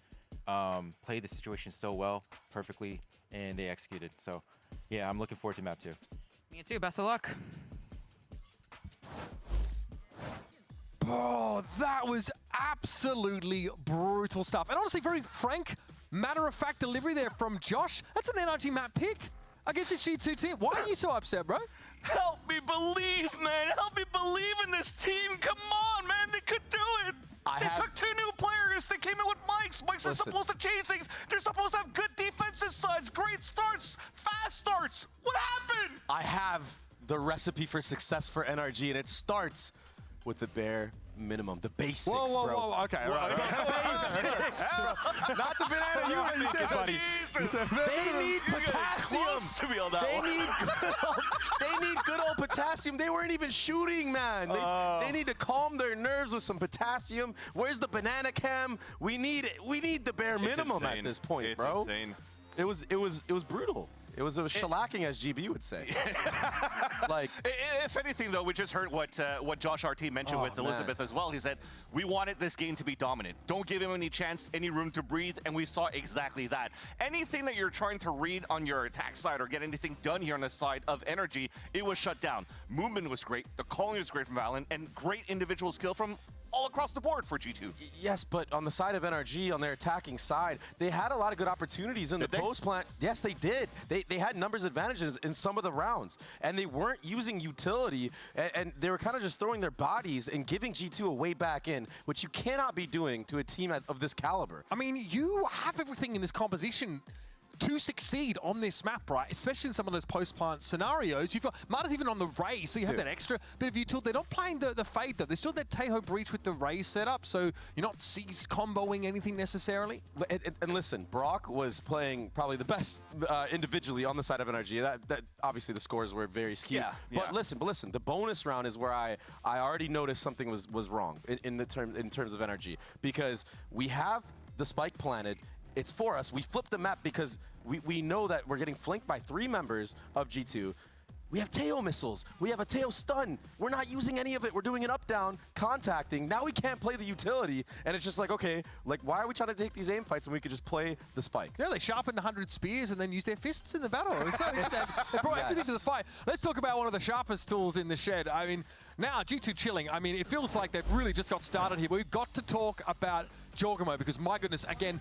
played the situation so well, perfectly, and they executed. So yeah, I'm looking forward to map 2. Me too, best of luck. Oh, that was absolutely brutal stuff. And honestly, very frank, matter-of-fact delivery there from Josh. That's an NRG map pick against this G2 team. Why are you so upset, bro? Help me believe, man. Help me believe in this team. Come on, man. They could do it. They took 2 new players. They came in with Mikes. Mikes is supposed to change things. They're supposed to have good defensive sides, great starts, fast starts. What happened? I have the recipe for success for NRG, and it starts with the bare minimum, the basics, whoa, bro. Whoa, okay, right. Not the banana you said, buddy. They need potassium. They need good old potassium. They weren't even shooting, man. They need to calm their nerves with some potassium. Where's the banana cam? We need the bare minimum at this point, bro. Insane. It was brutal. It was a shellacking, as GB would say. Like, if anything, though, we just heard what Josh RT mentioned with Elizabeth as well. He said, we wanted this game to be dominant. Don't give him any chance, any room to breathe, and we saw exactly that. Anything that you're trying to read on your attack side or get anything done here on the side of Energy, it was shut down. Movement was great, the calling was great from Valen, and great individual skill from all across the board for G2. Yes, but on the side of NRG, on their attacking side, they had a lot of good opportunities in the post plant. Yes, they did. They had numbers advantages in some of the rounds, and they weren't using utility, and they were kind of just throwing their bodies and giving G2 a way back in, which you cannot be doing to a team of this caliber. I mean, you have everything in this composition to succeed on this map, right? Especially in some of those post-plant scenarios. You've got Marta's even on the Ray, so you have that extra bit of utility. They're not playing the Fade, though. There's still that Tejo breach with the Ray setup, so you're not C's comboing anything necessarily. And listen, Brock was playing probably the best individually on the side of NRG. That obviously the scores were very skewed. But listen, the bonus round is where I already noticed something was wrong in terms of NRG, because we have the spike planted. It's for us. We flip the map because we know that we're getting flanked by 3 members of G2. We have Teo missiles. We have a Teo stun. We're not using any of it. We're doing an up-down, contacting. Now we can't play the utility, and it's just like, okay, like, why are we trying to take these aim fights when we could just play the spike? Yeah, they sharpened 100 spears and then used their fists in the battle. They brought everything to the fight. Let's talk about one of the sharpest tools in the shed. I mean, now G2 chilling. I mean, it feels like they've really just got started here. We've got to talk about Jorgamo, because my goodness, again,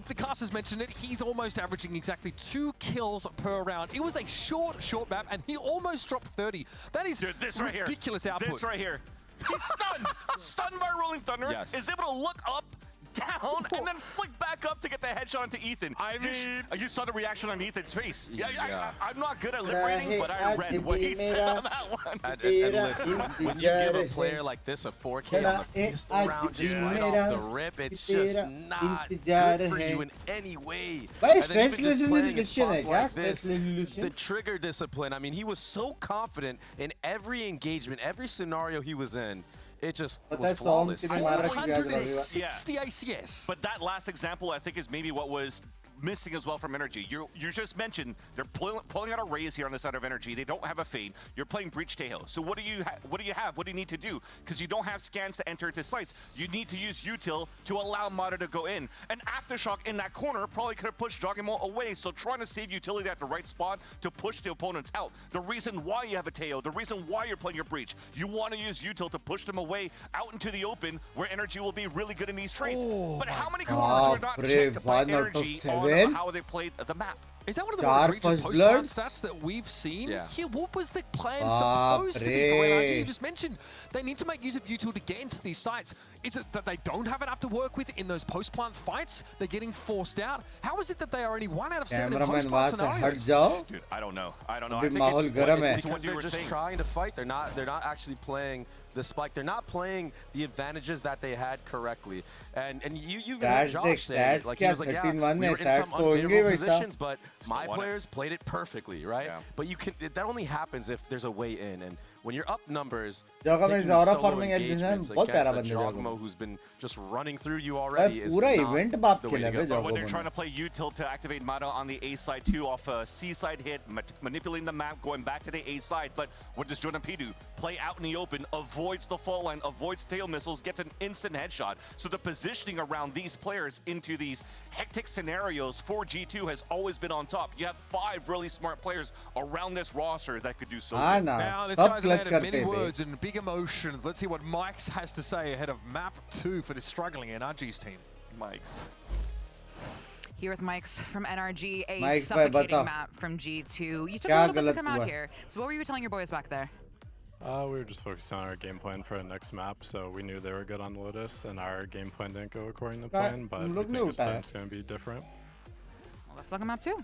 the casters mentioned it, he's almost averaging exactly 2 kills per round. It was a short map, and he almost dropped 30. That is ridiculous output. This right here. He's stunned. Stunned by Rolling Thunder. Yes. Is able to look up, down, and then flick back up to get the headshot into Ethan. I mean, you saw the reaction on Ethan's face. I'm not good at lip reading, but I read what he said on that one. And listen, when you give a player like this a 4K on the pistol round, just right off the rip, it's just not good for you in any way. And then even just playing in spots like this, the trigger discipline, I mean, he was so confident in every engagement, every scenario he was in. It just was flawless. 160 ACS. But that last example, I think, is maybe what was missing as well from Energy. You just mentioned they're pulling out a raise here on the side of Energy. They don't have a fade. You're playing Breach Tejo. So what do you have? What do you need to do? Because you don't have scans to enter into sites. You need to use util to allow Mata to go in. And Aftershock in that corner probably could have pushed Jogimo away. So trying to save utility at the right spot to push the opponents out. The reason why you have a Tejo, the reason why you're playing your Breach, you want to use util to push them away out into the open where Energy will be really good in these trades. But how many corners are not checked to play Energy on how they played the map? Is that one of the more egregious post-plant stats that we've seen? Yeah. What was the plan supposed to be for NRG? You just mentioned they need to make use of util to get into these sites. Is it that they don't have enough to work with in those post-plant fights? They're getting forced out? How is it that they are only 1 out of 7 in post-plant scenarios? Dude, I don't know. I think it's because they're just trying to fight. They're not actually playing the spike. They're not playing the advantages that they had correctly. And you heard Josh say it. Like, he was like, yeah, we were in some unfavorable positions, but my players played it perfectly, right? Yeah. But that only happens if there's a way in. And when you're up numbers, Jogamo who's been just running through you already is not the way to go. When they're trying to play util to activate Mata on the A side too, off a C side hit, manipulating the map, going back to the A side. But what does Jordan P do? Play out in the open, avoids the fall line, avoids tail missiles, gets an instant headshot. So the positioning around these players into these hectic scenarios for G2 has always been on top. You have 5 really smart players around this roster that could do so good. Now, this guy's a man of many words and big emotions. Let's see what Mike's has to say ahead of map 2 for this struggling NRG's team. Mike's. Here with Mike's from NRG, a suffocating map from G2. You took a little bit to come out here. So what were you telling your boys back there? We were just focused on our game plan for our next map, so we knew they were good on Lotus, and our game plan didn't go according to plan, but we think Ascent's going to be different. Well, let's look at map 2.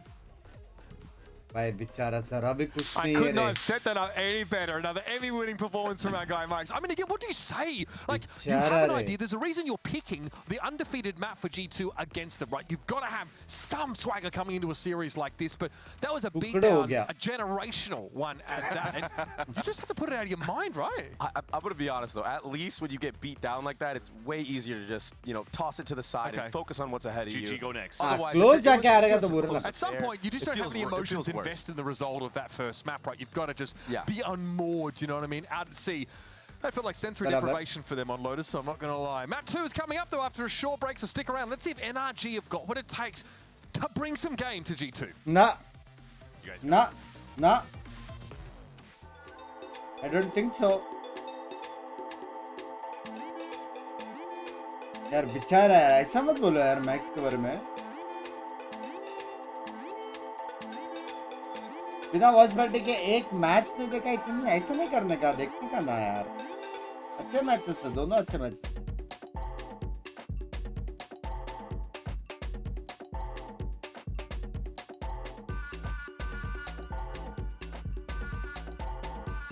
भाई बेचारा सरा भी कुछ I नहीं है could not रे. have said that any better. Another Emmy-winning performance from our guy, Max. I mean, again, what do you say? Like, you have an Bichara idea. There's a reason you're picking the undefeated map for G2 against them, right? You've got to have some swagger coming into a series like this, but that was a beatdown, a generational one at that. And you just have to put it out of your mind, right? I'm going to be honest, though. At least when you get beat down like that, it's way easier to just, you know, toss it to the side and focus on what's ahead of you. GG go next. Otherwise, close जाके आ रहेगा तो बुरा लगता है. At some point, you just don't have any emotions invested in the result of that first map, right? You've got to just be unmoored, you know what I mean? Out at sea. I felt like sensory deprivation for them on Lotus, so I'm not going to lie. Map 2 is coming up, though, after a short break, so stick around. Let's see if NRG have got what it takes to bring some game to G2. Nah. Nah. Nah. I don't think so. यार बेचारा यार ऐसा मत बोलो यार max के बारे में. बिना वॉच पार्टी के एक मैच नहीं देखा, इतनी ऐसा नहीं करने का, देखने का ना यार. अच्छे मैचेस थे, दोनों अच्छे मैचेस.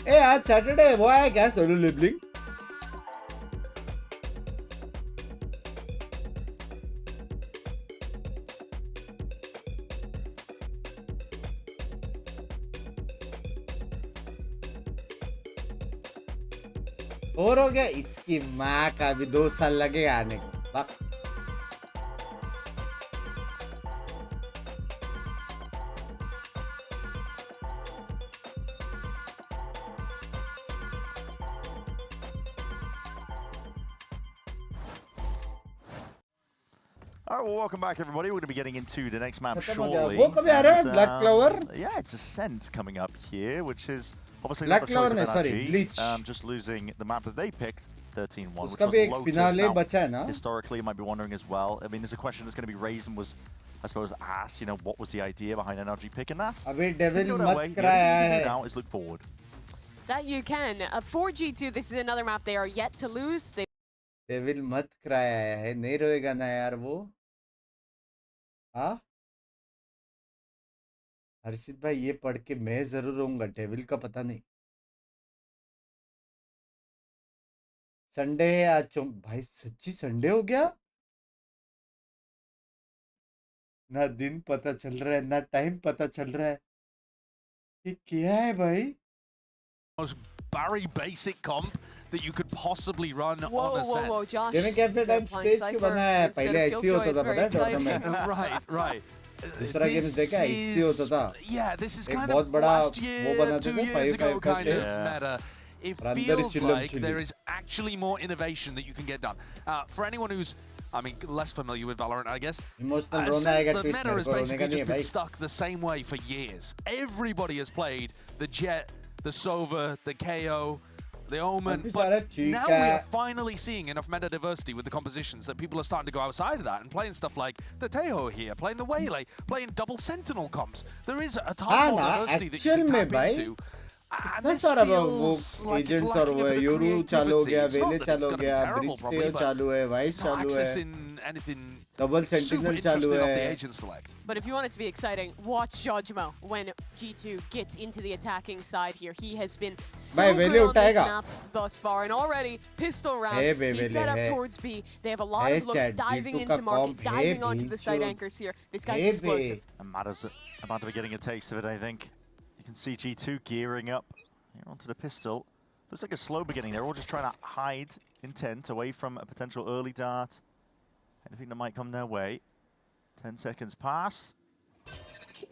ए आज सैटरडे वो आया क्या सोलो लेबलिंग? और हो गया इसकी माँ का भी 2 साल लगे आने को. All right, well, welcome back, everybody. We're going to be getting into the next map खत्म हो shortly. गया. वो कभी आ रहा है? Black Clover? Yeah, it's Ascent coming up here, which is obviously Black not the choice Clover of नहीं, sorry, NRG, Bleach. just losing the map that they picked, 13-1, which उसका was भी एक Lotus. finale Now, बचा है ना? historically, you might be wondering as well. I mean, there's a question that's going to be raised and was, I suppose, asked, you know, what was the idea behind NRG picking that? अबे devil Go that मत way. The कराया only thing you है. can do now is look forward. That you can. For G2, this is another map they are yet to lose. They devil मत कराया है. नहीं रोएगा ना यार वो. हाँ हर्षित भाई ये पढ़ के मैं जरूर रहूंगा. डेविल का पता नहीं. संडे है आज. भाई सच्ची संडे हो गया. ना दिन पता चल रहा है ना टाइम पता चल रहा है. ये क्या है भाई? Most Barry basic comp that you could possibly run on Ascent. whoa, Josh. ये कैफे टाइम स्पेस के बना है. पहले ऐसे होता था पता है टूर्नामेंट. Right. दूसरा गेम्स देखा ऐसे होता था. Yeah, this is एक kind बहुत of बड़ा last year, वो बनाते 2 थे years ago 5-5 का kind of stage. meta. It अंदर feels चिल्लम like there is actually more innovation that you can get done. For anyone who's, I mean, less familiar with Valorant, I guess. Emotional रोना आएगा the twist meta मेरे has को रोने basically का नहीं है just been भाई. stuck the same way for years. Everybody has played the Jet, the Sova, the KO, the Omen, but now we are finally seeing enough meta diversity with the compositions that people are starting to go outside of that and playing stuff like the Teho here, playing the Waylay, playing double Sentinel comps. There is a ton more diversity that you can tap into. कितना सारा वो agents और वो यूरू चालू हो गया, वेले चालू हो गया, ब्रिज टेल चालू है, वाइस चालू है, डबल सेंटिनल चालू है. But if you want it to be exciting, watch Jojmo when G2 gets into the attacking side here. He has been so good on this map thus far, and already pistol round. He's set up towards B. They have a lot of looks diving into market, diving onto the side anchors here. This guy's explosive. And Matters about to be getting a taste of it, I think. You can see G2 gearing up here onto the pistol. Looks like a slow beginning. They're all just trying to hide intent away from a potential early dart. Anything that might come their way. 10 seconds pass.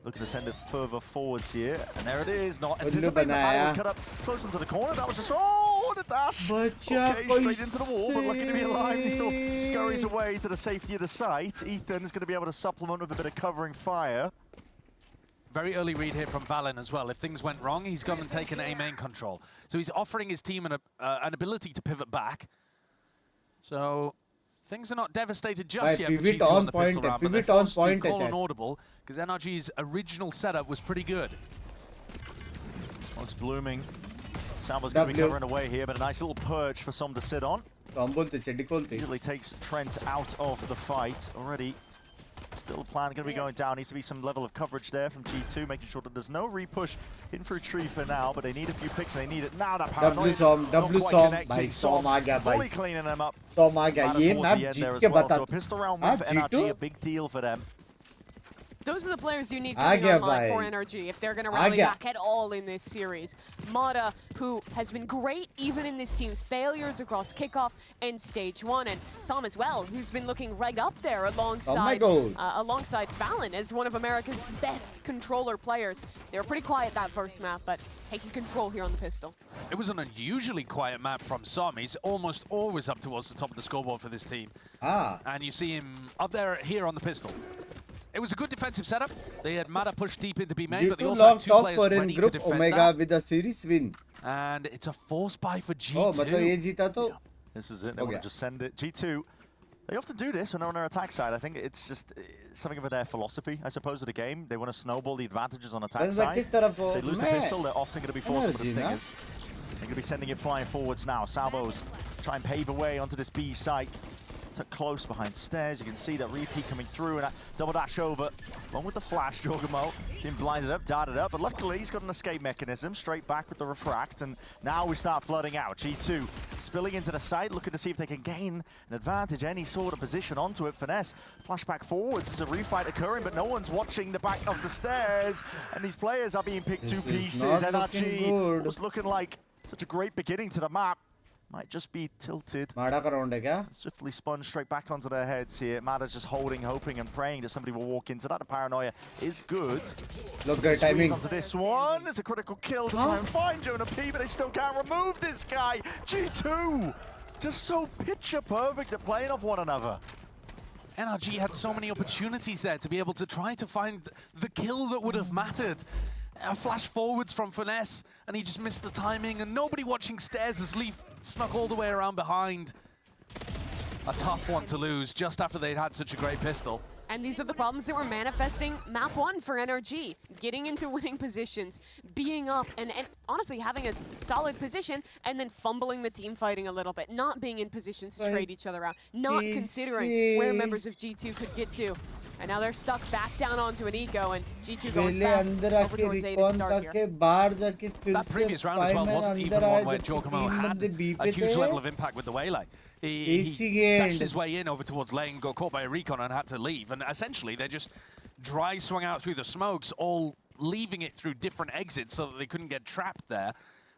Looking to send it further forwards here. And there it is. Not anticipating the fire was cut up close into the corner. That was just, oh, what a dash. Okay, straight into the wall, but lucky to be alive. He still scurries away to the safety of the site. Ethan's going to be able to supplement with a bit of covering fire. Very early read here from Valen as well. If things went wrong, he's gone and taken A main control. So he's offering his team an ability to pivot back. So things are not devastated just yet for G2 on the pistol round, but they're forced to call an audible because NRG's original setup was pretty good. Smoke's blooming. Sambo's going to be covering away here, but a nice little perch for Som to sit on. Usually takes Trent out of the fight already. Still a plan going to be going down. Needs to be some level of coverage there from G2, making sure that there's no repush in for a tree for now, but they need a few picks and they need it now. That paranoia W Som, भाई Som आ गया fully भाई. cleaning them up. Som आ गया. ये map जीत के बता. So a pistol round win for NRG, a big deal for them. Those are the players you need coming online for NRG if they're going to rally back at all in this series. Mata, who has been great even in this team's failures across kickoff and stage 1, and Som as well, who's been looking right up there alongside alongside Fallon as one of America's best controller players. They were pretty quiet that first map, but taking control here on the pistol. It was an unusually quiet map from Som. He's almost always up towards the top of the scoreboard for this team. And you see him up there here on the pistol. It was a good defensive setup. They had Mata pushed deep into B main, but they also had two players ready to defend Omega that. with a series win. And it's a force buy for G2. Oh, मतलब ये जीता तो. This is it. They want to just send it. G2. They often do this when they're on their attack side. I think it's just something of their philosophy, I suppose, of the game. They want to snowball the advantages on attack side. If they lose the pistol, they're often going to be forced for the stingers. They're going to be sending it flying forwards now. Salvos try and pave a way onto this B site. Tucked close behind stairs. You can see that repeat coming through and that double dash over. Along with the flash, Jorgamo being blinded up, darted up, but luckily he's got an escape mechanism straight back with the refract, and now we start flooding out. G2 spilling into the site, looking to see if they can gain an advantage, any sort of position onto it. Finesse, flashback forwards, there's a refight occurring, but no one's watching the back of the stairs, and these players are being picked to pieces. NRG was looking like such a great beginning to the map. Might just be tilted. Swiftly spun straight back onto their heads here. Mata's just holding, hoping and praying that somebody will walk into that. The paranoia is good. Look, good timing. Onto this one. There's a critical kill to try and find Jonah P, but they still can't remove this guy. G2 just so picture perfect at playing off one another. NRG had so many opportunities there to be able to try to find the kill that would have mattered. A flash forwards from Finesse, and he just missed the timing, and nobody watching stairs as Leaf snuck all the way around behind. A tough one to lose just after they'd had such a great pistol. And these are the problems that were manifesting map 1 for NRG. Getting into winning positions, being up, and honestly having a solid position, and then fumbling the team fighting a little bit. Not being in positions to trade each other out. Not considering where members of G2 could get to. And now they're stuck back down onto an eco, and G2 going fast over towards A to start here. That previous round as well wasn't even one where Jorgamo had a huge level of impact with the Waylay. He dashed his way in over towards lane, got caught by a recon and had to leave. And essentially, they just dry swung out through the smokes, all leaving it through different exits so that they couldn't get trapped there.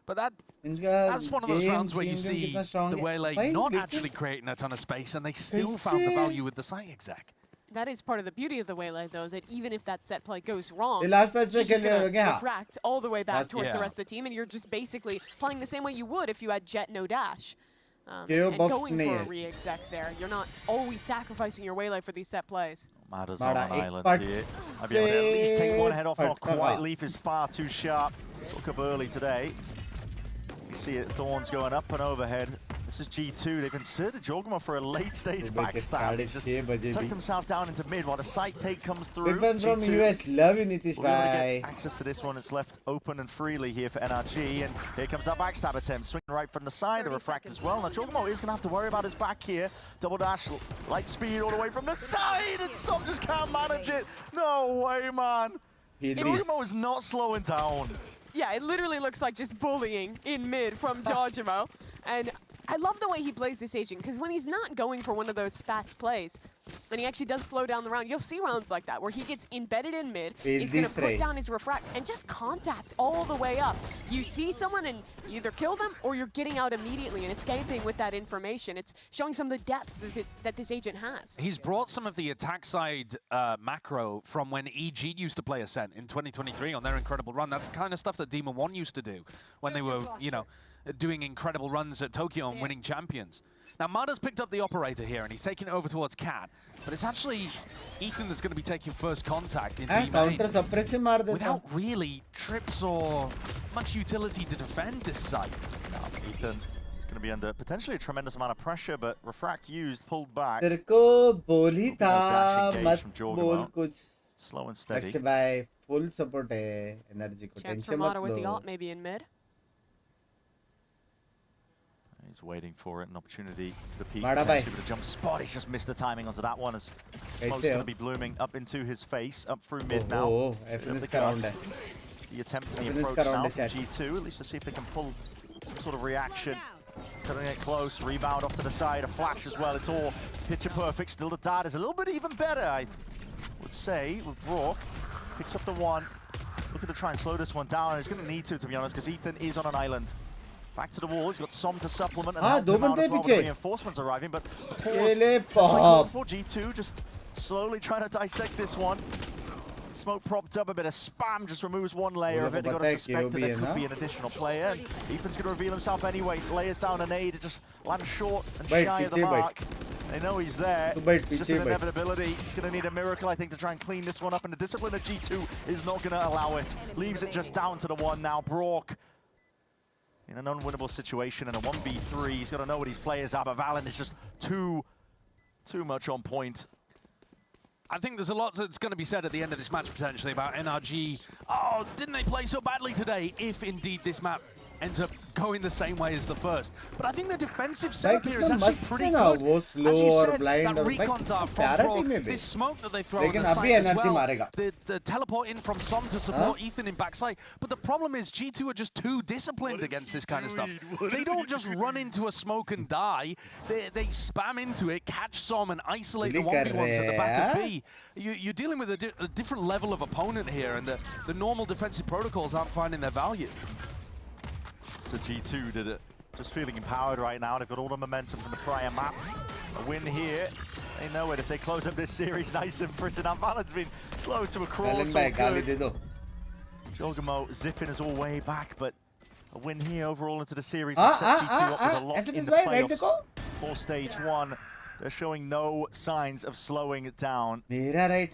But that's one of those rounds where you see the Waylay not actually creating a ton of space, and they still found the value with the site exec. That is part of the beauty of the Waylay, though, that even if that set play goes wrong, she's just going to refract all the way back towards the rest of the team, and you're just basically playing the same way you would if you had Jet no dash. And going for a re-exec there. You're not always sacrificing your Waylay for these set plays. Mata's on an island here. I'll be able to at least take one head off, not quite. Leaf is far too sharp. Look up early today. You see it, Thorns going up and overhead. This is G2. They've inserted Jorgamo for a late stage backstab. He's just tucked himself down into mid while the site take comes through. From US, love you, Nitish bhai. Access to this one. It's left open and freely here for NRG. And here comes that backstab attempt. Swinging right from the side, a refract as well. Now Jorgamo is going to have to worry about his back here. Double dash, light speed all the way from the side. And Som just can't manage it. No way, man. Jorgamo is not slowing down. Yeah, it literally looks like just bullying in mid from Jorgamo. And I love the way he plays this agent, because when he's not going for one of those fast plays, and he actually does slow down the round, you'll see rounds like that, where he gets embedded in mid, he's going to put down his refract, and just contact all the way up. You see someone and you either kill them, or you're getting out immediately and escaping with that information. It's showing some of the depth that this agent has. He's brought some of the attack side macro from when EG used to play Ascent in 2023 on their incredible run. That's the kind of stuff that Demon 1 used to do when they were, you know, doing incredible runs at Tokyo and winning champions. Now, Mata's picked up the operator here, and he's taking it over towards Cat, but it's actually Ethan that's going to be taking first contact in B-main without really trips or much utility to defend this site. Ethan is going to be under potentially a tremendous amount of pressure, but refract used, pulled back. Slow and steady. Full support energy. Chance for Mata with the ult maybe in mid. He's waiting for it, an opportunity for the peak. Mada bhai. With a jump spot, he's just missed the timing onto that one as smoke's going to be blooming up into his face, up through mid now. FNS ka round hai. The attempt and the approach now from G2, at least to see if they can pull some sort of reaction. Cutting it close, rebound off to the side, a flash as well. It's all picture perfect. Still the dart is a little bit even better, I would say, with Rourke. Picks up the one. Looking to try and slow this one down. He's going to need to be honest, because Ethan is on an island. Back to the wall. He's got some to supplement and help him out as well with reinforcements arriving. But pause. For G2, just slowly trying to dissect this one. Smoke propped up, a bit of spam, just removes one layer of it. They've got to suspect that there could be an additional player. And Ethan's going to reveal himself anyway. Layers down an aid, just lands short and shy of the mark. They know he's there. It's just an inevitability. He's going to need a miracle, I think, to try and clean this one up. And the discipline of G2 is not going to allow it. Leaves it just down to the one now. Brock in an unwinnable situation in a 1v3. He's got to know what his players are, but Valen is just too much on point. I think there's a lot that's going to be said at the end of this match, potentially, about NRG. Oh, didn't they play so badly today? If indeed this map ends up going the same way as the first. But I think the defensive setup here is actually pretty good. As you said, that recon dart from Frog, this smoke that they throw on the side as well, the teleport in from Som to support Ethan in backside. But the problem is G2 are just too disciplined against this kind of stuff. They don't just run into a smoke and die. They spam into it, catch Som and isolate the 1v1s at the back of B. You're dealing with a different level of opponent here, and the normal defensive protocols aren't finding their value. So G2 did it. Just feeling empowered right now. They've got all the momentum from the prior map. A win here. They know it if they close up this series nice and pretty. Now Valen's been slow to a crawl, so good. Jogamo zipping us all way back, but a win here overall into the series will set G2 up with a lot in the playoffs for stage 1. They're showing no signs of slowing it down. Energy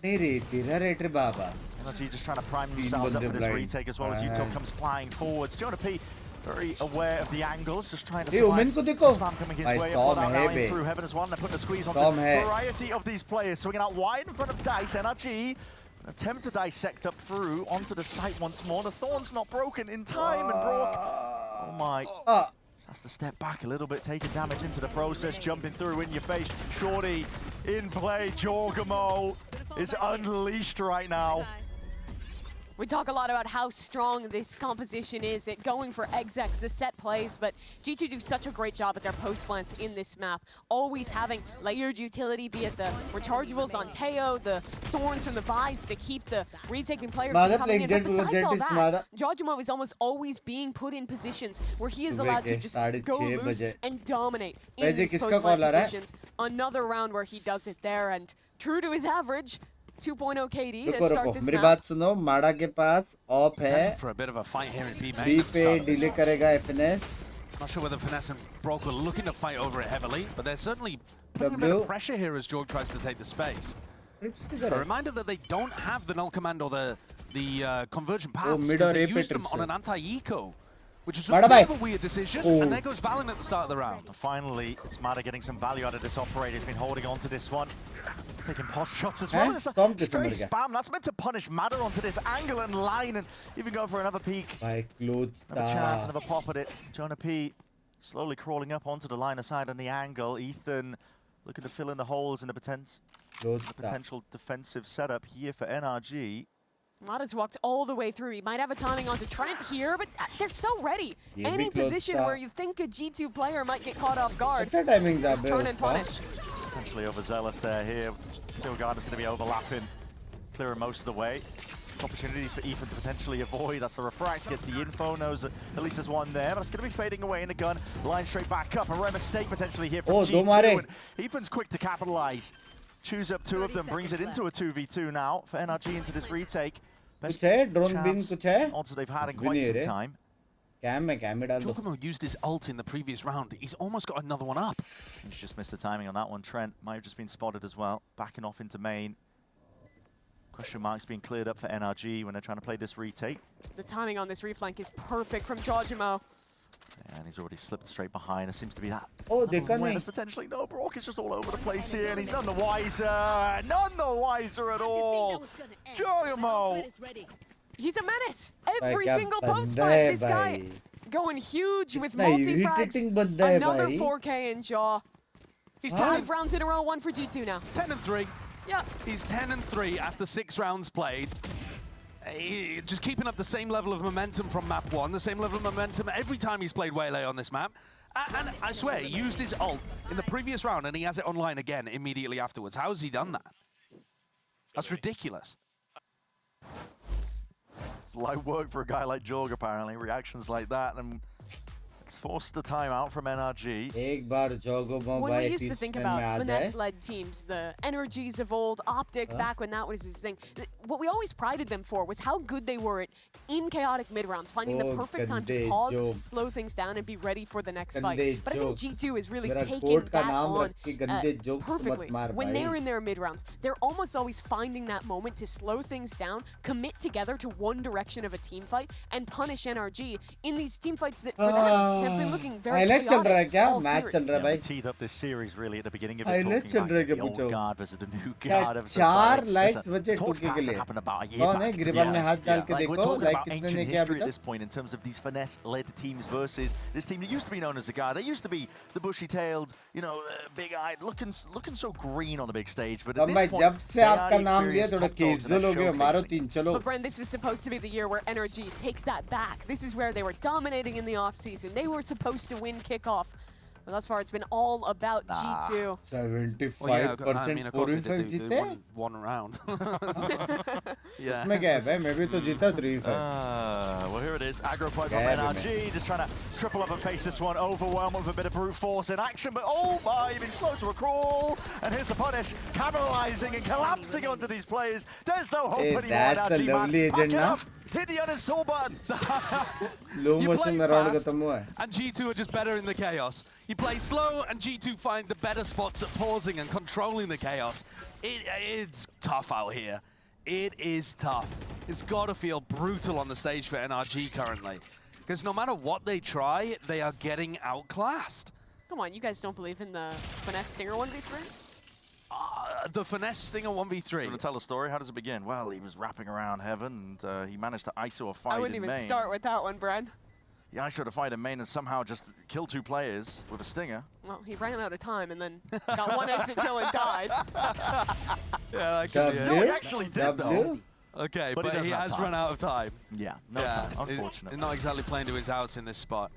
just trying to prime themselves up for this retake as well as Util comes flying forwards. Jonah P very aware of the angles, just trying to survive. Spam coming his way up now through Heaven as one. They're putting the squeeze on the variety of these players. Swinging out wide in front of Dice. NRG attempt to dissect up through onto the site once more. The Thorn's not broken in time, and Brock, oh my, has to step back a little bit, taking damage into the process, jumping through in your face. Shorty in play. Jorgamo is unleashed right now. We talk a lot about how strong this composition is at going for execs, the set plays, but G2 do such a great job at their post plants in this map, always having layered utility, be it the rechargeables on Teo, the thorns from the buys to keep the retaking players from coming in. But besides all that, Jojimo is almost always being put in positions where he is allowed to just go loose and dominate in these post plant positions. Another round where he does it there, and true to his average, 2.0 KD to start this मेरी बात सुनो माड़ा के पास of है for a bit of a fight here in B main. B पे delay करेगा FNS. Not sure whether Finesse and Brock are looking to fight over it heavily, but they're certainly putting a bit of pressure here as Jorg tries to take the space. A reminder that they don't have the null command or the convergent paths because they used them on an anti-eco, which is a bit of a weird decision, and there goes Valen at the start of the round. Finally, it's Mada getting some value out of this operator. He's been holding on to this one. Taking pot shots as well. It's a straight spam. That's meant to punish Mada onto this angle and line, and even go for another peek. Another chance, another pop at it. Jonah P slowly crawling up onto the line aside on the angle. Ethan looking to fill in the holes in the potential defensive setup here for NRG. Mada's walked all the way through. He might have a timing onto Trent here, but they're so ready. Any position where you think a G2 player might get caught off guard, just turn and punish. Potentially overzealous there here. Steel Guard is going to be overlapping, clearing most of the way. Opportunities for Ethan to potentially avoid. That's the refract, gets the info, knows that at least there's one there, but it's going to be fading away in the gun. Line straight back up, a rare mistake potentially here from G2. And Ethan's quick to capitalize. Chews up two of them, brings it into a 2v2 now for NRG into this retake. Best odds they've had in quite some time. Jogamo used his ult in the previous round. He's almost got another one up. He's just missed the timing on that one. Trent might have just been spotted as well. Backing off into main. Question marks being cleared up for NRG when they're trying to play this retake. The timing on this reflank is perfect from Jojimo. And he's already slipped straight behind. It seems to be that. Oh, they can potentially. No, Brock is just all over the place here, and he's none the wiser. None the wiser at all. Jojimo. He's a menace. Every single post plant, this guy going huge with Nah, multi-frags. irritating banda hai Another bhai. 4K in jaw. He's 5 rounds in a row, 1 for G2 now. 10-3. Yeah. He's 10-3 after 6 rounds played. Just keeping up the same level of momentum from map 1, the same level of momentum every time he's played Waylay on this map. And I swear, he used his ult in the previous round and he has it online again immediately afterwards. How has he done that? That's ridiculous. It's light work for a guy like Jorg, apparently. Reactions like that, and it's forced the timeout from NRG. When we used to think about finesse-led teams, the energies of old, Optic, back when that was his thing, what we always prided them for was how good they were at in chaotic mid-rounds, finding the perfect time to pause, slow things down, and be ready for the next fight. But I think G2 is really taking that on perfectly. When they're in their mid-rounds, they're almost always finding that moment to slow things down, commit together to one direction of a team fight, and punish NRG in these team fights that for them have been looking very chaotic all series. Teed up this series really at the beginning of it, talking about the old guard versus the new guard. Of 4 likes बचे 2K के लिए. happened about a year कौन है back, to be गिरबान में honest. हाथ डाल के Like, we're देखो talking like about किसने ancient नहीं किया history अभी at तक. this point in terms of these finesse-led teams versus this team that used to be known as the guard. They used to be the bushy-tailed, you know, big-eyed, looking so green on the big stage. But at this point, जब से आपका नाम लिया थोड़ा casual हो गया मारो 3 चलो. But Bren, this was supposed to be the year where NRG takes that back. This is where they were dominating in the off-season. They were supposed to win kickoff. But thus far, it's been all about G2. 75% 4v5 जीते. One round. Yeah. उसमें क्या है भाई? मैं भी तो जीता 3v5. Well, here it is. Aggro fight from NRG. Just trying to triple up and face this one. Overwhelmed with a bit of brute force in action. But oh my, you've been slow to a crawl. And here's the punish. Capitalizing and collapsing onto these players. There's no hope anymore. That's a lovely agent now. Hit the uninstall button. Low motion में round खत्म हुआ है. And G2 are just better in the chaos. You play slow, and G2 find the better spots at pausing and controlling the chaos. It's tough out here. It is tough. It's got to feel brutal on the stage for NRG currently. Because no matter what they try, they are getting outclassed. Come on, you guys don't believe in the finesse stinger 1v3? The finesse stinger 1v3. You want to tell the story? How does it begin? Well, he was wrapping around heaven, and he managed to ISO a fight in main. I wouldn't even start with that one, Bren. He ISO'd a fight in main and somehow just killed 2 players with a stinger. Well, he ran out of time and then got one exit kill and died. Yeah, that could be it. No, he actually did, though. Okay, but he has run out of time. Yeah, no time, unfortunately. Not exactly playing to his outs in this spot.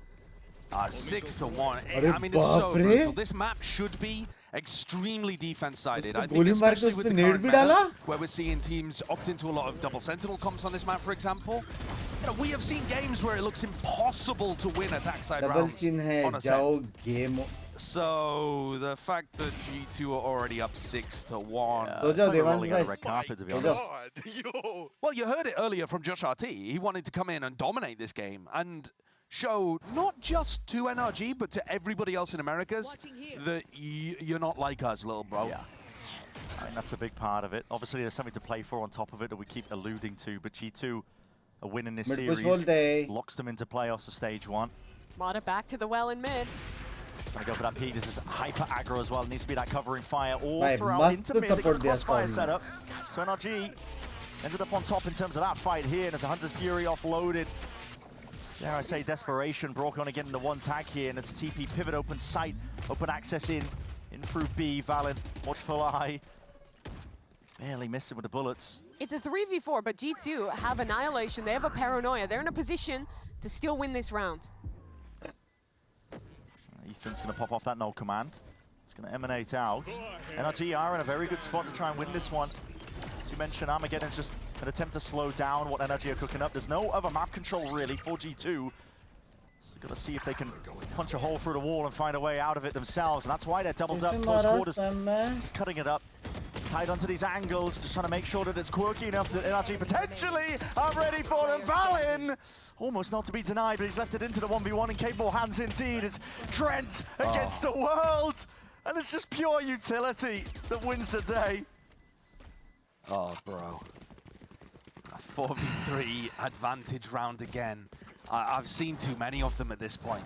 6-1. Arre I mean, it's so baap re. brutal. This map should be extremely defense-sided. I think गोली मार के especially with the उसपे net current भी meta, डाला. where we're seeing teams opt into a lot of double sentinel comps on this map, for example. You know, we have seen games where it looks impossible to win attack side Double rounds chin है on जाओ Ascent. game. So the fact that G2 are already up 6-1. तो जाओ देवांश भाई. red carpet, to be तो honest. जाओ. Well, you heard it earlier from Josh RT. He wanted to come in and dominate this game and show not just to NRG, but to everybody else in Americas that you're not like us, little bro. Yeah. I think that's a big part of it. Obviously, there's something to play for on top of it that we keep alluding to, but G2 are winning this series. Locks them into playoffs of stage 1. Mata back to the well in mid. Trying to go for that peek. This is hyper aggro as well. It needs to be that covering fire all Bhai, throughout into mid. They got a diya crossfire storm. setup. So NRG ended up on top in terms of that fight here, and as a Hunter's Fury offloaded. Dare I say desperation, Brock on again in the one tag here, and it's a TP pivot, open sight, open access in through B, Valen, watchful eye. Barely missing with the bullets. It's a 3v4, but G2 have Annihilation, they have a Paranoia. They're in a position to still win this round. Ethan's going to pop off that null command. It's going to emanate out. NRG are in a very good spot to try and win this one. As you mentioned, Armageddon's just an attempt to slow down what NRG are cooking up. There's no other map control really for G2. So got to see if they can punch a hole through the wall and find a way out of it themselves. And that's why they're doubled up close quarters. Just cutting it up. Tied onto these angles, just trying to make sure that it's quirky enough that NRG potentially are ready for them. Valen, almost not to be denied, but he's left it into the 1v1 in capable hands indeed. It's Trent against the world. And it's just pure utility that wins the day. Oh, bro. A 4v3 advantage round again. I've seen too many of them at this point.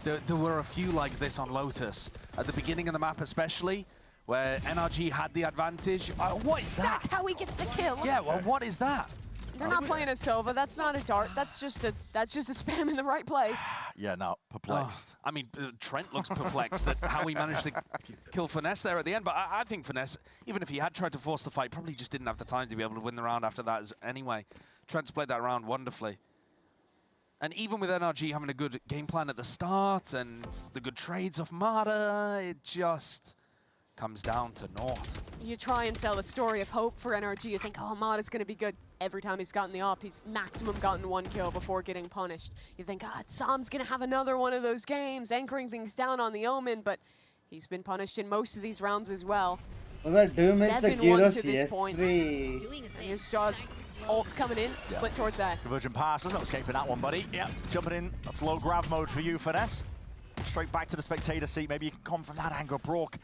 There were a few like this on Lotus. At the beginning of the map especially, where NRG had the advantage. What is that? That's how he gets the kill. Yeah, well, what is that? They're not playing a Sova. That's not a dart. That's just a spam in the right place. Yeah, no, perplexed. I mean, Trent looks perplexed at how he managed to kill Finesse there at the end. But I think Finesse, even if he had tried to force the fight, probably just didn't have the time to be able to win the round after that anyway. Trent's played that round wonderfully. And even with NRG having a good game plan at the start and the good trades off Mada, it just comes down to naught. You try and sell a story of hope for NRG. You think, oh, Mada's going to be good. Every time he's gotten the op, he's maximum gotten 1 kill before getting punished. You think, Sam's going to have another one of those games, anchoring things down on the Omen, but he's been punished in most of these rounds as well. 7-1 to this point. And here's Jaws. Ult coming in, split towards A. Convergent pass, there's no escaping that one, buddy. Yep, jumping in. That's low grab mode for you, Finesse. Straight back to the spectator seat. Maybe you can come from that angle. Brook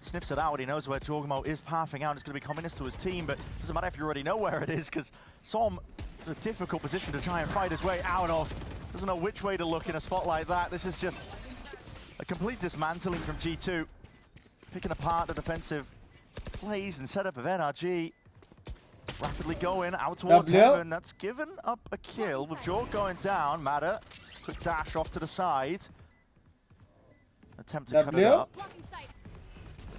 sniffs it out. He knows where Jorgamo is pathing out. It's going to be coming to his team, but it doesn't matter if you already know where it is, because Som in a difficult position to try and fight his way out of. Doesn't know which way to look in a spot like that. This is just a complete dismantling from G2. Picking apart the defensive plays and setup of NRG. Rapidly going out towards heaven. That's given up a kill with Jorg going down. Mada, quick dash off to the side. Attempt to cut it up.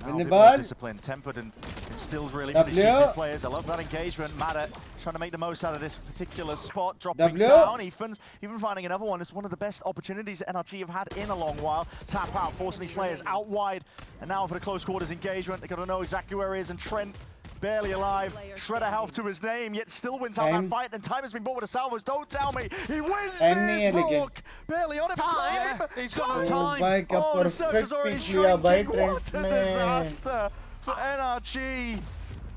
In the ball. Discipline, tempered and instilled really for the G2 players. I love that engagement. Mada trying to make the most out of this particular spot. Dropping down. Even finding another one is one of the best opportunities that NRG have had in a long while. Tap out, forcing these players out wide. And now for the close quarters engagement, they've got to know exactly where he is. And Trent, barely alive, shredder health to his name, yet still wins out that fight, and time has been bought with the salvos. Don't tell me he wins this walk. Barely on him. Time. He's got no time. Oh, the circle's already shrinking. What a disaster for NRG.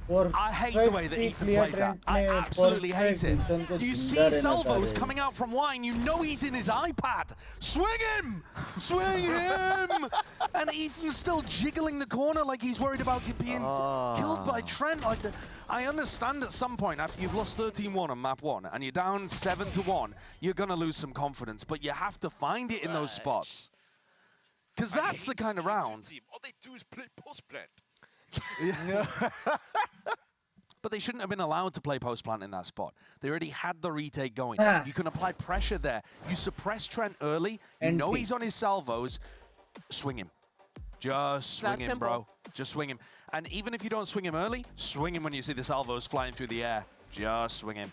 I hate the way that Ethan played that. I absolutely hate it. You see salvos coming out from line, you know he's in his iPad. Swing him! Swing him! And Ethan's still jiggling the corner like he's worried about being killed by Trent. Like I understand at some point after you've lost 13-1 on map 1 and you're down 7-1, you're going to lose some confidence, but you have to find it in those spots. Because that's the kind of round. All they do is play post-plant. But they shouldn't have been allowed to play post-plant in that spot. They already had the retake going. You can apply pressure there. You suppress Trent early. You know he's on his salvos. Swing him. Just swing him, bro. Just swing him. And even if you don't swing him early, swing him when you see the salvos flying through the air. Just swing him.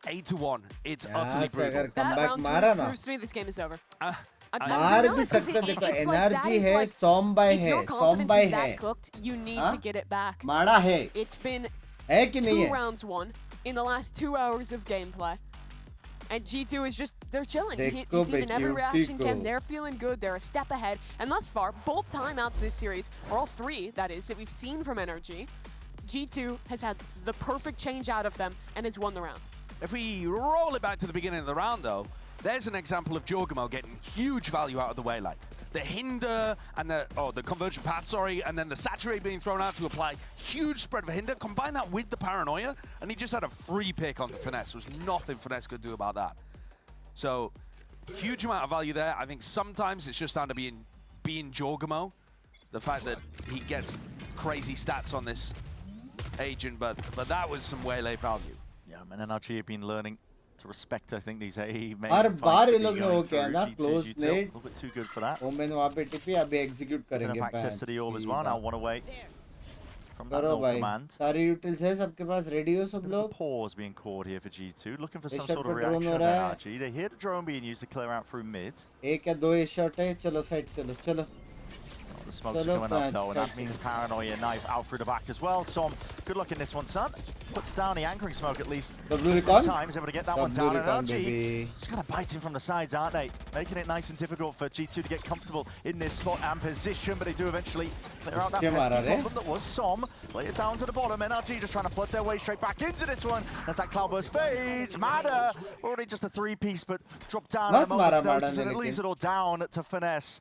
8-1. It's utterly brutal. That round proves to me this game is over. मार भी सकते देखो energy है सॉम्बाई है सॉम्बाई है you need to get it back. मारा है It's been है कि नहीं है 2 rounds won in the last 2 hours of gameplay. And G2 is just, they're chilling. You see it in every reaction cam. They're feeling good. They're a step ahead. And thus far, both timeouts this series, or all 3, that is, that we've seen from NRG, G2 has had the perfect change out of them and has won the round. If we roll it back to the beginning of the round, though, there's an example of Jorgamo getting huge value out of the waylay. The hinder and the convergent path, sorry, and then the saturate being thrown out to apply huge spread of hinder. Combine that with the paranoia, and he just had a free pick on the finesse. There was nothing finesse could do about that. So, huge amount of value there. I think sometimes it's just down to being Jorgamo. The fact that he gets crazy stats on this agent, but that was some waylay value. Yeah, and NRG have been learning to respect, I think, these A main हर बार ये लोग ने going वो किया through ना G2, close G2, net a little bit too good for that. Omen वहाँ पे टिपी अभी execute करेंगे Have access to the orb as well. Now one away from that करो null भाई command. सारी utils है सबके पास ready हो सब लोग Pause being caught here for G2, looking for some Shot sort of पे drone reaction हो of रहा है NRG. They hear the drone being used to clear out through mid. एक या 2 shot है चलो side चलो चलो The smokes are coming up though, and that means paranoia knife out through the back as well. Som, good luck in this one, son. Puts down the anchoring smoke at least. Times able to get that one down. And NRG just kind of biting from the sides, aren't they? Making it nice and difficult for G2 to get comfortable in this spot and position, but they do eventually clear out that pesky problem that was Som. Lay it down to the bottom. NRG just trying to flood their way straight back into this one. As that cloudburst fades. Mada already just a 3-piece, but dropped down at a moment's notice, and it leaves it all down to Finesse.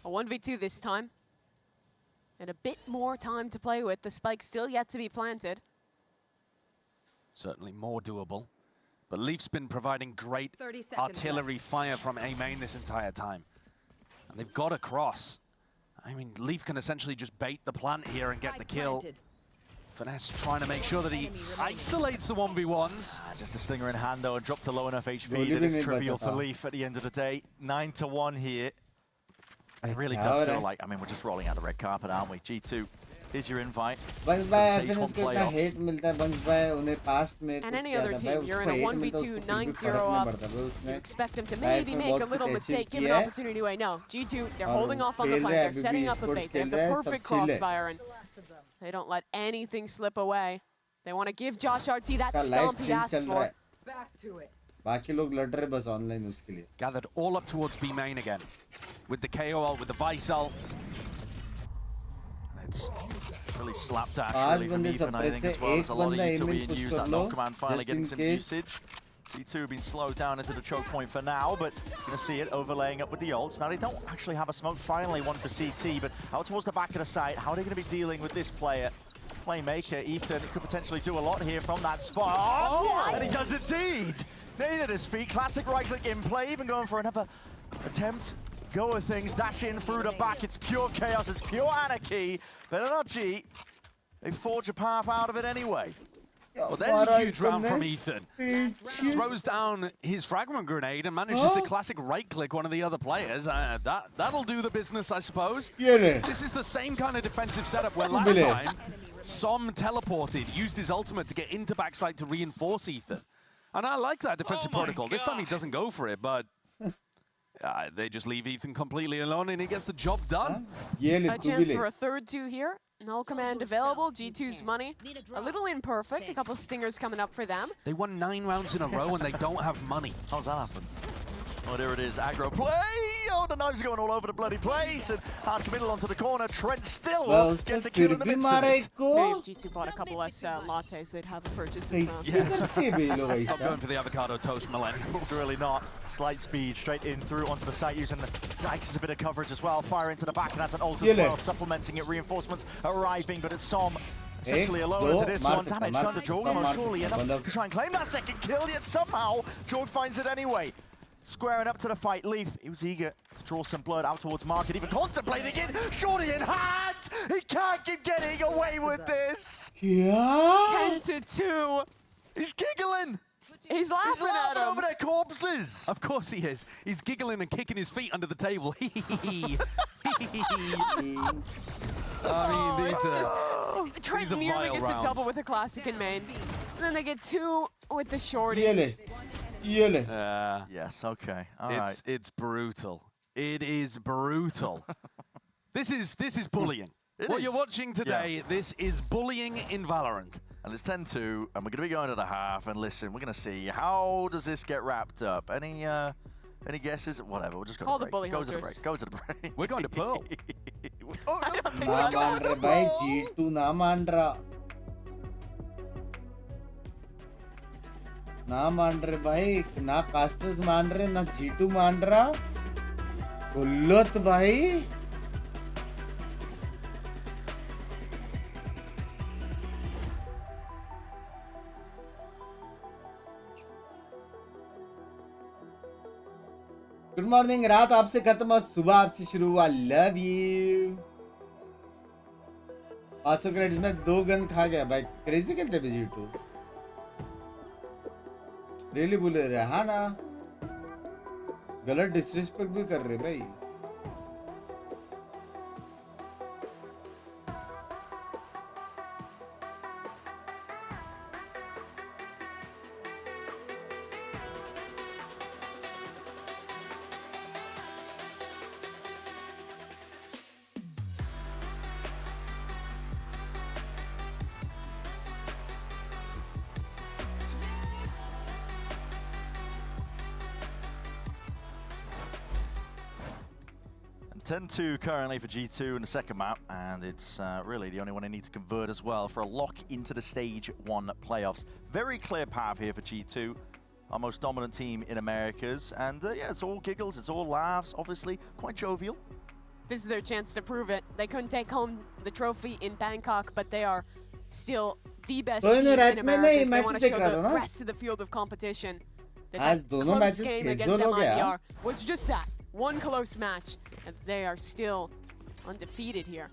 A 1v2 this time. And a bit more time to play with. The spike still yet to be planted. Certainly more doable. But Leaf's been providing great artillery fire from A main this entire time. And they've got across. I mean, Leaf can essentially just bait the plant here and get the kill. Finesse trying to make sure that he isolates the 1v1s. Just a stinger in hand though, and dropped to low enough HP that it's trivial for Leaf at the end of the day. 9-1 here. It really does feel like, I mean, we're just rolling out the red carpet, aren't we? G2, here's your invite. And any other team, you're in a 1v2, 9-0 up. You expect them to maybe make a little mistake, give an opportunity away. No, G2, they're holding off on the flank. They're setting up a bait. They have the perfect crossfire, and they don't let anything slip away. They want to give Josh RT that stomp he asked for. Back to it. Gathered all up towards B main again. With the KOL, with the Visal. And it's really slapdash really from Ethan, I think, as well. There's a lot of G2 being used. That knock command finally getting some usage. G2 being slowed down into the choke point for now, but you're going to see it overlaying up with the ults. Now they don't actually have a smoke, finally one for CT, but out towards the back of the site, how are they going to be dealing with this player? Playmaker, Ethan, could potentially do a lot here from that spot. Oh, and he does indeed! Nailed at his feet, classic right-click in play, even going for another attempt. Go with things, dash in through the back, it's pure chaos, it's pure anarchy. But NRG, they forge a path out of it anyway. Well, there's a huge round from Ethan. Throws down his fragment grenade and manages to classic right-click one of the other players. That'll do the business, I suppose. This is the same kind of defensive setup where last time, Som teleported, used his ultimate to get into backside to reinforce Ethan. And I like that defensive protocol. This time he doesn't go for it, but they just leave Ethan completely alone and he gets the job done. A chance for a third 2 here. No command available. G2's money a little imperfect. A couple of stingers coming up for them. They won 9 rounds in a row and they don't have money. How's that happen? Oh, there it is, aggro play! Oh, the knives going all over the bloody place, and hard committal onto the corner. Trent still gets a kill in the midst of it. Maybe if G2 bought a couple less lattes, they'd have a purchase this round. Yes. Stop going for the avocado toast, millennials. Really not. Slight speed, straight in through onto the site, using the dikes as a bit of coverage as well. Fire into the back, and that's an ult as well, supplementing it. Reinforcements arriving, but it's Som essentially alone into this one. Damage done to Jorg, surely enough to try and claim that second kill, yet somehow Jorg finds it anyway. Squaring up to the fight, Leaf, he was eager to draw some blood out towards Market, even contemplating it. Shorty in hand! He can't keep getting away with this! 10-2. He's giggling! He's laughing at them. Over their corpses! Of course he is. He's giggling and kicking his feet under the table. I mean, these are Trent nearly gets a double with a classic in main. And then they get 2 with the shorty. Yes, okay. All right. It's brutal. It is brutal. This is bullying. What you're watching today, this is bullying in Valorant. And it's 10-2, and we're going to be going to the half. And listen, we're going to see, how does this get wrapped up? Any guesses? Whatever, we'll just go to the break. Go to the break. Go to the break. We're going to Pearl. Oh, no. G2 na मान रहा ना मान रहे भाई, ना casters मान रहे, ना G2 मान रहा। गुल्लत भाई। Good morning. रात आपसे खत्म और सुबह आपसे शुरू हुआ। Love you. 500 क्रेडिट्स में 2 गन खा गया भाई। क्रेजी खेलते हैं G2। रियली बोले रहे, हाँ ना, गलत डिसरिस्पेक्ट भी कर रहे भाई। And 10-2 currently for G2 in the second map, and it's really the only one they need to convert as well for a lock into the Stage 1 playoffs. Very clear path here for G2, our most dominant team in Americas. And yeah, it's all giggles, it's all laughs, obviously, quite jovial. This is their chance to prove it. They couldn't take home the trophy in Bangkok, but they are still the best team in America. They want to show the rest of the field of competition. That close game against MIBR was just that. One close match, and they are still undefeated here.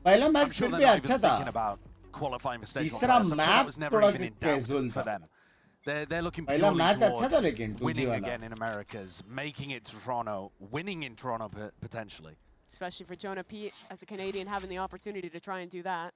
पहला match फिर भी अच्छा था। qualifying for stage 1 तीसरा players. I'm sure that map was never थोड़ा even in doubt casual for था. them. They're looking पहला purely match अच्छा था towards लेकिन 2G winning वाला. again in Americas, making it to Toronto, winning in Toronto potentially. Especially for Jonah P as a Canadian having the opportunity to try and do that.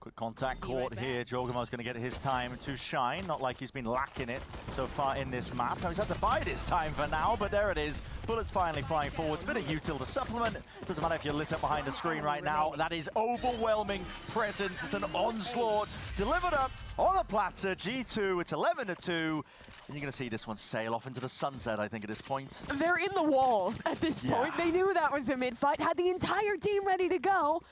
Quick contact caught here. Jorgamo's going to get his time to shine. Not like he's been lacking it so far in this map. Now he's had to bide his time for now, but there it is. Bullets finally flying forwards. A bit of util to supplement. Doesn't matter if you're lit up behind the screen right now. That is overwhelming presence. It's an onslaught delivered up on a platter. G2, it's 11-2. And you're going to see this one sail off into the sunset, I think, at this point. They're in the walls at this point. They knew that was a mid-fight, had the entire team ready to go,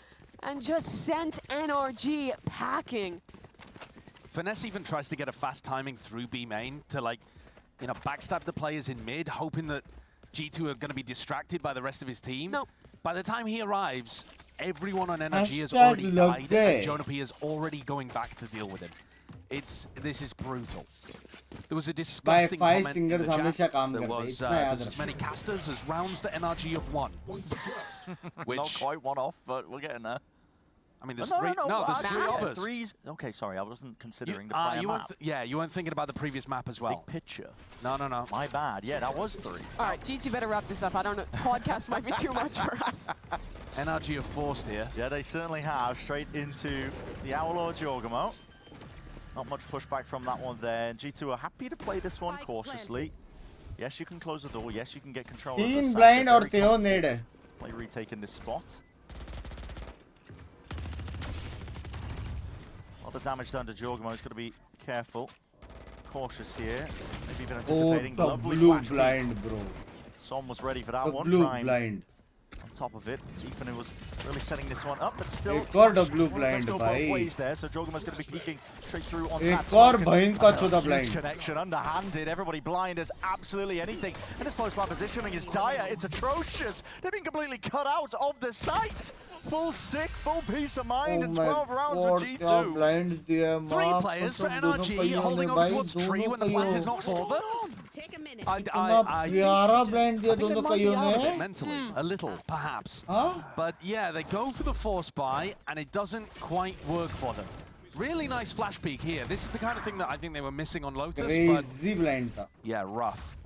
and just sent NRG packing. Finesse even tries to get a fast timing through B main to, like, you know, backstab the players in mid, hoping that G2 are going to be distracted by the rest of his team. No. By the time he arrives, everyone on NRG has already died, and Jonah P is already going back to deal with him. This is brutal. There was a disgusting comment in the chat. There was as many casters as rounds to NRG of 1. Which, not quite one off, but we're getting there. I mean, there's there's 3 others. Threes. Okay, sorry, I wasn't considering the prior map. You weren't thinking about the previous map as well. Big picture. No. My bad. Yeah, that was 3. All right, G2 better wrap this up. I don't know. Podcast might be too much for us. NRG are forced here. Yeah, they certainly have. Straight into the Owl or Jorgamo. Not much pushback from that one there. G2 are happy to play this one cautiously. Yes, you can close the door. Yes, you can get control of the side. blind और Theo nade है. Play retake in this spot. A lot of damage done to Jorgamo. He's got to be careful, cautious here. Maybe even anticipating. Oh, the Lovely blue flash blind, bro. Som was ready for that one. Blue Primed blind. on top of it. Ethan who was really setting this one up, but still. एक और blue blind, go भाई. both ways there, so Jorgamo's going to be peeking straight through on एक that. और भयंकर चौथा Huge blind. connection, underhanded. Everybody blind as absolutely anything. And his post-plant positioning is dire. It's atrocious. They've been completely cut out of the site. Full stick, full peace of mind, and 12 rounds for G2. Blind दिया, 3 players for NRG holding on to a tree when the plant is not for them. प्यारा blind दिया दोनों कईयों ने. Mentally, a little, perhaps. But yeah, they go for the force buy, and it doesn't quite work for them. Really nice flash peek here. This is the kind of thing that I think they were missing on Lotus. Crazy blind था. Yeah, rough.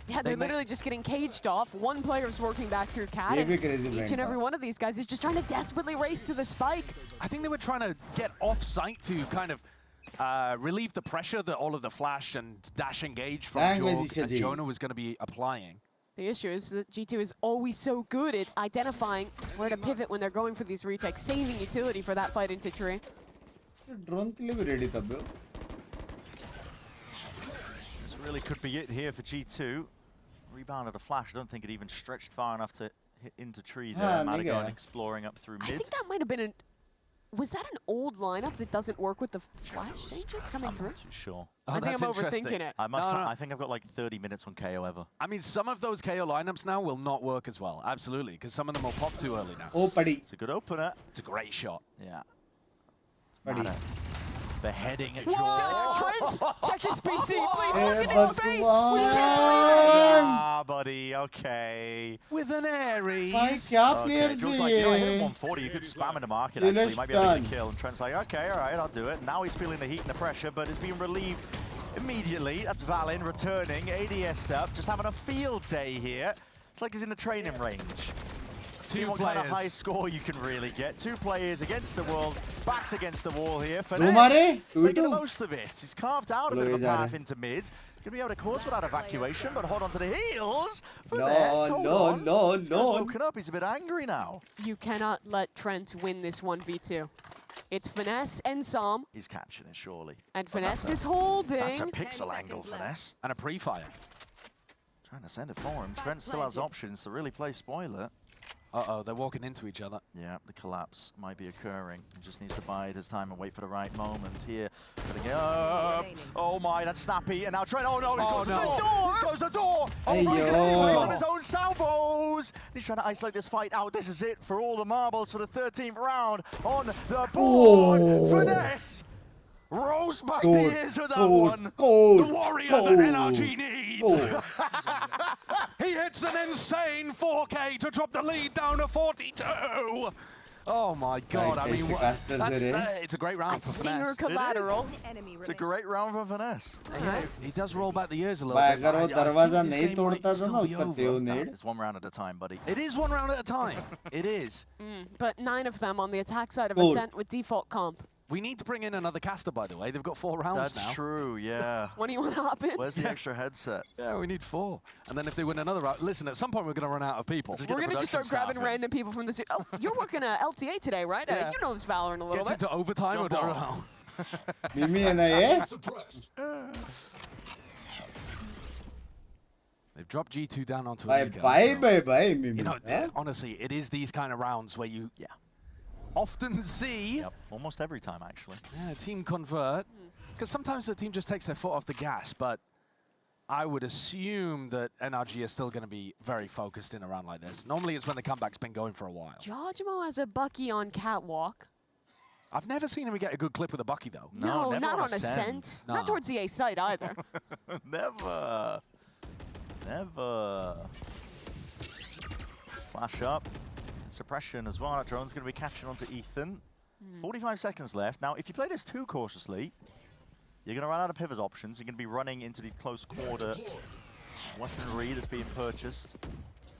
Yeah, they're literally just getting caged off. One player's working back through Cat. ये भी crazy blind Each and every था. one of these guys is just trying to desperately race to the spike. I think they were trying to get off site to kind of relieve the pressure that all of the flash and dash engage from Jorg and Jonah was going to be applying. The issue is that G2 is always so good at identifying where to pivot when they're going for these retakes, saving utility for that fight into tree. Drone के लिए भी ready था bro. This really could be it here for G2. Rebounded a flash. I don't think it even stretched far enough to hit into tree there. Madigan exploring up through mid. I think that might have been an... Was that an old lineup that doesn't work with the flash changes coming through? I'm not too sure. I think I'm overthinking it. I think I've got like 30 minutes on KO ever. I mean, some of those KO lineups now will not work as well. Absolutely, because some of them will pop too early now. Oh, buddy. It's a good opener. It's a great shot. Yeah. Buddy. Beheading a Whoa! Check his PC, please look Hey, at his face! Buddy, okay. With an Aries. भाई क्या player It feels थे like, you know, I hit him ये? 140, you could spam in the market actually, you might be able to get a kill. And Trent's like, okay, alright, I'll do it. Now he's feeling the heat and the pressure, but it's being relieved immediately. That's Valin returning, ADS'd up, just having a field day here. It's like he's in the training range. See what kind of high score you can really get. 2 players against the world, backs against the wall here. Finesse, he's making the most of it. He's carved out a bit of a path into mid. Gonna be able to cause without evacuation, but hold on to the heels. No. He's woken up, he's a bit angry now. You cannot let Trent win this 1v2. It's Finesse and Som. He's catching it, surely. And Finesse is holding. That's a pixel angle, Finesse. And a pre-fire. Trying to send it for him. Trent still has options to really play spoiler. Uh-oh, they're walking into each other. Yeah, the collapse might be occurring. He just needs to bide his time and wait for the right moment here. Putting it up. Oh my, that's snappy. And now Trent, oh no, he's closed the door! He's closed the door! Hey, Oh, yo. he's on his own salvos! He's trying to isolate this fight out. This is it for all the marbles for the 13th round on the board. Finesse! Rose back the ears with that one. The warrior that NRG needs. He hits an insane 4K to drop the lead down to 42. Oh my God! I mean, it's a great round for finesse. Collateral. It's a great round for finesse. Yeah, he does roll back the years a little bit. It's one round at a time, buddy. It is one round at a time. It is. But 9 of them on the attack side of Ascent with default comp. We need to bring in another caster, by the way. They've got 4 rounds now. That's true, yeah. When do you want to hop in? Where's the extra headset? Yeah, we need 4. And then if they win another round, listen, at some point we're going to run out of people. We're going to just start grabbing random people from the... Oh, you're working at LTA today, right? Yeah. You know this Valorant a little Gets bit. into overtime or don't know. Mimi and I, They've dropped G2 down onto bye, Mimi. You know, honestly, it is these kind of rounds where you often see... almost every time, actually. Yeah, team convert. Because sometimes the team just takes their foot off the gas, but I would assume that NRG is still going to be very focused in a round like this. Normally it's when the comeback's been going for a while. Jojimo has a Bucky on Catwalk. I've never seen him get a good clip with a Bucky, though. No, not on Ascent. No. Not towards the A site either. Never. Never. Flash up. Suppression as well. That drone's going to be catching onto Ethan. 45 seconds left. Now, if you play this too cautiously, you're going to run out of pivot options. You're going to be running into the close quarter. Weaponry that's being purchased.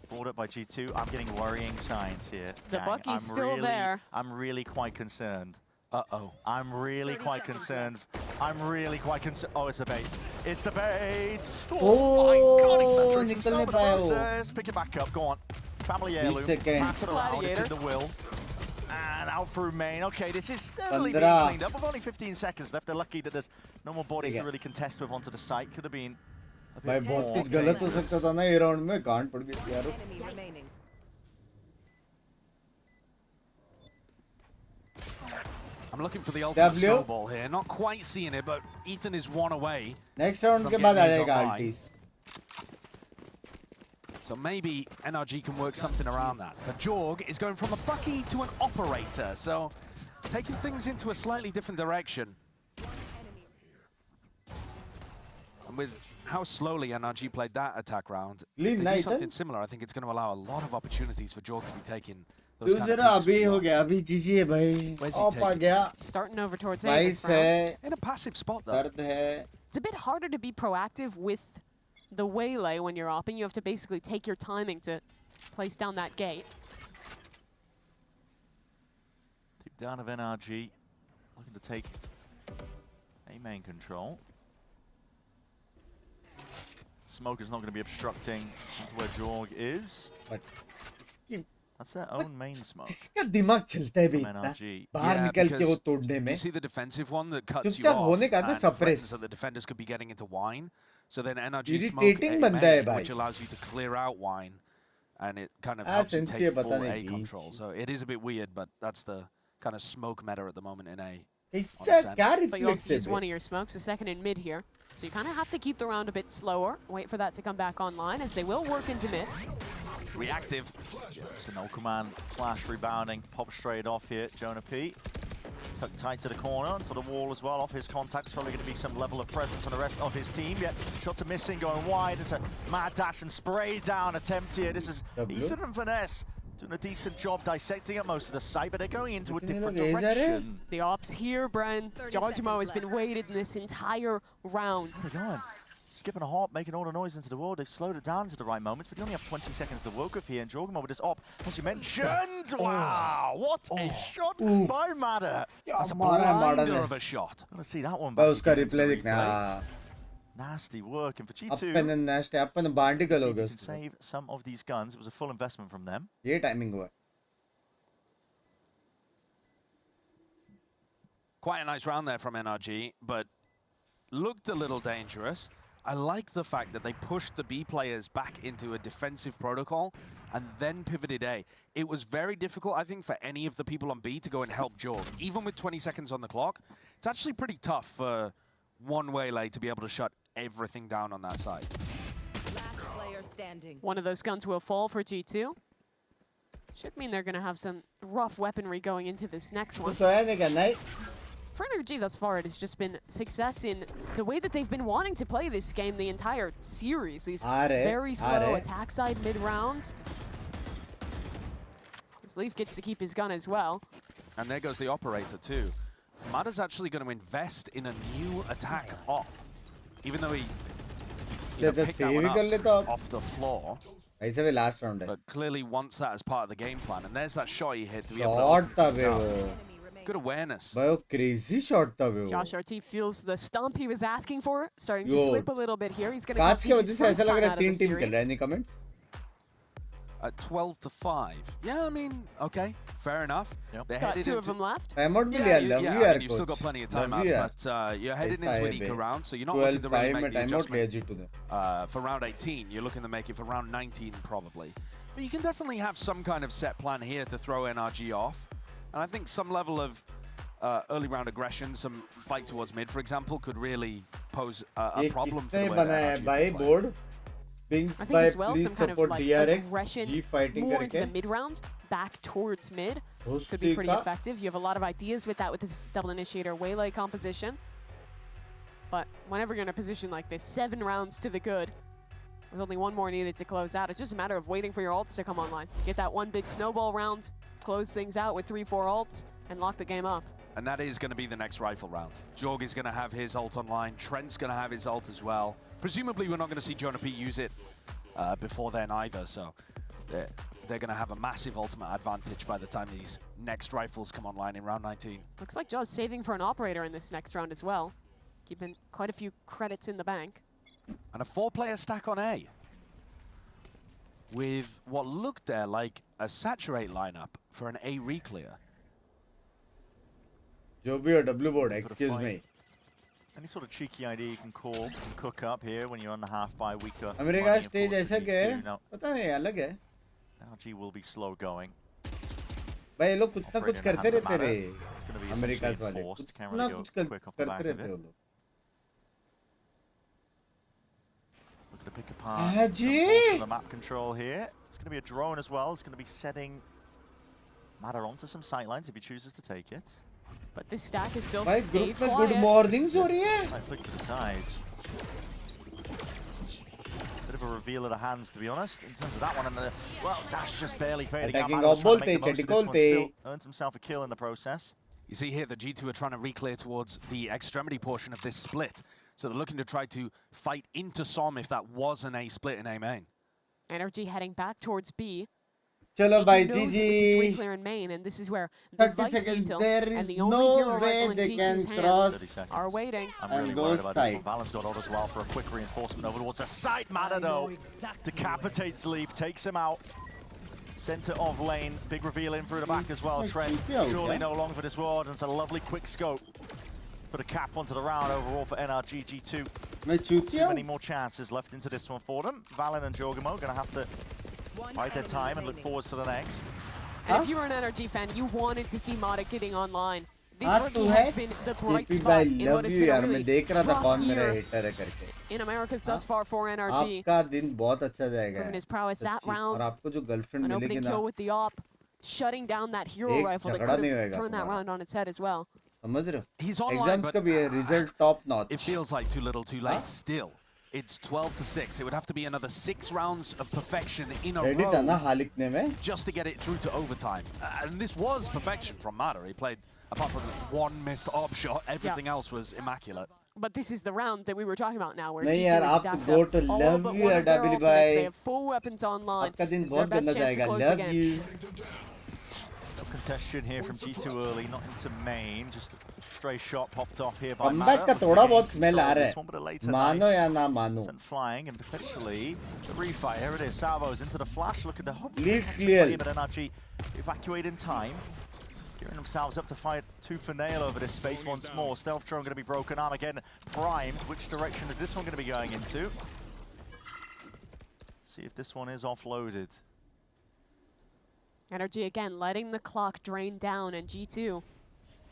Brought up by G2. I'm getting worrying signs here. The Bucky's still there. I'm really quite concerned. Uh-oh. I'm really quite concerned. I'm really quite concerned. Oh, it's the bait. It's the bait. Oh my God, he's saturating some of the process. Pick it back up. Go on. Family heirloom. Pass it around. It's in the will. And out through main. Okay, this is steadily being cleaned up. With only 15 seconds left. They're lucky that there's no more bodies to really contest with onto the site. Could have been भाई बहुत कुछ गलत हो सकता था ना ये round में गांड पड़ गई यार I'm looking for the ultimate snowball here. Not quite seeing it, but Ethan is 1 away. Next round के बाद आ जाएगा aunties. So maybe NRG can work something around that. But Jorg is going from a Bucky to an operator, so taking things into a slightly different direction. And with how slowly NRG played that attack round, if they do something similar, I think it's going to allow a lot of opportunities for Jorg to be taking those kind of अभी हो गया अभी जीजी है भाई of आ गया starting over towards Nice है in a passive spot though. दर्द है It's a bit harder to be proactive with the waylay when you're opping. You have to basically take your timing to place down that gate. Deep down of NRG, looking to take a main control. Smoker's not going to be obstructing. That's where Jorg is. That's their own main smoke. इसका दिमाग चलता है बेटा बाहर निकल के वो तोड़ने में. You see the defensive one that cuts you off and threatens that the defenders could be getting into wine. So then NRG smoke a main, which allows you to clear out wine, and it kind of helps you take full A control. So it is a bit weird, but that's the kind of smoke meta at the moment in A. But you also use one of your smokes, a second in mid here. So you kind of have to keep the round a bit slower, wait for that to come back online, as they will work into mid. Reactive. So no command, flash rebounding, pop straight off here, Jonah P. Tucked tight to the corner, onto the wall as well. Off his contact, probably going to be some level of presence on the rest of his team. Yet shots are missing, going wide. It's a mad dash and spray down attempt here. This is Ethan and Finesse doing a decent job dissecting up most of the site, but they're going into a different direction. The ops here, Bren. Jojimo has been weighted in this entire round. Where are they going? Skipping a hop, making all the noise into the world. They've slowed it down to the right moments, but you only have 20 seconds to work with here. And Jorgimo with his op, as you mentioned. Wow, what a shot by Mada. That's a blinder of a shot. I'm going to see that one back. Replay. Nasty work, and for G2, you can save some of these guns. It was a full investment from them. Yeah, timing हुआ. Quite a nice round there from NRG, but looked a little dangerous. I like the fact that they pushed the B players back into a defensive protocol and then pivoted A. It was very difficult, I think, for any of the people on B to go and help Jorg. Even with 20 seconds on the clock, it's actually pretty tough for one waylay to be able to shut everything down on that side. Last player standing. One of those guns will fall for G2. Should mean they're going to have some rough weaponry going into this next one. For NRG thus far, it has just been success in the way that they've been wanting to play this game the entire series. These very slow attack side mid-rounds. Sleeve gets to keep his gun as well. And there goes the operator too. Mada's actually going to invest in a new attack op. Even though he picked that one up off the floor. last round but clearly wants that as part of the game plan. And there's that shot he hit to be able to open things up. Good awareness. Crazy shot tha wo. Josh RT feels the stomp he was asking for, starting to slip a little bit here. He's going to कांच की वजह से ऐसा लग रहा है 3 team कर रहा है. Any comments? At 12-5. Yeah, I mean, okay, fair enough. Yep. They're Got headed two into... of them left. Timeout bhi liya. Love you I yaar, mean, you've still got plenty of timeouts, but you're headed into an eco round, so you're not looking to really make the adjustment for round 18. You're looking to make it for round 19 probably. But you can definitely have some kind of set plan here to throw NRG off. And I think some level of early round aggression, some fight towards mid, for example, could really pose a problem for the way NRG by board. Binks I think by as well please some kind of support like DRX. aggression G fighting more into करके. the mid round, back towards mid. Could be pretty effective. You have a lot of ideas with that with this double initiator waylay composition. But whenever you're in a position like this, 7 rounds to the good, with only 1 more needed to close out, it's just a matter of waiting for your ults to come online. Get that one big snowball round, close things out with 3-4 ults, and lock the game up. And that is going to be the next rifle round. Jorg is going to have his ult online. Trent's going to have his ult as well. Presumably, we're not going to see Jonah P use it before then either, so they're going to have a massive ultimate advantage by the time these next rifles come online in round 19. Looks like Jaw's saving for an operator in this next round as well. Keeping quite a few credits in the bank. And a 4-player stack on A. With what looked there like a saturate lineup for an A reclear. Joby or W board, excuse me. Any sort of cheeky idea you can call and cook up here when you're on the half-by weaker. America stage ऐसा क्या है? पता नहीं अलग है. NRG will be slow going. भाई ये लोग कुछ ना कुछ करते रहते रहे. अमेरिकास वाले कुछ ना कुछ करते रहते हो लोग. Looking to pick apart the map control here. It's going to be a drone as well. It's going to be setting Mada onto some sightlines if he chooses to take it. But this stack is still stayed quiet. Good mornings हो रही है. I flick to the side. Bit of a reveal of the hands, to be honest, in terms of that one. And the, well, Dash just barely fading out. Mada trying to make the most of this one, still earns himself a kill in the process. You see here the G2 are trying to reclear towards the extremity portion of this split. So they're looking to try to fight into SOM if that was an A split in A main. Energy heading back towards B. Chalo bhai, GG. Clear in main, and this is where the 30 seconds. There is no way they can cross. Are waiting. I'm really worried about this one. Valorant's got ult as well for a quick reinforcement over towards the side. Mada though decapitates Leaf, takes him out. Center of lane, big reveal in through the back as well. Trent surely no longer for this world, and it's a lovely quick scope. Put a cap onto the round overall for NRG G2. Too many more chances left into this one for them. Valen and Jorgamo gonna have to bide their time and look forward to the next. And if you were an NRG fan, you wanted to see Mada getting online. This rookie has been the bright spot in what has been a really rough year in Americas thus far for NRG. आपका दिन बहुत अच्छा जाएगा. Proving his prowess that round. और आपको जो girlfriend An opening मिलेगी ना. kill with the op, shutting down that hero rifle that could have turned that round on its head as well. समझ रहे हो? He's online, Exams का भी है, result top notch. It feels like too little, too late. Still, it's 12-6. It would have to be another 6 rounds of perfection in a Ready था ना row हाल लिखने में? just to get it through to overtime. And this was perfection from Mada. He played, apart from one missed op shot, everything else was immaculate. But this is the round that we were talking about now, where नहीं G2 यार, is आप stacked go up. to All love but you one of their RW ultimates. bhai. They have full weapons online. आपका दिन It's their बहुत best गंदा chance to जाएगा. close the Love game. you. No contestation here from G2 early, not into main. Just a stray shot popped off here by Comeback Mada. का थोड़ा बहुत smell uh This रहा one, but a है. later मानो night. या ना मानो. Sent flying and potentially the refight. Here it is. Salvo's into the flash, looking to hope Lead clear. but NRG evacuate in time. Gearing themselves up to fight tooth and nail over this space once more. Stealth drone going to be broken arm again, primed. Which direction is this one going to be going into? See if this one is offloaded. Energy again letting the clock drain down, and G2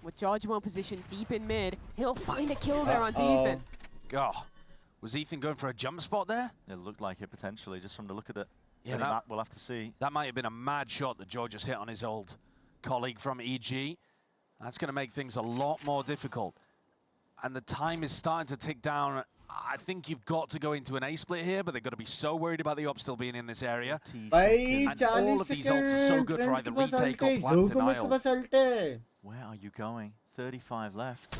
with Jojimo positioned deep in mid. He'll find a kill there onto Ethan. God, was Ethan going for a jump spot there? It looked like it potentially, just from the look of it. Yeah, map, we'll have to see. That might have been a mad shot that George just hit on his old colleague from EG. That's going to make things a lot more difficult. And the time is starting to tick down I think you've got to go into an A split here, but they've got to be so worried about the op still being in this area. And all of these ults are so good for either retake or plant denial. Where are you going? 35 left.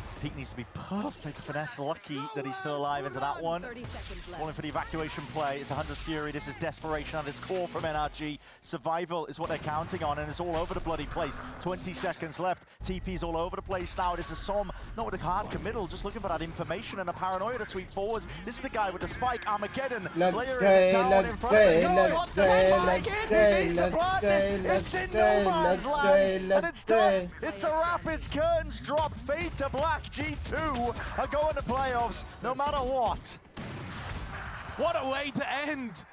This peak needs to be perfect. Finesse lucky that he's still alive into that one. Falling for the evacuation play. It's 100's Fury. This is desperation at its core from NRG. Survival is what they're counting on, and it's all over the bloody place. 20 seconds left. TP's all over the place now. This is Som, not with a hard committal, just looking for that information and a paranoia to sweep forwards. This is the guy with the spike, Armageddon. Layering it down in front of him. What the spike is? It's in no man's land, and it's done. It's a wrap. It's curtains drop. Fade to black. G2 are going to playoffs no matter what. What a way to end!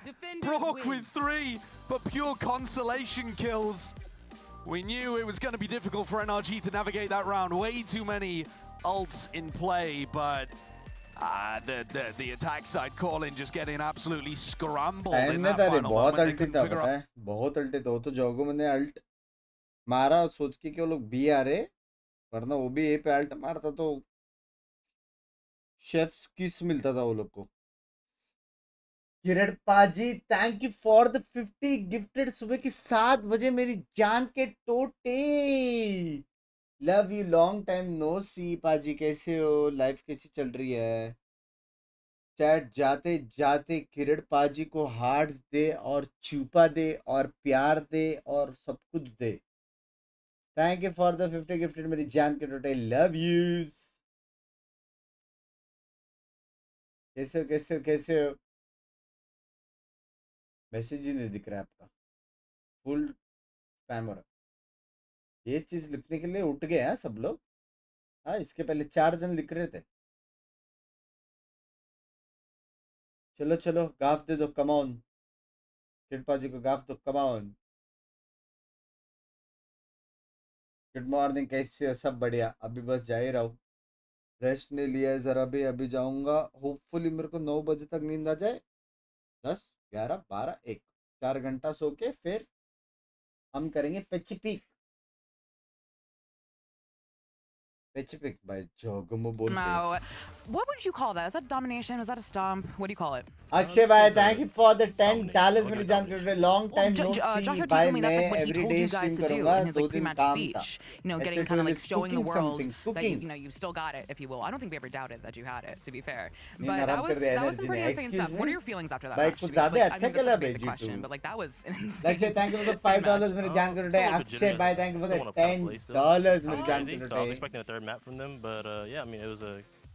Brock with 3, but pure consolation kills. We knew it was going to be difficult for NRG to navigate that round. Way too many ults in play, but the attack side calling just getting absolutely scrambled in that final बहुत moment. अल्टी था पता है, बहुत अल्टी था। वो तो जोगो ने अल्ट मारा और सोच के कि वो लोग बी आ रहे, वरना वो भी ए पे अल्ट मारता तो शेफ्स किस मिलता था वो लोग को। Kiran paaji, thank you for the 50 gifted. सुबह की 7 बजे मेरी जान के टोटे। Love you, long time no see. पाजी कैसे हो? लाइफ कैसी चल रही है? चैट जाते जाते किरण पाजी को हार्ट्स दे और चूपा दे और प्यार दे और सब कुछ दे। Thank you for the 50 gifted मेरी जान के टोटे। Love use. कैसे हो कैसे हो कैसे हो? मैसेज ही नहीं दिख रहा है आपका, फुल स्पैम हो रहा। ये चीज लिखने के लिए उठ गए हैं सब लोग। हाँ, इसके पहले 4 जन लिख रहे थे। चलो चलो गाफ दे दो, कमॉन। किडपा जी को गाफ दो, कमॉन। गुड मॉर्निंग, कैसे हो? सब बढ़िया। अभी बस जा ही रहा हूँ, रेस्ट नहीं लिया है जरा भी। अभी जाऊंगा, होपफुली मेरे को 9 बजे तक नींद आ जाए। 10, 11, 12, 1, 4 घंटा सो के फिर हम करेंगे पिच पिक by Jogomo बोलते। No, what would you call that? Is that domination? Is that a stomp? What do you call it? Akshay भाई, thank you for the 10 dollars मेरी जान के टोटे। long time no see भाई। मैं everyday stream करूँगा, 2 दिन काम था। You know, getting kind of like showing the world that you still got it, if you will. I don't think we ever doubted that you had it, to be fair. But that was some pretty insane stuff. What are your feelings after that? भाई कुछ ज़्यादा अच्छा खेला भाई G2. G2। But like that was insane. Akshay, thank you for the $5 मेरी जान के टोटे। अक्षय भाई, thank you for the $10 मेरी जान के So I was टोटे। expecting a third map from them, but yeah, I mean, it was a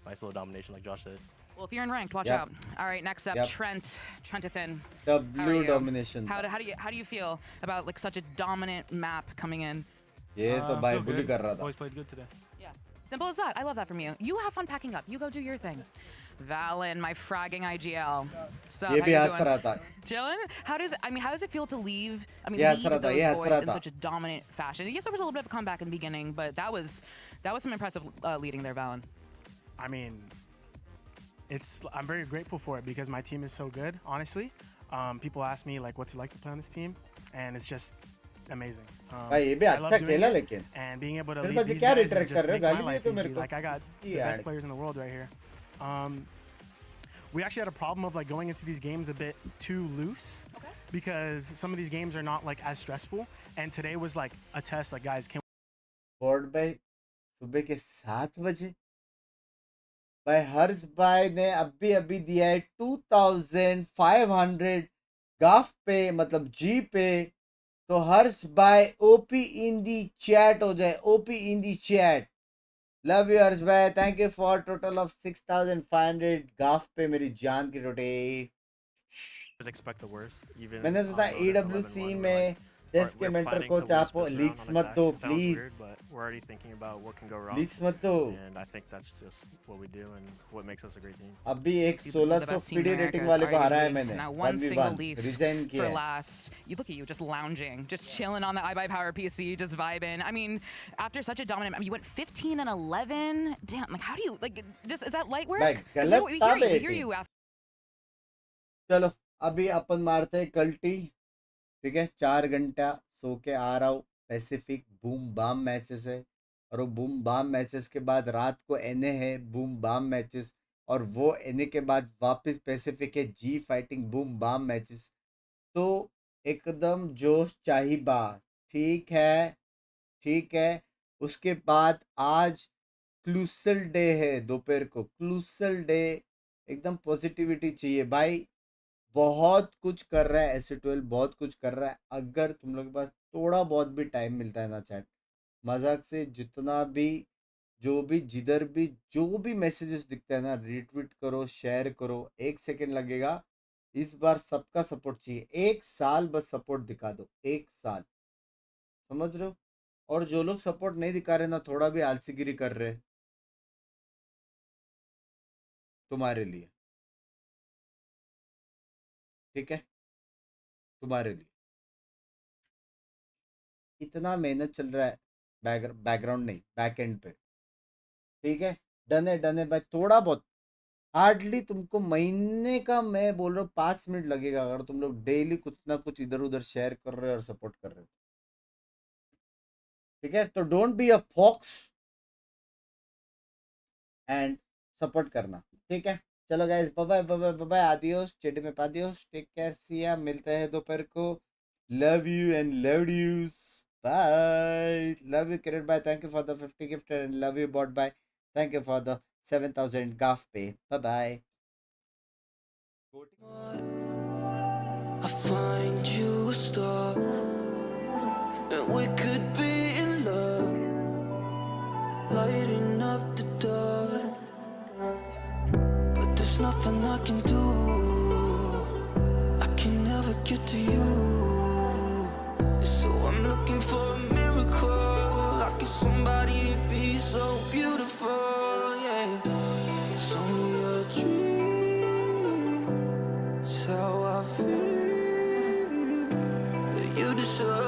nice little domination, like Josh said. Well, if you're in ranked, watch out. All right, next up, Trentathan. W domination। How do you feel about like such a dominant map coming in? ये तो भाई बुली कर रहा था। Boys played good today. Yeah, simple as that. I love that from you. You have fun packing up. You go do your thing. Valen, my fragging IGL. So ये भी हंस रहा था। Chillin'? How does it feel to leave? I mean, ये lead with those हंस boys रहा in था। such a dominant fashion. Yes, there was a little bit of a comeback in the beginning, but that was some impressive leading there, Valen. I mean, I'm very grateful for it because my team is so good, honestly. People ask me like what's it like to play on this team, and it's just amazing. भाई ये भी अच्छा खेला लेकिन। And being able to फिर lead बच्चे these क्या guys retract is कर just रहे हो? makes my गाली दिए life तो मेरे easy. को। Like I got the best players in the world right here. We actually had a problem of like going into these games a bit too loose because some of these games are not like as stressful. And today was like a test. Like guys, can board भाई सुबह के 7 बजे भाई हर्ष भाई ने अभी दिया है 2500 गाफ पे, मतलब जी पे। तो हर्ष भाई ओपी इन दी चैट हो जाए, OP in the chat. Love you Harsh भाई, thank you for total of 6500 गाफ पे मेरी जान की टोटे। Expect the worst. Even मैंने सोचा EWC में डेस्क के मेंटर कोच आप लीक्स मत दो please. We're already thinking about what can go wrong. Leaks मत दो। And I think that's just what we do and what makes us a great team. अभी एक 1600 पीडी रेटिंग वाले को हराया है मैंने। Not one single leaf resign किया for last. You look at you just lounging, just chilling on the iBuyPower PC, just vibing. I mean, after such a dominant, I mean, you went 15 and 11. Damn, like how do you like? Just is that light work? भाई गलत था we hear you after. चलो अभी अपन मारते हैं कल्टी, ठीक है। 4 घंटा सो के आ रहा हूँ। पैसिफिक बूम बाम मैचेस है, और वो बूम बाम मैचेस के बाद रात को एनए है, बूम बाम मैचेस। और वो आने के बाद वापस पैसिफिक है जी फाइटिंग बूम बाम मैचेस, तो एकदम जोश चाहिए बा। ठीक है, ठीक है। उसके बाद आज क्लूसल डे है, दोपहर को क्लूसल डे, एकदम पॉजिटिविटी चाहिए भाई। बहुत कुछ कर रहा है ऐसे 12, बहुत कुछ कर रहा है। अगर तुम लोग के पास थोड़ा बहुत भी टाइम मिलता है ना चैट, मजाक से जितना भी, जो भी, जिधर भी, जो भी मैसेजेस दिखता है ना, रिट्वीट करो, शेयर करो। 1 सेकंड लगेगा। इस बार सबका सपोर्ट चाहिए। 1 साल बस सपोर्ट दिखा दो, 1 साल, समझ रहे हो? और जो लोग सपोर्ट नहीं दिखा रहे ना, थोड़ा भी आलसीगिरी कर रहे, तुम्हारे लिए, ठीक है, तुम्हारे लिए। इतना मेहनत चल रहा है बैकग्राउंड नहीं, बैक एंड पे, ठीक है। डन है भाई। थोड़ा बहुत, हार्डली तुमको महीने का, मैं बोल रहा हूँ 5 मिनट लगेगा, अगर तुम लोग डेली कुछ ना कुछ इधर उधर शेयर कर रहे हो और सपोर्ट कर रहे हो, ठीक है। तो don't be a fox and support करना, ठीक है। चलो guys, bye bye bye bye, adios, चेडी में पादियोस, टेक केयर, सी या, मिलते हैं दोपहर को। Love you and love yous, bye. Love you Kiran bye, thank you for the 50 gift, and love you bot bye, thank you for the 7000 गाफ पे, bye bye. I find you a star, and we could be in love, lighting up the dark. But there's nothing I can do. I can never get to you. So I'm looking for a miracle. Like if somebody be so beautiful, yeah. It's only a dream. It's how I feel. You deserve